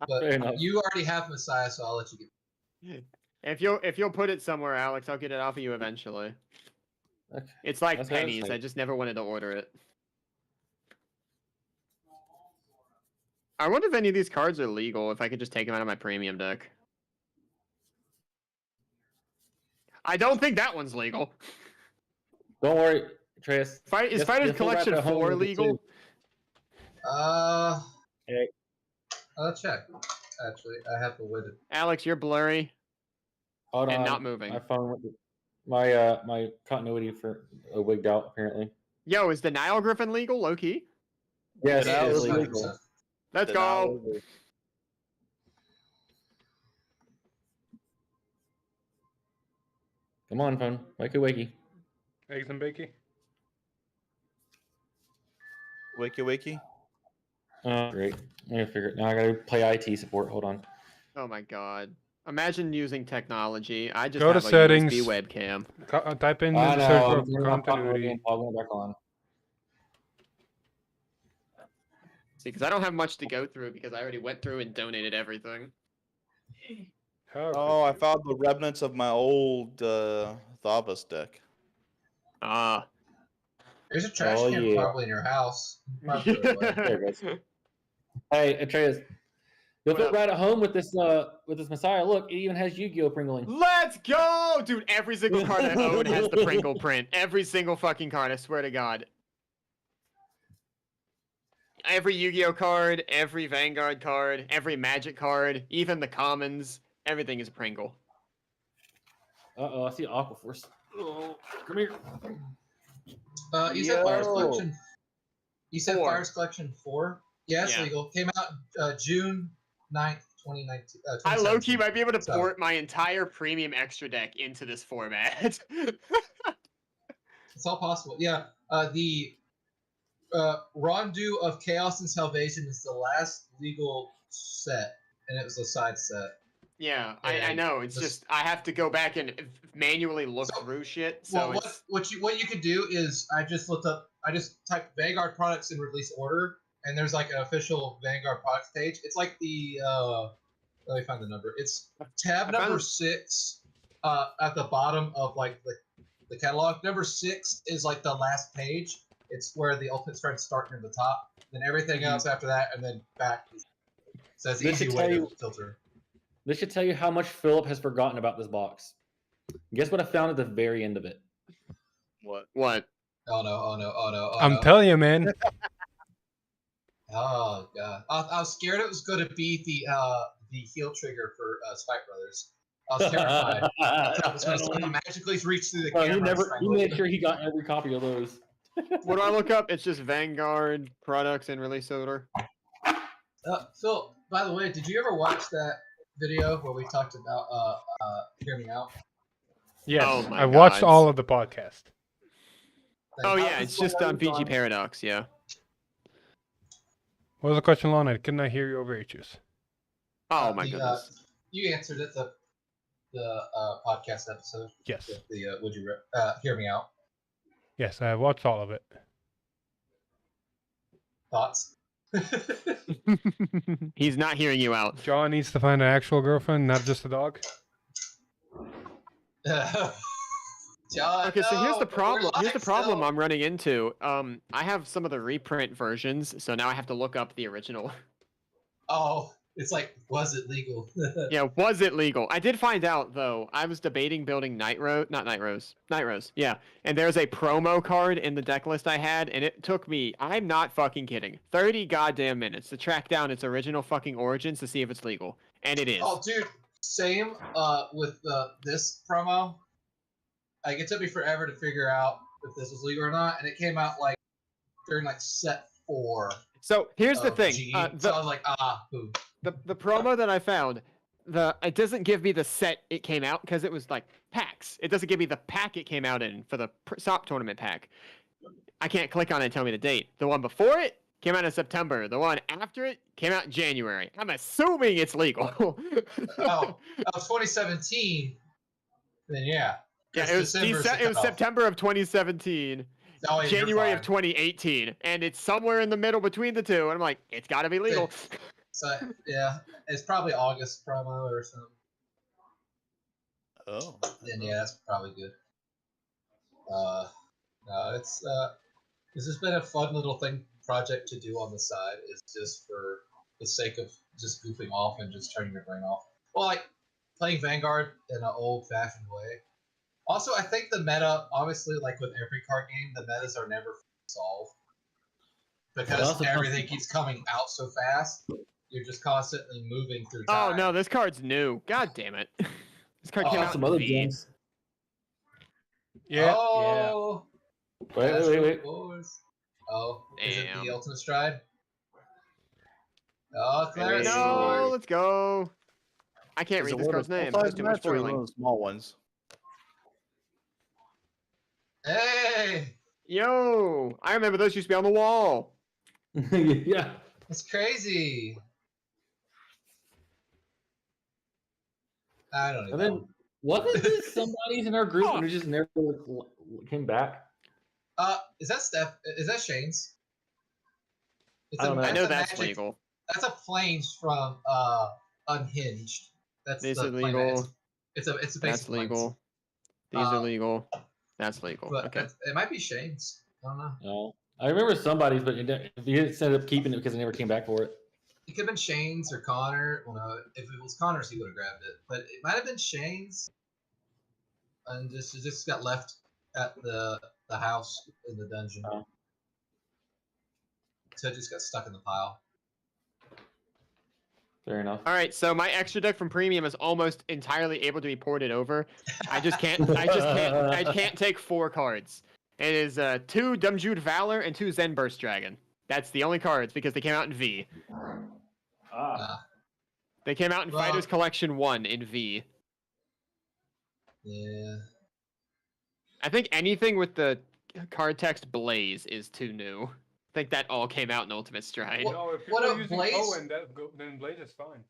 but Fair enough. you already have Messiah, so I'll let you get. If you'll put it somewhere, Alex, I'll get it off of you eventually. Okay. It's like That's what I was pennies. I thinking. just never wanted to order it. I wonder if any of these cards are legal. If I could just take them out of my premium deck. I don't think that one's legal. Don't worry, Trace. Is Fighters Collection 4 legal? Hey. I'll check. Actually, I have to win it. Alex, you're blurry Hold and on. not moving. My phone went my continuity for wigged out apparently. Yo, is the Nile Griffin legal, low key? Yes, That it is was legal. Let's go. Come on, phone. Wakey wakey. Eggs and bacon. Wakey wakey. Oh, great. I gotta figure it. Now I gotta play IT support. Hold on. Oh my god. Imagine using technology. I just Go have to a settings. USB webcam. Type in I the know. search I'm for turning my continuity. and toggling it back on. See, because I don't have much to go through because I already went through and donated everything. Oh, I found the remnants of my old Thavas deck. Ah. There's a trash Oh, can yeah. probably in your house. Probably throw it away. There it goes. Hey, Atreus. You'll What fit up? right at home with this Messiah. Look, it even has Yu-Gi-Oh pringling. Let's go! Dude, every single card I own has the Pringle print. Every single fucking card, I swear to God. Every Yu-Gi-Oh card, every Vanguard card, every Magic card, even the commons, everything is Pringle. Uh-oh, I see Aquaforce. Oh, come here. You said Fires Yo. Collection. You said 4. Fires Collection 4? Yeah, it's Yeah. legal. Came out June 9th, 2019. I low-key might be able to So- port my entire premium extra deck into this format. It's all possible. Yeah, the Rondu of Chaos and Salvation is the last legal set, and it was a side set. Yeah, I And know. It's this- just I have to go back and manually look So- through shit. So Well, it's what you could do is I just typed Vanguard products in release order, and there's like an official Vanguard products page. It's like the let me find the number. It's tab I found number it. 6 at the bottom of like the catalog. Number 6 is like the last page. It's where the ultimate starts starting at the top. Then everything else after that, and then back. So it's an This easy should way tell to you- filter. This should tell you how much Philip has forgotten about this box. Guess what I found at the very end of it? What? what? Oh no! Oh no! Oh no! Oh I'm no. telling you, man. Oh god! I was scared it was going to be the heel trigger for Spike Brothers. I was terrified. I thought it was going to somehow magically reach through the Oh, camera. he made sure he got every copy of those. What do I look up? It's just Vanguard products in release order. Phil, by the way, did you ever watch that video where we talked about Hear Me Out? Yes, Oh my I watched God. all of the podcast. Oh yeah, it's just VG Paradox. Yeah. What was the question, Lon? I could not hear you over H's. Oh my goodness. You answered it the podcast episode. Yes. The Would You Hear Me Out? Yes, I have watched all of it. Thoughts? He's not hearing you out. John needs to find an actual girlfriend, not just a dog. John, Okay, so here's the no, problem. we're Here's the live problem still. I'm running into. I have some of the reprint versions, so now I have to look up the original. Oh, it's like, was it legal? Yeah, was it legal? I did find out though. I was debating building Nightrose. Yeah, and there's a promo card in the deck list I had, and it took me, I'm not fucking kidding, 30 goddamn minutes to track down its original fucking origins to see if it's legal, and it is. Oh, dude, same with this promo. Like, it took me forever to figure out if this was legal or not, and it came out like during like set 4. So here's the thing. So I was like, boo. The promo that I found, it doesn't give me the set it came out because it was like packs. It doesn't give me the pack it came out in for the SOP tournament pack. I can't click on it and tell me the date. The one before it came out in September. The one after it came out in January. I'm assuming it's legal. Oh, 2017. Then yeah. Yeah, it was September of 2017. Oh, yeah, January you're of fine. 2018, and it's somewhere in the middle between the two. And I'm like, it's got to be legal. So yeah, it's probably August promo or something. Oh. Then yeah, that's probably good. No, it's just been a fun little project to do on the side. It's just for the sake of just goofing off and just turning your brain off. Well, like playing Vanguard in an old-fashioned way. Also, I think the meta, obviously, like with every card game, the metas are never solved because everything keeps coming out so fast. You're just constantly moving through time. Oh no, this card's new. God damn it! This card came out Some in other V. games. Yeah. Oh. Wait. Oh, is it Damn. the Ultimate Stride? Oh, Clarence. No, let's go. I can't read this card's name. That's too much One spoiling. of the small ones. Hey, Yo, I remember those used to be on the wall. Yeah. it's crazy. I don't And know. then wasn't this somebody's in our group and it just never came back? Is that Steph? Is that Shane's? It's I don't know. I know a that's magic- legal. That's a planes from Unhinged. That's These the are plane legal. It's a basic That's planes. legal. These are legal. That's legal. But Okay. it might be Shane's. I don't know. No. I remember somebody's, but he ended up keeping it because he never came back for it. It could have been Shane's or Connor. Well, no, if it was Connor's, he would have grabbed it. But it might have been Shane's, and it just got left at the house in the dungeon. Oh. So it just got stuck in the pile. Fair enough. All right, so my extra deck from premium is almost entirely able to be ported over. I can't take 4 cards. It is 2 Dumjude Valor and 2 Zen Burst Dragon. That's the only cards because they came out in V. They came out in Well- Fighters Collection 1 in V. Yeah. I think anything with the card text Blaze is too new. I think that all came out in Ultimate Stride. No, if What people are a using Blaze- Owen, then Blaze is fine.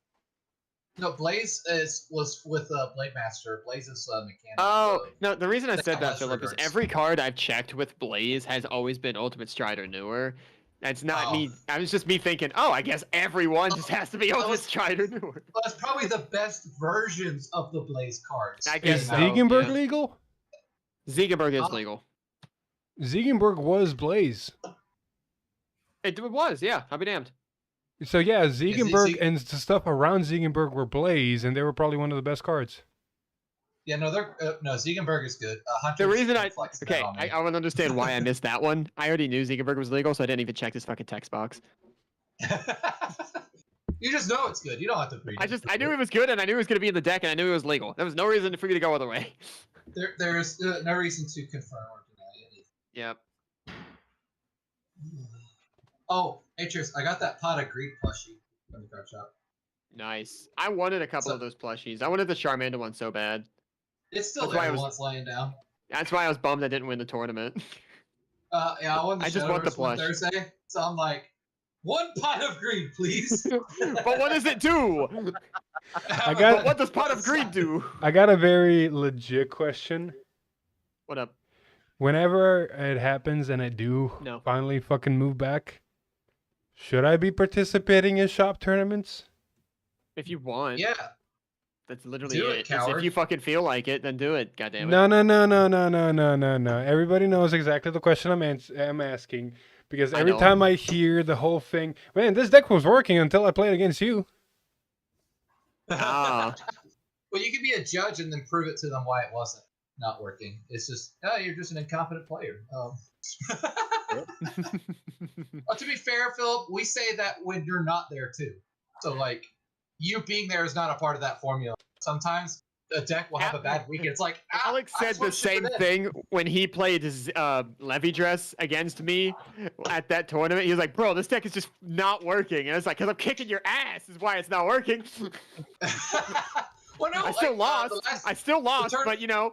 No, Blaze was with Blade Master. Blaze is mechanic. Oh, no, the reason I They said have that, less Philip, is regards. every card I've checked with Blaze has always been Ultimate Stride or newer. That's not me. It was just me thinking, oh, I guess everyone just has to be Ultimate Stride or newer. Well, that's probably the best versions of the Blaze cards. I guess Is so, Ziegenberg yeah. legal? Ziegenberg is legal. Ziegenberg was Blaze. It was, yeah. I'll be damned. So yeah, Ziegenberg Zieg- and the stuff around Ziegenberg were Blaze, and they were probably one of the best cards. Yeah, no, Ziegenberg is good. The Hunter's reason flex that okay, on me. I want to understand why I missed that one. I already knew Ziegenberg was legal, so I didn't even check this fucking text box. You just know it's good. You don't have to read it. I knew it was good, and I knew it was going to be in the deck, and I knew it was legal. There was no reason for me to go other way. There's no reason to confirm or deny anything. Yep. Oh, Atreus, I got that pot of greed plushie. in the card shop. Nice. I wanted a couple of those plushies. I wanted the Charmander one so bad. It's still That's there why I was- once laying down. That's why I was bummed I didn't win the tournament. Yeah, I won the I just want the Shadowverse one plush. Thursday, so I'm like, 1 pot of greed, please. But what does it do? got- What does pot of greed do? I got a very legit question. What up? Whenever it happens and I do No. finally fucking move back, should I be participating in shop tournaments? If you want. Yeah. That's literally Do it, it. It's coward. If you fucking feel like it, then do it. Goddammit. No. Everybody knows exactly the question I'm asking. Because I every know. time I hear the whole thing, man, this deck was working until I played against you. Ah. Well, you can be a judge and then prove it to them why it wasn't not working. It's just, oh, you're just an incompetent player. Well, to be fair, Philip, we say that when you're not there too. So, like, you being there is not a part of that formula. Sometimes a deck will have a bad week. It's like, Alex I said just the wanna ship same it in. thing when he played his Levy Dress against me at that tournament. He was like, bro, this deck is just not working. And it's like, because I'm kicking your ass is why it's not working. Well, no, I still like, lost. I still lost, but you know.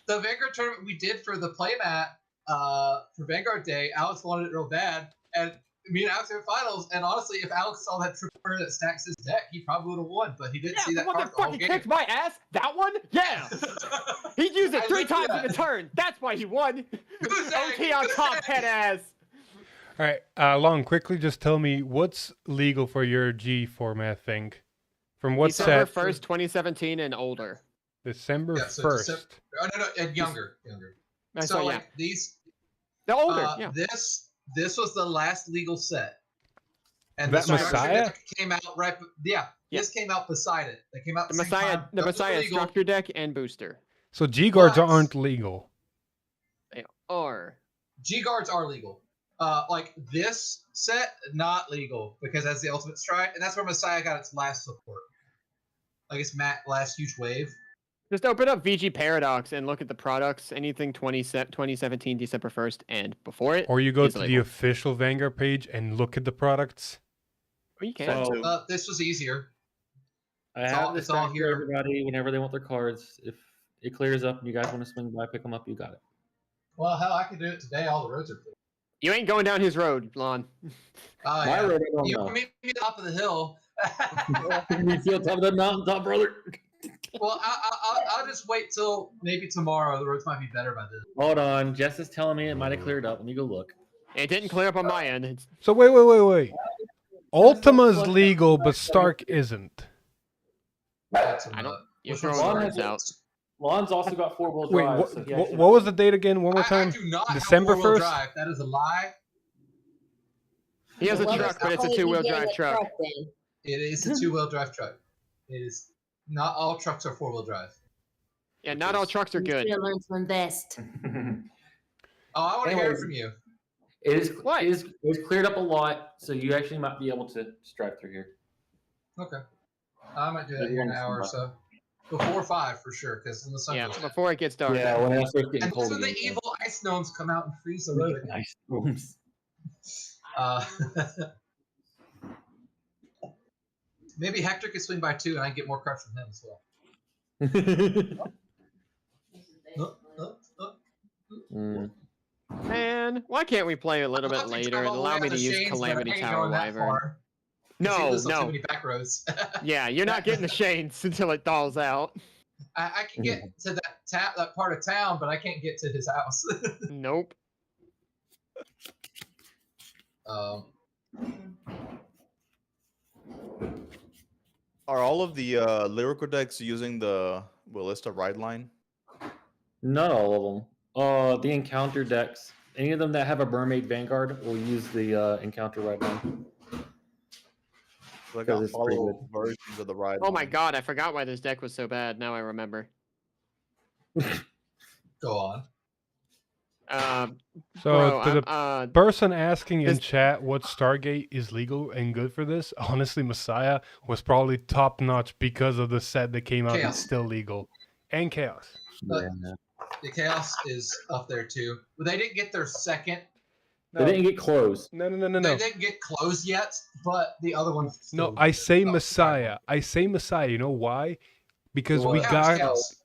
The Vanguard tournament we did for the playmat for Vanguard Day, Alex wanted it real bad, and me and Alex were in finals. And honestly, if Alex saw that triple rare that stacks his deck, he probably would have won. But he didn't see Yeah, that the one card that the whole fucking game. kicked my ass. That one? Yeah. He used it I 3 lived through times that. in a turn. That's why he won. Goose egg, OT on goose top, egg. head ass. All right, Long, quickly just tell me what's legal for your G format thing? From what December set? 1st, 2017 and older. December Yeah, so 1st. Oh no, and younger. So, yeah. Like these, The older, yeah. this was the last legal set, and That the structure Messiah? deck came out right. Yeah, this came out beside it. They came out The the same Messiah, time. the Those were Messiah legal. structure deck and booster. So G guards What? aren't legal. They are. G guards are legal. Like this set, not legal because that's the ultimate strike, and that's where Messiah got its last support. Like its last huge wave. Just open up VG Paradox and look at the products. Anything 2017 December 1st and before it. Or you go is to the legal. official Vanguard page and look at the products. Or you can. So- This was easier. I It's have all- this it's all back for here. everybody whenever they want their cards. If it clears up and you guys want to swing by, pick them up, you got it. Well, hell, I could do it today. All the roads are clear. You ain't going down his road, Lon. Oh, My yeah. road, I don't You know. can meet me at the top of the hill. You feel top of the mountaintop, brother. Well, I'll just wait till maybe tomorrow. The roads might be better by then. Hold on, Jess is telling me it might have cleared up. Let me go look. It didn't clear up on my end. It's, So wait. Ultima's legal, but Stark isn't. That's I don't- You're which one's throwing Stark? words out. Lon's also got 4-wheel Wait, drive. what, so he what, actually- what was the date again? One more I time. do not December have 4-wheel 1st? drive. That is a lie. He has a Well, truck, but it's a only 2-wheel getting drive a truck. then. It is a 2-wheel drive truck. It is not all trucks are 4-wheel drive. Yeah, not all trucks are You good. should learn to invest. Oh, I want to hear it Anyways. from you. What? It is cleared up a lot, so you actually might be able to just drive through here. Okay. I might do that here in an hour or so. Before 5 for sure, because in the sun Yeah, goes down. before it gets dark. Yeah, when it starts getting And cold those are the again. evil ice gnomes come out and freeze the road again. Nice rooms. Maybe Hector could swing by 2 and I can get more cards from him as well. Mm. Man, why can't we play a little I'll bit have to later drive and all the way allow out me to to use Shane's, but I Calamity ain't Tower going that Wyvern? far. No, There's too no. many back roads. Yeah, you're not getting the Shanes until it thaws out. I can get to that part of town, but I can't get to his house. Nope. Are all of the lyrical decks using the Ballista ride line? Not all of them. The encounter decks. Any of them that have a Mermaid Vanguard will use the encounter right line. So I 'Cause got it's pretty follow good. versions of the ride. Oh my line. god, I forgot why this deck was so bad. Now I remember. Go on. So Bro, to the I'm, person asking in this- chat what Stargate is legal and good for this, honestly, Messiah was probably top notch because of the set that came out Chaos. that's still legal. And Chaos. But- Yeah. The Chaos is up there too. But they didn't get their second They didn't get close. No. They didn't get close yet, but the other one. No, I say Messiah. I say Messiah. You know why? Because we got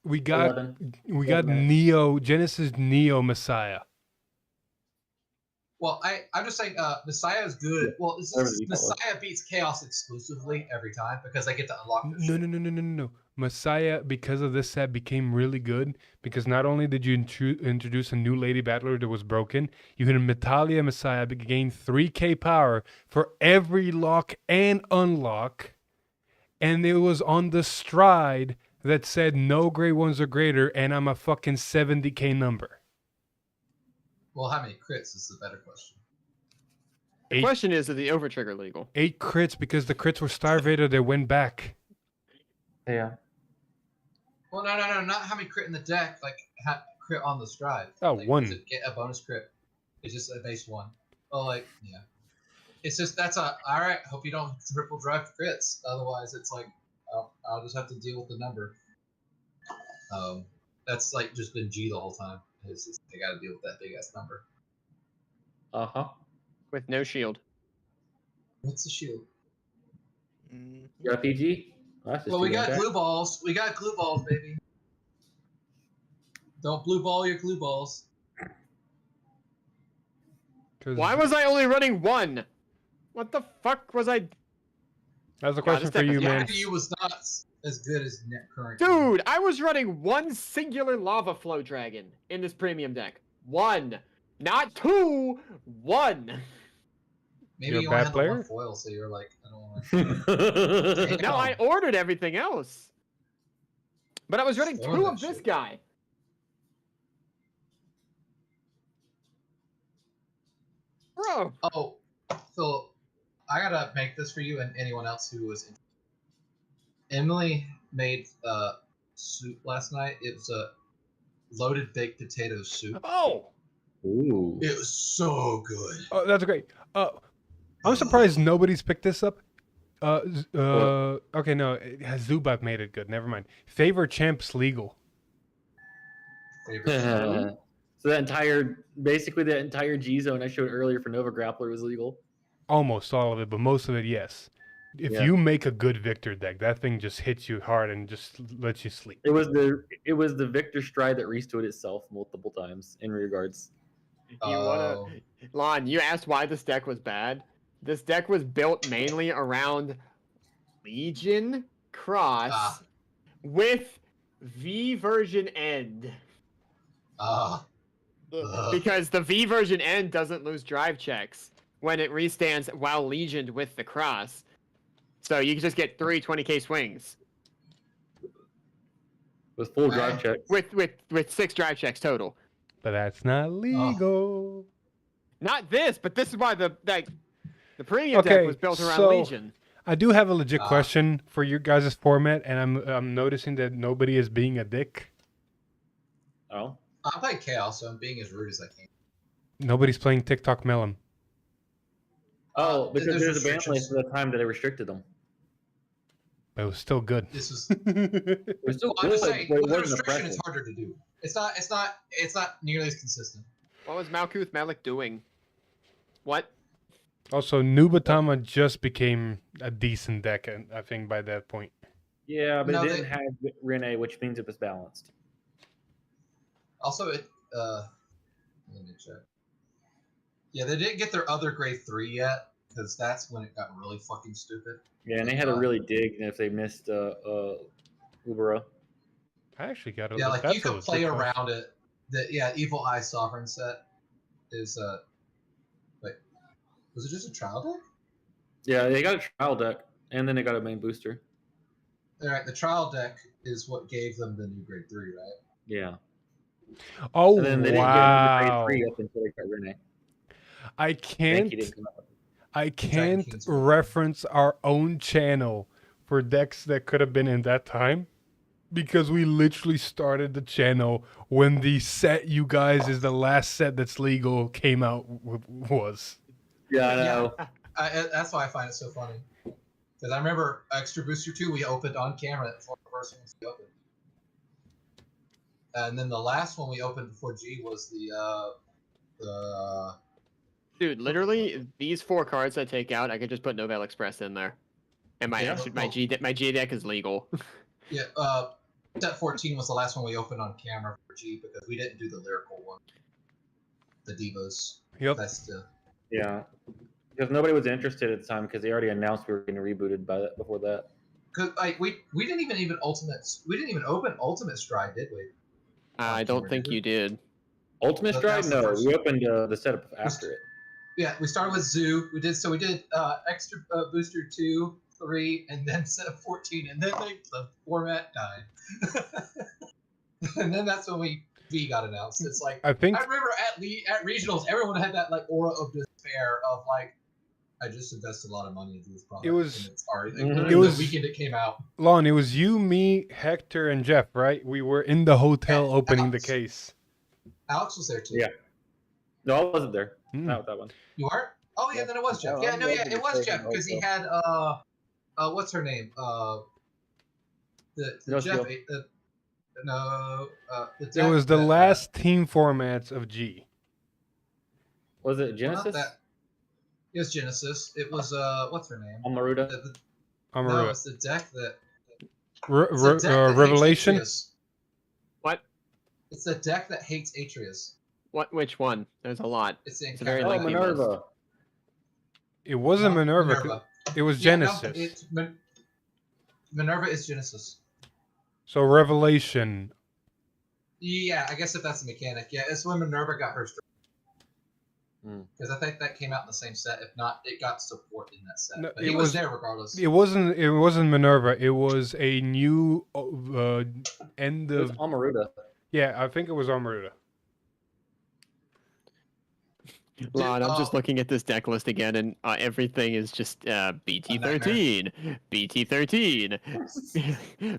11. Neo Genesis Neo Messiah. Well, I'm just saying Messiah is good. Well, Messiah beats Chaos exclusively every time because they get to unlock. No. Messiah, because of this set, became really good because not only did you introduce a new lady battler that was broken, you hit a Metalia Messiah, but gained 3k power for every lock and unlock, and it was on the stride that said no grade 1s or greater, and I'm a fucking 70k number. Well, how many crits is the better question. The question is the overtrigger legal? 8 crits because the crits were Starvator that went back. Yeah. Well, no, not how many crit in the deck, like crit on the stride. Oh, like, 1. To get a bonus crit. It's just a base 1. Oh, like, yeah. It's just, alright, hope you don't triple drive crits. Otherwise, it's like, I'll just have to deal with the number. That's like just been G the whole time. It's just, I gotta deal with that big ass number. With no shield. What's the shield? You got PG? Well, we got glue balls. We got glue balls, baby. Don't blue ball your glue balls. Why was I only running 1? What the fuck was I? That's a question for you, man. You was not as good as net current. Dude, I was running 1 singular lava flow dragon in this premium deck. 1, not 2. 1. Maybe you're you a only bad had player? the 1 foil, so you're like, I don't want to. No, I ordered everything else. But I was running Store 2 that of this shit. guy. Bro. Oh, Phil, I gotta make this for you and anyone else who was interested. Emily made soup last night. It was a loaded baked potato soup. Oh! Ooh. It was so good. Oh, that's great. I'm surprised nobody's picked this up. Okay, no, Zubat made it good. Never mind. Favor Champs legal. Favorite. So basically that entire G zone I showed earlier for Nova Grappler was legal. Almost all of it, but most of it, yes. If Yeah. you make a good Victor deck, that thing just hits you hard and just lets you sleep. It was the Victor stride that restored itself multiple times in regards. Lon, you asked why this deck was bad. This deck was built mainly around Legion Cross with V version end. Because the V version end doesn't lose drive checks when it restands while legioned with the cross. So you can just get 3 20k swings. With full drive checks. With 6 drive checks total. But that's not legal. Not this, but this is why the premium deck was built around Legion. I do have a legit question for your guys' format, and I'm noticing that nobody is being a dick. Oh. I'm playing Chaos, so I'm being as rude as I can. Nobody's playing TikTok Melon. Oh, because there's a ban restrictions. list for the time that they restricted them. But it was still good. This is. It was still I'm good, just saying, but it with the wasn't restriction, it's oppressive. harder to do. It's not nearly as consistent. What was Malkuth Malik doing? What? Also, Nubatama just became a decent deck, I think, by that point. Yeah, but No, it didn't have Rene, which means it was balanced. Also, let me check. Yeah, they didn't get their other grade 3 yet, because that's when it got really fucking stupid. Yeah, and they had to really dig if they missed Ubera. I actually got a Yeah, look. like you could play around it. Evil Eye Sovereign set is wait, was it just a trial deck? Yeah, they got a trial deck, and then they got a main booster. All right, the trial deck is what gave them the new grade 3, right? Yeah. Oh, And then they wow. didn't get grade 3 up until they got Rene. I can't King's reference our own channel for decks that could have been in that time because we literally started the channel when the set you guys is the last set that's legal came out was. Yeah, I know. That's why I find it so funny. Because I remember Extra Booster 2 we opened on camera before the first one we opened. And then the last one we opened before G was the Dude, literally, these 4 cards I take out, I could just put Novel Express in there. And my Yeah. my G deck is legal. Yeah, set 14 was the last one we opened on camera for G because we didn't do the lyrical one. The Divas. Yep. That's the. Yeah, because nobody was interested at the time because they already announced we were getting rebooted by that before that. Cause like we didn't even open Ultimate Stride, did we? I don't think you did. Ultimate But Stride? that's the No, first- we opened the setup after it. Yeah, we started with Zoo. We did extra booster 2, 3, and then set 14, and then the format died. And then that's when V got announced. It's like I think I remember at regionals, everyone had that like aura of despair of like, I just invested a lot of money into this product. It was- and it's already Mhm. It was- the weekend it came out. Lon, it was you, me, Hector, and Jeff, right? We were in the hotel Yeah, opening the Alex. case. Alex was there too. Yeah. No, I wasn't there. Mm. Not with that one. You weren't? Oh yeah, then it was Jeff. No, Yeah, I'm no, yeah, glad it you was said Jeff that because he also. had what's her name? The No, Jeff. Cheel. The It deck was the that, last team formats of G. Was it well, not Genesis? that. It was Genesis. It was what's her name? Amaruta? No, Amaruta. it's the deck that. it's the deck that hates Revelation? Atreus. What? It's the deck that hates Atreus. Which one? There's a lot. It's in It's a very Oh, lengthy Minerva. It wasn't Minerva. It was Yeah, no, Genesis. Minerva is Genesis. So Revelation. Yeah, I guess if that's the mechanic. Yeah, it's when Minerva got her strike. Hmm. Because I think that came out in the same set. If not, it got support in that set. No, But it he was was- there regardless. It wasn't Minerva. It was a new end It was of. Amaruta. Yeah, I think it was Amaruta. Lon, I'm just looking at this deck list again, and everything is just BT13, BT13,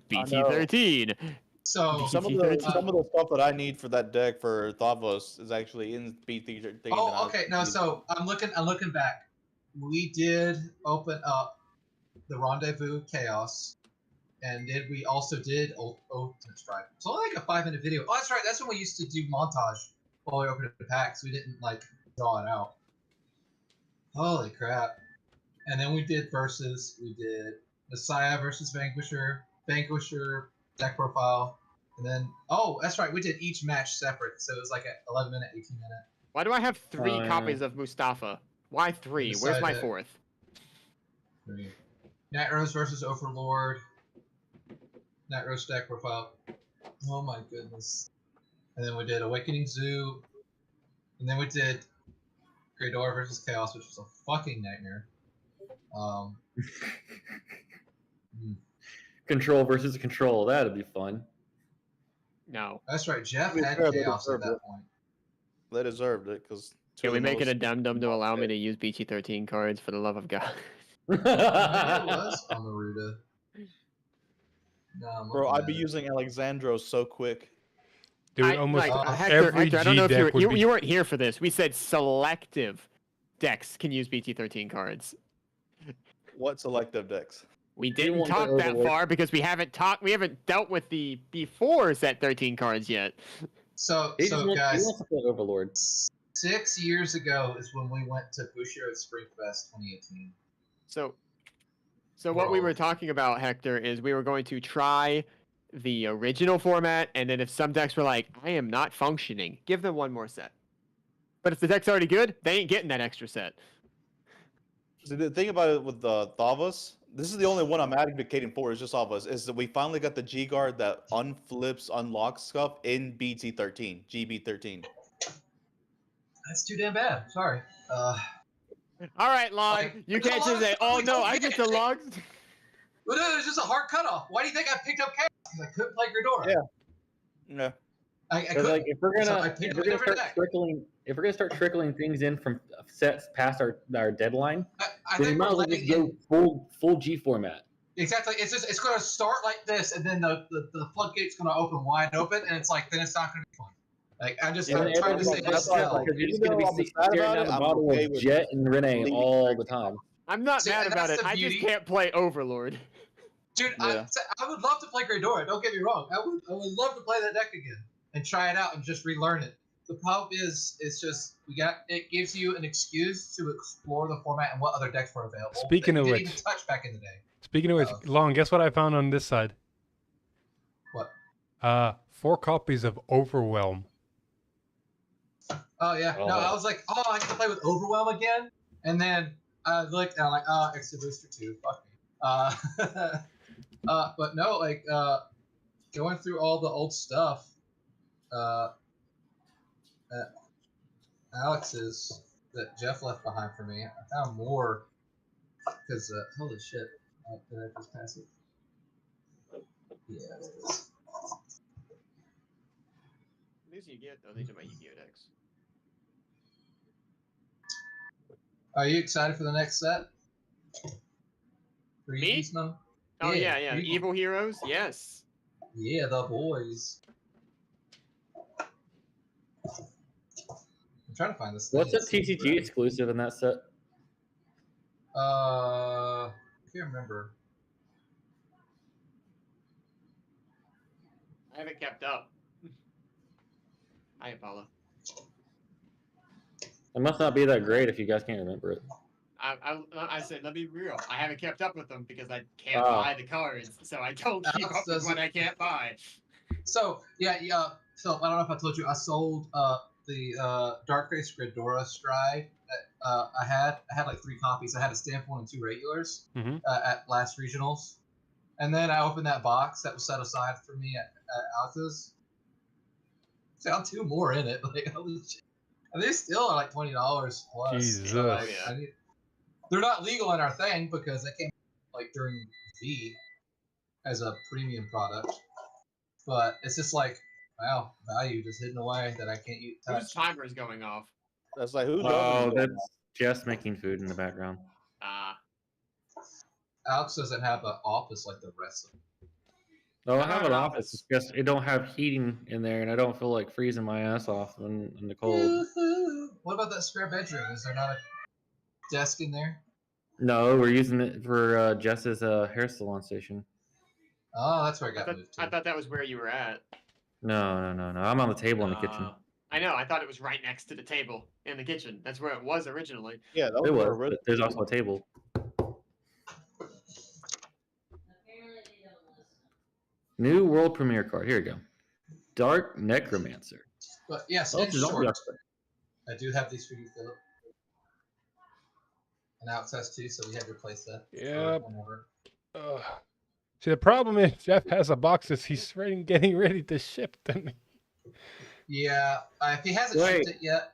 BT13. So, Some of the stuff that I need for that deck for Thavos is actually in BT. oh, okay. No, so I'm looking back. We did open up the Rendezvous Chaos, and we also did Ultimate Strike. It's only like a 5-minute video. Oh, that's right. That's when we used to do montage while we opened the packs. We didn't like draw it out. Holy crap! And then we did versus. We did Messiah versus Vanquisher deck profile, and then that's right. We did each match separate, so it was like an 11-minute, 18-minute. Why do I have 3 yeah. copies of Mustafa? Why 3? Where's decided my that- 4th? Night Rose versus Overlord. Night Rose deck profile. Oh my goodness. And then we did Awakening Zoo. And then we did Greydor versus Chaos, which was a fucking nightmare. Control versus Control. That'd be fun. No. That's right, Jeff We had deserved it, Chaos at deserved that it. point. They deserved it because. Can we make it addendum to allow me to use BT13 cards for the love of God? Maybe it was Amaruta. No, I'm Bro, looking I'd at be it. using Alexandro so quick. Dude, almost Hector, every I don't G know if deck would be. you weren't here for this. We said selective decks can use BT13 cards. What selective decks? We didn't want talk the that Overlord. far because we haven't dealt with the before set 13 cards yet. So He just wants, guys, he wants to play Overlord. 6 years ago is when we went to Bushiroad Springfest 2018. So what we Bro. were talking about, Hector, is we were going to try the original format, and then if some decks were like, I am not functioning, give them one more set. But if the deck's already good, they ain't getting that extra set. So the thing about it with the Thavos, this is the only one I'm advocating for. Is just Thavos. Is that we finally got the G guard that unflips, unlocks stuff in BT13, GB13. That's too damn bad. Sorry. All right, Lon, Okay. you There's a can't lot just of say, stuff oh we no, don't I get. get the logs. Well, no, it was just a hard cutoff. Why do you think I picked up Chaos? Because I couldn't play Gridora. Yeah. Yeah. I Because couldn't. like if we're So gonna I picked if we're a gonna different start deck. trickling things in from sets past our deadline, I then we think might we're as well letting just in. go full G format. Exactly. It's going to start like this, and then the floodgate's going to open wide open, and it's like then it's not going to be fun. Like I'm just And I'm then trying to say everyone's this upset now. because you're just Even gonna though I'm be sad staring about down it, the I'm bottle okay of with Jet and Renee leaving all the Texas. time. I'm not See, mad and about that's it. the I just beauty. can't play Overlord. Dude, Yeah. I would love to play Greydora. Don't get me wrong. I would love to play that deck again and try it out and just relearn it. The problem is, it's just it gives you an excuse to explore the format and what other decks were available. Speaking that of you which, didn't even touch back in the day. Speaking of which, Long, guess what I found on this side? What? 4 copies of Overwhelm. Oh yeah. No, I was like, oh, I can play with Overwhelm again, and then I looked and I'm like, oh, Extra Booster 2, fuck me. But no, like going through all the old stuff. Alex's that Jeff left behind for me. I found more because holy shit! Did I just pass it? Yeah, it is. These you get though. These are my Yu-Gi-Oh decks. Are you excited for the next set? For Me? Eastman? Oh yeah. Evil Heroes. Yes. Yeah, the boys. I'm trying to find this. What's a TCG exclusive in that set? I can't remember. I haven't kept up. Hi, Apollo. It must not be that great if you guys can't remember it. I said, let me be real. I haven't kept up with them because I can't buy the cards, so I don't keep up with what I can't buy. So yeah, Phil, I don't know if I told you, I sold the Darkface Gridora Stride that I had. I had like 3 copies. I had a stamped one and 2 regulars at last regionals, and then I opened that box that was set aside for me at Alta's. Found 2 more in it. Like, holy shit. And they still are like $20 plus. Jesus. So, like, they're not legal in our thing because they came like during V as a premium product. But it's just like, wow, value just hidden away that I can't touch. Whose timer is going off? That's like who? Oh, that's just making food in the background. Alex doesn't have an office like the rest of them. Oh, I have an office. It's just it don't have heating in there, and I don't feel like freezing my ass off in the cold. Woo-hoo. What about that spare bedroom? Is there not a desk in there? No, we're using it for Jess's hair salon station. Oh, that's where I got moved to. I thought that was where you were at. No. I'm on the table in the kitchen. I know. I thought it was right next to the table in the kitchen. That's where it was originally. Yeah, that It was was. But there's also a table. New world premiere card. Here we go. Dark Necromancer. But yes, Oh, in short, yes. I do have these for you, Philip. And Alex has 2, so we had to replace that. Yep. See, the problem is Jeff has a box that he's getting ready to ship to me. Yeah, if he hasn't shipped it yet.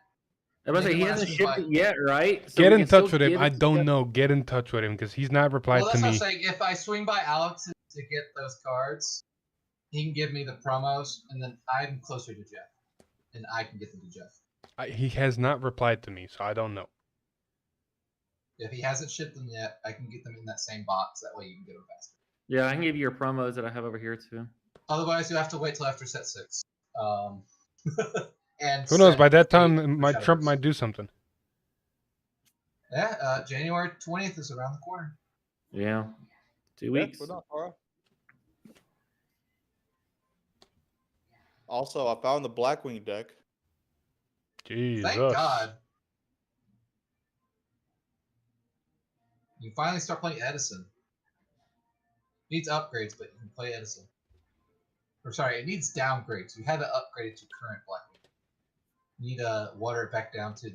I was say he hasn't shipped it yet, right? So get in touch with him. I don't know. Get in touch with him because he's not replied well, to that's me. what I'm saying. If I swing by Alex to get those cards, he can give me the promos, and then I'm closer to Jeff, and I can get them to Jeff. He has not replied to me, so I don't know. If he hasn't shipped them yet, I can get them in that same box. That way you can get them faster. Yeah, I can give you your promos that I have over here too. Otherwise, you have to wait till after set 6. And who knows? By that time, my Trump might do something. Yeah, January 20th is around the corner. Yeah, 2 weeks. We're not far. Also, I found the Blackwing deck. Jesus. Thank God. You can finally start playing Edison. It needs upgrades, but you can play Edison. Or sorry, it needs downgrades. You had to upgrade it to current Blackwing. You need to water it back down to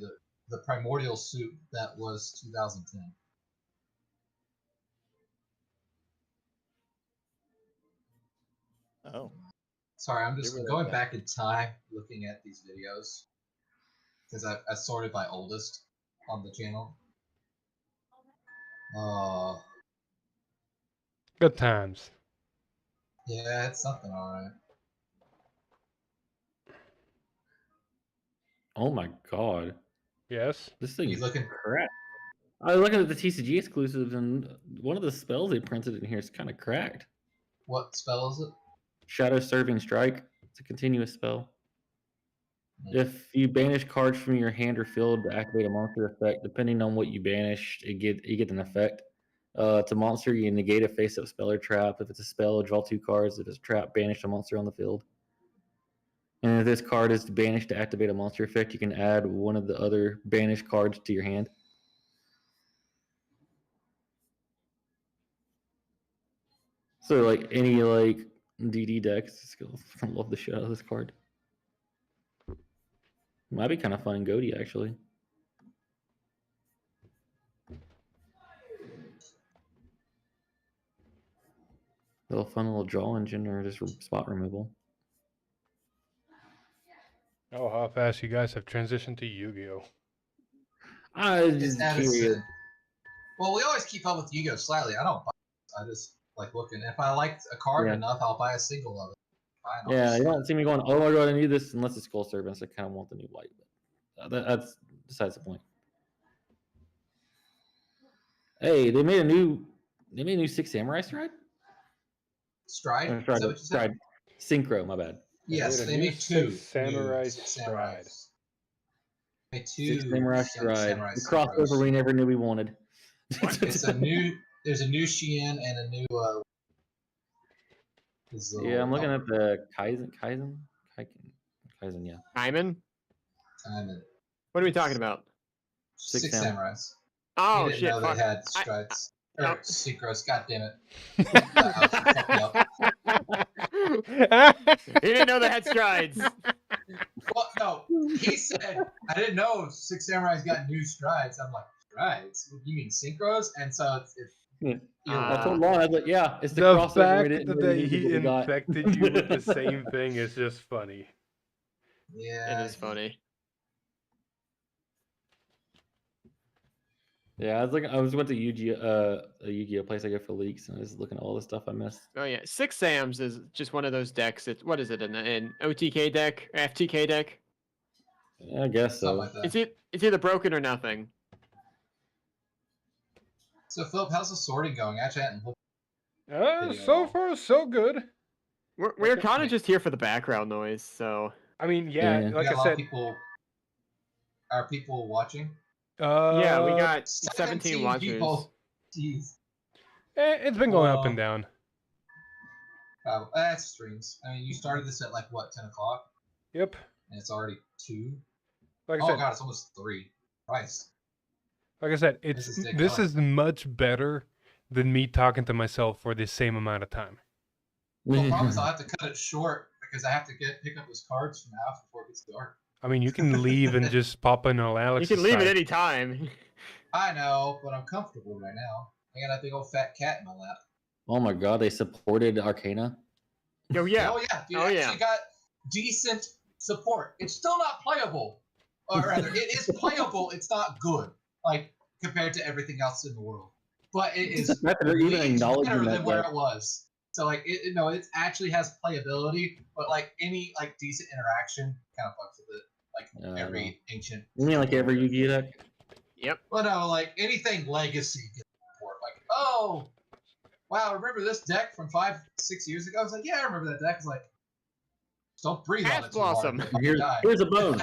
the primordial suit that was 2010. Oh. Sorry, I'm just going back in time looking at these videos. Because I sorted by oldest on the channel. Good times. Yeah, it's something alright. Oh my God. Yes. This thing You is looking crap. I was looking at the TCG exclusives, and one of the spells they printed in here is kind of cracked. What spell is it? Shadow Serving Strike. It's a continuous spell. If you banish cards from your hand or field to activate a monster effect, depending on what you banished, you get an effect. It's a monster, you negate a face-up spell or trap. If it's a spell, draw 2 cards. If it's a trap, banish a monster on the field. And if this card is banished to activate a monster effect, you can add one of the other banished cards to your hand. So like any like DD decks, I love the shit out of this card. Might be kind of fun in Goaty actually. Little fun little draw engine or just spot removal. Oh, how fast you guys have transitioned to Yu-Gi-Oh! I was just curious. Addison. Well, we always keep up with Yu-Gi-Oh! Slightly. I don't buy it. I just like looking. If I like a card Yeah. enough, I'll buy a single of it. Fine, Yeah, I'll you just- don't see me going, oh my god, I need this, unless it's Skull Servants. I kind of want the new white, but that's besides the point. Hey, they made a new Six Samurai Stride? Stride? Or Is that what you said? Stride. Synchro, my bad. Yes, made a they new made two. Six Samurai Six Stride. Samurais. Made two Six Samurai Six Stride. Samurai The crossover synchros. we never knew we wanted. It's a new. There's a new Shien and a new. Yeah, I'm looking at the Kaizen, yeah. Hyman? Timon. What are we talking about? Six Sam. Samurais. Oh, You didn't shit. know Fuck. they had strides. Or no. synchros. God damn it. He didn't know they had strides. Well, no, he said I didn't know Six Samurais got new strides. I'm like, strides? You mean synchros? And so it's Yeah. you're Ah. I told Lon, I was like, yeah, it's the, The crossover we fact didn't that really need, he but we got. infected you with the same thing is just funny. yeah. It is funny. Yeah, I was went to a Yu-Gi-Oh place I go for leaks, and I was looking at all the stuff I missed. Oh yeah, Six Sams is just one of those decks. It's what is it, an OTK deck, FTK deck? I guess so. Something like that. It's either broken or nothing. So Philip, how's the sorting going? Actually, I hadn't looked. Video So all. far, so good. We're kind of just here for the background noise, so I mean, yeah, Yeah. We like got I a lot of said, people. Are people watching? yeah, we got 17 17 watchers. people. Jeez. it's been going up and down. That's streams. I mean, you started this at like what, 10 o'clock, Yep. and it's already 2. Like I Oh said, god, it's almost 3. Christ. like I said, This is Dick this Kelly. is much better than me talking to myself for the same amount of time. Well, the problem is I'll have to cut it short because I have to pick up those cards from the house before it gets dark. I mean, you can leave and just pop in on You Alex's can leave side. at any time. I know, but I'm comfortable right now. I got a big old fat cat in my lap. Oh my god, they supported Arcana. Oh yeah. Oh yeah, dude, Oh, actually yeah. got decent support. It's still not playable, or rather, it is playable. It's not good, like compared to everything else in the world. But it is The fact that they're even way acknowledging better that, than where like- it was. So like, it actually has playability, but like any like decent interaction kind of fucks with it. Like every ancient. You mean like every Yu-Gi-Oh deck? Yep. Well, no, like anything legacy gets support. Like, oh, wow, remember this deck from 5-6 years ago? I was like, yeah, I remember that deck. It's like, don't breathe on Ash it too hard. Blossom. you'll fucking Here's, die. here's a bone.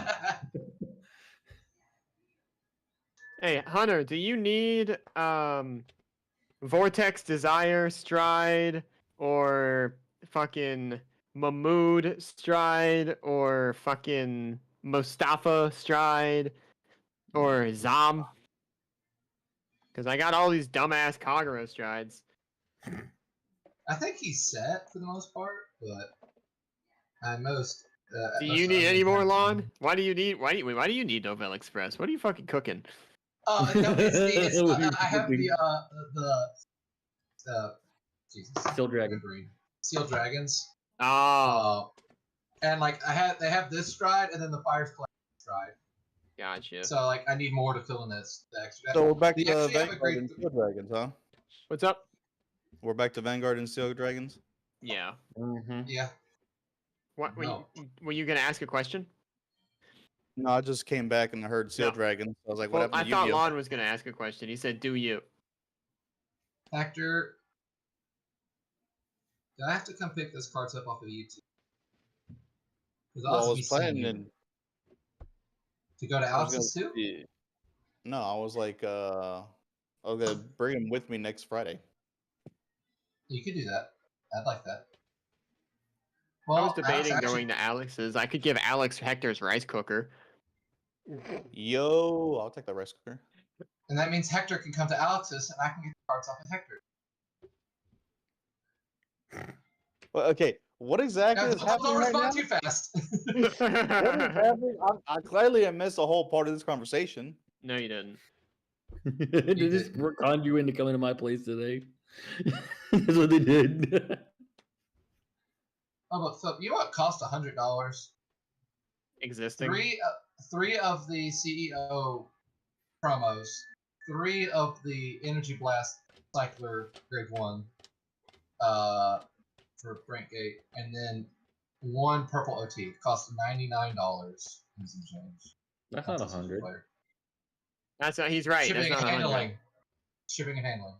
Hey Hunter, do you need Vortex Desire Stride or fucking Mahmood Stride or fucking Mustafa Stride or Zam? Because I got all these dumbass Kagura Strides. I think he's set for the most part, but at most. Do you need any more, Lon? Why do you need Novel Express? What are you fucking cooking? Oh no, I have the Jesus, Steel Dragon. Steel Dragons. Oh, And like they have this stride and then the Fire's Collection stride. gotcha. So like I need more to fill in this the extra. So we're back They to actually have a Vanguard great- and Steel Dragons, huh? What's up? We're back to Vanguard and Steel Dragons. Yeah. Mm-hmm. Yeah. What No. were you gonna ask a question? No, I just came back and I heard Steel No. Dragons. I was like, what Well, I happened to thought Yu-Gi-Oh? Lon was gonna ask a question. He said, "Do you?" Hector, do I have to come pick those cards up off of YouTube? Because Well, I I'll was be seeing planning you. To go to I was Alex's gonna- too? yeah. No, I was like, I was gonna bring him with me next Friday. You could do that. I'd like that. I was that's debating actually- going to Alex's. I could give Alex Hector's rice cooker. Yo, I'll take the rice cooker. And that means Hector can come to Alex's, and I can get the cards off of Hector. Well, okay, what exactly is Don't happening right now? respond too fast. What is happening? I clearly I missed a whole part of this conversation. No, you didn't. They just conned you into coming to my place today. That's what they did. Oh, but Phil, you know what cost $100? Existing. Three of the CEO promos, 3 of the Energy Blast Cycler Grade 1 for Brentgate, and then 1 purple OT. Cost $99 and some change. That's not 100. That's not. He's right. Shipping That's and not 100. handling. Shipping and handling.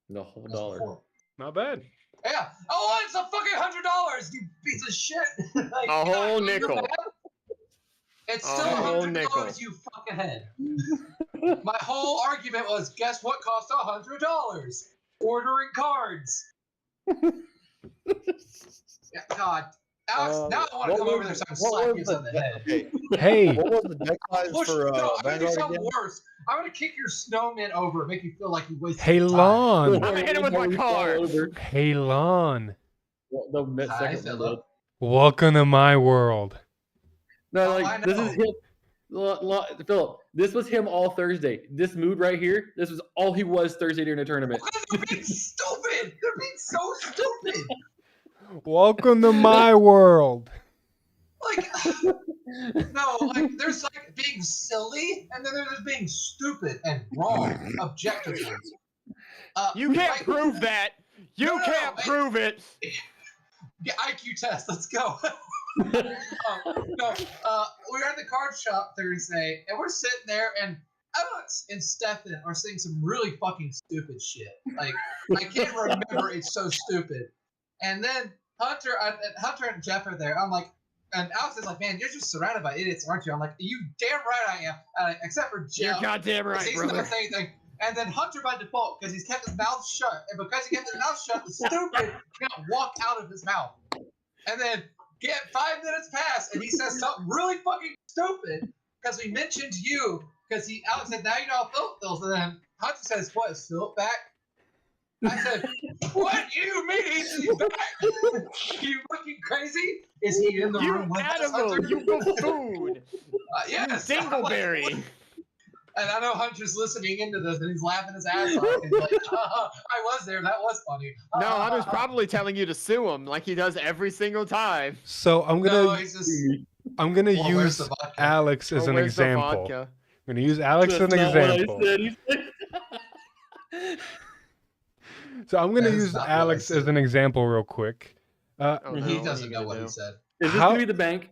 The whole That's dollar. before. Not bad. Yeah. Oh, it's a fucking $100. You piece of shit. Like, A whole you're nickel. mad? It's A still whole $100. nickel. You fucking head. My whole argument was, guess what cost $100? Ordering cards. Yeah, God. Alex, now I want to what come was over there so I can what slap was you the on the head. Okay, Hey, what was the deck size Push, for no, I'm gonna do Vanguard something again? worse. I'm gonna kick your snowman over and make you feel like you wasted hey, your time. Lon. I'm gonna hit him with my car. Hey, Lon. The Hi, second one. Philip. Welcome to my world. No, Oh, I like this is know. him. Philip, this was him all Thursday. This mood right here, this was all he was Thursday during the tournament. Because they're being stupid. They're being so stupid. Welcome to my world. Like, no, like there's like being silly, and then there's being stupid and wrong objectively. You can't like, prove that. You No, no, can't no, prove it. Yeah, IQ test. Let's go. We were at the card shop Thursday, and we're sitting there, and Alex and Stefan are saying some really fucking stupid shit. Like, I can't remember. It's so stupid. And then Hunter and Jeff are there. I'm like, and Alex is like, man, you're just surrounded by idiots, aren't you? I'm like, you damn right I am. Except for You're Jeff. goddamn 'cause right, he's brother. not saying anything. And then Hunter by default, because he's kept his mouth shut. And because he kept his mouth shut, the stupid can't walk out of his mouth. And then 5 minutes pass, and he says something really fucking stupid because we mentioned you. Because Alex said, now you know how Philip feels. And then Hunter says, what, is Philip back? I said, what do you mean he's back? You fucking crazy? Is he in the You room with us, animal. Hunter? You buffoon. Yes. You dingleberry. And I know Hunter's listening into this, and he's laughing his ass off. He's like, I was there. That was funny. No, Hunter's probably telling you to sue him like he does every single time. So I'm No, gonna he's just. I'm gonna Well, where's use the vodka? Alex as Oh, an where's the example. vodka? I'm gonna use Alex as an That's not what I example. said. He said- So I'm gonna That is use not what I Alex said. as an example real quick. Oh, no, He what are doesn't you know gonna what he do? said. Is this How- gonna be the bank?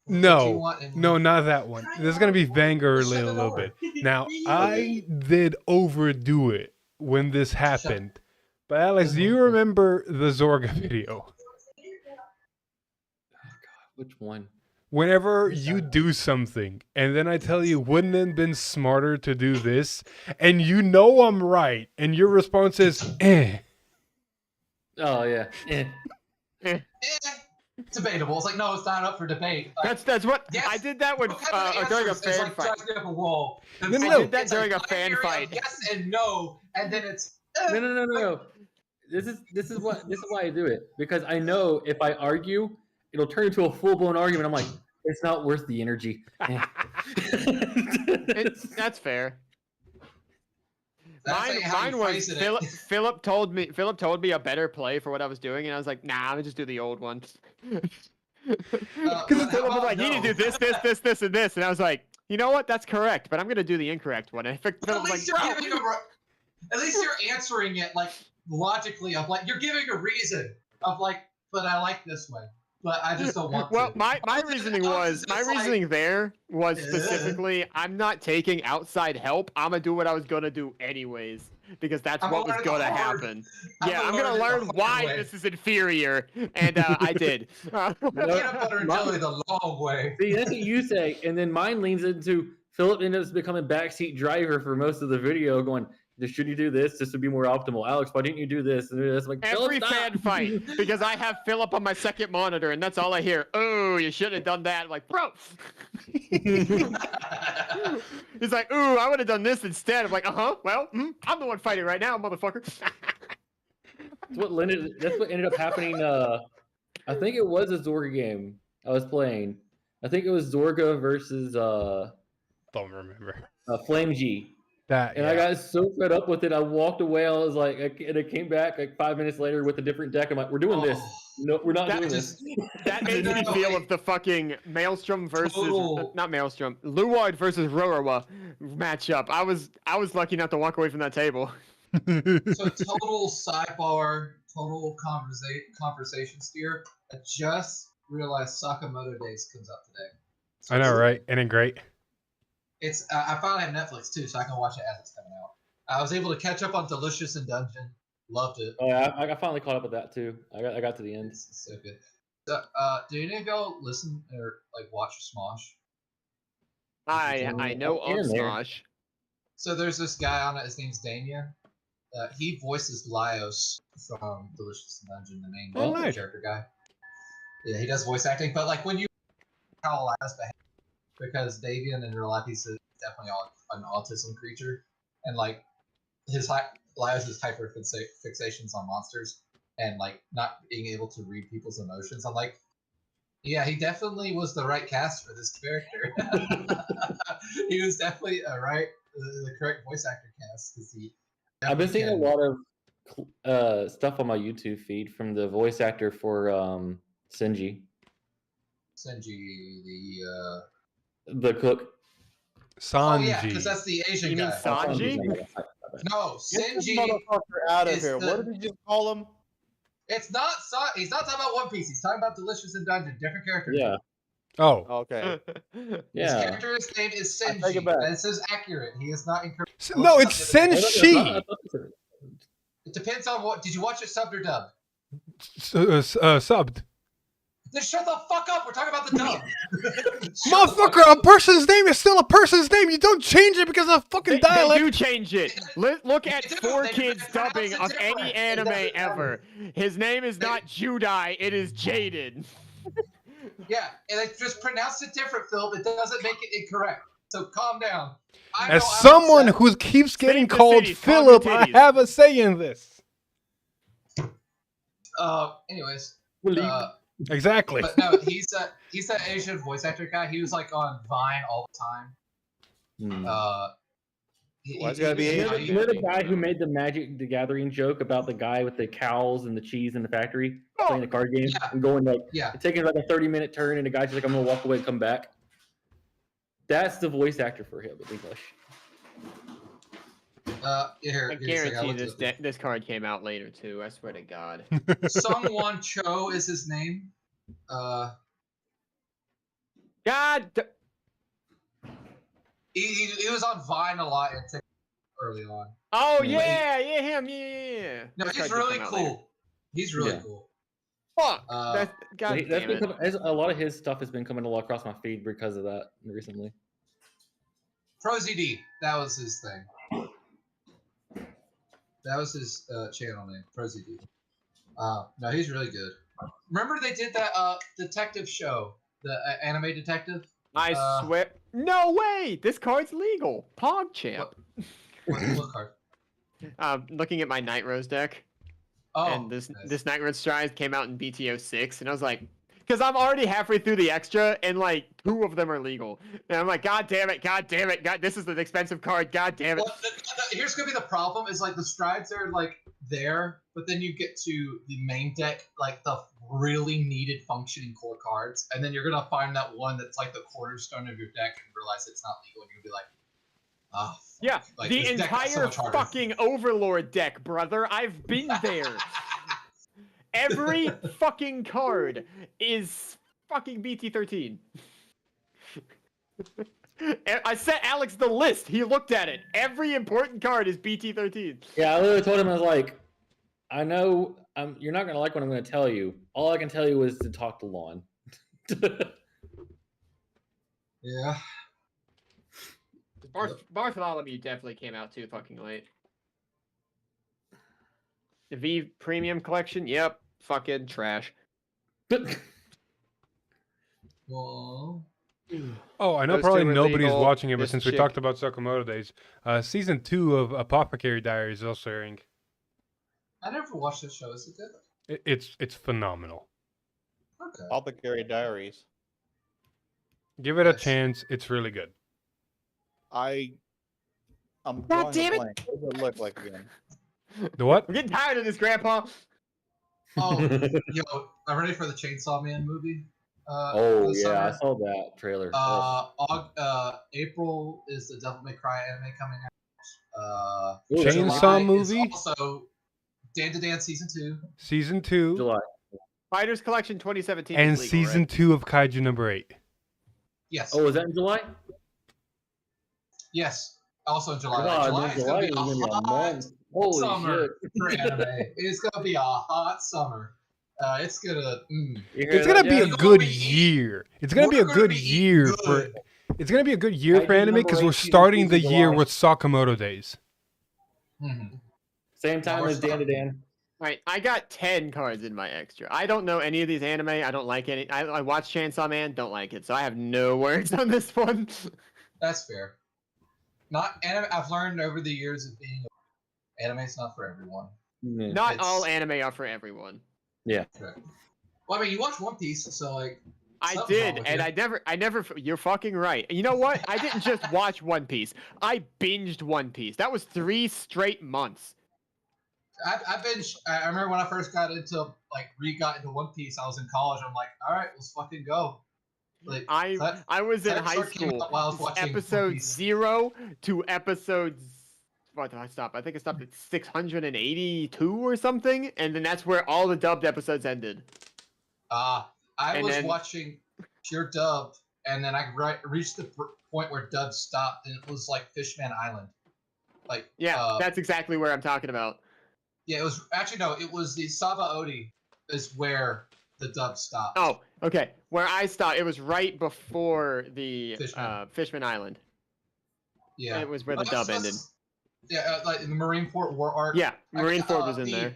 What do you No, want in- no, not that one. This is gonna be Vanguard Shut a the little door. bit. Now I did overdo it when this happened, but Alex, do you remember the Zorga video? Which one? Whenever you do something and then I tell you, wouldn't it have been smarter to do this? And you know I'm right, and your response is, eh. Oh yeah. Eh, debatable. It's like, no, it's not up for debate. Like, That's what Yes. I did that when what kind of during a answers is fan like fight. driving up a wall. No, It's no, like- no. I did that it's like during a fan binary of fight. Yes and no, and then it's. No, no, no, no, no. This is why I do it, because I know if I argue, it'll turn into a full blown argument. I'm like, it's not worth the energy. That's fair. That's Mine, how you mine was phrasing it. Philip told me a better play for what I was doing, and I was like, nah, I'm gonna just do the old one. Because how Philip was about like, you need to do no? this, and this, and I was like, you know what? That's correct, but I'm gonna do the incorrect one. And Philip At was like, least you're "Bro." giving at least you're answering it like logically of like you're giving a reason of like, but I like this way, but I just don't want Well, to. my reasoning was there was Ugh. specifically I'm not taking outside help. I'm gonna do what I was gonna do anyways because that's I'm what was gonna learn the gonna hard- happen. I'm Yeah, gonna I'm gonna learn it the learn hard why way. this is inferior, and I did. Peanut butter and jelly the long way. See, that's what you say, and then mine leans into Philip ended up becoming backseat driver for most of the video, going, Should you do this? This would be more optimal. Alex, why didn't you do this? And it's like Every "Philip, fan stop!" fight because I have Philip on my second monitor, and that's all I hear. Oh, you should have done that. I'm like, bro. He's like, ooh, I would have done this instead. I'm like, well, I'm the one fighting right now, motherfucker. That's what ended up happening. I think it was a Zorga game I was playing. I think it was Zorga versus Don't remember. Flame G. That, And I got so fed up with it, I walked away. I was like, and it came back like 5 minutes later with a different deck. I'm like, we're doing this. No, we're not doing this. That made me feel of the fucking Maelstrom versus not Maelstrom, Luard versus Rorowa matchup. I was lucky not to walk away from that table. So total sidebar, total conversation steer. I just realized Sakamoto Days comes out today. So I know, right? And then great. It's I finally have Netflix too, so I can watch it as it's coming out. I was able to catch up on Delicious in Dungeon. Loved it. Oh yeah, I finally caught up with that too. I got to the end. It's so good. So, do any of y'all listen or like watch Smosh? I know of in there. Smosh. So there's this guy on it. His name's Damien. He voices Laios from Delicious in Dungeon, the main nice. character guy. Yeah, he does voice acting, but like when you how Laios behaves, because Davian in real life he's definitely an autism creature, and like Laios' hyperfixations on monsters and like not being able to read people's emotions. I'm like, yeah, he definitely was the right cast for this character. He was definitely the correct voice actor cast because he. I've been seeing a lot of stuff on my YouTube feed from the voice actor for Senji, the cook. Sanji. Oh yeah, because that's the Asian You mean guy. Sanji? No, Get this Senji. motherfucker out of is here. the- What did you just call him? It's not. He's not talking about One Piece. He's talking about Delicious in Dungeon. Different character. Yeah, Oh. Okay. His yeah. character's name is I take Senji. it back. This is accurate. He is not incorrect. No, it's Senshi. It depends on what. Did you watch it subbed or dubbed? Subbed. Then shut the fuck up. We're talking about the dub. Shut the fuck Motherfucker, a up. person's name is still a person's name. You don't change it because of fucking They dialect. do change it. Look at They do. 4 They Kids pronounce dubbing it of different. any It anime doesn't ever. His name is not Judai, it is Jaden. Yeah, and they just pronounced it different, Phil. It doesn't make it incorrect. So calm down. I know As I'm someone upset. who keeps getting Save the called cities, calm Philip, your I titties. have a say in this. Anyways. Exactly. But no, he's that Asian voice actor guy. He was like on Vine all the time. Why it's gotta be Asian? You know the guy who made the Magic the Gathering joke about the guy with the cows and the cheese in the factory playing the card game Yeah. and going like Yeah. taking like a 30-minute turn and the guy's just like, I'm gonna walk away and come back. That's the voice actor for him in English. Here, I here's the thing, guarantee looked it up. this card came out later too. I swear to God. Sungwon Cho is his name. God. He was on Vine a lot and TikTok early on. Oh Yeah. yeah, him, yeah. No, This he's card did really come out cool. later. He's really Yeah. cool. Fuck. Uh, God That's damn been it. coming, a lot of his stuff has been coming a lot across my feed because of that recently. ProZD, that was his thing. That was his channel name, ProZD. No, he's really good. Remember they did that detective show, the anime detective? I swear. No way. This card's legal. PogChamp. What card? Looking at my Night Rose deck. Oh, And this nice. Night Rose Strides came out in BTO 6, and I was like, because I'm already halfway through the extra, and like 2 of them are legal, and I'm like, God damn it, God, this is an expensive card, God damn it. Well, here's gonna be the problem: is like the strides are like there, but then you get to the main deck, like the really needed functioning core cards, and then you're gonna find that one that's like the cornerstone of your deck and realize it's not legal, and you're gonna be like, ah. Yeah, Like, the this deck got so entire much harder. fucking Overlord deck, brother. I've been there. Every fucking card is fucking BT13. I sent Alex the list. He looked at it. Every important card is BT13. Yeah, I literally told him, I was like, I know you're not gonna like what I'm gonna tell you. All I can tell you is to talk to Lon. Yeah. Bartholomew definitely came out too fucking late. The V Premium Collection. Yep. Fucking trash. Well, Oh, I know Those probably two were nobody's legal. watching it, but This since we chick- talked about Sakamoto Days, season 2 of Apothecary Diaries is also airing. I never watched this show. Is it good? It's phenomenal. Okay. Apothecary Diaries. Give it a Yes. chance. It's really good. I'm God drawing a damn it! blank. What does it look like again? The what? I'm getting tired of this, Grandpa. Oh, yo, I'm ready for the Chainsaw Man movie. Oh this yeah, I summer. saw that trailer. Oh. April is the Devil May Cry anime coming out. Ooh, that's Chainsaw July movie? is also Dan to Dan season 2. Season 2 July. Fighters Collection 2017. and is legal, season right? 2 of Kaiju number 8. Yes. Oh, is that in July? Yes. Also in July. God, July man, is July gonna is be gonna be a a hot month. Holy summer shit! for anime. It's gonna be a hot summer. It's gonna. You hear It's that, gonna be a Jeff? You're good gonna be year. It's gonna be a We're gonna good be year for. good. It's gonna be a good year for Kaiju anime because number we're 8 season starting 2 the is year July. with Sakamoto Days. Mhm. Same time we're as Dan to starting. Dan. Right, I got 10 cards in my extra. I don't know any of these anime. I don't like any. I watch Chainsaw Man, don't like it. So I have no words on this one. That's fair. Not anime. I've learned over the years of being anime's not for everyone. Not It's- all anime are for everyone. Yeah. Okay. Well, I mean, you watch One Piece, so like. I something's wrong did, with and you. I never. You're fucking right. You know what? I didn't just watch One Piece. I binged One Piece. That was 3 straight months. I've been. I remember when I first got into One Piece. I was in college. I'm like, all right, let's fucking go. Like I was in that high short came school. out while I was watching One Episode Piece. 0 to episode. What did I stop? I think I stopped at 682 or something, and then that's where all the dubbed episodes ended. I And was then- watching pure dub, and then I reached the point where dub stopped, and it was like Fishman Island. Like Yeah, that's exactly where I'm talking about. yeah, it was actually no, it was the Sabaody is where the dub stopped. Oh, okay. Where I stopped, it was right before the Fishman. Fishman Island. yeah, It was where the Well, dub ended. Yeah, like in the Marineford War arc. Yeah, Marineford was in there.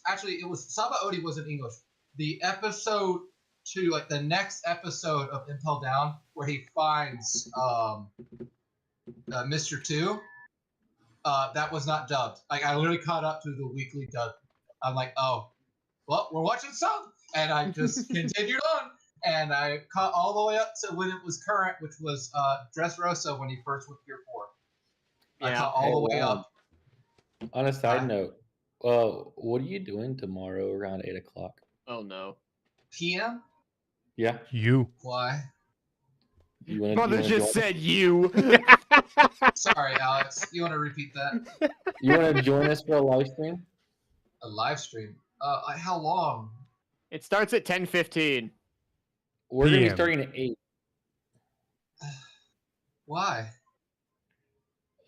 Actually, it was Sabaody was in English. The episode 2, like the next episode of Impel Down, where he finds Mr. 2. That was not dubbed. Like I literally caught up to the weekly dub. I'm like, oh, well, we're watching some, and I just continued on, and I caught all the way up to when it was current, which was Dressrosa when he first went Pier 4. I Yeah. caught all the way wow. up. On a side Uh, note, what are you doing tomorrow around 8 o'clock? Oh no. PM? Yeah. You. Why? You want Mother to just said you. Sorry, Alex. You want to repeat that? You want to join us for a live stream? A live stream? How long? It starts at 10:15. We're gonna be PM. starting at 8. Why?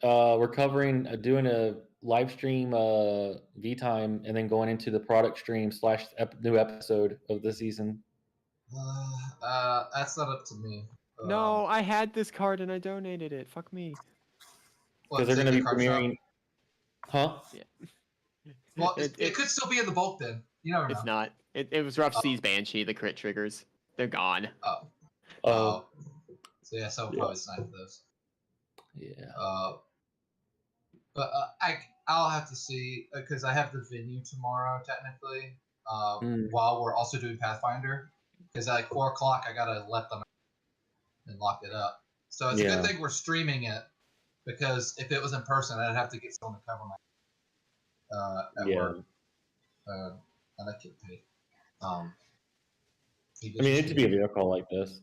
We're covering doing a live stream V time and then going into the product stream / new episode of the season. That's not up to me. No, I had this card and I donated it. Fuck me. Because they're going to be card shop? premiering. Huh? Well, It- it could still be in the bulk then. You never know. It's not. It was Rough Seas Banshee, the crit triggers. They're gone. Oh. Oh, So yeah, so we'll Yeah. probably snipe those. yeah. But I'll have to see because I have the venue tomorrow technically. While we're also doing Pathfinder, because at like 4 o'clock I gotta let them and lock it up. So it's a Yeah. good thing we're streaming it, because if it was in person, I'd have to get someone to cover my at Yeah. work. And I get paid. I mean, it should be a video call like this.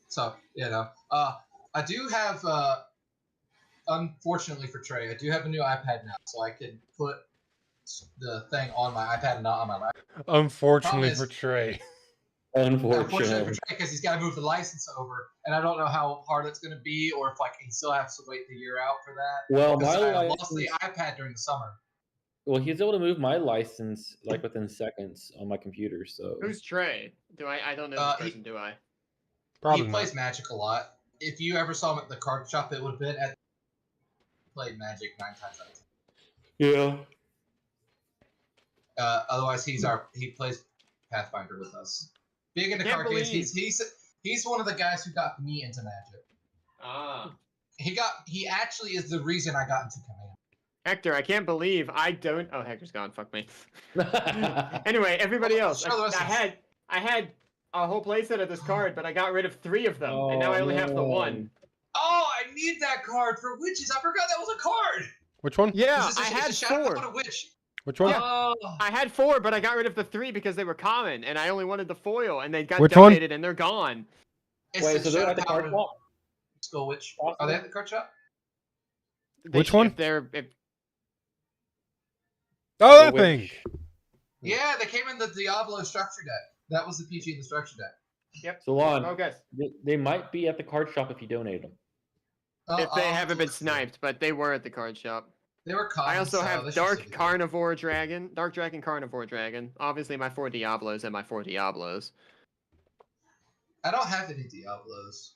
So I do have unfortunately for Trey, I do have a new iPad now, so I can put the thing on my iPad and not on my laptop. Unfortunately Problem for is- Trey. Unfortunately Unfortunately. for Trey, because he's got to move the license over, and I don't know how hard that's going to be, or if like he still has to wait the year out for that. Well, Because my I lost the license. iPad during the summer. Well, he's able to move my license like within seconds on my computer. So Who's Trey? I don't know Uh, this person, do I? Probably He not. plays Magic a lot. If you ever saw him at the card shop, it would have been at played Magic 9 times out of 10. yeah. Otherwise, he plays Pathfinder with us. Big into Can't card games. believe- He's one of the guys who got me into Magic. Ah. He actually is the reason I got into Command. Hector, I can't believe I don't. Oh, Hector's gone. Fuck me. Anyway, everybody else. show the rest of us. I had a whole playset of this card, but I got rid of 3 of them, and now I only have the no. 1. Oh, I need that card for witches. I forgot that was a card. Which one? Yeah, It's a- I it's had a shadow 4. card of witch. Which one? Oh, I had 4, but I got rid of the 3 because they were common, and I only wanted the foil, and they got Which one? donated, and they're gone. it's Wait, the so they're Shadow at the card Paladin shop? Skull Witch. Are they at the card shop? Which one? If they're Oh, that Which- thing. Yeah, they came in the Diablo structure deck. That was the PG in the structure deck. So Lon, oh, guys, they might be at the card shop if you donate them. if they I'll haven't been look through. sniped, but they were at the card shop. They were common. I also so have they should still Dark be there. Carnivore Dragon, Dark Dragon Carnivore Dragon. Obviously, my 4 Diablos and my 4 Diablos. I don't have any Diablos.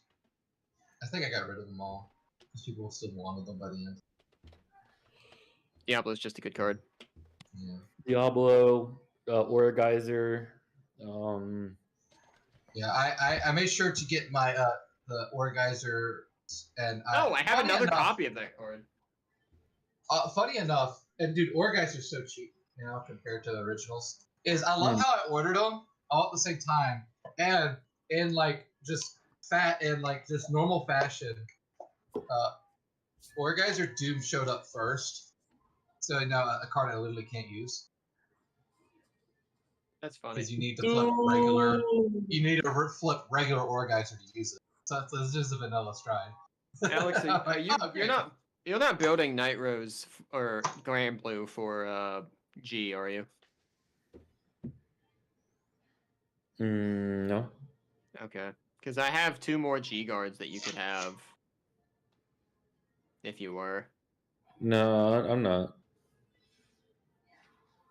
I think I got rid of them all. Because people still wanted them by the end. Diablo's just a good card. Yeah. Diablo, Aura Geyser. Yeah, I made sure to get my the Orgeyser and Oh, I have funny another enough- copy of that card. Funny enough, and dude, Orgeyser's so cheap, you know, compared to the originals. Is I love how I ordered them all at the same time, and in like just just normal fashion. Orgeyser Doom showed up first, so now a card I literally can't use That's funny. because you need to flip regular. You need to flip regular Orgeyser to use it. So it's just a vanilla stride. Alex, I'm are like, you "Oh, great." you're not building Night Rose or Grand Blue for G, are you? No. Okay, because I have 2 more G guards that you could have if you were. No, I'm not.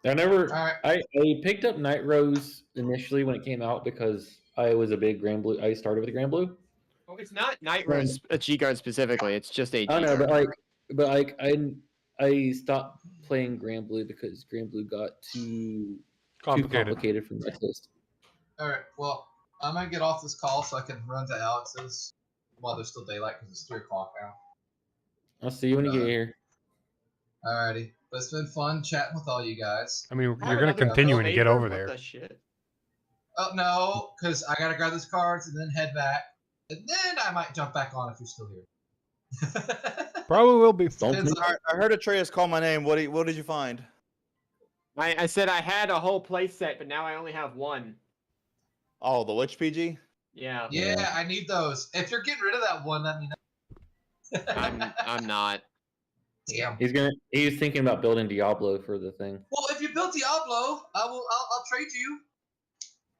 I never. Alright. I picked up Night Rose initially when it came out because I was a big Grand Blue. I started with Grand Blue. Well, it's not Night Rose a G guard specifically. It's just a G I don't know, guard. but I stopped playing Grand Blue because Grand Blue got too complicated for my taste. Alright, well, I'm gonna get off this call so I can run to Alex's while there's still daylight because it's 3 o'clock now. I'll see you when you get here. Alrighty. But it's been fun chatting with all you guys. I mean, I have you're gonna another continue when you get favor? over What there. the shit? Oh, no, because I gotta grab these cards and then head back. And then I might jump back on if you're still here. Probably will be. Depends on- I heard Atreus call my name. What did you find? I said I had a whole play set, but now I only have 1. Oh, the Witch PG? Yeah, Yeah, I need those. If you're getting rid of that one, let me know. I'm not. Damn. He's thinking about building Diablo for the thing. Well, if you build Diablo, I'll trade you.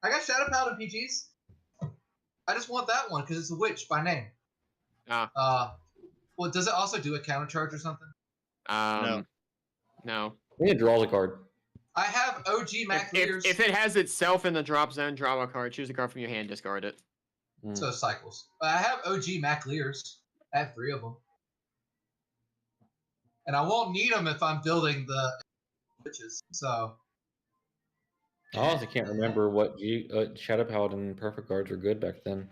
I got Shadow Paladin PGs. I just want that one because it's a witch by name. Well, does it also do a counter charge or something? No. We need to draw the card. I have OG Mac Leaders. If it has itself in the drop zone, draw a card, choose a card from your hand, discard it. So cycles. I have OG Mac Leaders. I have 3 of them. And I won't need them if I'm building the witches. So. I honestly can't remember what Shadow Paladin Perfect cards were good back then.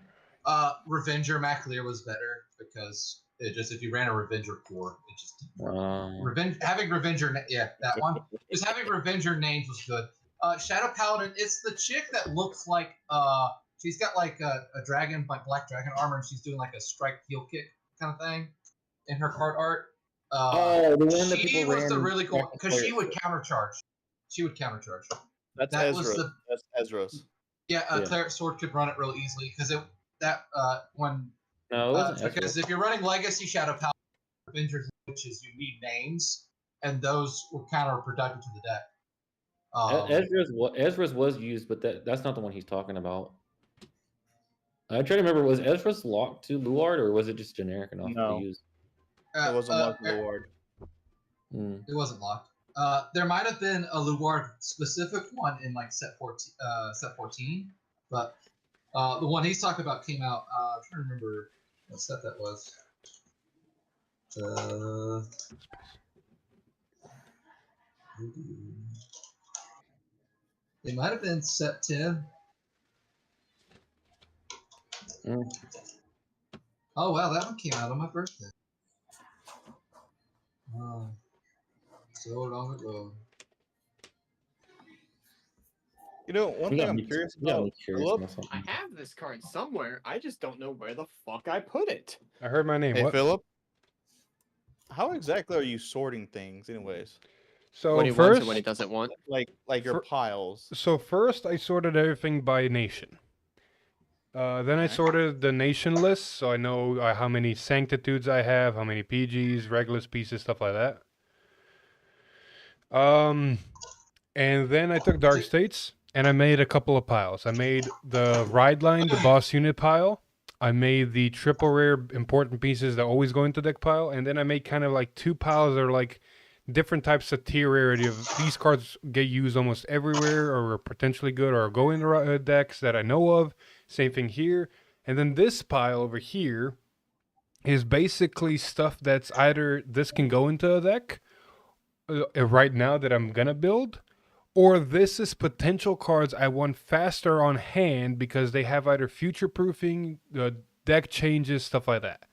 Revenger Mac Lear was better because it just if you ran a Revenger core, it just having Revenger that one. Just having Revenger names was good. Shadow Paladin, it's the chick that looks like she's got like a dragon, like black dragon armor, and she's doing like a strike heel kick kind of thing in her card art. The one that she people was ran the really cool because she players. would countercharge. She would countercharge. That's That Ezra. was the- That's Ezra's. Yeah, Yeah. Cleric Sword could run it real easily because when No, it wasn't Ezra. because if you're running Legacy Shadow Paladin, Avengers, Witches, you need names, and those were counterproductive to the deck. Ezra's was used, but that's not the one he's talking about. I'm trying to remember, was Ezra's locked to Luard, or was it just generic enough No. to use? It wasn't locked in the ward. It wasn't locked. There might have been a Luard specific one in like set 14, but the one he's talking about came out. I'm trying to remember what set that was. It might have been set 10. Mm. Oh wow, that one came out on my birthday. Oh, so long ago. You know, one You thing got I'm me- curious you got about, me curious Philip. about something. I have this card somewhere. I just don't know where the fuck I put it. I heard my name. Hey, What? Philip. How exactly are you sorting things, anyways? So What he wants first, and what he doesn't want. Like your Fir- piles. so first I sorted everything by nation. Then I Okay. sorted the Nationless, so I know how many Sanctitudes I have, how many PGs, Regulus pieces, stuff like that. And then I took Dark States and I made a couple of piles. I made the Ride Line, the boss unit pile. I made the triple rare important pieces that always go into deck pile, and then I made kind of like 2 piles that are like different types of tier rarity of these cards get used almost everywhere or are potentially good or go in the decks that I know of. Same thing here. And then this pile over here is basically stuff that's either this can go into a deck right now that I'm gonna build, or this is potential cards I want faster on hand because they have either future proofing, deck changes, stuff like that.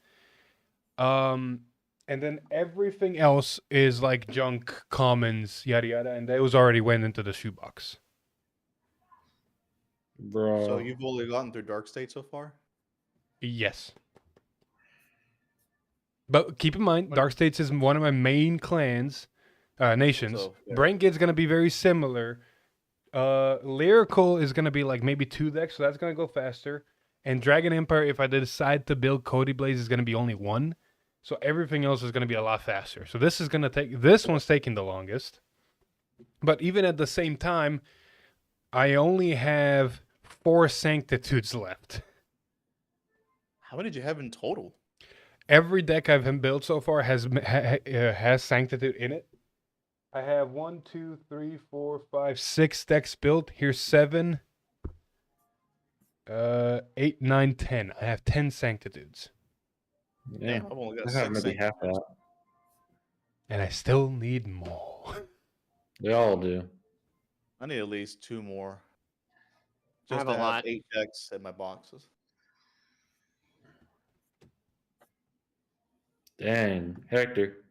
And then everything else is like junk, commons, yada yada, and those already went into the shoebox. Bro. So you've only gotten through Dark State so far? Yes. But keep in mind, Dark States is one of my main clans, nations. So, yeah. Braingate's gonna be very similar. Lyrical is gonna be like maybe 2 decks, so that's gonna go faster. And Dragon Empire, if I decide to build Cody Blaze, is gonna be only 1. So everything else is gonna be a lot faster. So this one's taking the longest. But even at the same time, I only have 4 Sanctitudes left. How many did you have in total? Every deck I've built so far has Sanctitude in it. I have 1, 2, 3, 4, 5, 6 decks built. Here's 7, 8, 9, 10. I have 10 Sanctitudes, Yeah. Damn, I've only got I have 6. maybe half that. and I still need more. They all do. I need at least 2 more. I Just have to a have lot. 8 decks in my boxes. Dang, Hector.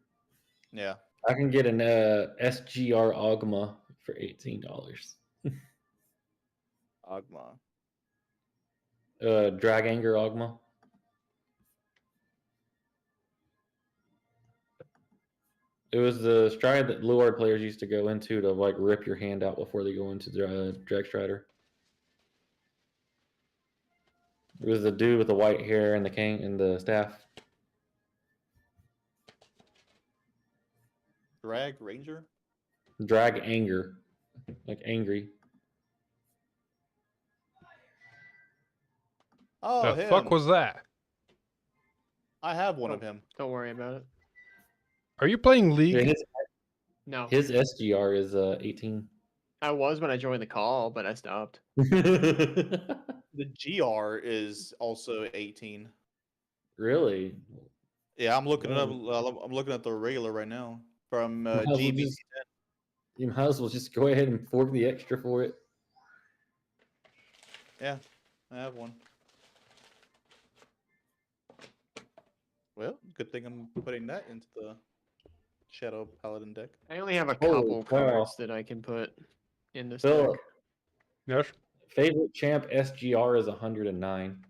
Yeah. I can get an SGR Ogma for $18. Agma. Drag Anger Ogma. It was the stride that Luard players used to go into to like rip your hand out before they go into Drag Strider. It was the dude with the white hair and the cane and the staff. Drag Ranger? Drag Anger, like angry. Oh, The him. fuck was that? I have one of him. Don't worry about it. Are you playing League? Yeah, No. his SGR is 18. I was when I joined the call, but I stopped. The GR is also 18. Really? Yeah, I'm looking it up. Oh. I'm looking at the regular right now from Might as well GB. just- You might as well just go ahead and fork the extra for it. Yeah, I have one. Well, good thing I'm putting that into the Shadow Paladin deck. I only have a Holy couple cow. cards that I can put in this Philip, deck. Yes. favorite champ SGR is 109.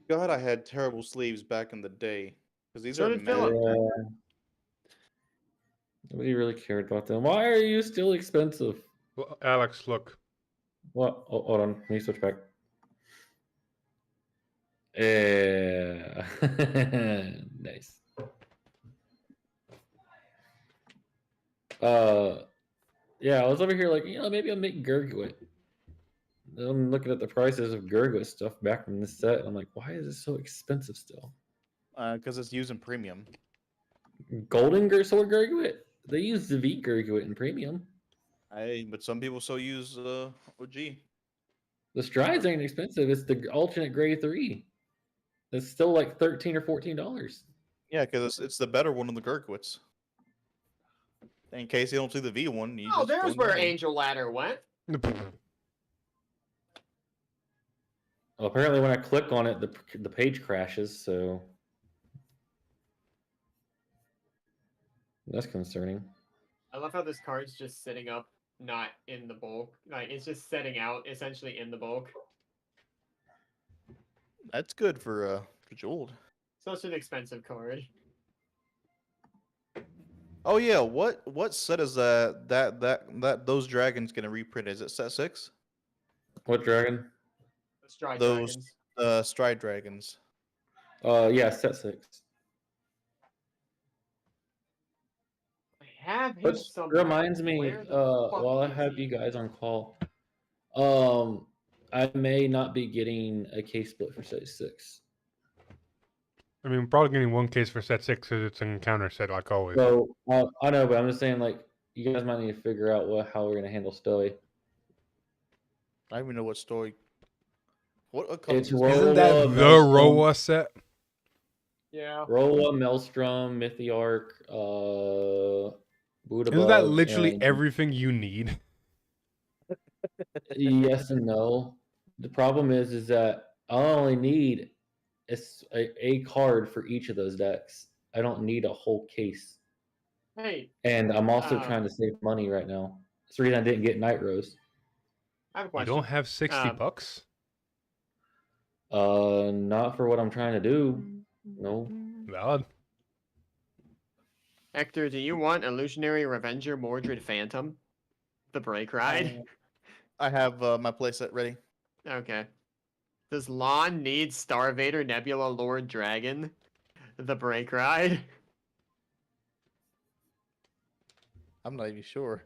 God, I had terrible sleeves back in the day because these So are did mad. Philip. Yeah. Nobody really cared about them. Why are you still expensive? Well, Alex, look. What? Oh, hold on. Let me switch back. Yeah. Nice. Yeah, I was over here like, maybe I'll make Gurguit. I'm looking at the prices of Gurguit stuff back from this set. And I'm like, why is it so expensive still? Because it's using premium. Golden Sword Gurguit? They use the V Gurguit in premium. But some people still use OG. The strides ain't expensive. It's the alternate grade 3. It's still like $13 or $14. Yeah, because it's the better one of the Gurkwits. In case you don't see the V1, you Oh, just there's go where down. Angel Ladder went. Well, apparently, when I click on it, the page crashes. So that's concerning. I love how this card's just sitting up, not in the bulk. Like, it's just setting out, essentially in the bulk. That's good for Jeweled. Such an expensive card. Oh yeah, what set is that those dragons gonna reprint? Is it set 6? What dragon? The Stride Those Dragons. Stride Dragons. Yeah, set 6. I have him Which somewhere. reminds me, Where the fuck while I is have he? you guys on call, I may not be getting a case split for set 6. I mean, we're probably getting one case for set 6 because it's an encounter set like always. So I know, but I'm just saying, like, you guys might need to figure out how we're gonna handle Stoey. I don't even know what story. What It's comes Isn't that Rolla, the Maelstrom, Roa set? Yeah. Rolla, Maelstrom, Mythiarch, Buddha Isn't that Bug, literally and everything you need? yes and no. The problem is that I only need a card for each of those decks. I don't need a whole case. Hey, And I'm also trying to save money right now. That's the reason I didn't get Night Rose. I have a You question. don't have 60 Um, bucks? Not for what I'm trying to do. No. Valid. Hector, do you want Illusionary Revenger Mordred Phantom? The break ride? I have my playset ready. Okay. Does Lon need Starvader Nebula Lord Dragon? The break ride? I'm not even sure.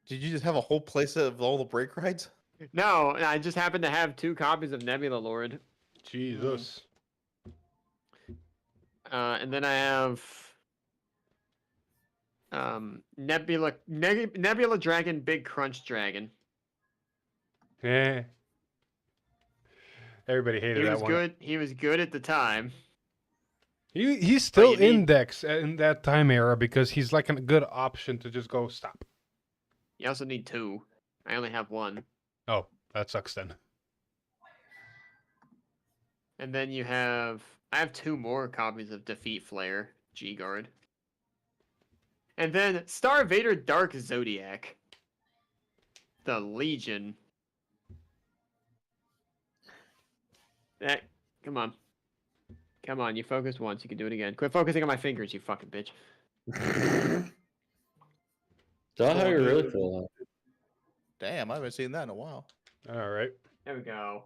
Did you just have a whole playset of all the break rides? No, I just happen to have 2 copies of Nebula Lord. Jesus. And then I have Nebula Dragon Big Crunch Dragon. Yeah. Everybody hated He that was one. good. He was good at the time. He's still you need- index in that time era because he's like a good option to just go stop. You also need 2. I only have 1. Oh, that sucks then. And then I have 2 more copies of Defeat Flare, G-Guard. And then Star Vader Dark Zodiac. The Legion. Come on. Come on, you focused once, you can do it again. Quit focusing on my fingers, you fucking bitch. Is that how you really feel? Damn, I haven't seen that in a while. All right. There we go.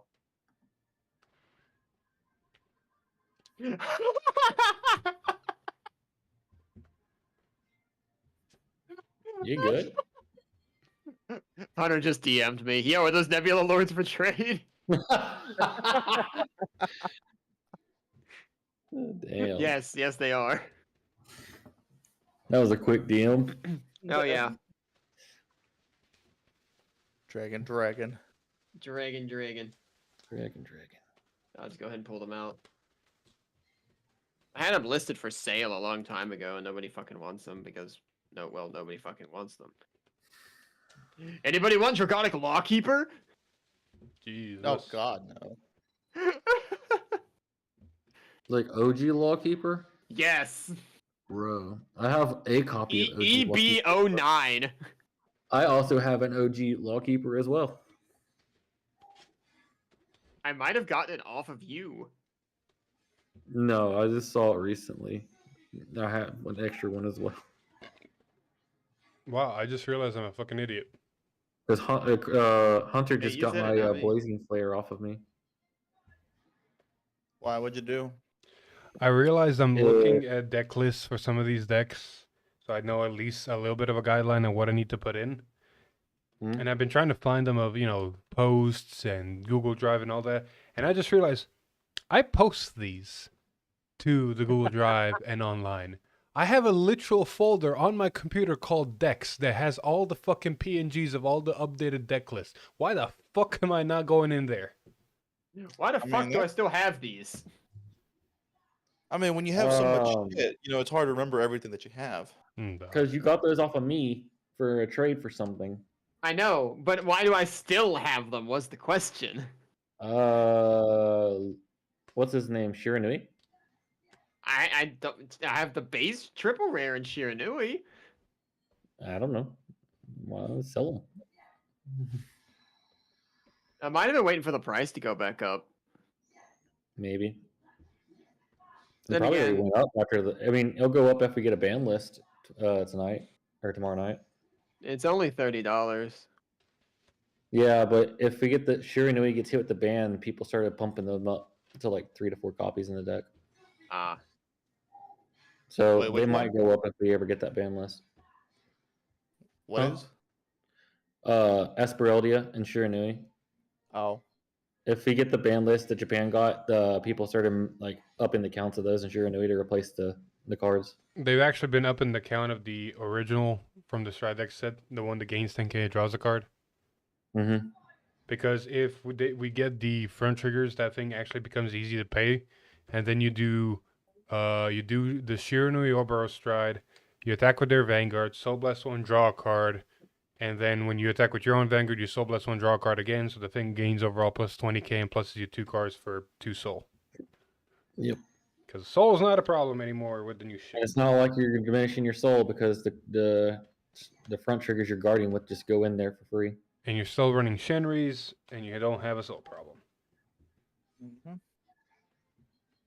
You good? Hunter just DM'd me. Yo, are those Nebula Lords for trade? Damn. Yes, they are. That was a quick DM. Oh yeah. Dragon. Dragon. Dragon. I'll just go ahead and pull them out. I had them listed for sale a long time ago, and nobody fucking wants them because nobody fucking wants them. Anybody want Draconic Lawkeeper? Jesus. Oh God, no. Like OG Lawkeeper? Yes. Bro. I have a copy of OG Lawkeeper. EB09. I also have an OG Lawkeeper as well. I might have gotten it off of you. No, I just saw it recently. I have an extra one as well. Wow, I just realized I'm a fucking idiot. Because Hunter Yeah, just you got said it, not my me. Blazing Flare off of me. Why? What'd you do? I realized I'm Yeah. looking at deck lists for some of these decks, so I know at least a little bit of a guideline of what I need to put in. Hmm. And I've been trying to find them of, posts and Google Drive and all that. And I just realized I post these to the Google Drive and online. I have a literal folder on my computer called Decks that has all the fucking PNGs of all the updated deck lists. Why the fuck am I not going in there? Why the I fuck mean, do I that- still have these? I mean, when you have so Um, much shit, it's hard to remember everything that you have. Because you got those off of me for a trade for something. I know, but why do I still have them? Was the question. What's his name? Shiranui? I don't. I have the base triple rare in Shiranui. I don't know. Well, sell them. I might have been waiting for the price to go back up. Maybe. It Then probably again- went up after the. I mean, it'll go up if we get a ban list tonight or tomorrow night. It's only $30. Yeah, but if we get the Shiranui gets hit with the ban, people started pumping them up to like 3 to 4 copies in the deck. Ah, So Wait, they which one? might go up if we ever get that ban list. What Huh? is? Espereldia and Shiranui. Oh, If we get the ban list that Japan got, the people started like upping the counts of those in Shiranui to replace the cards. They've actually been up in the count of the original from the Stridex set, the one that gains 10k and draws a card. Mm-hmm. Because if we get the front triggers, that thing actually becomes easy to pay, and then you do the Shiranui Obero Stride, you attack with their Vanguard, Soul Blast one, draw a card, and then when you attack with your own Vanguard, you Soul Blast one, draw a card again, so the thing gains overall plus 20k and pluses you 2 cards for 2 soul. Yep. Because soul is not a problem anymore with the new And shit. it's not like you're diminishing your soul because the front triggers you're guarding with just go in there for free. And you're still running Shenris, and you don't have a soul problem. mm-hmm.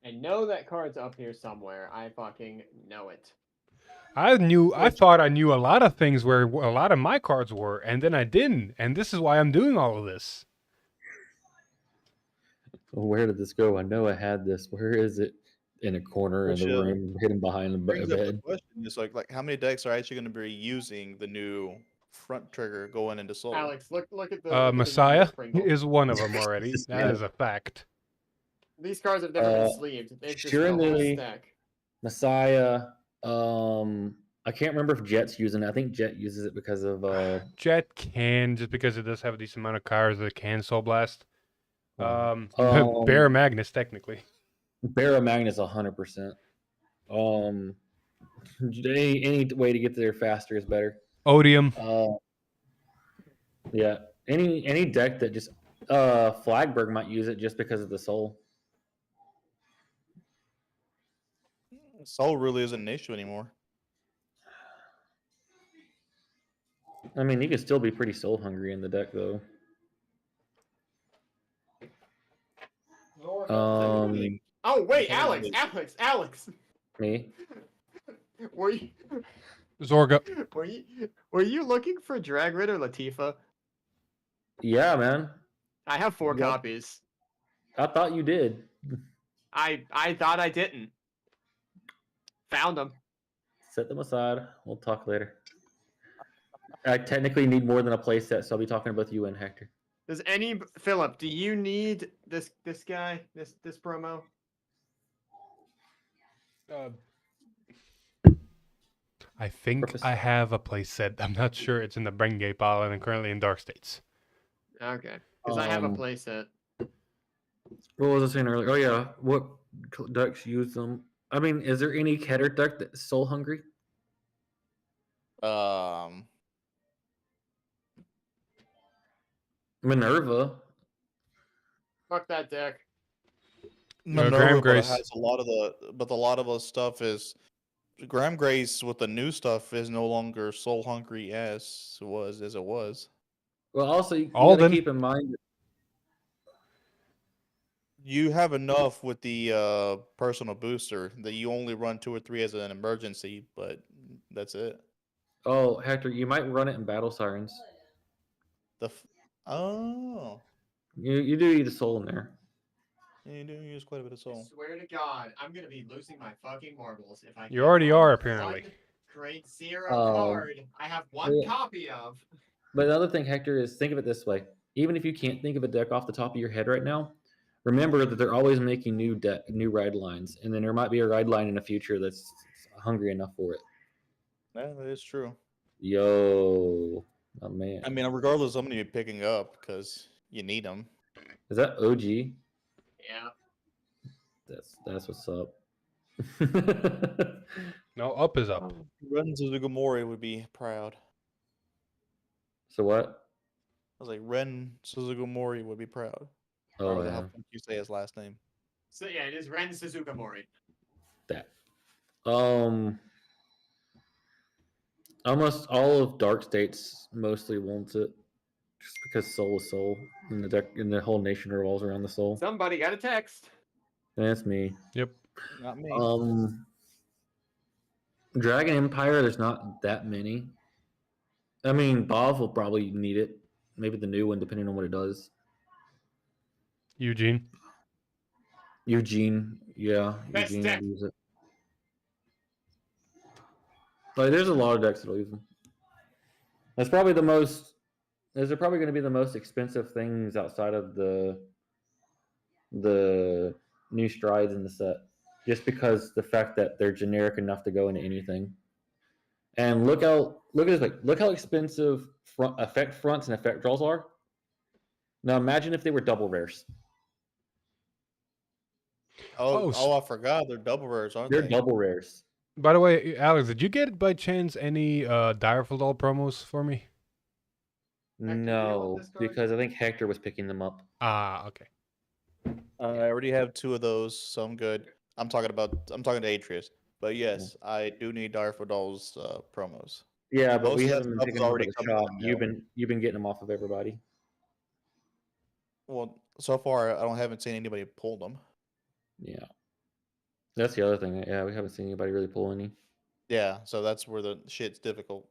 I know that card's up here somewhere. I fucking know it. I thought I knew a lot of things where a lot of my cards were, and then I didn't. And this is why I'm doing all of this. Where did this go? I know I had this. Where is it? In a corner in the Which, room, hidden behind the brings up the bed. question is like how many decks are actually going to be using the new front trigger going into soul? Alex, look at the look at the Messiah Pringle. is one of them already. That is a fact. These cards have never been sleeved. They've just been a whole Shiranui, stack. Messiah. I can't remember if Jet's using it. I think Jet uses it because of Jet can, just because it does have a decent amount of cards that can Soul Blast. Bear Magnus, technically. Barrow Magnus 100%. Any way to get there faster is better. Odium. Yeah. Any deck that just Flagberg might use it just because of the soul. Soul really isn't an issue anymore. I mean, you can still be pretty soul hungry in the deck though. Oh wait, Can't Alex! Me. Were you Zorga. were you looking for Drag Ritter Latifa? Yeah, man. I have 4 Yep. copies. I thought you did. I thought I didn't. Found them. Set them aside. We'll talk later. I technically need more than a playset, so I'll be talking to both you and Hector. Does Philip? Do you need this guy? This promo? I think Purpose. I have a place set. I'm not sure. It's in the Brengay pile, and I'm currently in Dark States. Okay, because I have a Um, playset. What was I saying earlier? Oh yeah, what decks use them? I mean, is there any Keter deck that's soul hungry? Minerva. Fuck that deck. Minerva, Graham but it Grace. has a lot of the stuff is Graham Grace with the new stuff is no longer soul hungry as it was. Well, also you Alden. gotta keep in mind. That You have enough with the personal booster that you only run 2 or 3 as an emergency, but that's it. oh, Hector, you might run it in Battle Sirens. Oh, You do need a soul in there. you do use quite a bit of I soul. swear to God, I'm gonna be losing my fucking marbles if I. You get already one are, apparently. Grade 0 Um, card. I have 1 yeah. copy of. But the other thing, Hector, is think of it this way. Even if you can't think of a deck off the top of your head right now, remember that they're always making new ride lines, and then there might be a ride line in the future that's hungry enough for it. Yeah, that is true. Yo, oh man, I mean, regardless, I'm gonna be picking up because you need them. is that OG? Yeah. That's what's up. No, up is up. Ren Suzugimori would be proud. So what? I was like, Ren Suzugimori would be proud. Oh, However the yeah. hell you say his last name. So yeah, it is Ren Suzuka-Mori. That. Almost all of Dark States mostly wants it, just because Soul is Soul, and the whole nation revolves around the Soul. Somebody got a text. That's me. Yep. Not me. Dragon Empire, there's not that many. I mean, Bob will probably need it. Maybe the new one, depending on what it does. Eugene. Eugene, yeah, Best Eugene deck. will use it. Like, there's a lot of decks that'll use them. That's probably the most. Those are probably going to be the most expensive things outside of the new strides in the set, just because the fact that they're generic enough to go into anything. And look at this, like, look how expensive effect fronts and effect draws are. Now imagine if they were double rares. I forgot. They're double rares, aren't They're they? double rares. By the way, Alex, did you get by chance any Direful promos for me? No, because I think Hector was picking them up. Ah, okay. I already have 2 of those, so I'm good. I'm talking to Atreus. But yes, I do need Dire for Dolls promos. Yeah, but Most we of that haven't been stuff picking is them up already at the coming shop. in the mail. You've been getting them off of everybody. Well, so far I haven't seen anybody pull them. Yeah, that's the other thing. Yeah, we haven't seen anybody really pull any. Yeah, so that's where the shit's difficult.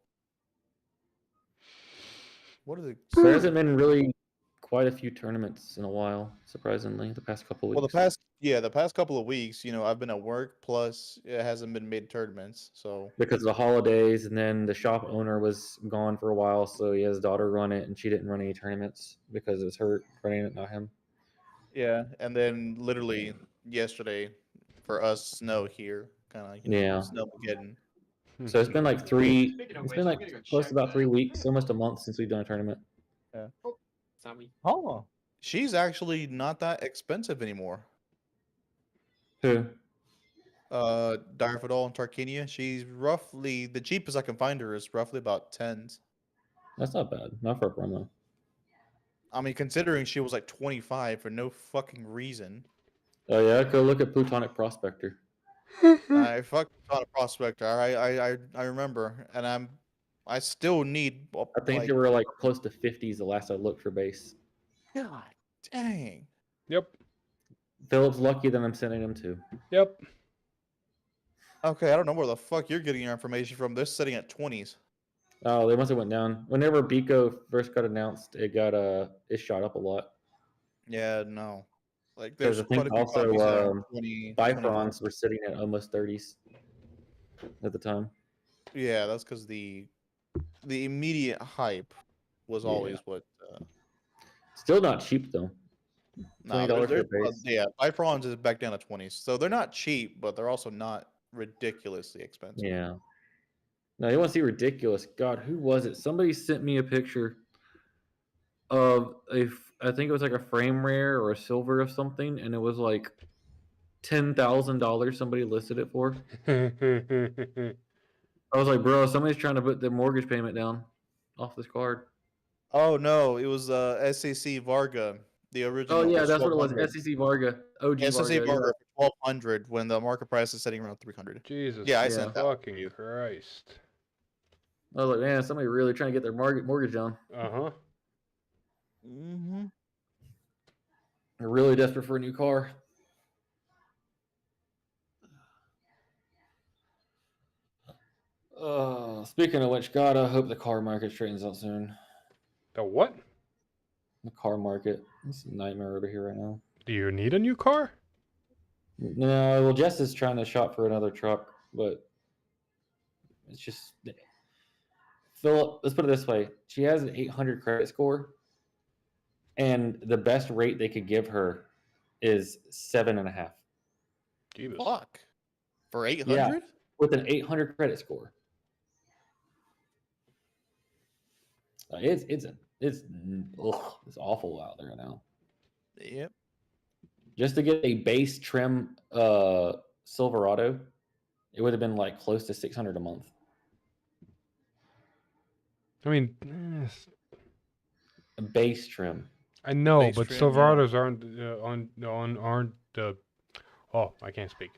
What are the? So there hasn't been really quite a few tournaments in a while, surprisingly, the past couple weeks. Well, the past couple of weeks, I've been at work. Plus, it hasn't been mid tournaments, so because of the holidays, and then the shop owner was gone for a while, so he has his daughter run it, and she didn't run any tournaments because it was her running it, not him. yeah. And then literally yesterday, for us, snow here, kind of Yeah. Snowmageddon. So it's been like three. Speaking of It's which, been I'm like gonna go close check to about that. 3 weeks, almost a month since we've done a tournament. Tommy. Oh, she's actually not that expensive anymore. Who? Direfidol and Tarkinia. She's roughly the cheapest I can find her is roughly about 10s. That's not bad. Not for a promo. I mean, considering she was like 25 for no fucking reason. Oh yeah, go look at Plutonic Prospector. I fucked on a prospector. I remember, and I still need. I think they were like close to 50s the last I looked for base. God dang. Yep. Philip's lucky that I'm sending him to. Yep. Okay, I don't know where the fuck you're getting your information from. They're sitting at 20s. Oh, they must have went down. Whenever Biko first got announced, it shot up a lot. Yeah, no. Like Because there's I think quite a few copies that are also 20. Bifrons were sitting at almost 30s at the time. Yeah, that's because the immediate hype was always what. Still not cheap though. No, $20 for a base. yeah, Bifrons is back down to 20s, so they're not cheap, but they're also not ridiculously expensive. Yeah. Now you want to see ridiculous? God, who was it? Somebody sent me a picture of I think it was like a frame rare or a silver of something, and it was like $10,000. Somebody listed it for. I was like, bro, somebody's trying to put their mortgage payment down off this card. Oh no, it was SAC Varga, the original. Oh yeah, was that's what it was. 1200. SEC Varga, OG SAC Varga. Varga for 1200 when the market price is sitting around 300. Jesus. Yeah, I sent that. Fucking Christ. I was like, man, somebody really trying to get their mortgage down. Uh-huh. Mm-hmm. They're really desperate for a new car. Speaking of which, God, I hope the car market straightens out soon. The what? The car market. It's a nightmare over here right now. Do you need a new car? No, well, Jess is trying to shop for another truck, but it's just Philip. Let's put it this way: she has an 800 credit score, and the best rate they could give her is 7.5. Jesus. Fuck. For 800? Yeah, with an 800 credit score. It's awful out there now. Yep. Just to get a base trim Silverado it would have been like close to $600 a month. I mean, A base trim. I know, Base but trim, Silverados aren't oh, I can't speak.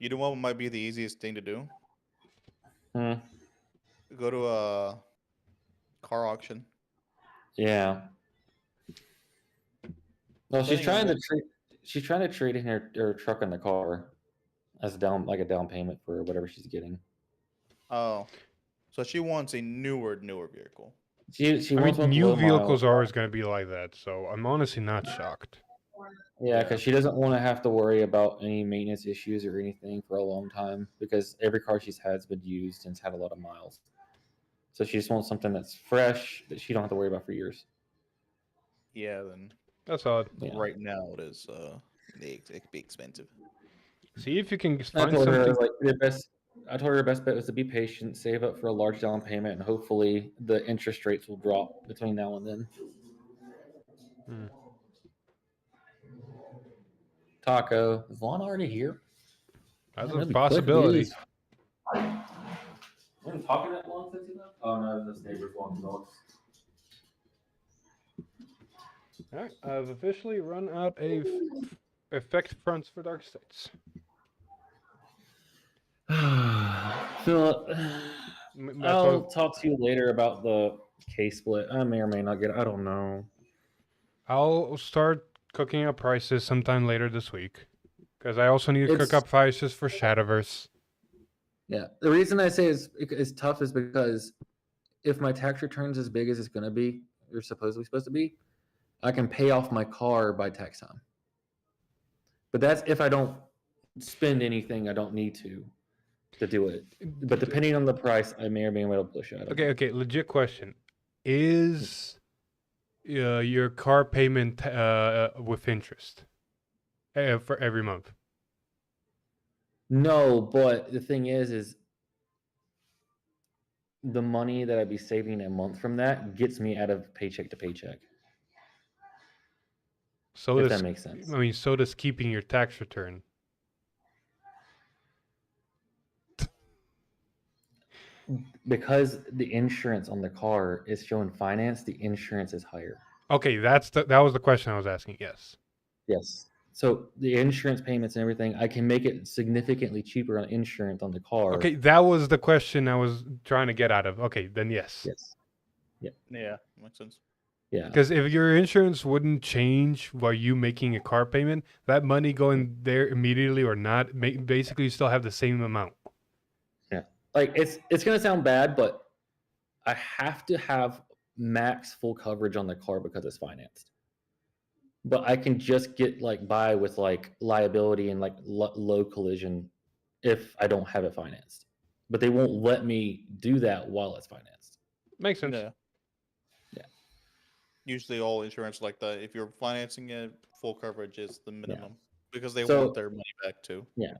You know what might be the easiest thing to do? Hmm. Go to a car auction. Yeah. No, she's Depending on trying to trade in her truck in the car as a down payment for whatever she's getting. Oh, so she wants a newer vehicle. She I wants mean, one new low vehicles mile. are always going to be like that, so I'm honestly not shocked. Yeah, because she doesn't want to have to worry about any maintenance issues or anything for a long time because every car she's had has been used and it's had a lot of miles. So she just wants something that's fresh that she don't have to worry about for years. Yeah, then That's odd. Yeah. right now it is it could be expensive. See if you can I find told her something. I told her her best bet was to be patient, save up for a large down payment, and hopefully the interest rates will drop between now and then. Taco, is Lon already here? That's Man, a that'd be quick, possibility. geez. Been talking that long since he left? Oh no, this neighbor's walking dogs. All right, I've officially run out of effect fronts for dark states. Philip, That's I'll what talk to you later about the K split. I may or may not get it. I don't know. I'll start cooking up prices sometime later this week because I also need to cook It's- up prices for Shadowverse. Yeah, the reason I say it's tough is because if my tax return's as big as it's going to be, or supposedly supposed to be, I can pay off my car by tax time. But that's if I don't spend anything I don't need to do it. But depending on the price, I may or may not be able to push it. Okay, legit question. Is your car payment with interest for every month? No, but the thing is the money that I'd be saving a month from that gets me out of paycheck to paycheck. So If does, that makes sense. I mean, so does keeping your tax return. Because the insurance on the car is showing finance, the insurance is higher. Okay, that was the question I was asking. Yes. Yes. So the insurance payments and everything, I can make it significantly cheaper on insurance on the car. Okay, that was the question I was trying to get out of. Okay, then yes. Yes. Yeah, makes sense. Yeah. Because if your insurance wouldn't change while you making a car payment, that money going there immediately or not, basically you still have the same amount. Yeah. Like it's gonna sound bad, but I have to have max full coverage on the car because it's financed. But I can just get by with liability and low collision if I don't have it financed. But they won't let me do that while it's financed. Makes sense. Yeah. Usually all insurance like that, if you're financing it, full coverage is the minimum because they want their money back too. Yeah.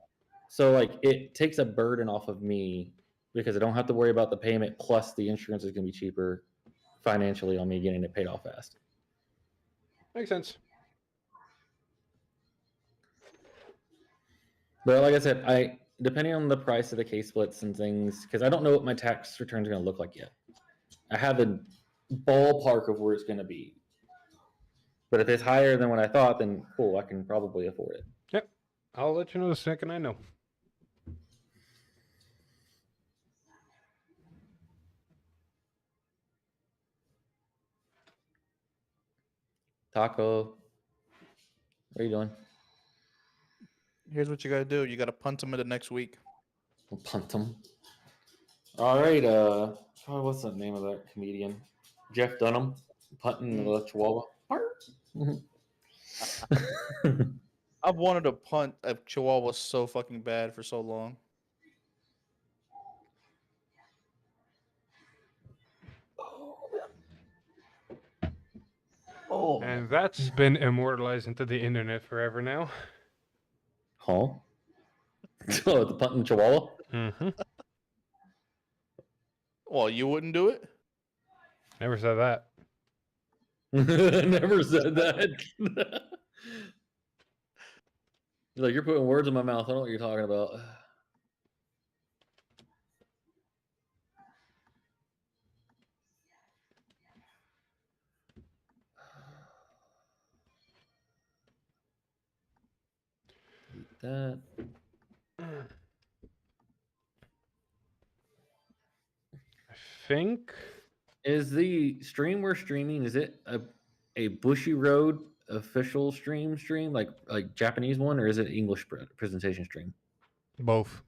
So it takes a burden off of me because I don't have to worry about the payment plus the insurance is going to be cheaper financially on me getting it paid off fast. Makes sense. But like I said, depending on the price of the case splits and things, because I don't know what my tax returns are going to look like yet. I have a ballpark of where it's going to be. But if it's higher than what I thought, then cool, I can probably afford it. Yep. I'll let you know the second I know. Taco, what are you doing? Here's what you gotta do. You gotta punt them into next week. We'll punt them. All right. What's the name of that comedian? Jeff Dunham, punting the Chihuahua. I've wanted to punt a Chihuahua so fucking bad for so long. Oh. And that's been immortalized into the internet forever now. Huh? Oh, the punting Chihuahua? Mm-hmm. Well, you wouldn't do it? Never said that. I never said that. You're putting words in my mouth. I don't know what you're talking about. That. I think Is the stream we're streaming, is it a Bushy Road official stream like Japanese one, or is it English presentation stream? both.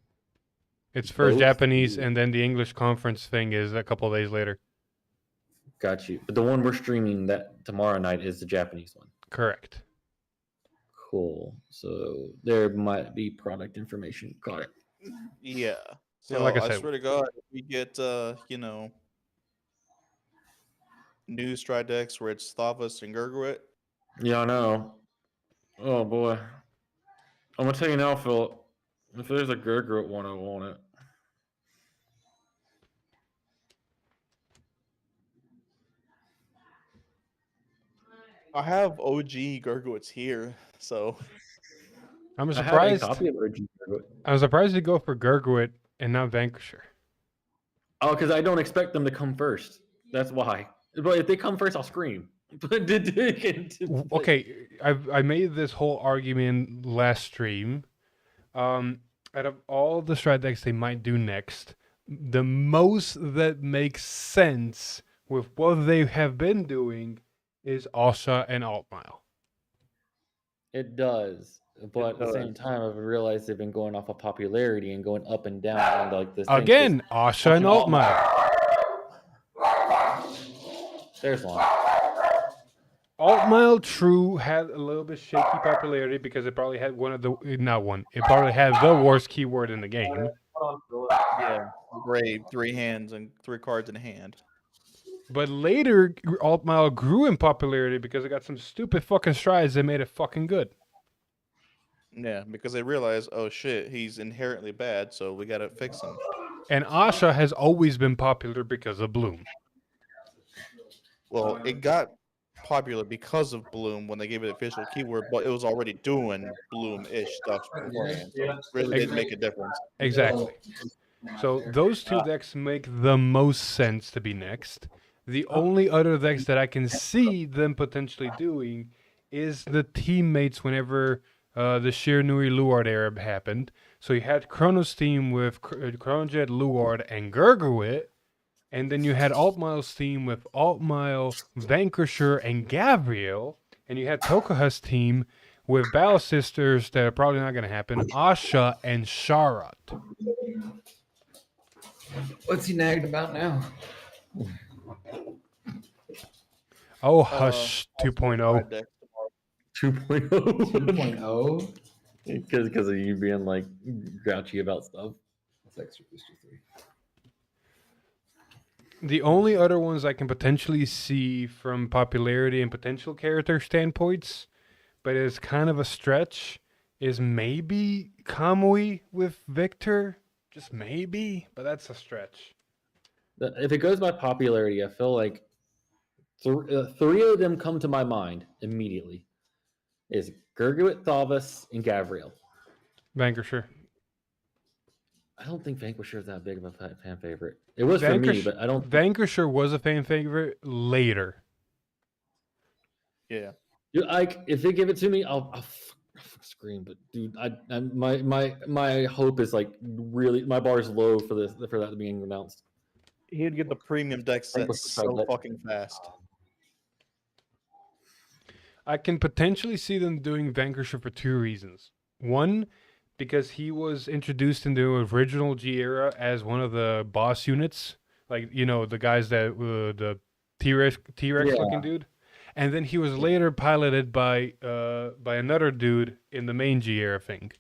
It's first Both? Japanese, and then the English conference thing is a couple days later. Got you. But the one we're streaming that tomorrow night is the Japanese one. Correct. Cool. So there might be product information. Got it. Yeah. So like I I said- swear to God, if we get new stride decks where it's Thavas and Gurguit. Yeah, I know. Oh boy. I'm gonna tell you now, Philip. If there's a Gurgurt one, I want it. I have OG Gurguits here, so I'm I have a surprised. copy of OG Gurgurt. I'm surprised you go for Gurguit and not Vanquisher. Oh, because I don't expect them to come first. That's why. But if they come first, I'll scream. Okay, I made this whole argument last stream. Out of all the strat decks they might do next, the most that makes sense with what they have been doing is Asha and Altmile. It does. But at the same time, I've realized they've been going off of popularity and going up and down on like this. Again, Asha and Altmile. There's one. Altmile True had a little bit shaky popularity because it probably had it probably had the worst keyword in the game. yeah, brave, 3 hands and 3 cards in hand. But later, Altmile grew in popularity because it got some stupid fucking strides that made it fucking good. Yeah, because they realize, oh shit, he's inherently bad, so we gotta fix him. And Asha has always been popular because of Bloom. Well, it got popular because of Bloom when they gave it the official keyword, but it was already doing Bloom-ish stuff beforehand. So it really didn't make a difference. Exactly. So those two decks make the most sense to be next. The only other decks that I can see them potentially doing is the teammates whenever the Shirnui Luard era happened. So you had Chrono's team with Chronojet, Luard, and Gurgurwit. And then you had Altmile's team with Altmile, Vanquisher, and Gabriel. And you had Tokaha's team with Battle Sisters that are probably not going to happen, Asha and Sharat. What's he nagged about now? Oh, Hush 2.0. 2.0. 2.0. Because of you being like grouchy about stuff. That's extra booster 3. The only other ones I can potentially see from popularity and potential character standpoints, but it's kind of a stretch, is maybe Kamui with Victor. Just maybe, but that's a stretch. If it goes by popularity, I feel like 3 of them come to my mind immediately. Is Gurgurwit, Thavas, and Gabriel. Vanquisher. I don't think Vanquisher is that big of a fan favorite. It was for me, but I don't. Vanquisher was a fan favorite later. Yeah. If they give it to me, I'll scream. But dude, my hope is like really my bar is low for that to be announced. He'd get the premium deck set so fucking fast. I can potentially see them doing Vanquisher for 2 reasons. One, because he was introduced in the original G era as one of the boss units, like the guys that the T-Rex looking dude, and then he was later piloted by another dude in the main G era thing.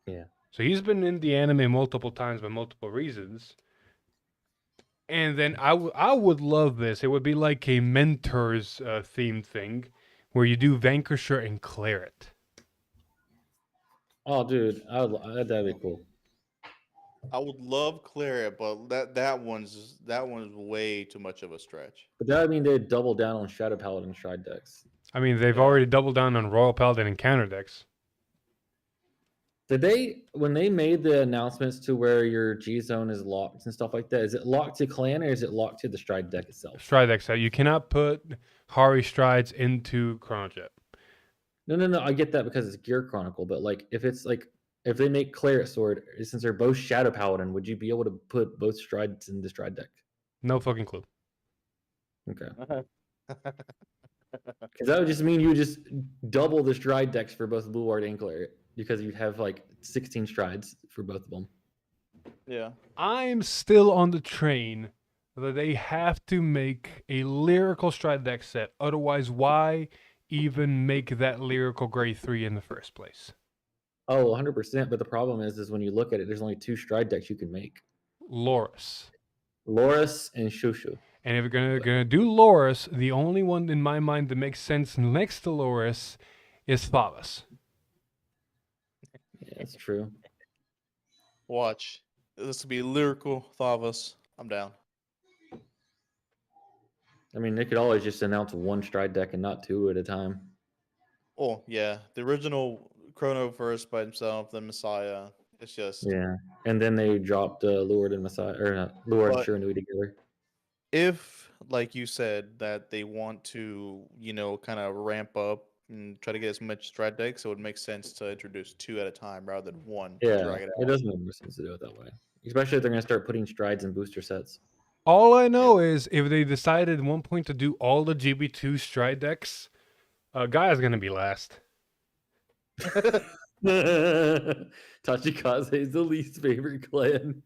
Yeah. So he's been in the anime multiple times by multiple reasons. And then I would love this. It would be like a Mentors themed thing where you do Vanquisher and Claret. Oh, dude, that'd be cool. I would love Claret, but that one's way too much of a stretch. But that would mean they'd double down on Shadow Paladin Stride decks. I mean, they've Yeah. already doubled down on Royal Paladin and counter decks. Did they, when they made the announcements to where your G zone is locked and stuff like that, is it locked to clan or is it locked to the Stride deck itself? Stride deck set. You cannot put Hari Strides into Chronojet. No. I get that because it's Gear Chronicle, but like if it's like if they make Claret Sword, since they're both Shadow Paladin, would you be able to put both Strides in the Stride deck? No fucking clue. Okay. Because that would just mean you would just double the Stride decks for both Luard and Claret because you'd have like 16 Strides for both of them. Yeah. I'm still on the train that they have to make a lyrical Stride deck set. Otherwise, why even make that lyrical grade 3 in the first place? Oh, 100%. But the problem is when you look at it, there's only 2 Stride decks you can make. Loris. Loris and Shushu. And if you're gonna do Loris, the only one in my mind that makes sense next to Loris is Thavas. Yeah, that's true. Watch. This will be lyrical Thavas. I'm down. I mean, they could always just announce 1 Stride deck and not 2 at a time. Oh yeah, the original Chrono first by himself, then Messiah. It's just Yeah. And then they dropped Luard and Messiah, or not, Luard and But- Shiranui together. if, like you said, that they want to, kind of ramp up and try to get as much Stride decks, it would make sense to introduce 2 at a time rather than 1. to Yeah, drag it it out. does make more sense to do it that way. Especially if they're going to start putting Strides in booster sets. All I know is if they decided at one point to do all the GB2 Stride decks, Gaia's gonna be last. Tachikaze is the least favorite clan.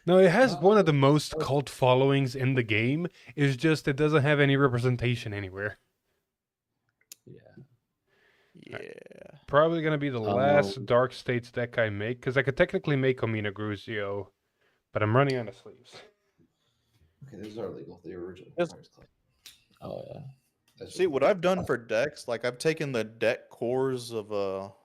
No, it has one of the most cult followings in the game. It's just it doesn't have any representation anywhere. Yeah. Yeah. Probably gonna be the last Dark States deck I make, because I could technically make Omina Gruzio, but I'm running out of sleeves. Okay, those are legal. The original. Yes. Pirates Club. Oh, yeah. That's See, what I've done for decks, like I've taken the deck cores of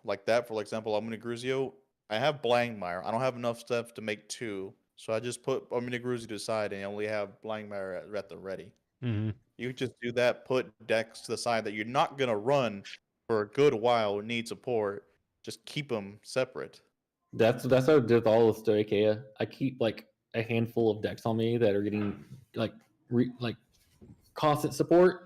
like that, for example, Omni Gruzio. I have Blangmire. I don't have enough stuff to make 2. So I just put Omni Gruzio to the side and I only have Blangmire at the ready. Mm-hmm. You just do that, put decks to the side that you're not gonna run for a good while, need support. Just keep them separate. That's what I did with all of Stoicheia. I keep like a handful of decks on me that are getting like constant support.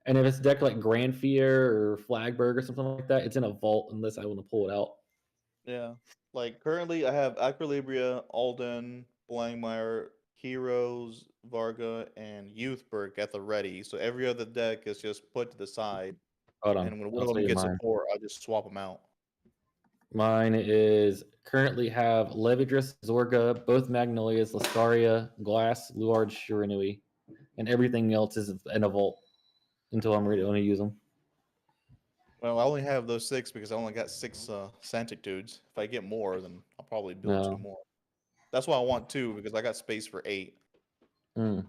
And if it's a deck like Grand Fear or Flagberg or something like that, it's in a vault unless I want to pull it out. Yeah. Like currently I have Acrolibria, Alden, Blangmire, Heroes, Varga, and Youthberg at the ready. So every other deck is just put to the side. Hold on. And when I'll one of tell them you gets mine. support, I just swap them out. Mine is currently have Levidrus, Zorga, both Magnolias, Lascaria, Glass, Luard, Shiranui, and everything else is in a vault until I'm ready to only use them. Well, I only have those 6 because I only got 6 Santic dudes. If I get more, then I'll probably build 2 No. more. That's why I want 2 because I got space for 8. Mm.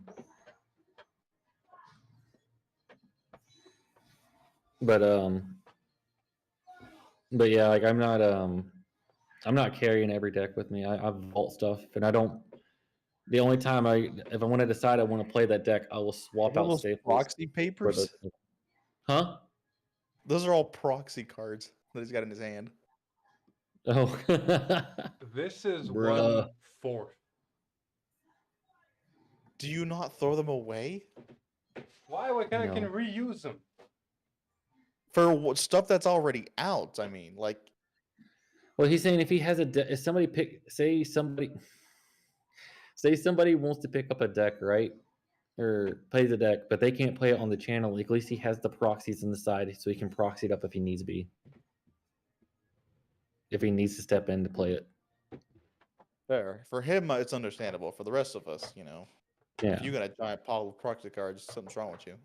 But yeah, like I'm not carrying every deck with me. I vault stuff, and I don't. The only time if I want to decide I want to play that deck, I will swap out Those staples. proxy for papers? those- Huh? Those are all proxy cards that he's got in his hand. Oh. This is Bruh. 1/4. Do you not throw them away? Why? Why can't I can No. reuse them? For stuff that's already out, I mean, like, Well, he's saying if he has if somebody say somebody wants to pick up a deck, right? Or plays a deck, but they can't play it on the channel. Like, at least he has the proxies on the side so he can proxy it up if he needs be. If he needs to step in to play it. fair. For him, it's understandable. For the rest of us, Yeah. if you got a giant pile of proxy cards, something's wrong with you.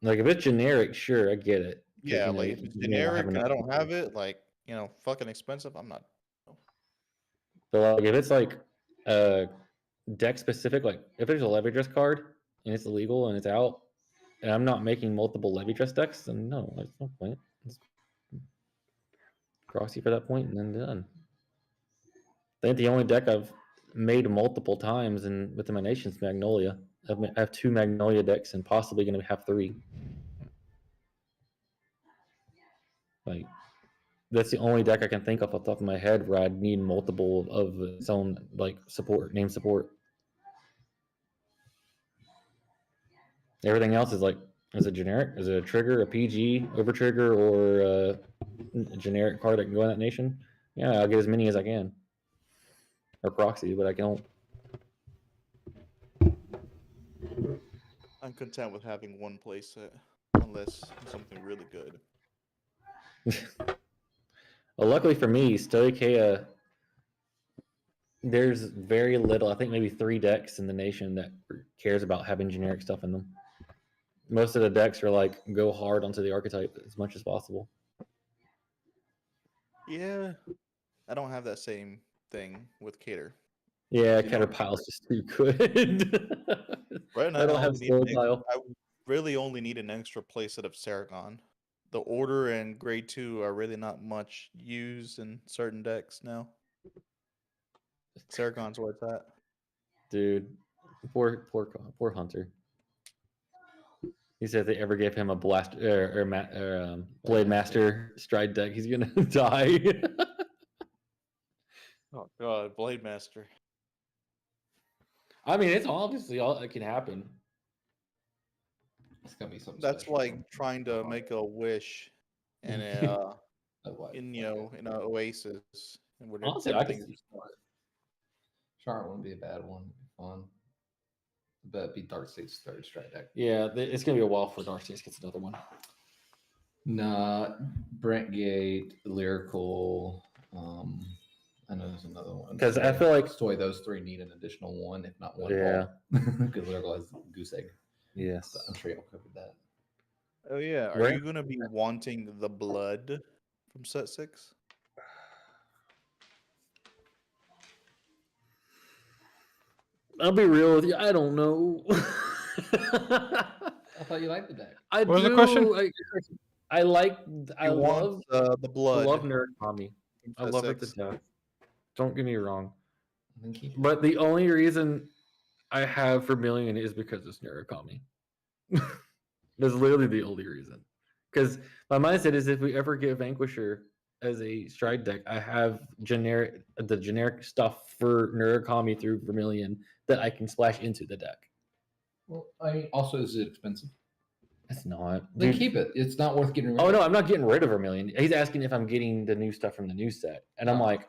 Like if it's generic, sure, I get it. 'Cause, Yeah, you know, like if it's you may not generic have and I enough don't have people. it, like, fucking expensive, I'm not. But like if it's like deck specific, like if there's a levy dress card and it's illegal and it's out, and I'm not making multiple levy dress decks, then no, there's no point. Just proxy for that point and then done. think the only deck I've made multiple times and within my nation's Magnolia. I have 2 Magnolia decks and possibly going to have 3. Like, that's the only deck I can think of off the top of my head where I'd need multiple of its own like support, name support. Everything else is like, is it generic? Is it a trigger, a PG, over trigger, or a generic card that can go in that nation? Yeah, I'll get as many as I can. Or Proxy, but I don't. I'm content with having one playset, unless something really good. Well, luckily for me, Stoicheia, there's very little, I think maybe 3 decks in the nation that cares about having generic stuff in them. Most of the decks are like, go hard onto the archetype as much as possible. Yeah, I don't have that same thing with Cater. Yeah, You know- Caterpile's just too good. Right now, I don't have Soul Pile. I really only need an extra playset of Saragon. The Order and Grade 2 are really not much used in certain decks now. Saragon's where it's at. Dude, poor Hunter. He said if they ever gave him a blast Blade Master stride deck, he's gonna die. Oh god, Blade Master. I mean, it's obviously all that can happen. It's gonna be something. That's special. like trying to make a wish in a in in an oasis. And where Honestly, I everything- can see Charlotte wouldn't be a bad one. It'd be fun. But it'd be Dark State's third strike deck. Yeah, it's gonna be a while for Dark States gets another one. Nah, Brentgate, Lyrical. I know there's another one. 'Cause I feel like- those 3 need an additional one, if not one. Yeah. Because Lyrical has Goose Egg. Yes. So I'm sure y'all covered that. Oh yeah, are Right. you gonna be wanting the blood from set 6? I'll be real with you. I don't know. I thought you liked the deck. I What was the do, question? I like. I You love. want the blood. I love Narukami. I set love it to 6? death. Don't get me wrong. Then keep it. But the only reason I have Vermilion is because it's Narukami. That's literally the only reason. Because my mindset is if we ever get Vanquisher as a stride deck, I have the generic stuff for Narukami through Vermilion that I can splash into the deck. Well, I mean, also, is it expensive? It's not. Then Dude, keep it. It's not worth getting rid oh of. no, I'm not getting rid of Vermilion. He's asking if I'm getting the new stuff from the new set, and I'm like,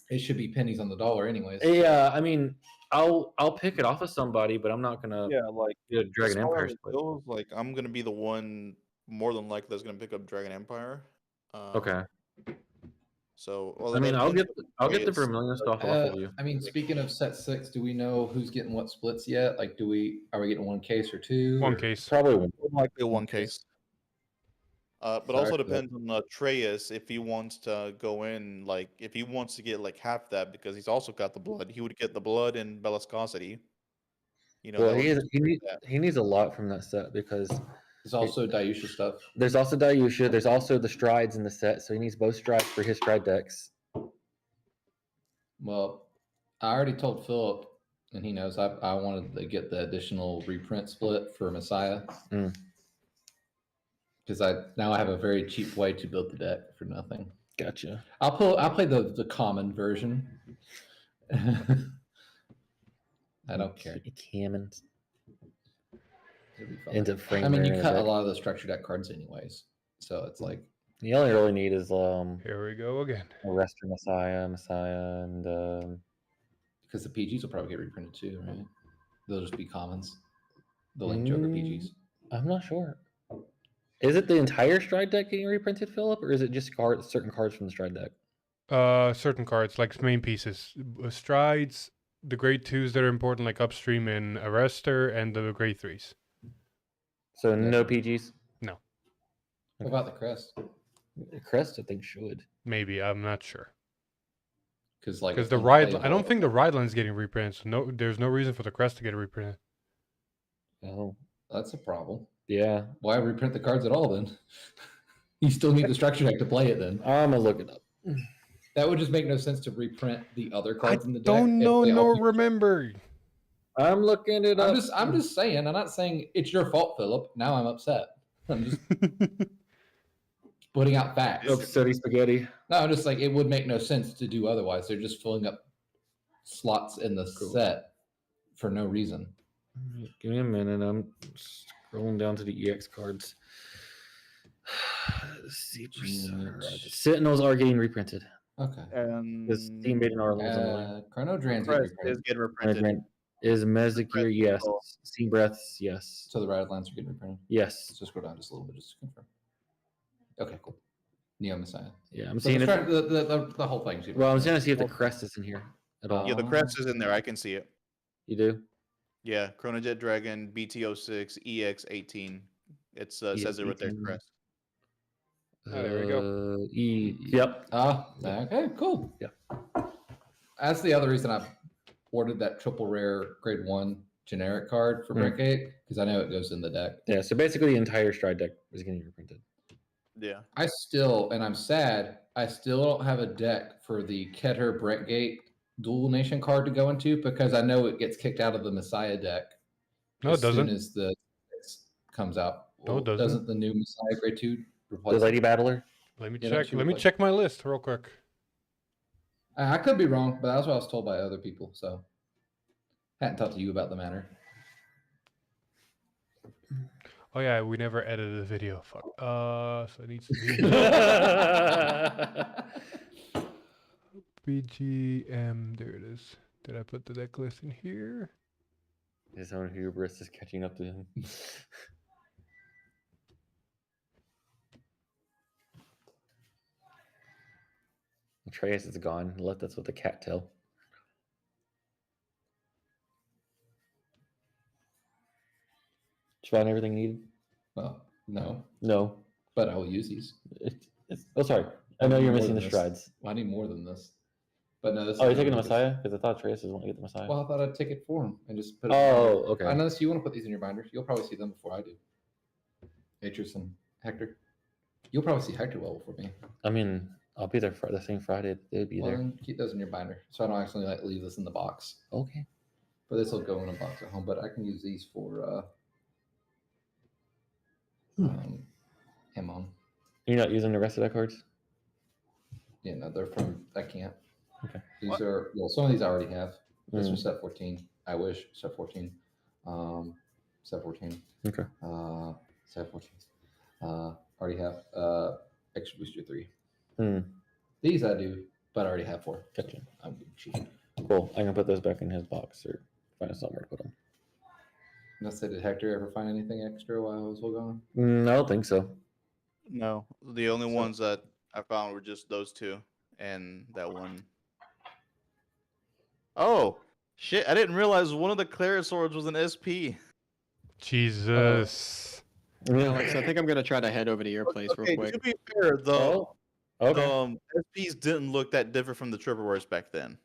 It should be pennies on the dollar, anyways. yeah. I mean, I'll pick it off of somebody, but I'm not gonna Yeah, like get a Dragon as far Empire as it split. goes, like I'm gonna be the one more than likely that's gonna pick up Dragon Empire. Okay. So well, I mean, that I'll depends get on the ways. Vermilion stuff off of you. I mean, speaking of set 6, do we know who's getting what splits yet? Like, are we getting one case or 2? One or- case. Probably one. Likely one case. But Sorry also for that. depends on Atreus if he wants to go in, like if he wants to get like half that because he's also got the blood, he would get the blood and Bellascosity. You know, Well, that would be that. he needs a lot from that set because There's also Dayusha stuff. there's also Dayusha, there's also the strides in the set, so he needs both strides for his stride decks. Well, I already told Philip, and he knows I wanted to get the additional reprint split for Messiah. Mm. Because I have a very cheap way to build the deck for nothing. Gotcha. I'll play the common version. I don't care. Cammons It'll be fun. into frame. I mean, rare you in cut a deck. lot of the structure deck cards anyways, so it's like You only really need is Here we go again. Arrestor Messiah, and because the PGs will probably get reprinted too, right? They'll just be commons. The Link Joker PGs. I'm not sure. Is it the entire stride deck getting reprinted, Philip, or is it just certain cards from the stride deck? Certain cards, like main pieces. Strides, the grade 2s that are important, like Upstream and Arrestor, and the grade 3s. So no PGs. What about the crest? Crest, I think should. Maybe, I'm not sure. Because like Because the it's ride, I unplayable. don't think the ride line's getting reprinted, so there's no reason for the crest to get reprinted. Oh, That's a problem. yeah. Why reprint the cards at all then? You still need the structure deck to play it then. I'm gonna look it up. That would just make no sense to reprint the other I cards in the deck. don't if know they all nor use- remember. I'm looking it up. I'm just saying. I'm not saying it's your fault, Philip. Now I'm upset. I'm just putting out facts. Upsetty spaghetti. No, I'm just like it would make no sense to do otherwise. They're just filling up slots in the set for no reason. Give me a minute. I'm scrolling down to the EX cards. Sentinels are getting reprinted. Okay. Because Steam Bait and Arlen's on the line. Chrono Drain's Crest getting reprinted. is getting reprinted. Is Mezikir, yes. Steam Breaths, yes. So the Radlands are getting reprinted. Yes. Let's just go down just a little bit just to confirm. Okay, cool. Neo Messiah. Yeah, I'm So seeing the whole thing. Well, I'm trying to see if the crest is in here at all. Yeah, the crest is in there. I can see it. You do? Yeah, Chronojet Dragon, BT06, EX18. It says it right there, EX18. crest. Oh, there we go. Yep. Okay, cool. Yeah. That's the other reason I ordered that triple rare grade 1 generic card for Breakgate, because I know it goes in the deck. Yeah, so basically the entire Stride deck is getting reprinted. Yeah. I still, and I'm sad, I still don't have a deck for the Keter Breakgate Dual Nation card to go into, because I know it gets kicked out of the Messiah deck No, it as soon doesn't. as the comes out. No, it doesn't. Doesn't the new Messiah grade 2 The replace Lady Battler? Let me Yeah, check. she Let would me like- check my list real quick. I could be wrong, but that's what I was told by other people, so hadn't talked to you about the matter. Oh yeah, we never edited the video. Fuck. So it needs to be BGM. There it is. Did I put the deck list in here? His own hubris is catching up to him. Atreus is gone. That's what the cat tell. Did you find everything needed? Well, no, No. but I will use these. Oh, sorry. I know you're More missing than the this. strides. I need more than this. But no, this Oh, you're is taking the really good. Messiah? Because I thought Atreus was want to get the Messiah. Well, I thought I'd take it for him and just put it. Oh, okay. I know you want to put these in your binder. You'll probably see them before I do. Atreus and Hector. You'll probably see Hector well before me. I mean, I'll be there for the same Friday. They'd be Well, there. then keep those in your binder, so I don't actually like leave this in the box. Okay. But this will go in a box at home. But I can use these for him on. You're not using the rest of the cards? Yeah, no, they're from. I can't. Okay. These are some of these I already have. This Mm. was set 14. I wish set 14. Set 14. Okay. Set 14. Already have extra booster 3. Hmm. These I do, but I already have 4. Gotcha. I'm being cheap. Cool. I can put those back in his box or find somewhere to put them. Let's say, did Hector ever find anything extra while I was gone? I don't think so. No, the only ones that I found were just those two and that one. Oh, shit. I didn't realize one of the Cleric swords was an SP. Jesus. Alex, I think I'm gonna try to head over to your place Okay, real quick. to be fair, though, Okay. SPs didn't look that different from the triple rares back then.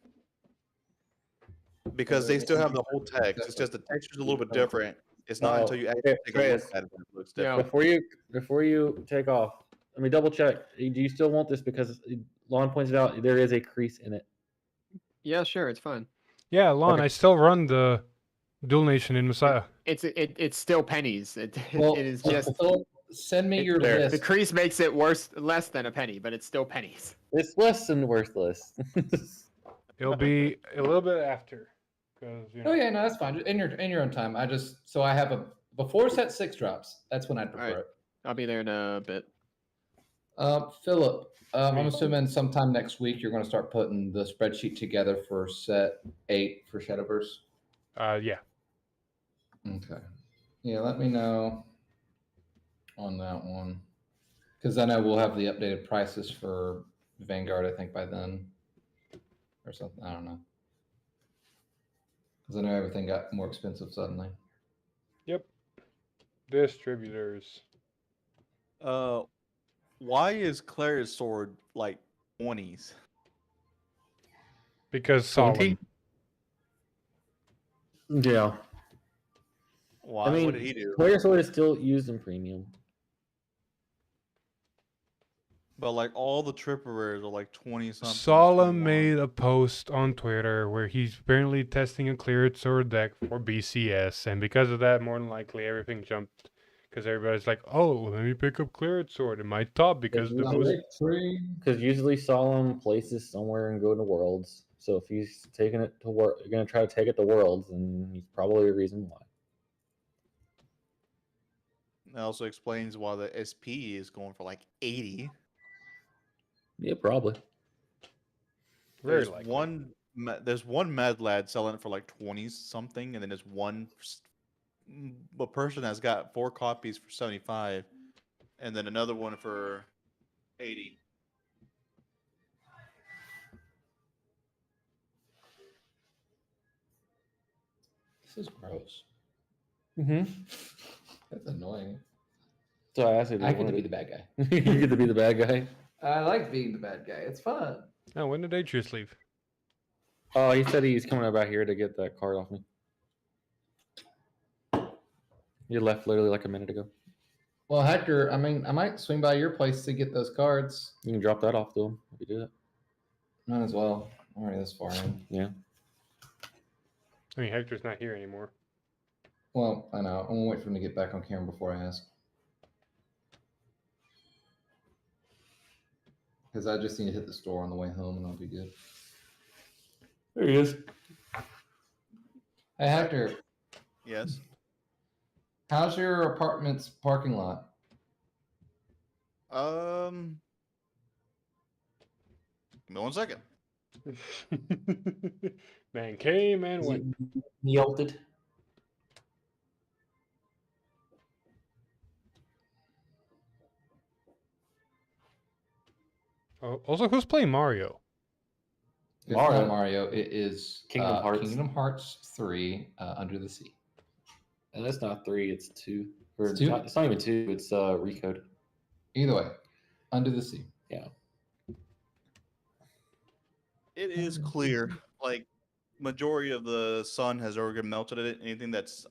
Because they still have the whole text. It's just the texture's a little bit different. It's not until you actually take a look Atreus. at it that it looks Yeah. different. Before you take off, let me double check. Do you still want this? Because Lon pointed out there is a crease in it. Yeah, sure, it's fine. Yeah, Lon, Okay. I still run the Dual Nation in Messiah. It's still pennies. It is just Philip, send me it's your the list. crease makes it less than a penny, but it's still pennies. It's less than worthless. It'll be a little bit after. Cause, you know, Oh yeah, no, that's fine. Just in your own time. I just so I have a before set 6 drops. That's when I prefer Alright. it. I'll be there in a bit. Philip, I'm assuming sometime next week you're going to start putting the spreadsheet together for set 8 for Shadowverse. yeah. Okay. Yeah, let me know on that one. Because I know we'll have the updated prices for Vanguard, I think, by then. Or something. I don't know. Because I know everything got more expensive suddenly. Yep. Distributors. Why is Claire's sword like 20s? Because Solemn. Yeah. Why? I mean, what did he do? Player Sword is still used in premium. But like all the triple rares are like 20 something. Solemn made a post on Twitter where he's apparently testing a cleared sword deck for BCS, and because of that, more than likely everything jumped. Because everybody's like, "Oh, let me pick up cleared sword in my top because the most." Because usually Solemn places somewhere and go to Worlds. So if he's taking it to work, you're gonna try to take it to Worlds, and he's probably a reason why. That also explains why the SP is going for like 80. Yeah, probably. Very There's likely. there's one Mad Lad selling it for like 20 something, and then there's a person that's got 4 copies for 75, and then another one for 80. This is gross. Mm-hmm. That's annoying. So I asked you. I get to be the bad guy. You get to be the bad guy. I like being the bad guy. It's fun. Oh, when did Atreus leave? Oh, he said he's coming about here to get that card off me. He left literally like a minute ago. Well, Hector, I mean, I might swing by your place to get those cards. You can drop that off to him if you do that. Might as well. I'm already this far in. Yeah. I mean, Hector's not here anymore. Well, I know. I'm gonna wait for him to get back on camera before I ask. Because I just need to hit the store on the way home and I'll be good. There he is. Hey, Hector, Yes. how's your apartment's parking lot? Give me 1 second. Man came and went. Yelted. Oh, also, who's playing Mario? It's Mario. not Mario. It is Kingdom Hearts. Kingdom Hearts 3 Under the Sea. And that's not 3, it's 2. Or It's 2? It's not even 2, it's Recode. Either way, Under the Sea. Yeah. It is clear. Like, majority of the sun has already melted it. Anything that's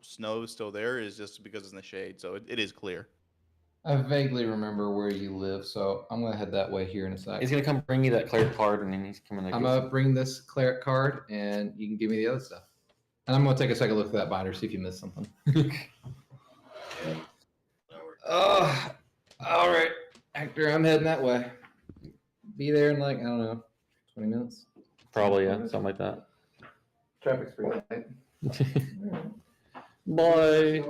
snow is still there is just because it's in the shade. So it is clear. I vaguely remember where you live, so I'm gonna head that way here in a sec. He's gonna come bring you that clear card, and then he's coming to I'm gonna bring this cleric card, and you can give me the other stuff. And I'm gonna take a second look at that binder, see if you missed something. Oh, all right, Hector, I'm heading that way. Be there in like, I don't know, 20 minutes. Probably, yeah, something like that. Traffic's pretty tight. Bye.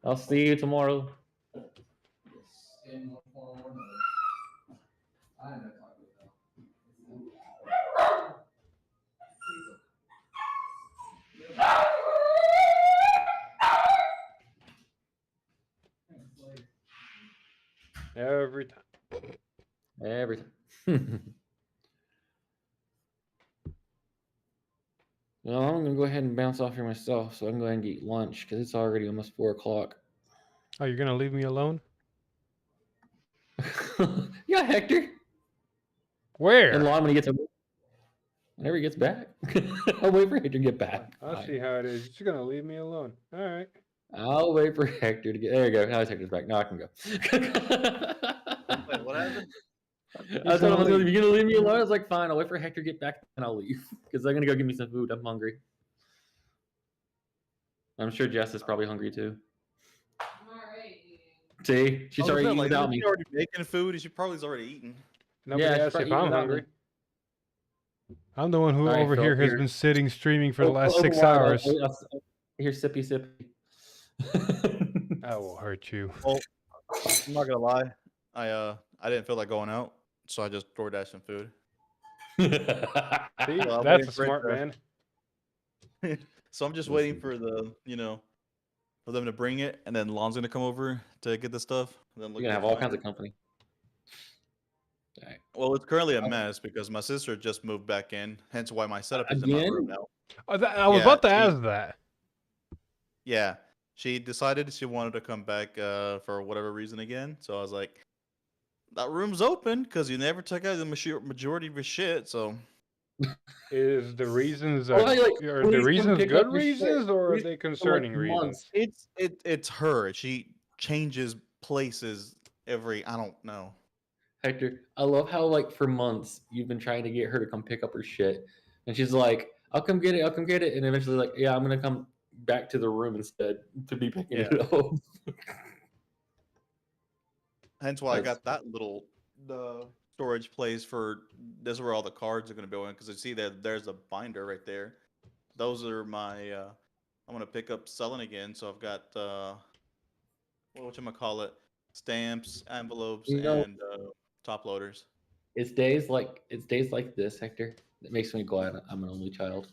I'll see you tomorrow. In one form or another. I know Taco Bell. Every time. Every time. Well, I'm gonna go ahead and bounce off here myself, so I can go ahead and eat lunch because it's already almost 4 o'clock. Oh, you're gonna leave me alone? Yeah, Hector. Where? And Lon when he gets whenever he gets back. I'll wait for Hector to get back. I'll Fine. see how it is. You're gonna leave me alone. All right. I'll wait for Hector to get. There you go. Now Hector's back. Now I can go. Wait, what happened? I told him, if you're gonna leave me alone, I was like, fine. I'll wait for Hector to get back and I'll leave because they're gonna go give me some food. I'm hungry. I'm sure Jess is probably hungry too. I'm already eating. See, she's already eating without me. She's already making food. She probably's already eaten. Nobody Yeah, asked she's if probably I'm eating hungry. I'm the one who All right, over Phil, here has here. been sitting streaming for the last Over 6 water, hours. Here, sippy, sippy. I will hurt you. Well, I'm not gonna lie. I didn't feel like going out, so I just DoorDashed some food. See, Well, I'm that's waiting a for it smart to- man. So I'm just waiting for the, for them to bring it, and then Lon's gonna come over to get the stuff. And then You're gonna have all kinds of company. All right. Well, it's currently a mess because my sister just moved back in, hence why my setup is in my Again? room now. Oh, I was Yeah, about to she- ask that. Yeah, she decided she wanted to come back for whatever reason again. So I was like, that room's open because you never took out the majority of your shit. So Is the reasons Well, are, like, are please the come reasons pick good up your shit. reasons or are Please they for, like, concerning months. reasons? it's her. She changes places every, I don't know. Hector, I love how like for months you've been trying to get her to come pick up her shit, and she's like, "I'll come get it, I'll come get it," and eventually like, "Yeah, I'm gonna come back to the room instead to be picking Yeah. it up." Hence why I That's- got that little the storage place for. This is where all the cards are gonna go in because I see that there's a binder right there. Those are my. I'm gonna pick up selling again, so I've got what you call it, stamps, envelopes, You know, and top loaders. it's days like this, Hector, that makes me glad I'm an only child.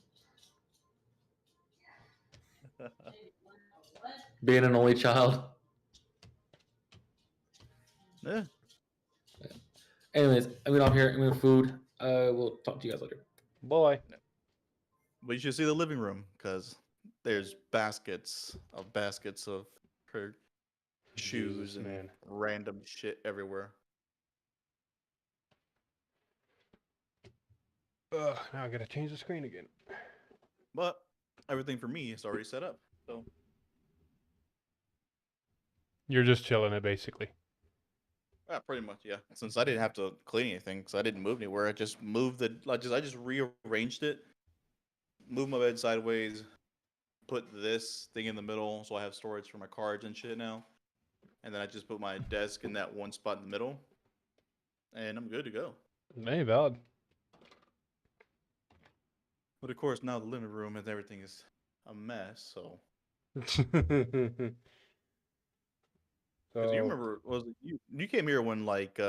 Being an only child. Yeah. Anyways, I'm off here. I'm gonna food. We'll talk to you guys later. Boy. But you should see the living room because there's baskets of her shoes Jesus, and man. random shit everywhere. Ugh, now I gotta change the screen again. But everything for me is already set up. So You're just chilling it, basically. yeah, pretty much, yeah. Since I didn't have to clean anything, because I didn't move anywhere, I just moved I just rearranged it, moved my bed sideways, put this thing in the middle, so I have storage for my cards and shit now. And then I just put my desk in that one spot in the middle, and I'm good to go. Hey, valid. But of course, now the living room and everything is a mess. So, because you remember, was it you came here when like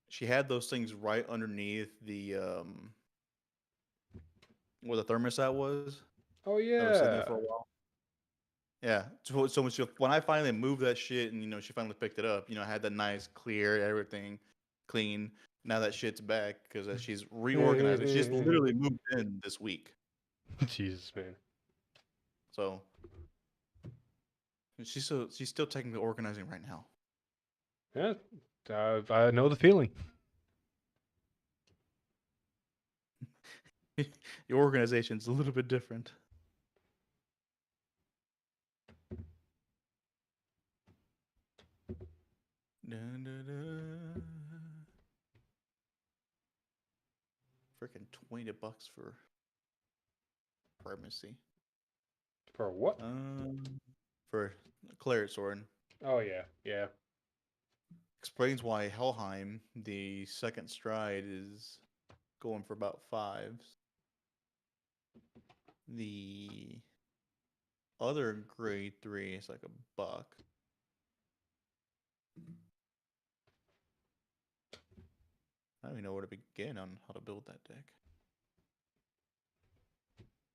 she had those things right underneath the where the thermostat was. Oh That was sitting there yeah. for a while. Yeah. So when I finally moved that shit and she finally picked it up, I had that nice clear everything clean. Now that shit's back because she's reorganized. She just literally moved in this week. Jesus, man. So she's still technically organizing right now. Yeah, I know the feeling. Your organization's a little bit different. Dun, dun, dun. Freaking $20 for primacy. For what? For Claret Sword. Oh yeah, yeah. Explains why Helheim, the second stride, is going for about 5s. The other grade 3 is like $1. I don't even know where to begin on how to build that deck.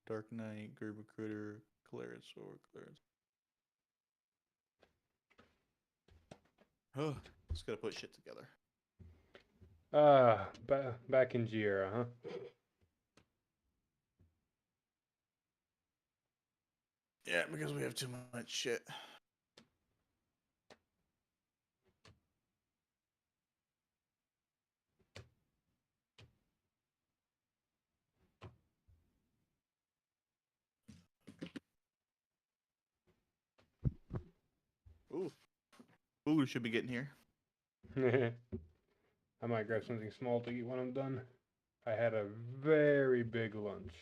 Dark Knight, Gerber Critter, Claret Sword, Oh, just gotta put shit together. Back in Giera, huh? Yeah, because we have too much shit. Ooh. Food should be getting here. I might grab something small to eat when I'm done. I had a very big lunch.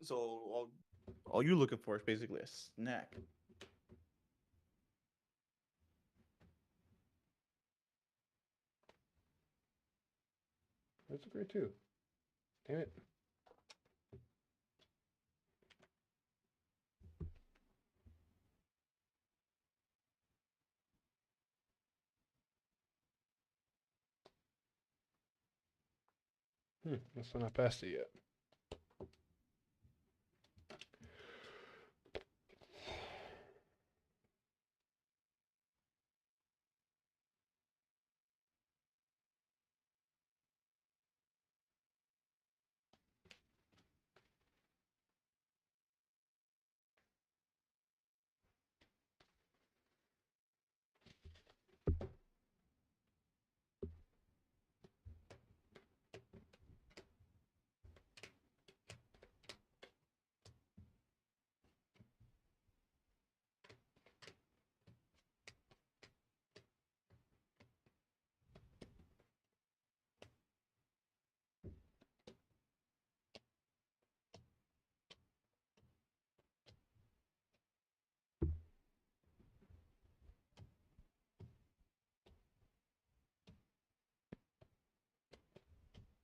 So all you're looking for is basically a snack. That's great too. Damn it. That's not past it yet.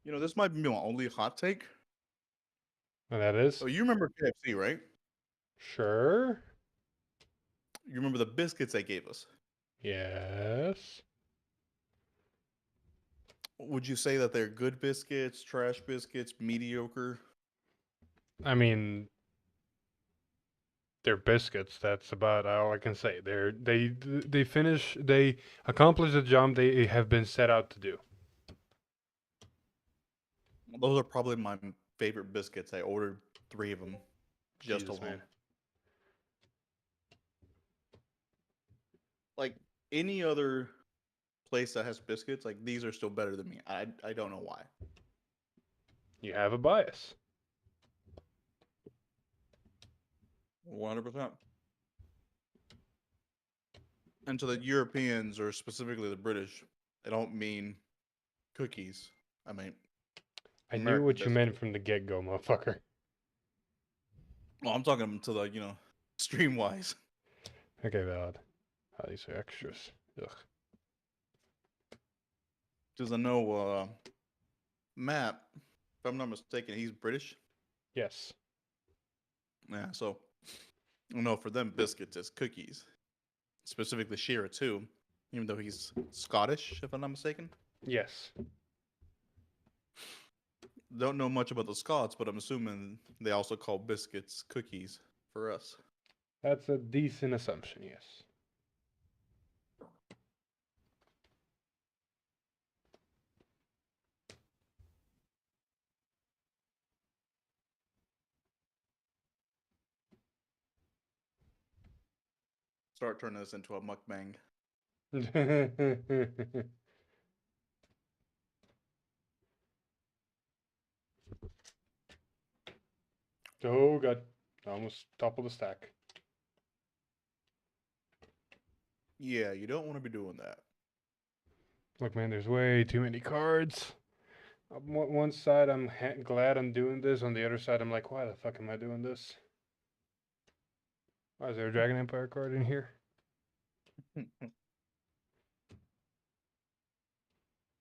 You know, this might be my only hot take. And that is So you remember KFC, right? sure. You remember the biscuits they gave us. Yes. Would you say that they're good biscuits, trash biscuits, mediocre? I mean, they're biscuits. That's about all I can say. They accomplish the job they have been set out to do. Those are probably my favorite biscuits. I ordered 3 of them just Jesus, alone. man. Like any other place that has biscuits, like these are still better than me. I don't know why. You have a bias. 100%. And to the Europeans, or specifically the British, I don't mean cookies. I mean, I knew American what you biscuits. meant from the get-go, motherfucker. Well, I'm talking to the, stream-wise. Okay, valid. Oh, these are extras. Ugh. Because I know Matt, if I'm not mistaken, he's British. Yes. Yeah, so I know for them, biscuits is cookies. Specifically Shearer, too. Even though he's Scottish, if I'm not mistaken. Yes. Don't know much about the Scots, but I'm assuming they also call biscuits cookies for us. That's a decent assumption, yes. Start turning this into a mukbang. Oh, God. Almost top of the stack. Yeah, you don't want to be doing that. Look, man, there's way too many cards. On one side, I'm glad I'm doing this. On the other side, I'm like, why the fuck am I doing this? Why is there a Dragon Empire card in here?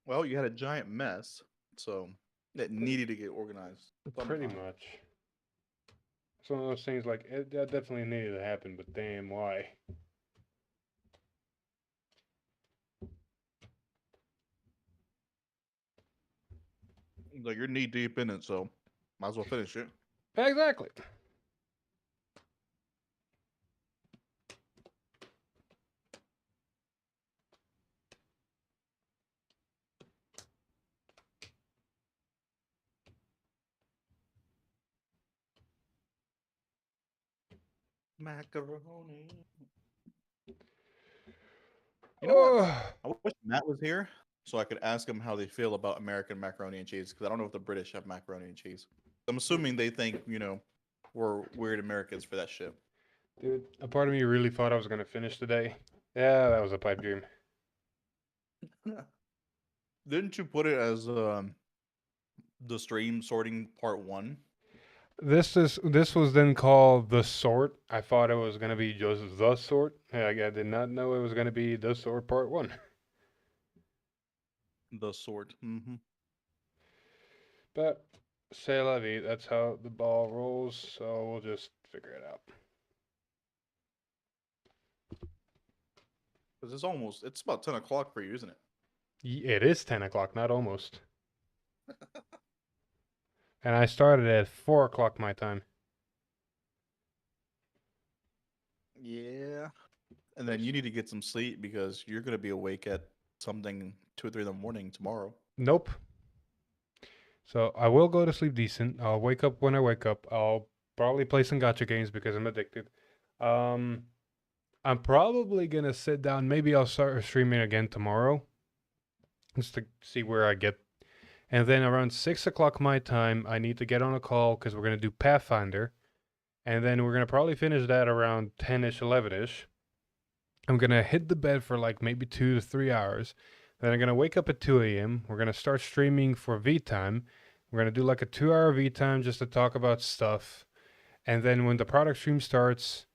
Well, you had a giant mess, so it needed to get organized. Pretty somehow. much. It's one of those things like, that definitely needed to happen, but damn, why? Like, you're knee deep in it, so might as well finish it. Exactly. Macaroni. You know what? Oh, I wish Matt was here so I could ask him how they feel about American macaroni and cheese, because I don't know if the British have macaroni and cheese. I'm assuming they think, we're weird Americans for that shit. dude, a part of me really thought I was going to finish today. Yeah, that was a pipe dream. Didn't you put it as the stream sorting part 1? This was then called The Sort. I thought it was going to be just The Sort. I did not know it was going to be The Sort Part 1. The sort. Mm-hmm. But, c'est la vie. That's how the ball rolls, so we'll just figure it out. Because it's about 10 o'clock for you, isn't it? It is 10 o'clock, not almost. And I started at 4 o'clock my time. Yeah. And then you need to get some sleep because you're going to be awake at something 2 or 3 in the morning tomorrow. Nope. So I will go to sleep decent. I'll wake up when I wake up. I'll probably play some gacha games because I'm addicted. I'm probably going to sit down. Maybe I'll start streaming again tomorrow. Just to see where I get. And then around 6 o'clock my time, I need to get on a call because we're going to do Pathfinder. And then we're going to probably finish that around 10-ish, 11-ish. I'm going to hit the bed for like maybe 2 to 3 hours. Then I'm going to wake up at 2 a.m. We're going to start streaming for V-Time. We're going to do like a 2-hour V-Time just to talk about stuff. And then when the product stream starts,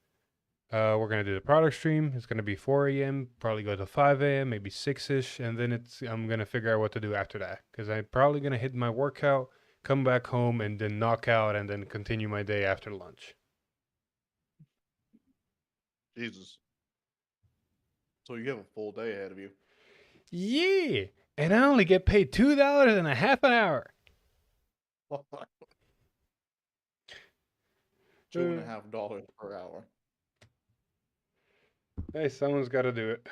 We're gonna do the product stream. It's gonna be 4 a.m. Probably go to 5 a.m. Maybe 6ish, and then I'm gonna figure out what to do after that. Cause I'm probably gonna hit my workout, come back home, and then knock out, and then continue my day after lunch. Jesus. So you have a full day ahead of you. Yeah, and I only get paid $2.50 an hour. $2.50 per hour. Hey, someone's got to do it.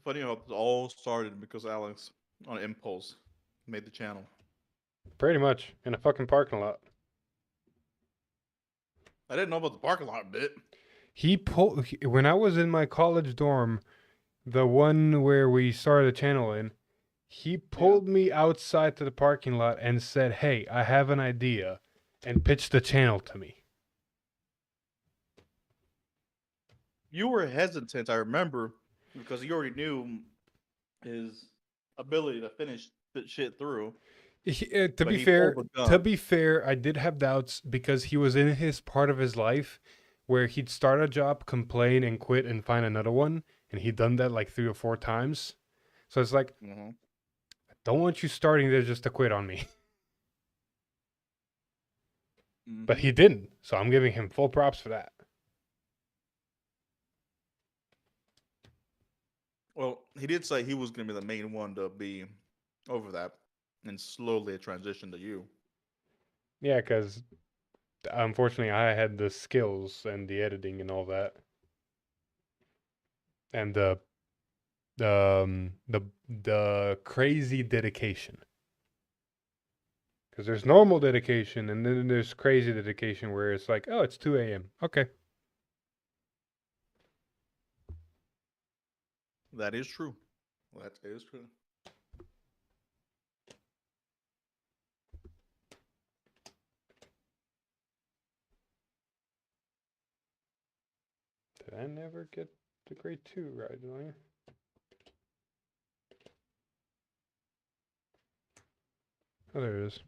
Funny how it all started because Alex, on impulse, made the channel. Pretty much in a fucking parking lot. I didn't know about the parking lot bit. When I was in my college dorm, the one where we started the channel in, he pulled me outside to the parking lot and said, "Hey, I have an idea," and pitched the channel to me. You were hesitant, I remember, because you already knew his ability to finish the shit through. To be fair, I did have doubts because he was in his part of his life where he'd start a job, complain, and quit and find another one, and he'd done that like 3 or 4 times. So it's like, I don't want you starting there just to quit on me. But he didn't, so I'm giving him full props for that. Well, he did say he was going to be the main one to be over that, and slowly transition to you. Yeah, because unfortunately I had the skills and the editing and all that, and the crazy dedication. Because there's normal dedication, and then there's crazy dedication where it's like, oh, it's 2 a.m. Okay. That is true. That is true. Did I never get the grade 2 right, did I? Oh, there it is.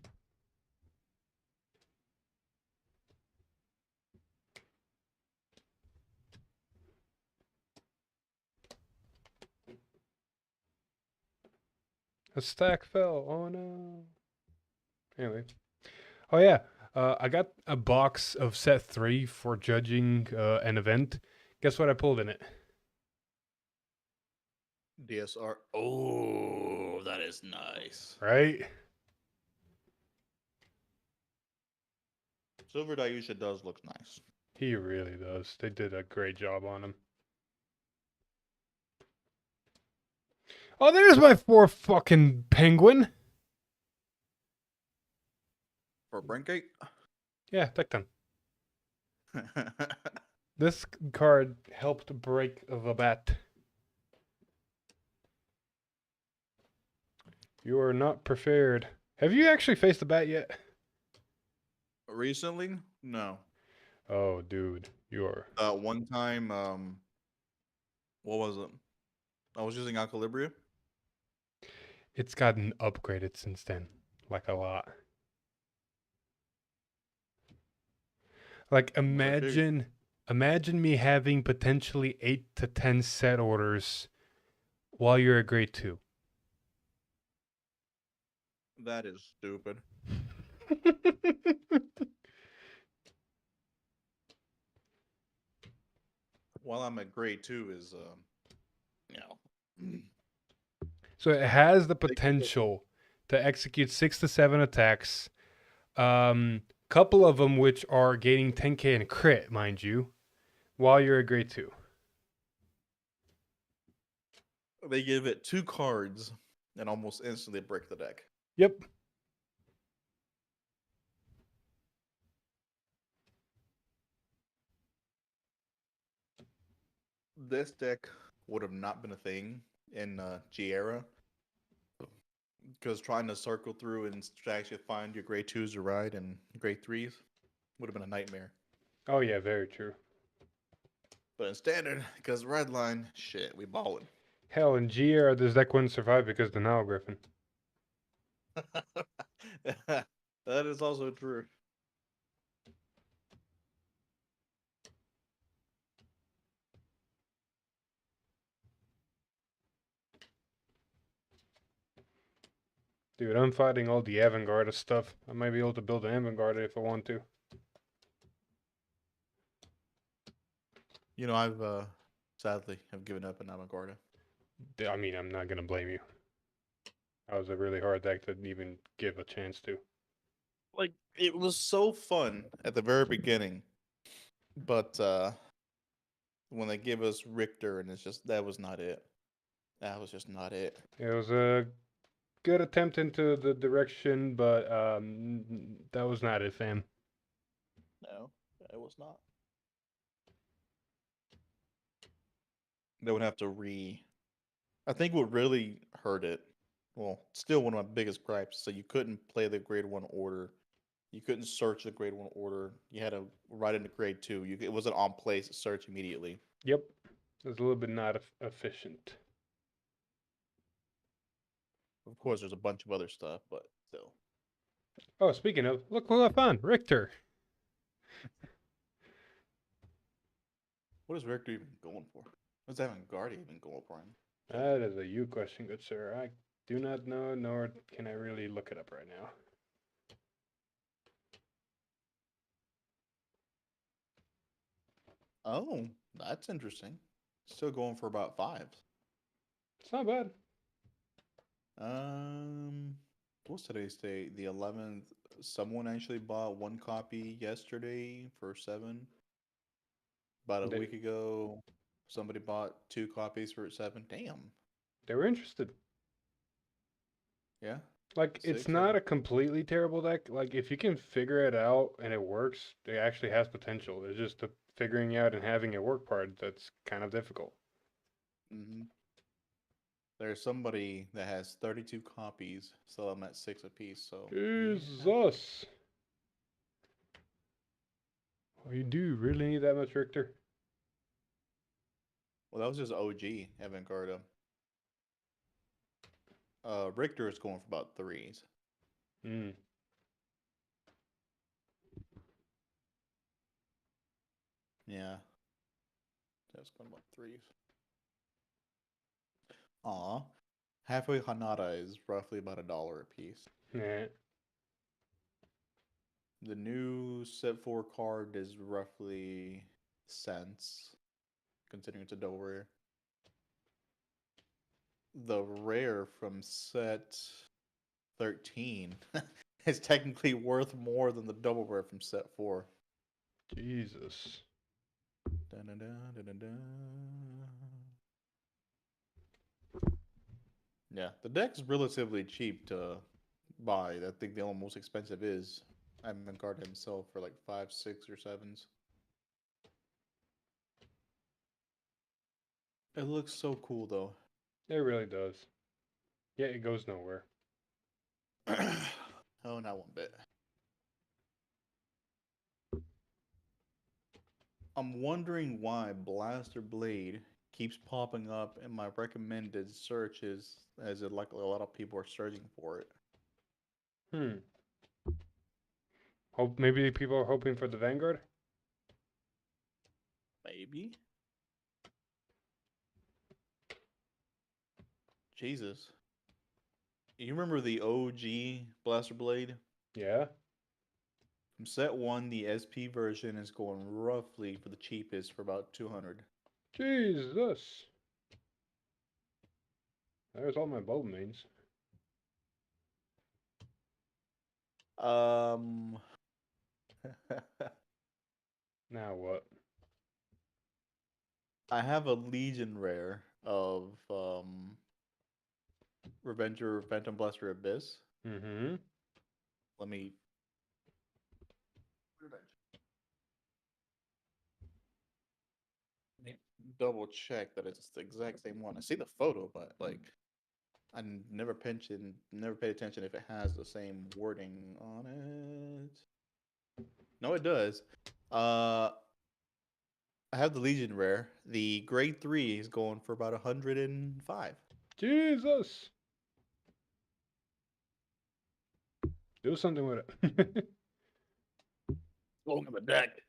A stack fell. Oh no. Anyway. Oh yeah. I got a box of set 3 for judging an event. Guess what I pulled in it? DSR. Oh, that is nice. Right? Silver Dayusha does look nice. He really does. They did a great job on him. Oh, there's my 4 fucking penguin. For Brinkgate? Yeah, take them. This card helped break the bat. You are not prepared. Have you actually faced the bat yet? Recently? No. Oh, dude. You are. One time, what was it? I was using Equilibria. It's gotten upgraded since then. Like a lot. Like imagine me having potentially 8 to 10 set orders while you're a grade 2. That is stupid. While I'm at grade 2 is, So it has the potential to execute 6 to 7 attacks. Couple of them which are gaining 10k in crit, mind you, while you're a grade 2. They give it 2 cards and almost instantly break the deck. Yep. This deck would have not been a thing in G era, because trying to circle through and actually find your grade 2s to ride and grade 3s would have been a nightmare. Oh yeah, very true. But in standard, because red line, shit, we ballin'. Hell, in G era, this deck wouldn't survive because of the Nile Griffin. That is also true. Dude, I'm fighting all the Vanguard stuff. I might be able to build an Vanguard if I want to. You know, I've sadly have given up on Vanguard. I mean, I'm not gonna blame you. That was a really hard deck to even give a chance to. Like, it was so fun at the very beginning, but when they give us Richter, and it's just that was not it. That was just not it. It was a good attempt into the direction, but that was not it, fam. No, it was not. They would have to I think what really hurt it, well, still one of my biggest gripes, so you couldn't play the grade 1 order. You couldn't search the grade 1 order. You had to write into grade 2. It wasn't on place search immediately. Yep. It was a little bit not efficient. Of course, there's a bunch of other stuff, but still. Oh, speaking of, look who I found, Richter. What is Richter even going for? What's Vanguard even going for him? That is a you question, good sir. I do not know, nor can I really look it up right now. Oh, that's interesting. Still going for about 5. It's not bad. What's today's date? The 11th. Someone actually bought 1 copy yesterday for 7. About a week ago, somebody bought 2 copies for 7. Damn. They were interested. Yeah. Like, it's not a completely terrible deck. Like, if you can figure it out and it works, it actually has potential. It's just the figuring out and having it work part that's kind of difficult. Mm-hmm. There's somebody that has 32 copies, so I'm at 6 apiece. So Jesus. Oh, you do really need that much, Richter? Well, that was just OG Vanguard. Richter is going for about 3s. Hmm. Yeah. That's going about 3s. Aw. Halfway Hanada is roughly about $1 a piece. Yeah. The new set 4 card is roughly cents, considering it's a double rare. The rare from set 13 is technically worth more than the double rare from set 4. Jesus. Dun, dun, dun, dun, dun, dun. Yeah, the deck is relatively cheap to buy. I think the only most expensive is Vanguard himself for like 5, 6, or 7s. It looks so cool though. It really does. Yeah, it goes nowhere. Oh, not one bit. I'm wondering why Blaster Blade keeps popping up in my recommended searches as it like a lot of people are searching for it. Hope maybe people are hoping for the Vanguard? Maybe. Jesus. You remember the OG Blaster Blade? Yeah. From set 1, the SP version is going roughly for the cheapest for about 200. Jesus. There's all my bulb mains. Now what? I have a Legion rare of Revenger Phantom Blaster Abyss. Mm-hmm. Let me double check that it's the exact same one. I see the photo, but like I never paid attention if it has the same wording on it. No, it does. I have the Legion rare. The grade 3 is going for about 105. Jesus. Do something with it. Long of a deck.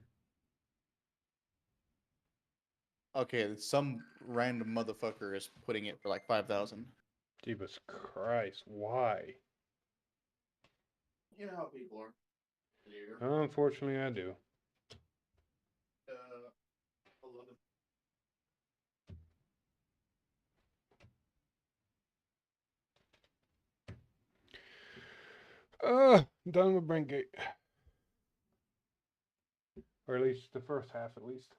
Okay, some random motherfucker is putting it for like 5,000. Jesus Christ, why? You know how people are. Here. Unfortunately, I do. 11. Done with Brain Gate. Or at least the first half, at least.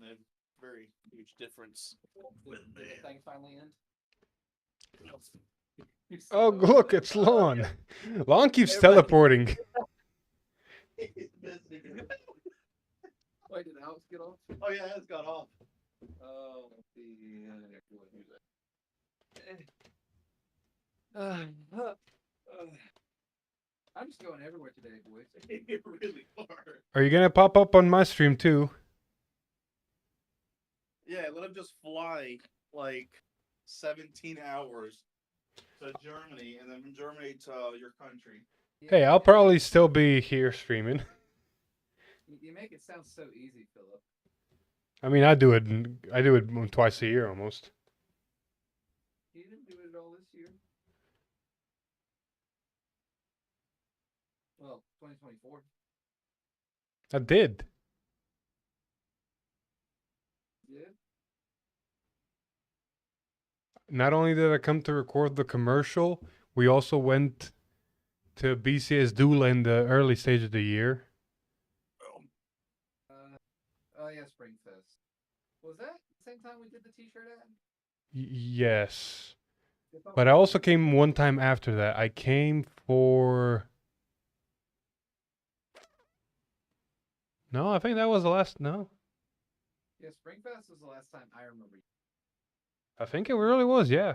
A very huge difference. Did the thing finally end? Oh, look, it's Lon. Lon keeps teleporting. Wait, did Alex get off? Oh yeah, it's got off. Oh, I'm just going everywhere today, boys. You really are. Are you gonna pop up on my stream too? Yeah, let him just fly like 17 hours to Germany, and then from Germany to your country. Hey, I'll probably still be here streaming. You make it sound so easy, Philip. I mean, I do it twice a year almost. You didn't do it all this year. Well, 2024. I did. Yeah. Not only did I come to record the commercial, we also went to BCS Doula in the early stage of the year. Oh yeah, Springfest. Was that the same time we did the T-shirt ad? Yes. But I also came one time after that. I came for... No, I think that was the last... No. Yeah, Springfest was the last time I remember. I think it really was, yeah.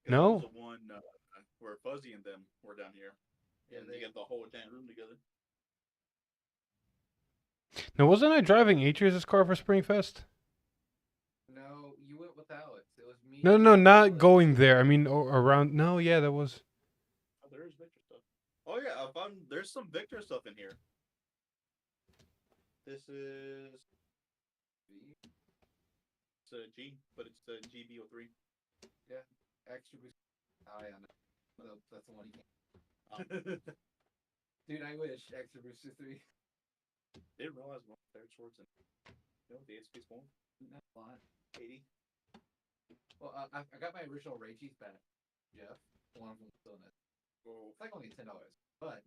No? That was the one where Fuzzy and them were down here. Yeah, And they get the whole damn room together. Now, wasn't I driving Atreus' car for Springfest? No, you went with Alex. It was me. No, and not Alex. going there. I mean, around... No, yeah, that was... Oh, there is Victor stuff. Oh yeah, there's some Victor stuff in here. This is... It's a G, but it's the GBO3. Yeah, extra boost. High on it. Well, that's the one he can't. Dude, I wish extra booster 3. Didn't realize my third shorts and you know what the HP's going? Not a lot. 80. Well, I got my original Reggie's back, Jeff. The one from still in it. Oh. It's like only $10, but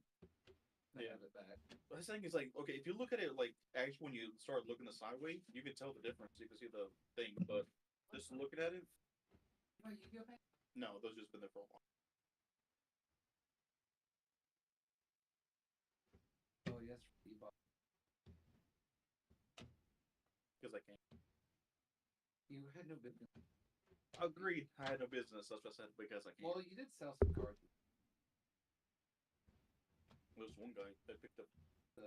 I Yeah. have it back. But the thing is, like, okay, if you look at it, like, actually, when you start looking the sideways, you can tell the difference. You can see the thing, but just looking at it, Oh, you go back? no, those just been there for a while. Oh, yes, Because I can't. you had no business. Agreed. I had no business. That's what I said, because I can't. Well, you did sell some cards. There was one guy that picked up The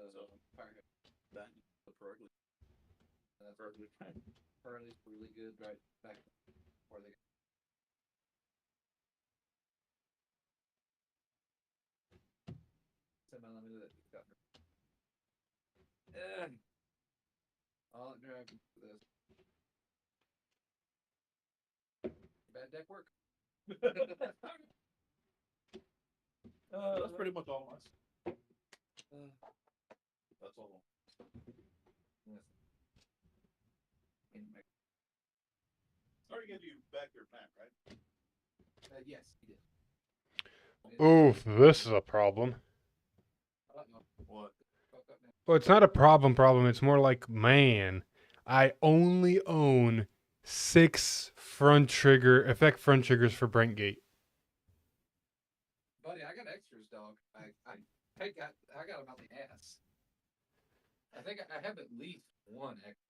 fire. that, the Perugly. That's Perugly. Harley's really good right back before they semi-limited that you got. I'll drag this. Bad deck work. That's pretty much all of us. That's all. Yes. already gave you back your map, right? Yes, he did. Oof, this is a problem. What? Well, it's not a problem. It's more like, man, I only own 6 front triggers for Brentgate. Buddy, I got extras, dog. I got them out the ass. I think I have at least one extra.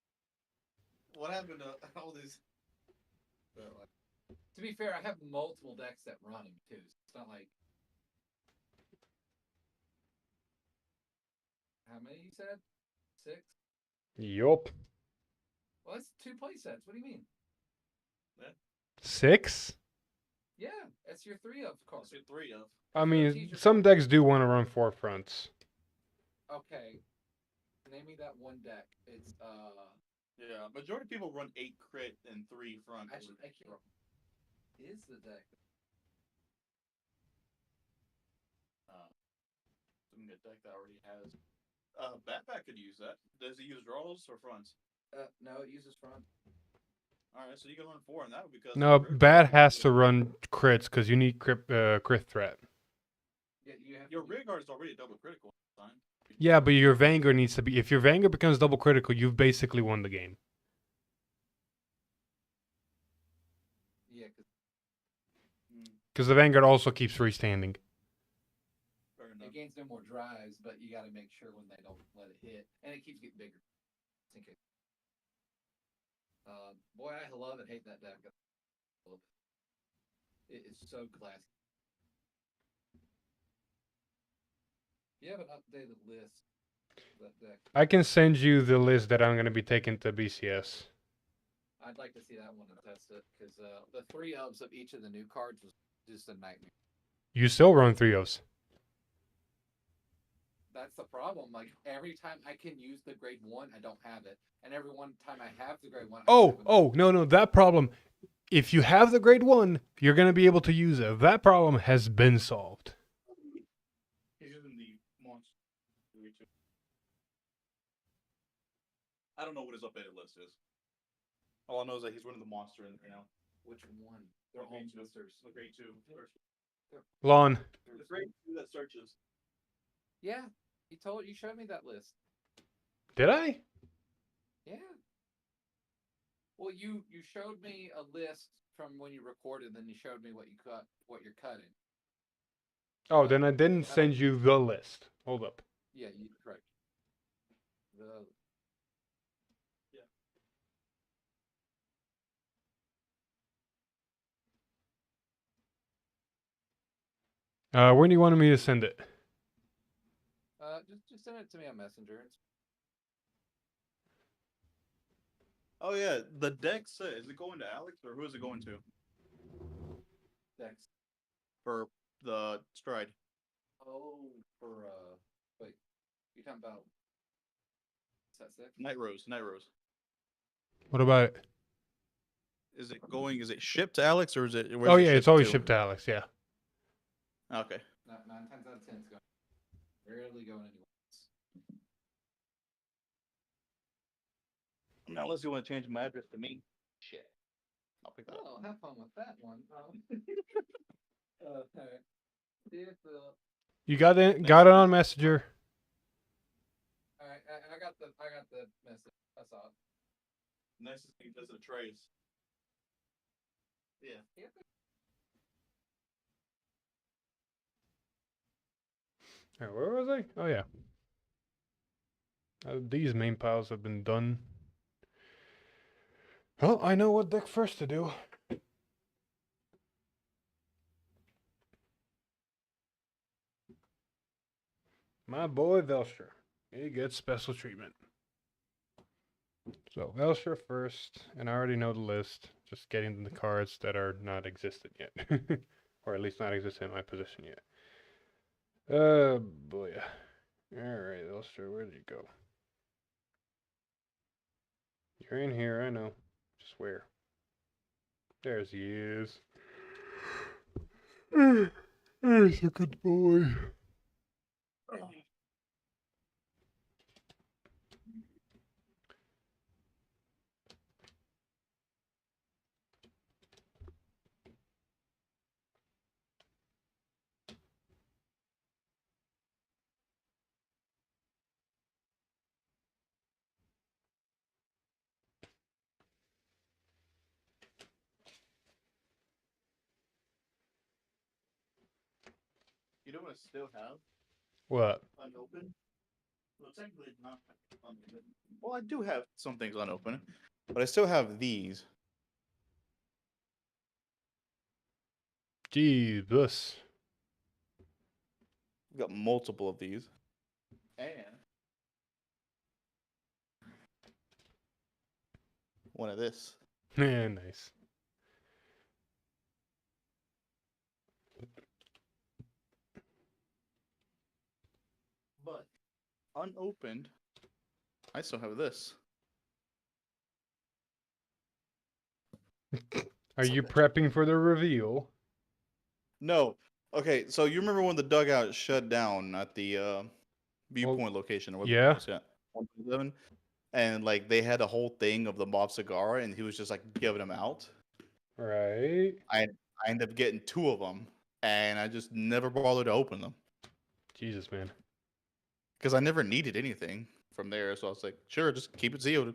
What happened to all these? To be fair, I have multiple decks that run him too. So it's not like. How many you said? 6? Yup. Well, that's 2 play sets. What do you mean? 6? Yeah, that's your 3 of cards. That's your 3 of. I mean, some decks do want to run 4 fronts. Okay. Name me that one deck. It's Yeah, majority of people run 8 crit and 3 front. actually I can't. Is the deck? Some good deck that already has. Backpack could use that. Does it use draws or fronts? No, it uses front. All right, so you can run 4 on that because. No, Bad has to run crits because you need crit threat. Yeah, you have Your rear guard is already double critical. Fine. Yeah, but your Vanguard needs to be. If your Vanguard becomes double critical, you've basically won the game. Yeah, Because the Vanguard also keeps freestanding. it gains no more drives, but you got to make sure when they don't let it hit, and it keeps getting bigger. Boy, I love and hate that deck. It is so classic. You have an updated list of that deck. I can send you the list that I'm going to be taking to BCS. I'd like to see that one and test it because the 3 ofs of each of the new cards was just a nightmare. You still run 3-0s. That's the problem. Like every time I can use the grade 1, I don't have it, and every one time I have the grade 1. No, that problem. If you have the grade 1, you're going to be able to use it. That problem has been solved. He's using the monster. I don't know what his updated list is. All I know is that he's running the monster in there now. Which one? They're all monsters. The grade 2. Lon. The grade 2 that searches. Yeah, you showed me that list. Did I? Yeah. Well, you showed me a list from when you recorded, then you showed me what you're cutting. Oh, then I didn't send you the list. Hold up. Yeah, correct. When do you want me to send it? Just send it to me on Messenger. Oh yeah, the deck is it going to Alex or who is it going to? Dex. For the stride. Oh, wait, you talking about set 6? Night Rose. What about it? Is it shipped to Alex or is it? Oh yeah, it's always shipped to Alex. Yeah. Okay. 9 times out of 10 it's going. Rarely going anywhere. Now, unless you want to change my address to me. Shit. I'll pick that up. Oh, have fun with that one. All right. You got it on Messenger. All right, I got the message. I saw it. Nicest thing does a trace. Yeah. Alright, where was I? Oh yeah. These main piles have been done. Well, I know what deck first to do. My boy Velshire. He gets special treatment. So Velshire first, and I already know the list. Just getting the cards that are not existent yet. Or at least not existent in my position yet. Boy. Alright, Velshire, where did you go? You're in here, I know. Just where? There's he is. There's a good boy. know what I still have What? unopened? Well, technically not unopened. Well, I do have some things unopened, but I still have these. Jesus. I've got multiple of these. And one of this. Yeah, nice. But unopened, I still have this. Are you prepping for the reveal? No. Okay, so you remember when the dugout shut down at the viewpoint location or whatever yeah. it was at 127? And like they had a whole thing of the Mob Cigar and he was just like giving them out. Right. I ended up getting 2 of them and I just never bothered to open them. Jesus, man. Because I never needed anything from there, so I was like, sure, just keep it sealed.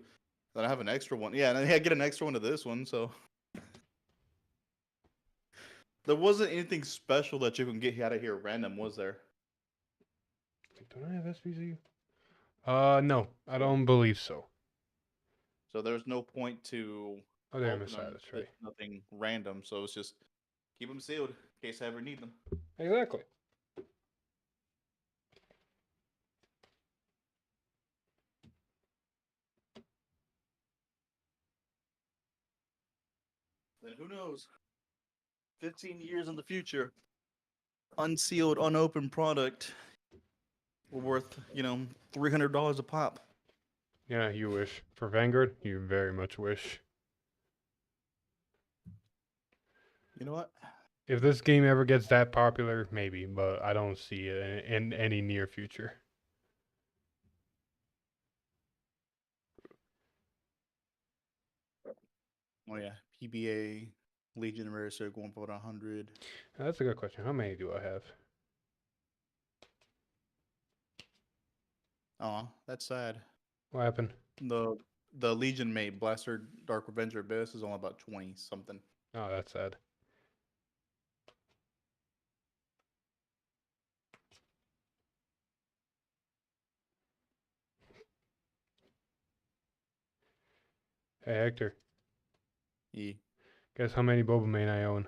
Then I have an extra one. Yeah, and I get an extra one to this one, so there wasn't anything special that you can get out of here random, was there? Don't I have SPC? No, I don't believe so. So there's no point to Oh, they're on the open side. them. That's right. There's nothing random, so it's just keep them sealed in case I ever need them. Exactly. Then who knows? 15 years in the future, unsealed, unopened product worth, $300 a pop. Yeah, you wish. For Vanguard, you very much wish. You know what? If this game ever gets that popular, maybe, but I don't see it in any near future. Oh yeah, PBA, Legion Rare Circle, going for 100. That's a good question. How many do I have? Oh, that's sad. What happened? The Legion mate Blaster Dark Revenger Abyss is only about 20 something. Oh, that's sad. Hey, Hector. Yeah. Guess how many Boba Main I own?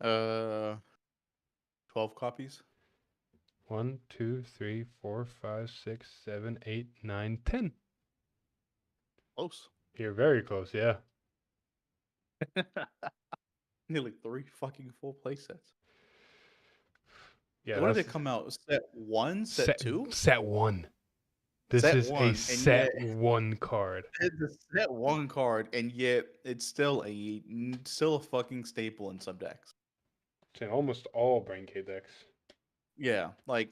12 copies. 1, 2, 3, 4, 5, 6, 7, 8, 9, 10. Close. You're very close, yeah. Nearly 3 fucking full playsets. Yeah, When did it come out? Set 1? Set 2? Set 1. This Set is 1, a and set yet- 1 card. It's a set 1 card, and yet it's still a fucking staple in some decks. It's in almost all Brain K decks. Yeah, like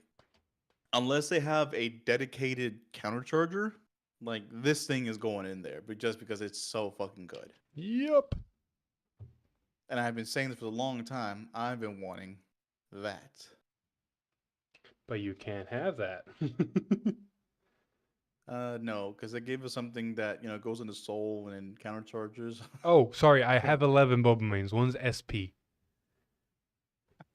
unless they have a dedicated countercharger, like this thing is going in there, but just because it's so fucking good. Yep. And I've been saying this for a long time. I've been wanting that. But you can't have that. No, because they gave us something that goes into soul and counterchargers. Oh, sorry. I have 11 Boba Mains. One's SP. I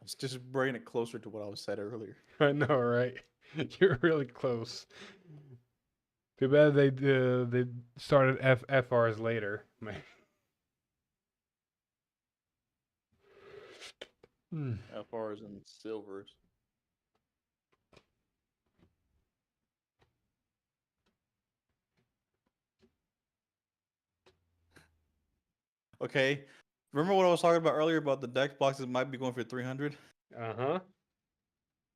was just bringing it closer to what I was said earlier. I know, right? You're really close. Too bad they started FRs later. FRs and silvers. Okay. Remember what I was talking about earlier about the deck boxes might be going for 300? Uh-huh.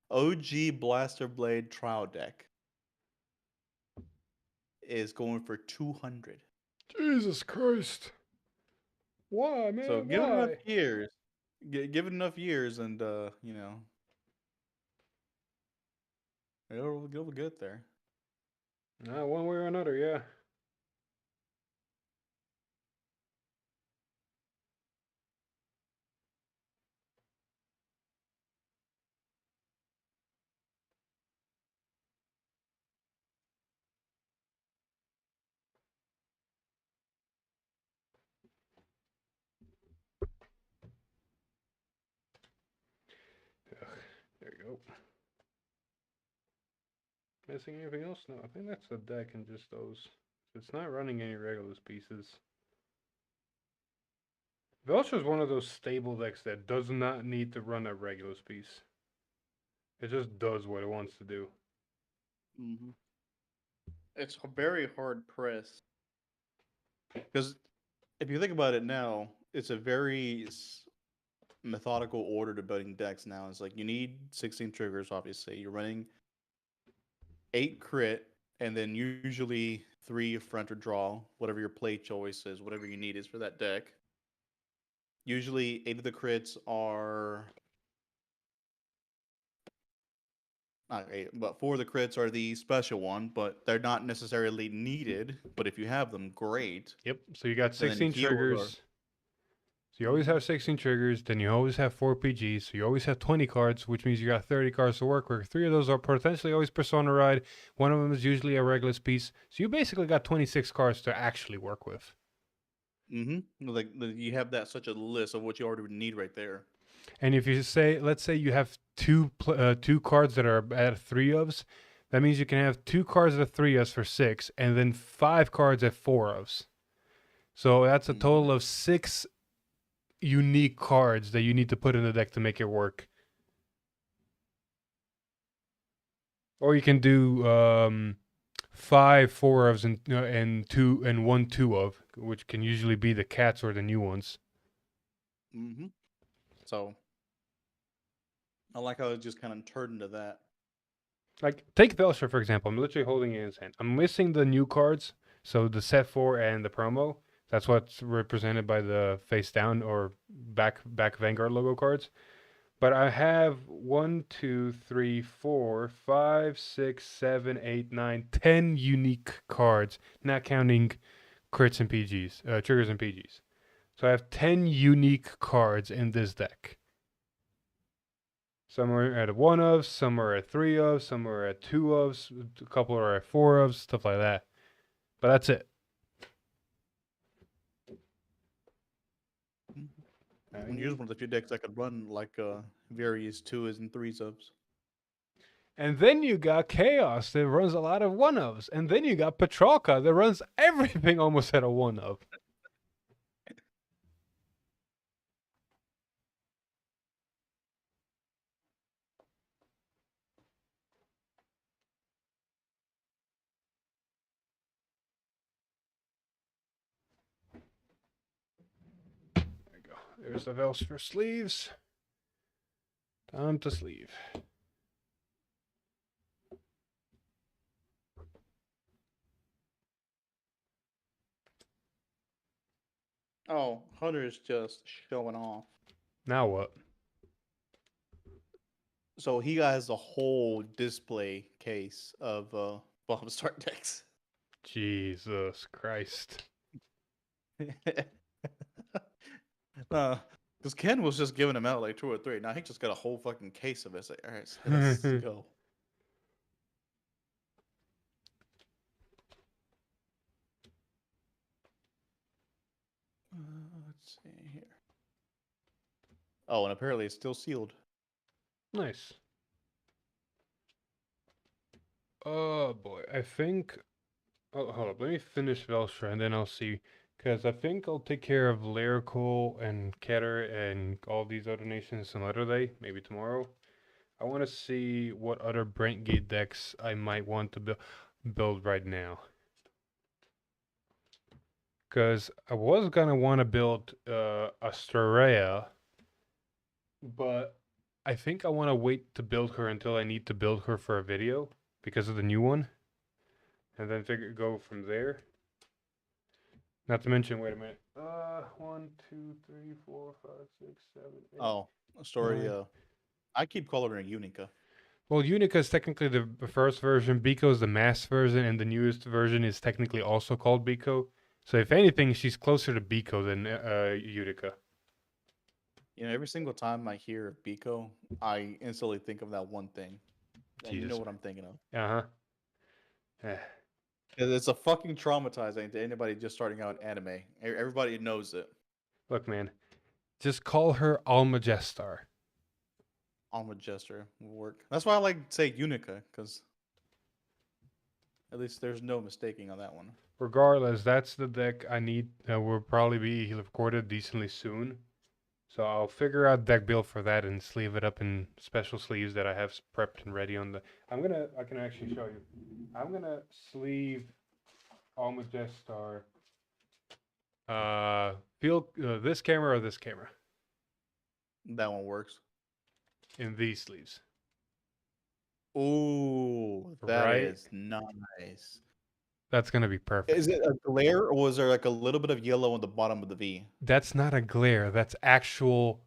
OG Blaster Blade Trial deck is going for 200. Jesus Christ. Why, man? So give it Why? enough years. Give it enough years and it'll get there. One way or another, yeah. go. Missing anything else? No, I think that's the deck and just those. It's not running any Regulus pieces. Veltra is one of those stable decks that does not need to run a Regulus piece. It just does what it wants to do. Mm-hmm. It's a very hard press. Because if you think about it now, it's a very methodical order to building decks now. It's like you need 16 triggers, obviously. You're running 8 crit, and then usually 3 front or draw, whatever your play choice is, whatever you need is for that deck. Usually 8 of the crits are not 8, but 4 of the crits are the special one, but they're not necessarily needed. But if you have them, great. Yep. So you got And then 16 heals triggers. are- So you always have 16 triggers, then you always have 4 PGs, so you always have 20 cards, which means you got 30 cards to work with. 3 of those are potentially always Persona Ride. One of them is usually a Regulus piece. So you basically got 26 cards to actually work with. Mm-hmm. Like you have that such a list of what you already would need right there. And if you say, let's say you have two cards that are at 3 ofs, that means you can have 2 cards at 3 ofs for 6, and then 5 cards at 4 ofs. So that's a total of 6 unique cards that you need to put in the deck to make it work. Or you can do 5 4 ofs and 1 2 of, which can usually be the cats or the new ones. Mm-hmm. So I like how it just kind of turned into that. Like, take Velshire, for example. I'm literally holding it in his hand. I'm missing the new cards, so the set 4 and the promo. That's what's represented by the face down or back Vanguard logo cards. But I have 1, 2, 3, 4, 5, 6, 7, 8, 9, 10 unique cards, not counting crits and PGs, triggers and PGs. So I have 10 unique cards in this deck. Some are at 1 of, some are at 3 of, some are at 2 of, a couple are at 4 of, stuff like that. But that's it. And here's one of the few decks that could run like various 2s and 3s ups. And then you got Chaos that runs a lot of 1 ofs. And then you got Petralka that runs everything almost at a 1 of. There you go. There's the Vels for sleeves. Time to sleeve. Oh, Hunter's just showing off. Now what? So he has a whole display case of bomb start decks. Jesus Christ. Because Ken was just giving him out like 2 or 3. Now he just got a whole fucking case of it. It's like, all right, so let's go. Let's see here. Oh, and apparently it's still sealed. Nice. Oh boy, I think. Oh, hold up. Let me finish Velstra and then I'll see. Because I think I'll take care of Lyrical and Keter and all these other nations another day, maybe tomorrow. I want to see what other Brentgate decks I might want to build right now. Because I was going to want to build Astraea, but I think I want to wait to build her until I need to build her for a video because of the new one. And then go from there. Not to mention, wait a minute. 1, 2, 3, 4, 5, 6, 7, 8. Oh, story. I keep calling her Unica. Well, Unica is technically the first version. Biko is the mass version, and the newest version is technically also called Biko. So if anything, she's closer to Biko than Unica. You know, every single time I hear Biko, I instantly think of that one thing. And you know Jesus. what I'm thinking of. Uh-huh. It's a fucking traumatizing to anybody just starting out in anime. Everybody knows it. Look, man. Just call her Almagestar. Onward Jester will work. That's why I like say Unica, because at least there's no mistaking on that one. Regardless, that's the deck I need. Will probably be recorded decently soon. So I'll figure out deck build for that and sleeve it up in special sleeves that I have prepped and ready on the. I can actually show you. I'm gonna sleeve Alma Star. This camera or this camera That one works. in these sleeves. Ooh, that Right? is nice. That's gonna be perfect. Is it a glare, or was there like a little bit of yellow on the bottom of the V? That's not a glare. That's actual.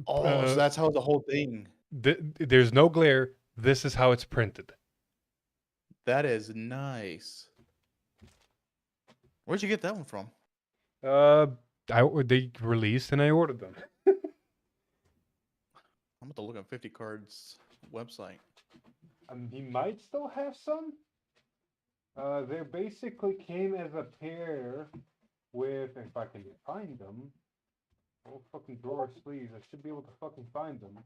Oh, so that's how the whole thing. There's no glare. This is how it's printed. That is nice. Where'd you get that one from? They released and I ordered them. I'm about to look at 50 Cards website. He might still have some. They basically came as a pair with, if I can find them. Oh, fucking drawer sleeves. I should be able to fucking find them.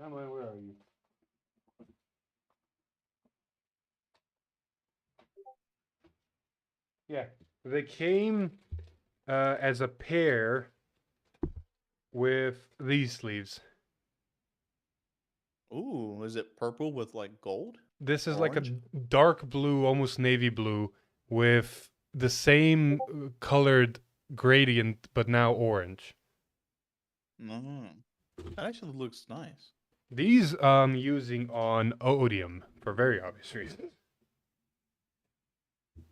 Emily, where are you? Yeah, they came as a pair with these sleeves. Ooh, is it purple with like gold? This is Orange? like a dark blue, almost navy blue, with the same colored gradient, but now orange. Mm. That actually looks nice. These I'm using on Odium for very obvious reasons.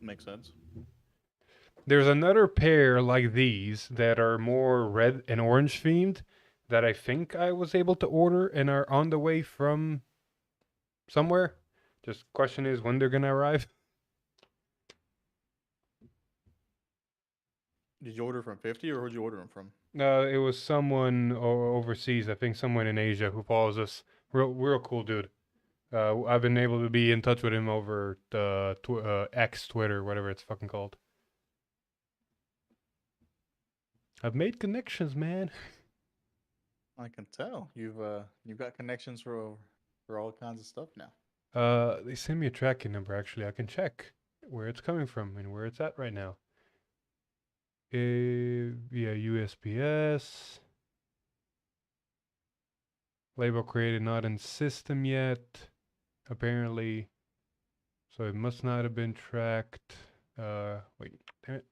Makes sense. There's another pair like these that are more red and orange themed that I think I was able to order and are on the way from somewhere. Just question is when they're gonna arrive. Did you order from 50 or where'd you order them from? It was someone overseas. I think someone in Asia who follows us. Real cool dude. I've been able to be in touch with him over the X, Twitter, whatever it's fucking called. I've made connections, man. I can tell you've got connections for all kinds of stuff now. They sent me a tracking number. Actually, I can check where it's coming from and where it's at right now. Yeah, USPS. Label created, not in system yet. Apparently, so it must not have been tracked. Wait, damn it.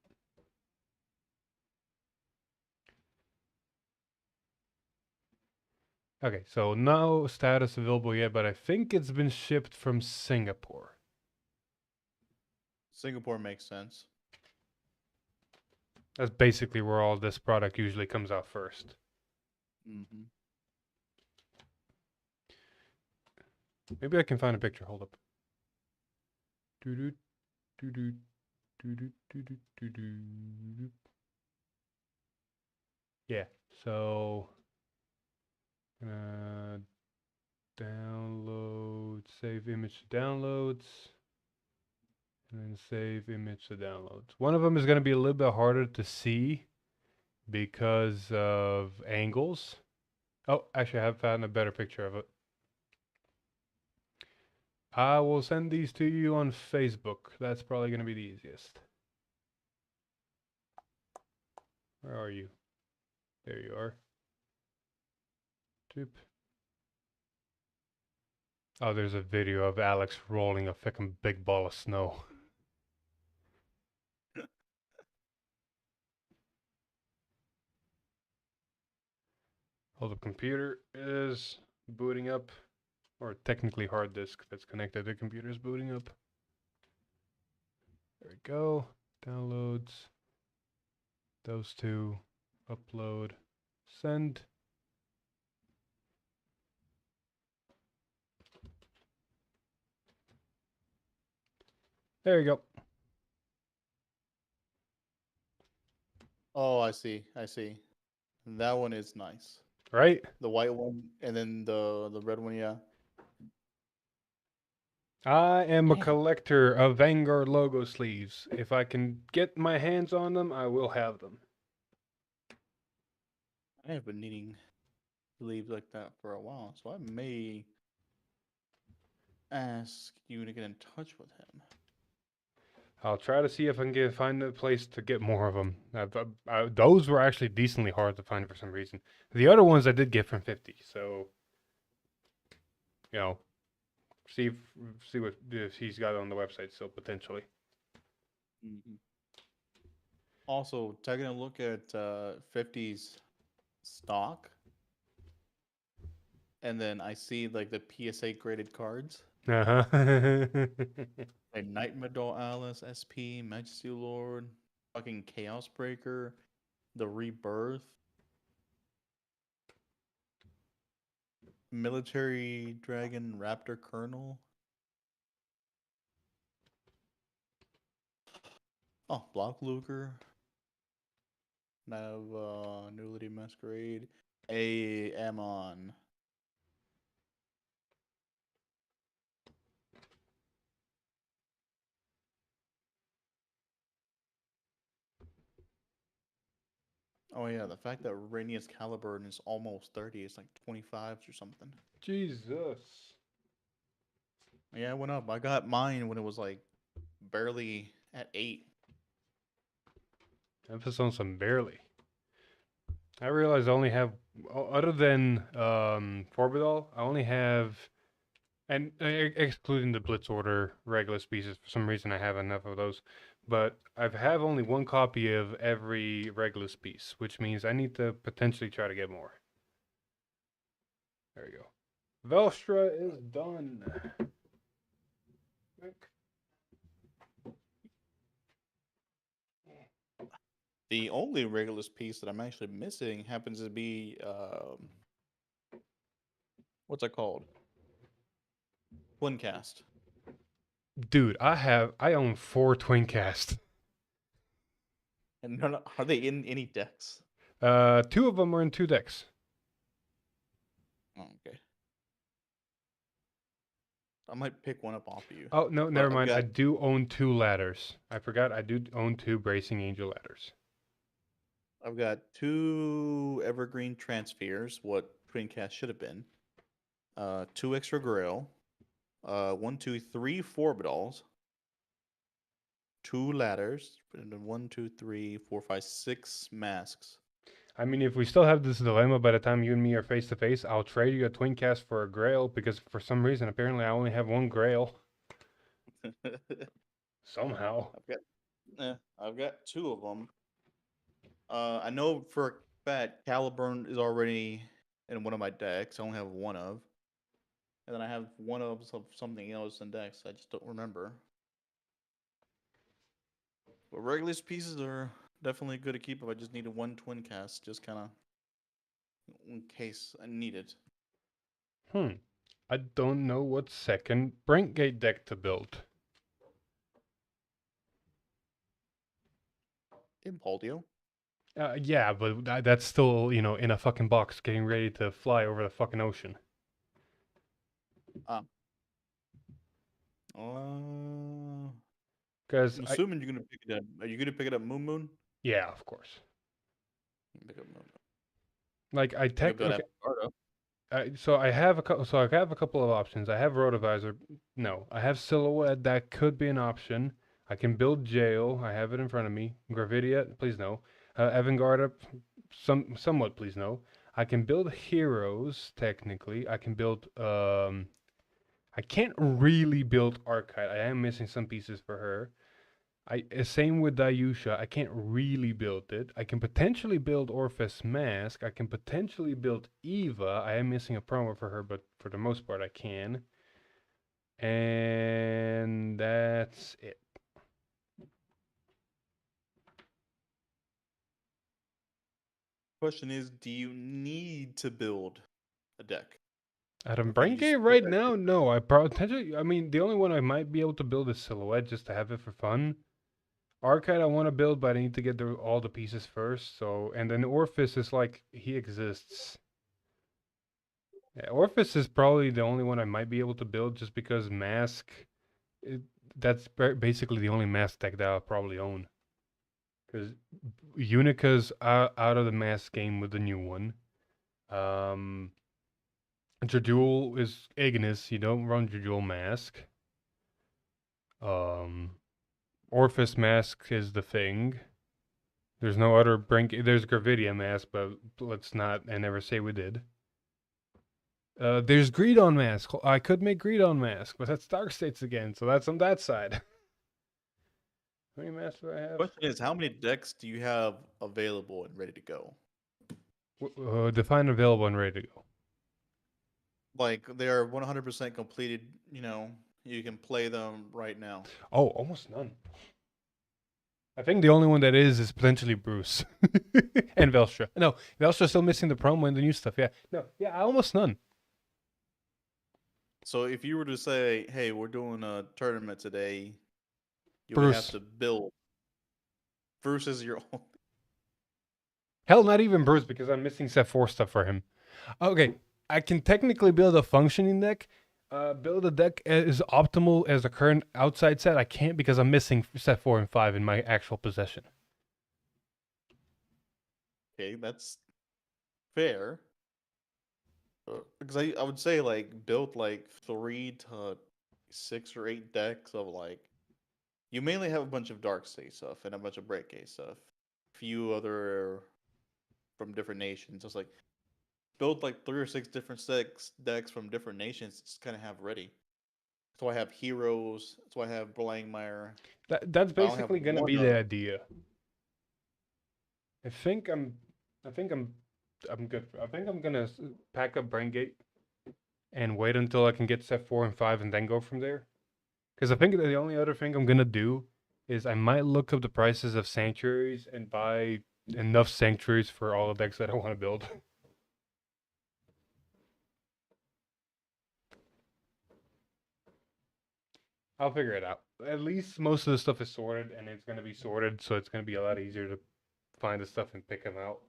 Okay, so no status available yet, but I think it's been shipped from Singapore. Singapore makes sense. That's basically where all this product usually comes out first. Mm-hmm. Maybe I can find a picture. Hold up. Doo-doo, doo-doo, doo-doo, doo-doo, doo-doo. Yeah, so download, save image to downloads, and then save image to downloads. One of them is going to be a little bit harder to see because of angles. Oh, actually, I have found a better picture of it. I will send these to you on Facebook. That's probably going to be the easiest. Where are you? There you are. Doop. Oh, there's a video of Alex rolling a fucking big ball of snow. Oh, the computer is booting up. Or technically hard disk that's connected. The computer is booting up. There we go. Downloads. Those two. Upload. Send. There you go. Oh, I see. I see. That one is nice. Right? The white one and then the red one, yeah. I am a collector of Vanguard logo sleeves. If I can get my hands on them, I will have them. I have been needing leaves like that for a while, so I may ask you to get in touch with him. I'll try to see if I can find a place to get more of them. Those were actually decently hard to find for some reason. The other ones I did get from 50, so you know, see what if he's got on the website still potentially. Mm-hmm. Also, taking a look at 50's stock, and then I see like the PSA graded cards. Uh-huh. Like Nightmare Doll Alice, SP, Majesty Lord, fucking Chaos Breaker, the Rebirth, Military Dragon Raptor Colonel. Oh, Block Luger. Nav Nudity Masquerade. Amon. Oh yeah, the fact that Rainius Caliburn is almost 30, it's like 25s or something. Jesus. Yeah, it went up. I got mine when it was like barely at 8. Emphasis on some barely. I realize I only have, other than Forbidal, I only have, and excluding the Blitz Order regular species, for some reason I have enough of those. But I have only one copy of every Regulus piece, which means I need to potentially try to get more. There you go. Velstra is done. The only Regulus piece that I'm actually missing happens to be, what's it called? Twincast. Dude, I own 4 Twincast. And are they in any decks? 2 of them are in 2 decks. Oh, okay. I might pick one up off of you. Oh, no, never I've mind. I got- do own 2 ladders. I forgot I do own 2 Bracing Angel ladders. I've got 2 Evergreen Transfers, what Twincast should have been. 2 extra Grail. 1, 2, 3 Forbidals. 2 ladders. And then 1, 2, 3, 4, 5, 6 masks. I mean, if we still have this dilemma by the time you and me are face to face, I'll trade you a Twincast for a Grail because for some reason, apparently, I only have 1 Grail. Somehow. I've got 2 of them. I know for a fact Caliburn is already in one of my decks. I only have 1 of. And then I have 1 of something else in decks. I just don't remember. But Regulus pieces are definitely good to keep if I just needed 1 Twincast, just kind of in case I need it. I don't know what second Brentgate deck to build. Impaldio. Yeah, but that's still, in a fucking box getting ready to fly over the fucking ocean. Because I'm assuming you're gonna pick it up. Are you gonna pick it up Moon? Yeah, of course. Pick up Moon. Like I Pick up that Vanguard. so I have a couple. So I have a couple of options. I have Rotovisor. No, I have Silhouette. That could be an option. I can build Jail. I have it in front of me. Gravidia, please no. Vanguard, somewhat, please no. I can build Heroes. Technically, I can build. I can't really build Archite. I am missing some pieces for her. Same with Dayusha. I can't really build it. I can potentially build Orpheus Mask. I can potentially build Eva. I am missing a promo for her, but for the most part I can. And that's it. Question is, do you need to build a deck? Adam Braincave right now, no. I mean, the only one I might be able to build is Silhouette just to have it for fun. Archite I want to build, but I need to get all the pieces first. So, and then Orpheus is like, he exists. Yeah, Orpheus is probably the only one I might be able to build just because Mask, that's basically the only Mask deck that I'll probably own. Because Unica's out of the mask game with the new one. Jadul is Ignis. You don't run Jadul mask. Orphis mask is the thing. There's no other There's Gravidia mask, but let's not. I never say we did. There's Greedon mask. I could make Greedon mask, but that's Dark States again, so that's on that side. How many masks do I have? Question is, how many decks do you have available and ready to go? Define available and ready to go. Like they are 100% completed. You know, you can play them right now. Oh, almost none. I think the only one that is potentially Bruce and Velstra. No, Velstra's still missing the promo and the new stuff. Yeah, no, yeah, almost none. So if you were to say, "Hey, we're doing a tournament today," you would have Bruce. to build. Bruce is your only. Hell, not even Bruce, because I'm missing set 4 stuff for him. Okay, I can technically build a functioning deck. Build a deck as optimal as the current outside set. I can't because I'm missing set 4 and 5 in my actual possession. Okay, that's fair. Because I would say like build like 3 to 6 or 8 decks of like. You mainly have a bunch of Dark State stuff and a bunch of Breakgate stuff. A few other from different nations. Just like build like 3 or 6 different decks from different nations. Just kind of have ready. So I have heroes. So I have Blangmire. That's basically gonna be the idea. I think I'm good. I think I'm gonna pack up Braingate and wait until I can get set 4 and 5 and then go from there. Because I think the only other thing I'm gonna do is I might look up the prices of sanctuaries and buy enough sanctuaries for all the decks that I want to build. I'll figure it out. At least most of the stuff is sorted, and it's gonna be sorted, so it's gonna be a lot easier to find the stuff and pick them out.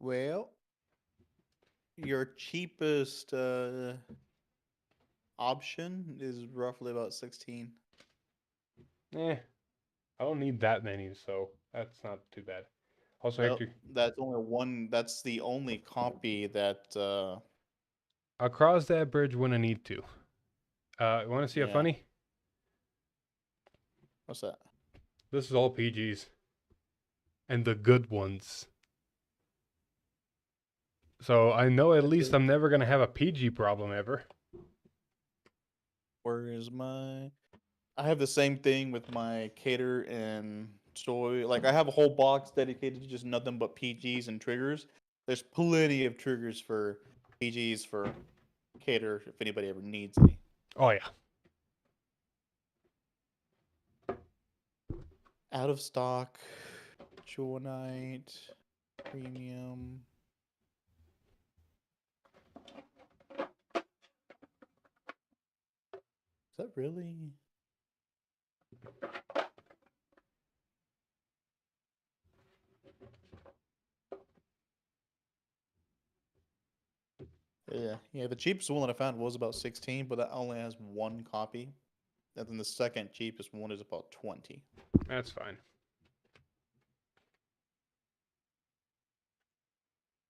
Well, your cheapest option is roughly about 16. I don't need that many, so that's not too bad. Also, Well, that's only one. That's the only copy that. I'll cross that bridge when I need to. You want to see a funny? What's that? This is all PGs. And the good ones. So I know at least I'm never going to have a PG problem ever. Where is my... I have the same thing with my cater and soy. Like, I have a whole box dedicated to just nothing but PGs and triggers. There's plenty of triggers for PGs for cater if anybody ever needs any. Oh, yeah. Out of stock. Jewel Knight. Premium. Is that really? Yeah, the cheapest one that I found was about 16, but that only has one copy. And then the second cheapest one is about 20. That's fine.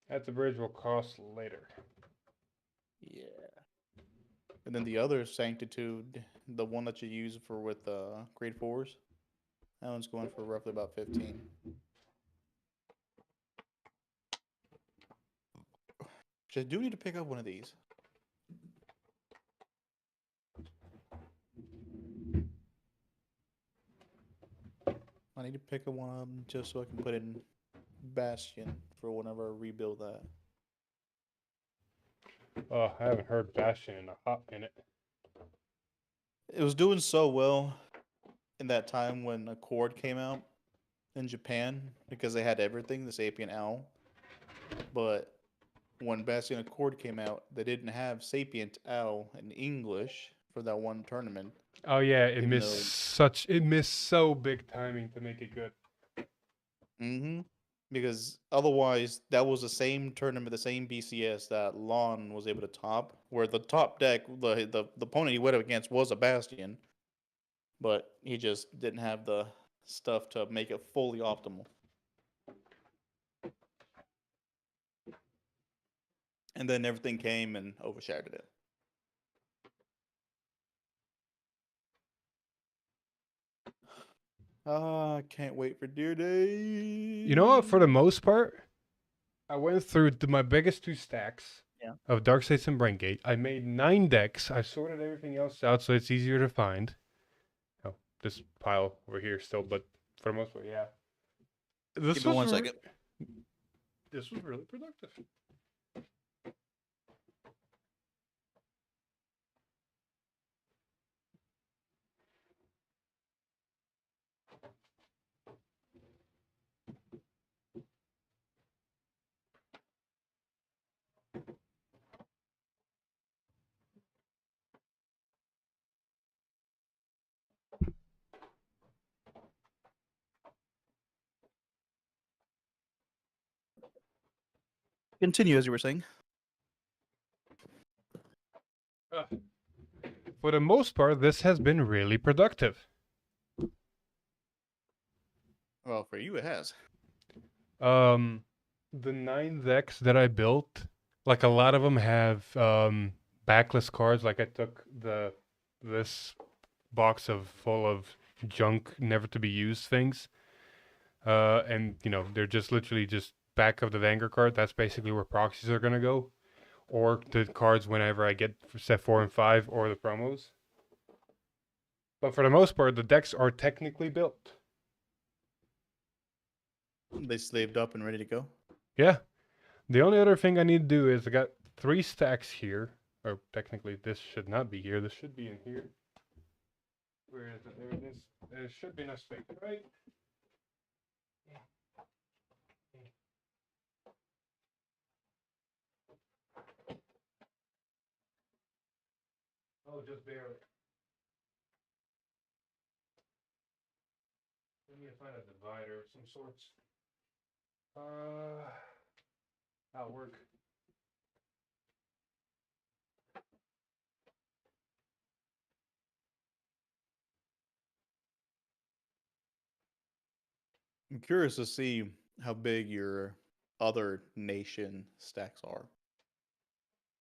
At the bridge will cost later. Yeah. And then the other Sanctitude, the one that you use for with grade 4s, that one's going for roughly about 15. Which I do need to pick up one of these. I need to pick up one of them just so I can put in Bastion for whenever I rebuild that. Oh, I haven't heard Bastion in a hot minute. It was doing so well in that time when Accord came out in Japan because they had everything, the Sapient Owl. But when Bastion Accord came out, they didn't have Sapient Owl in English for that one tournament. Oh yeah, it missed so big timing to make it good. because otherwise that was the same tournament, the same BCS that Lon was able to top, where the top deck, the opponent he went up against was a Bastion, but he just didn't have the stuff to make it fully optimal. And then everything came and overshadowed it. I can't wait for Deer Day. You know what? For the most part, I went through my biggest 2 stacks of Dark States and Braingate. I made 9 decks. I sorted everything else out so it's easier to find. Oh, this pile over here still, but for the most part, yeah. Give me 1 second. This was really productive. Continue as you were saying. For the most part, this has been really productive. Well, for you it has. The 9 decks that I built, like a lot of them have backless cards. Like I took this box full of junk, never to be used things, and you know they're just literally just back of the Vanguard card. That's basically where proxies are gonna go, or the cards whenever I get set 4 and 5 or the promos. But for the most part, the decks are technically built. They slaved up and ready to go. Yeah. The only other thing I need to do is I got 3 stacks here. Or technically this should not be here. This should be in here. Where is it? There it is. There should be enough space, right? Oh, just barely. I need to find a divider of some sorts. That'll work. I'm curious to see how big your other nation stacks are.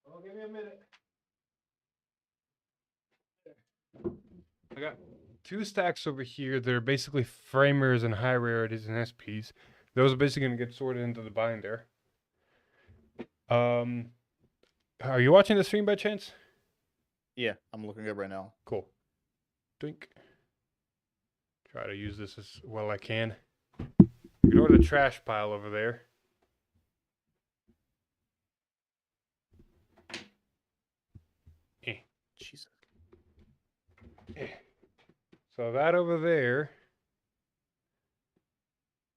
Oh, give me a minute. I got 2 stacks over here. They're basically framers and high rarities and SPs. Those are basically going to get sorted into the binder. Are you watching the stream by chance? Yeah, I'm looking up right now. Cool. Drink. Try to use this as well I can. Ignore the trash pile over there. Jesus. So that over there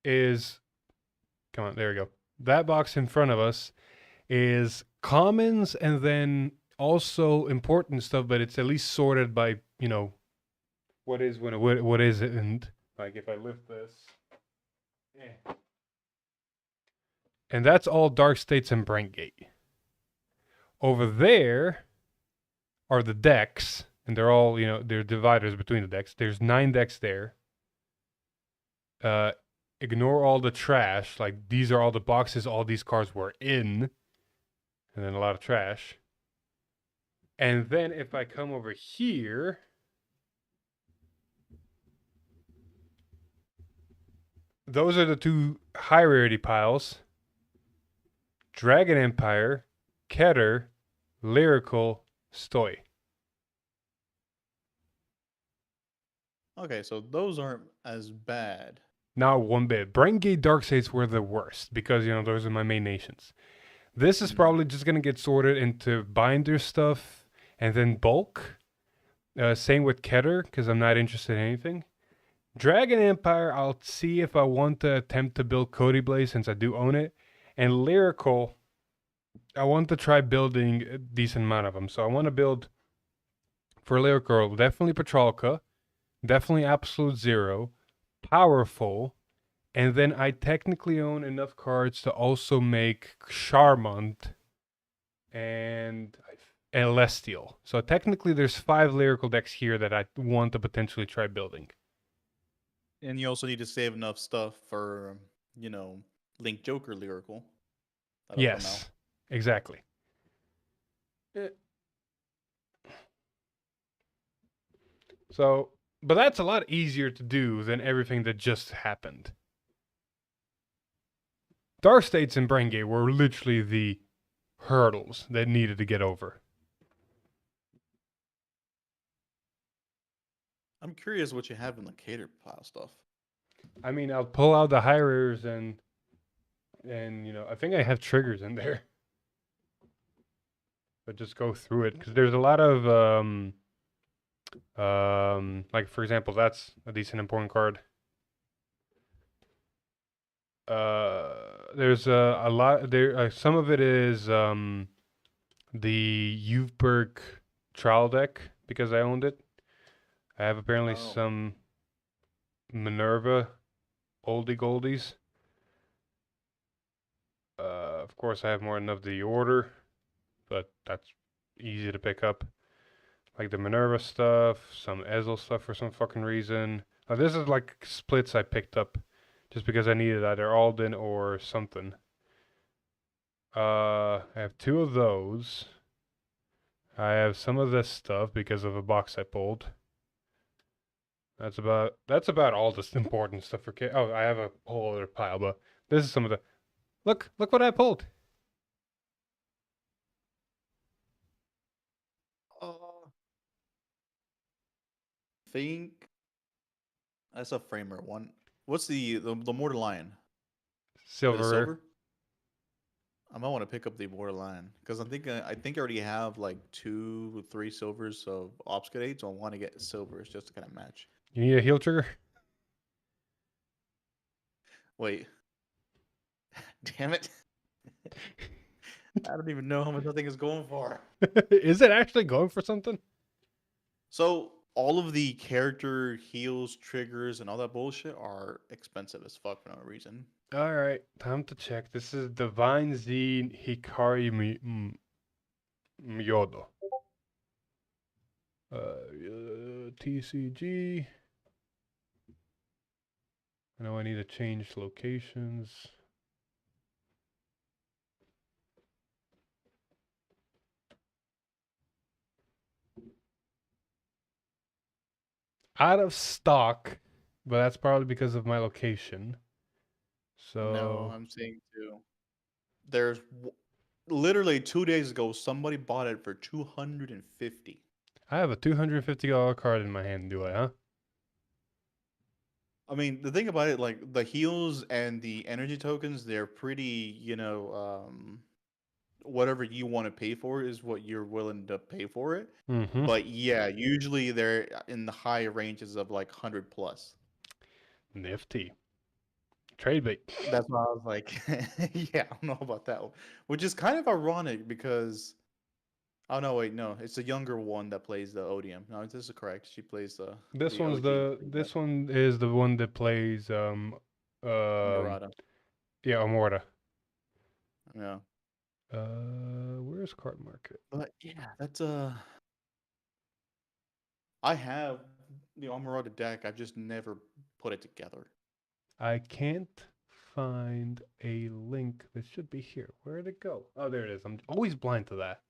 is, come on, there we go. That box in front of us is commons and then also important stuff, but it's at least sorted by, you know, what is what isn't. Like if I lift this. And that's all Dark States and Braingate. Over there are the decks, and they're all, you know, they're dividers between the decks. There's 9 decks there. Ignore all the trash. Like, these are all the boxes all these cards were in. And then a lot of trash. And then if I come over here, those are the 2 high rarity piles. Dragon Empire, Keter, Lyrical, Stoy. Okay, so those aren't as bad. Not one bit. Braingate Darkstates were the worst because, you know, those are my main nations. This is probably just going to get sorted into binder stuff and then bulk. Same with Keter because I'm not interested in anything. Dragon Empire, I'll see if I want to attempt to build Cody Blaze since I do own it. And Lyrical, I want to try building a decent amount of them. So I want to build, for Lyrical, definitely Petrolka, definitely Absolute Zero, Powerful, And then I technically own enough cards to also make Charmant and Celestial. So technically there's 5 lyrical decks here that I want to potentially try building. And you also need to save enough stuff for, Link Joker lyrical. That'll come out. Yes, exactly. So, but that's a lot easier to do than everything that just happened. Dark States and Brain Gate were literally the hurdles that needed to get over. I'm curious what you have in the cater pile stuff. I mean, I'll pull out the high rares and I think I have triggers in there. But just go through it because there's a lot of like for example, that's a decent important card. There's a lot there. Some of it is the Uveberg trial deck because I owned it. I have apparently some Minerva oldie goldies. Of course, I have more than of the order, but that's easy to pick up. Like the Minerva stuff, some Ezel stuff for some fucking reason. This is like splits I picked up just because I needed either Alden or something. I have 2 of those. I have some of this stuff because of a box I pulled. That's about all this important stuff for K. Oh, I have a whole other pile, but this is some of the. Look what I pulled. Think that's a framer one. What's the Mortar Lion? Silver. Is it silver? I might want to pick up the Mortar Lion because I think I already have like 2 or 3 silvers of Obscurate, so I want to get silvers just to kind of match. You need a heal trigger? Wait. Damn it. I don't even know how much that thing is going for. Is it actually going for something? So all of the character heals, triggers, and all that bullshit are expensive as fuck for no reason. All right, time to check. This is Divine Z Hikari Myodo. TCG. I know I need to change locations. Out of stock, but that's probably because of my location. So No, I'm saying too. There's literally 2 days ago, somebody bought it for $250. I have a $250 card in my hand, do I, huh? I mean, the thing about it, like the heals and the energy tokens, they're pretty, whatever you want to pay for is what you're willing to pay for it. Mm-hmm. But yeah, usually they're in the high ranges of like 100 plus. Nifty. Trade bait. That's why I was like, yeah, I don't know about that one. Which is kind of ironic because, oh no, wait, no, it's a younger one that plays the Odium. No, this is correct. She plays the. This the one's OG. this one is the one that plays Murata. Yeah, Amorta. Yeah. Where's Card Market? But yeah, that's I have the Amorata deck. I've just never put it together. I can't find a link that should be here. Where'd it go? Oh, there it is. I'm always blind to that.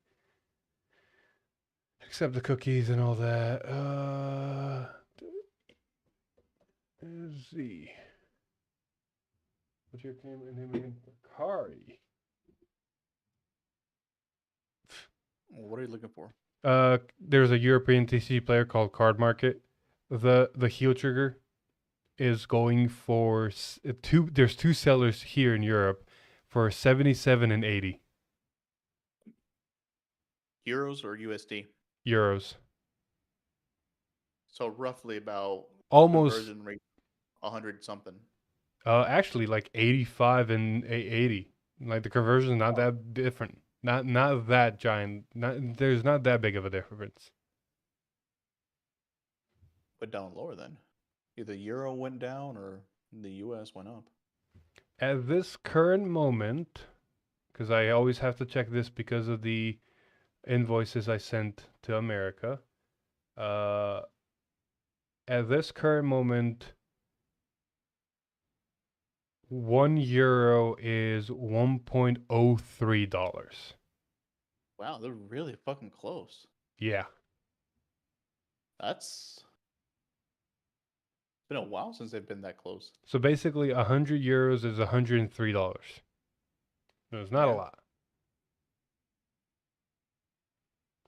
Except the cookies and all that. Z. What's your name again? Kari. What are you looking for? There's a European TC player called Card Market. The heal trigger is going for there's 2 sellers here in Europe for 77 and 80 Euros or USD? euros. So roughly about Almost conversion rate 100 something. actually like 85 and 80. Like the conversion is not that different. Not that giant. There's not that big of a difference. But down lower then. Either Euro went down or the US went up. At this current moment, because I always have to check this because of the invoices I sent to America. At this current moment, €1 is $1.03. Wow, they're really fucking close. Yeah. That's been a while since they've been that close. So basically, €100 is $103. No, it's not a Yeah. lot,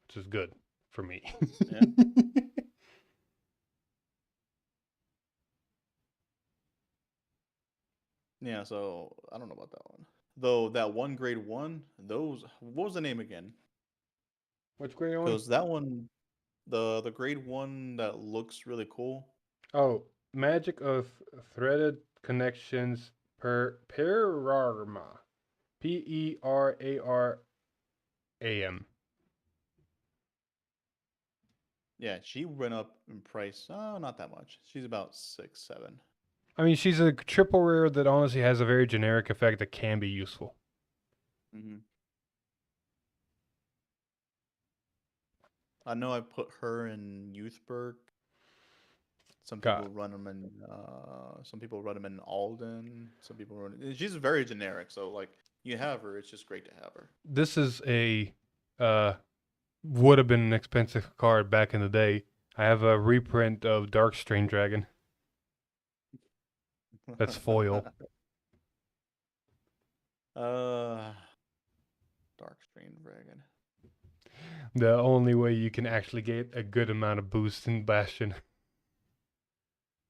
which is good for me. Yeah. Yeah, so I don't know about that one. Though that one grade 1, those what was the name again? Which grade one? Because that one, the grade 1 that looks really cool. Oh, Magic of Threaded Connections per Perarma. P-E-R-A-R-A-M. Yeah, she went up in price. Oh, not that much. She's about 6, 7. I mean, she's a triple rare that honestly has a very generic effect that can be useful. Mm-hmm. I know I put her in Youthberg. Some people run them in. Some people run them in Alden. Some people run. She's very generic, so like you have her, it's just great to have her. This is a would have been an expensive card back in the day. I have a reprint of Darkstrain Dragon. That's foil. Darkstrain Dragon. The only way you can actually get a good amount of boost in Bastion.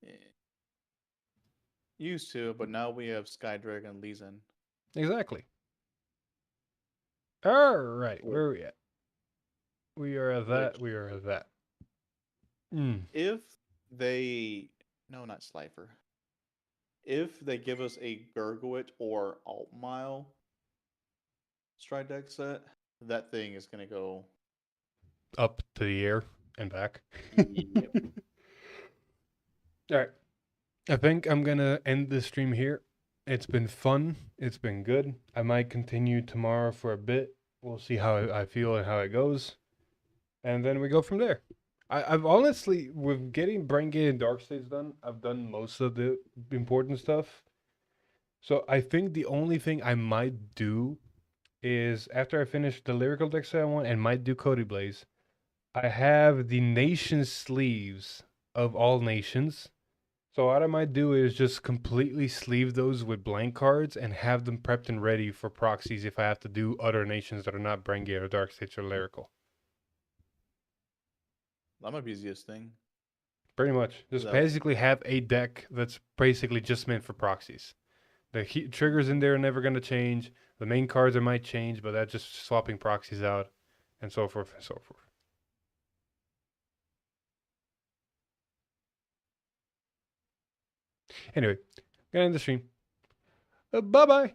Yeah. Used to, but now we have Sky Dragon Lee Sin. Exactly. All right, where are we at? We are at that. We are at that. If they, no, not Slifer. If they give us a Gurgwit or Altmile Stride deck set, that thing is gonna go up to the air and back. Yep. All right. I think I'm going to end this stream here. It's been fun. It's been good. I might continue tomorrow for a bit. We'll see how I feel and how it goes. And then we go from there. I've honestly, with getting Brain Gate and Dark States done, I've done most of the important stuff. So I think the only thing I might do is after I finish the lyrical deck set I want and might do Cody Blaze, I have the nation sleeves of all nations. So what I might do is just completely sleeve those with blank cards and have them prepped and ready for proxies if I have to do other nations that are not Brain Gate or Dark States or lyrical. That might be the easiest thing. Pretty much. Just basically have a deck that's basically just meant for proxies. The triggers in there are never going to change. The main cards are might change, but that's just swapping proxies out and so forth and so forth. Anyway, gonna end the stream. Bye-bye.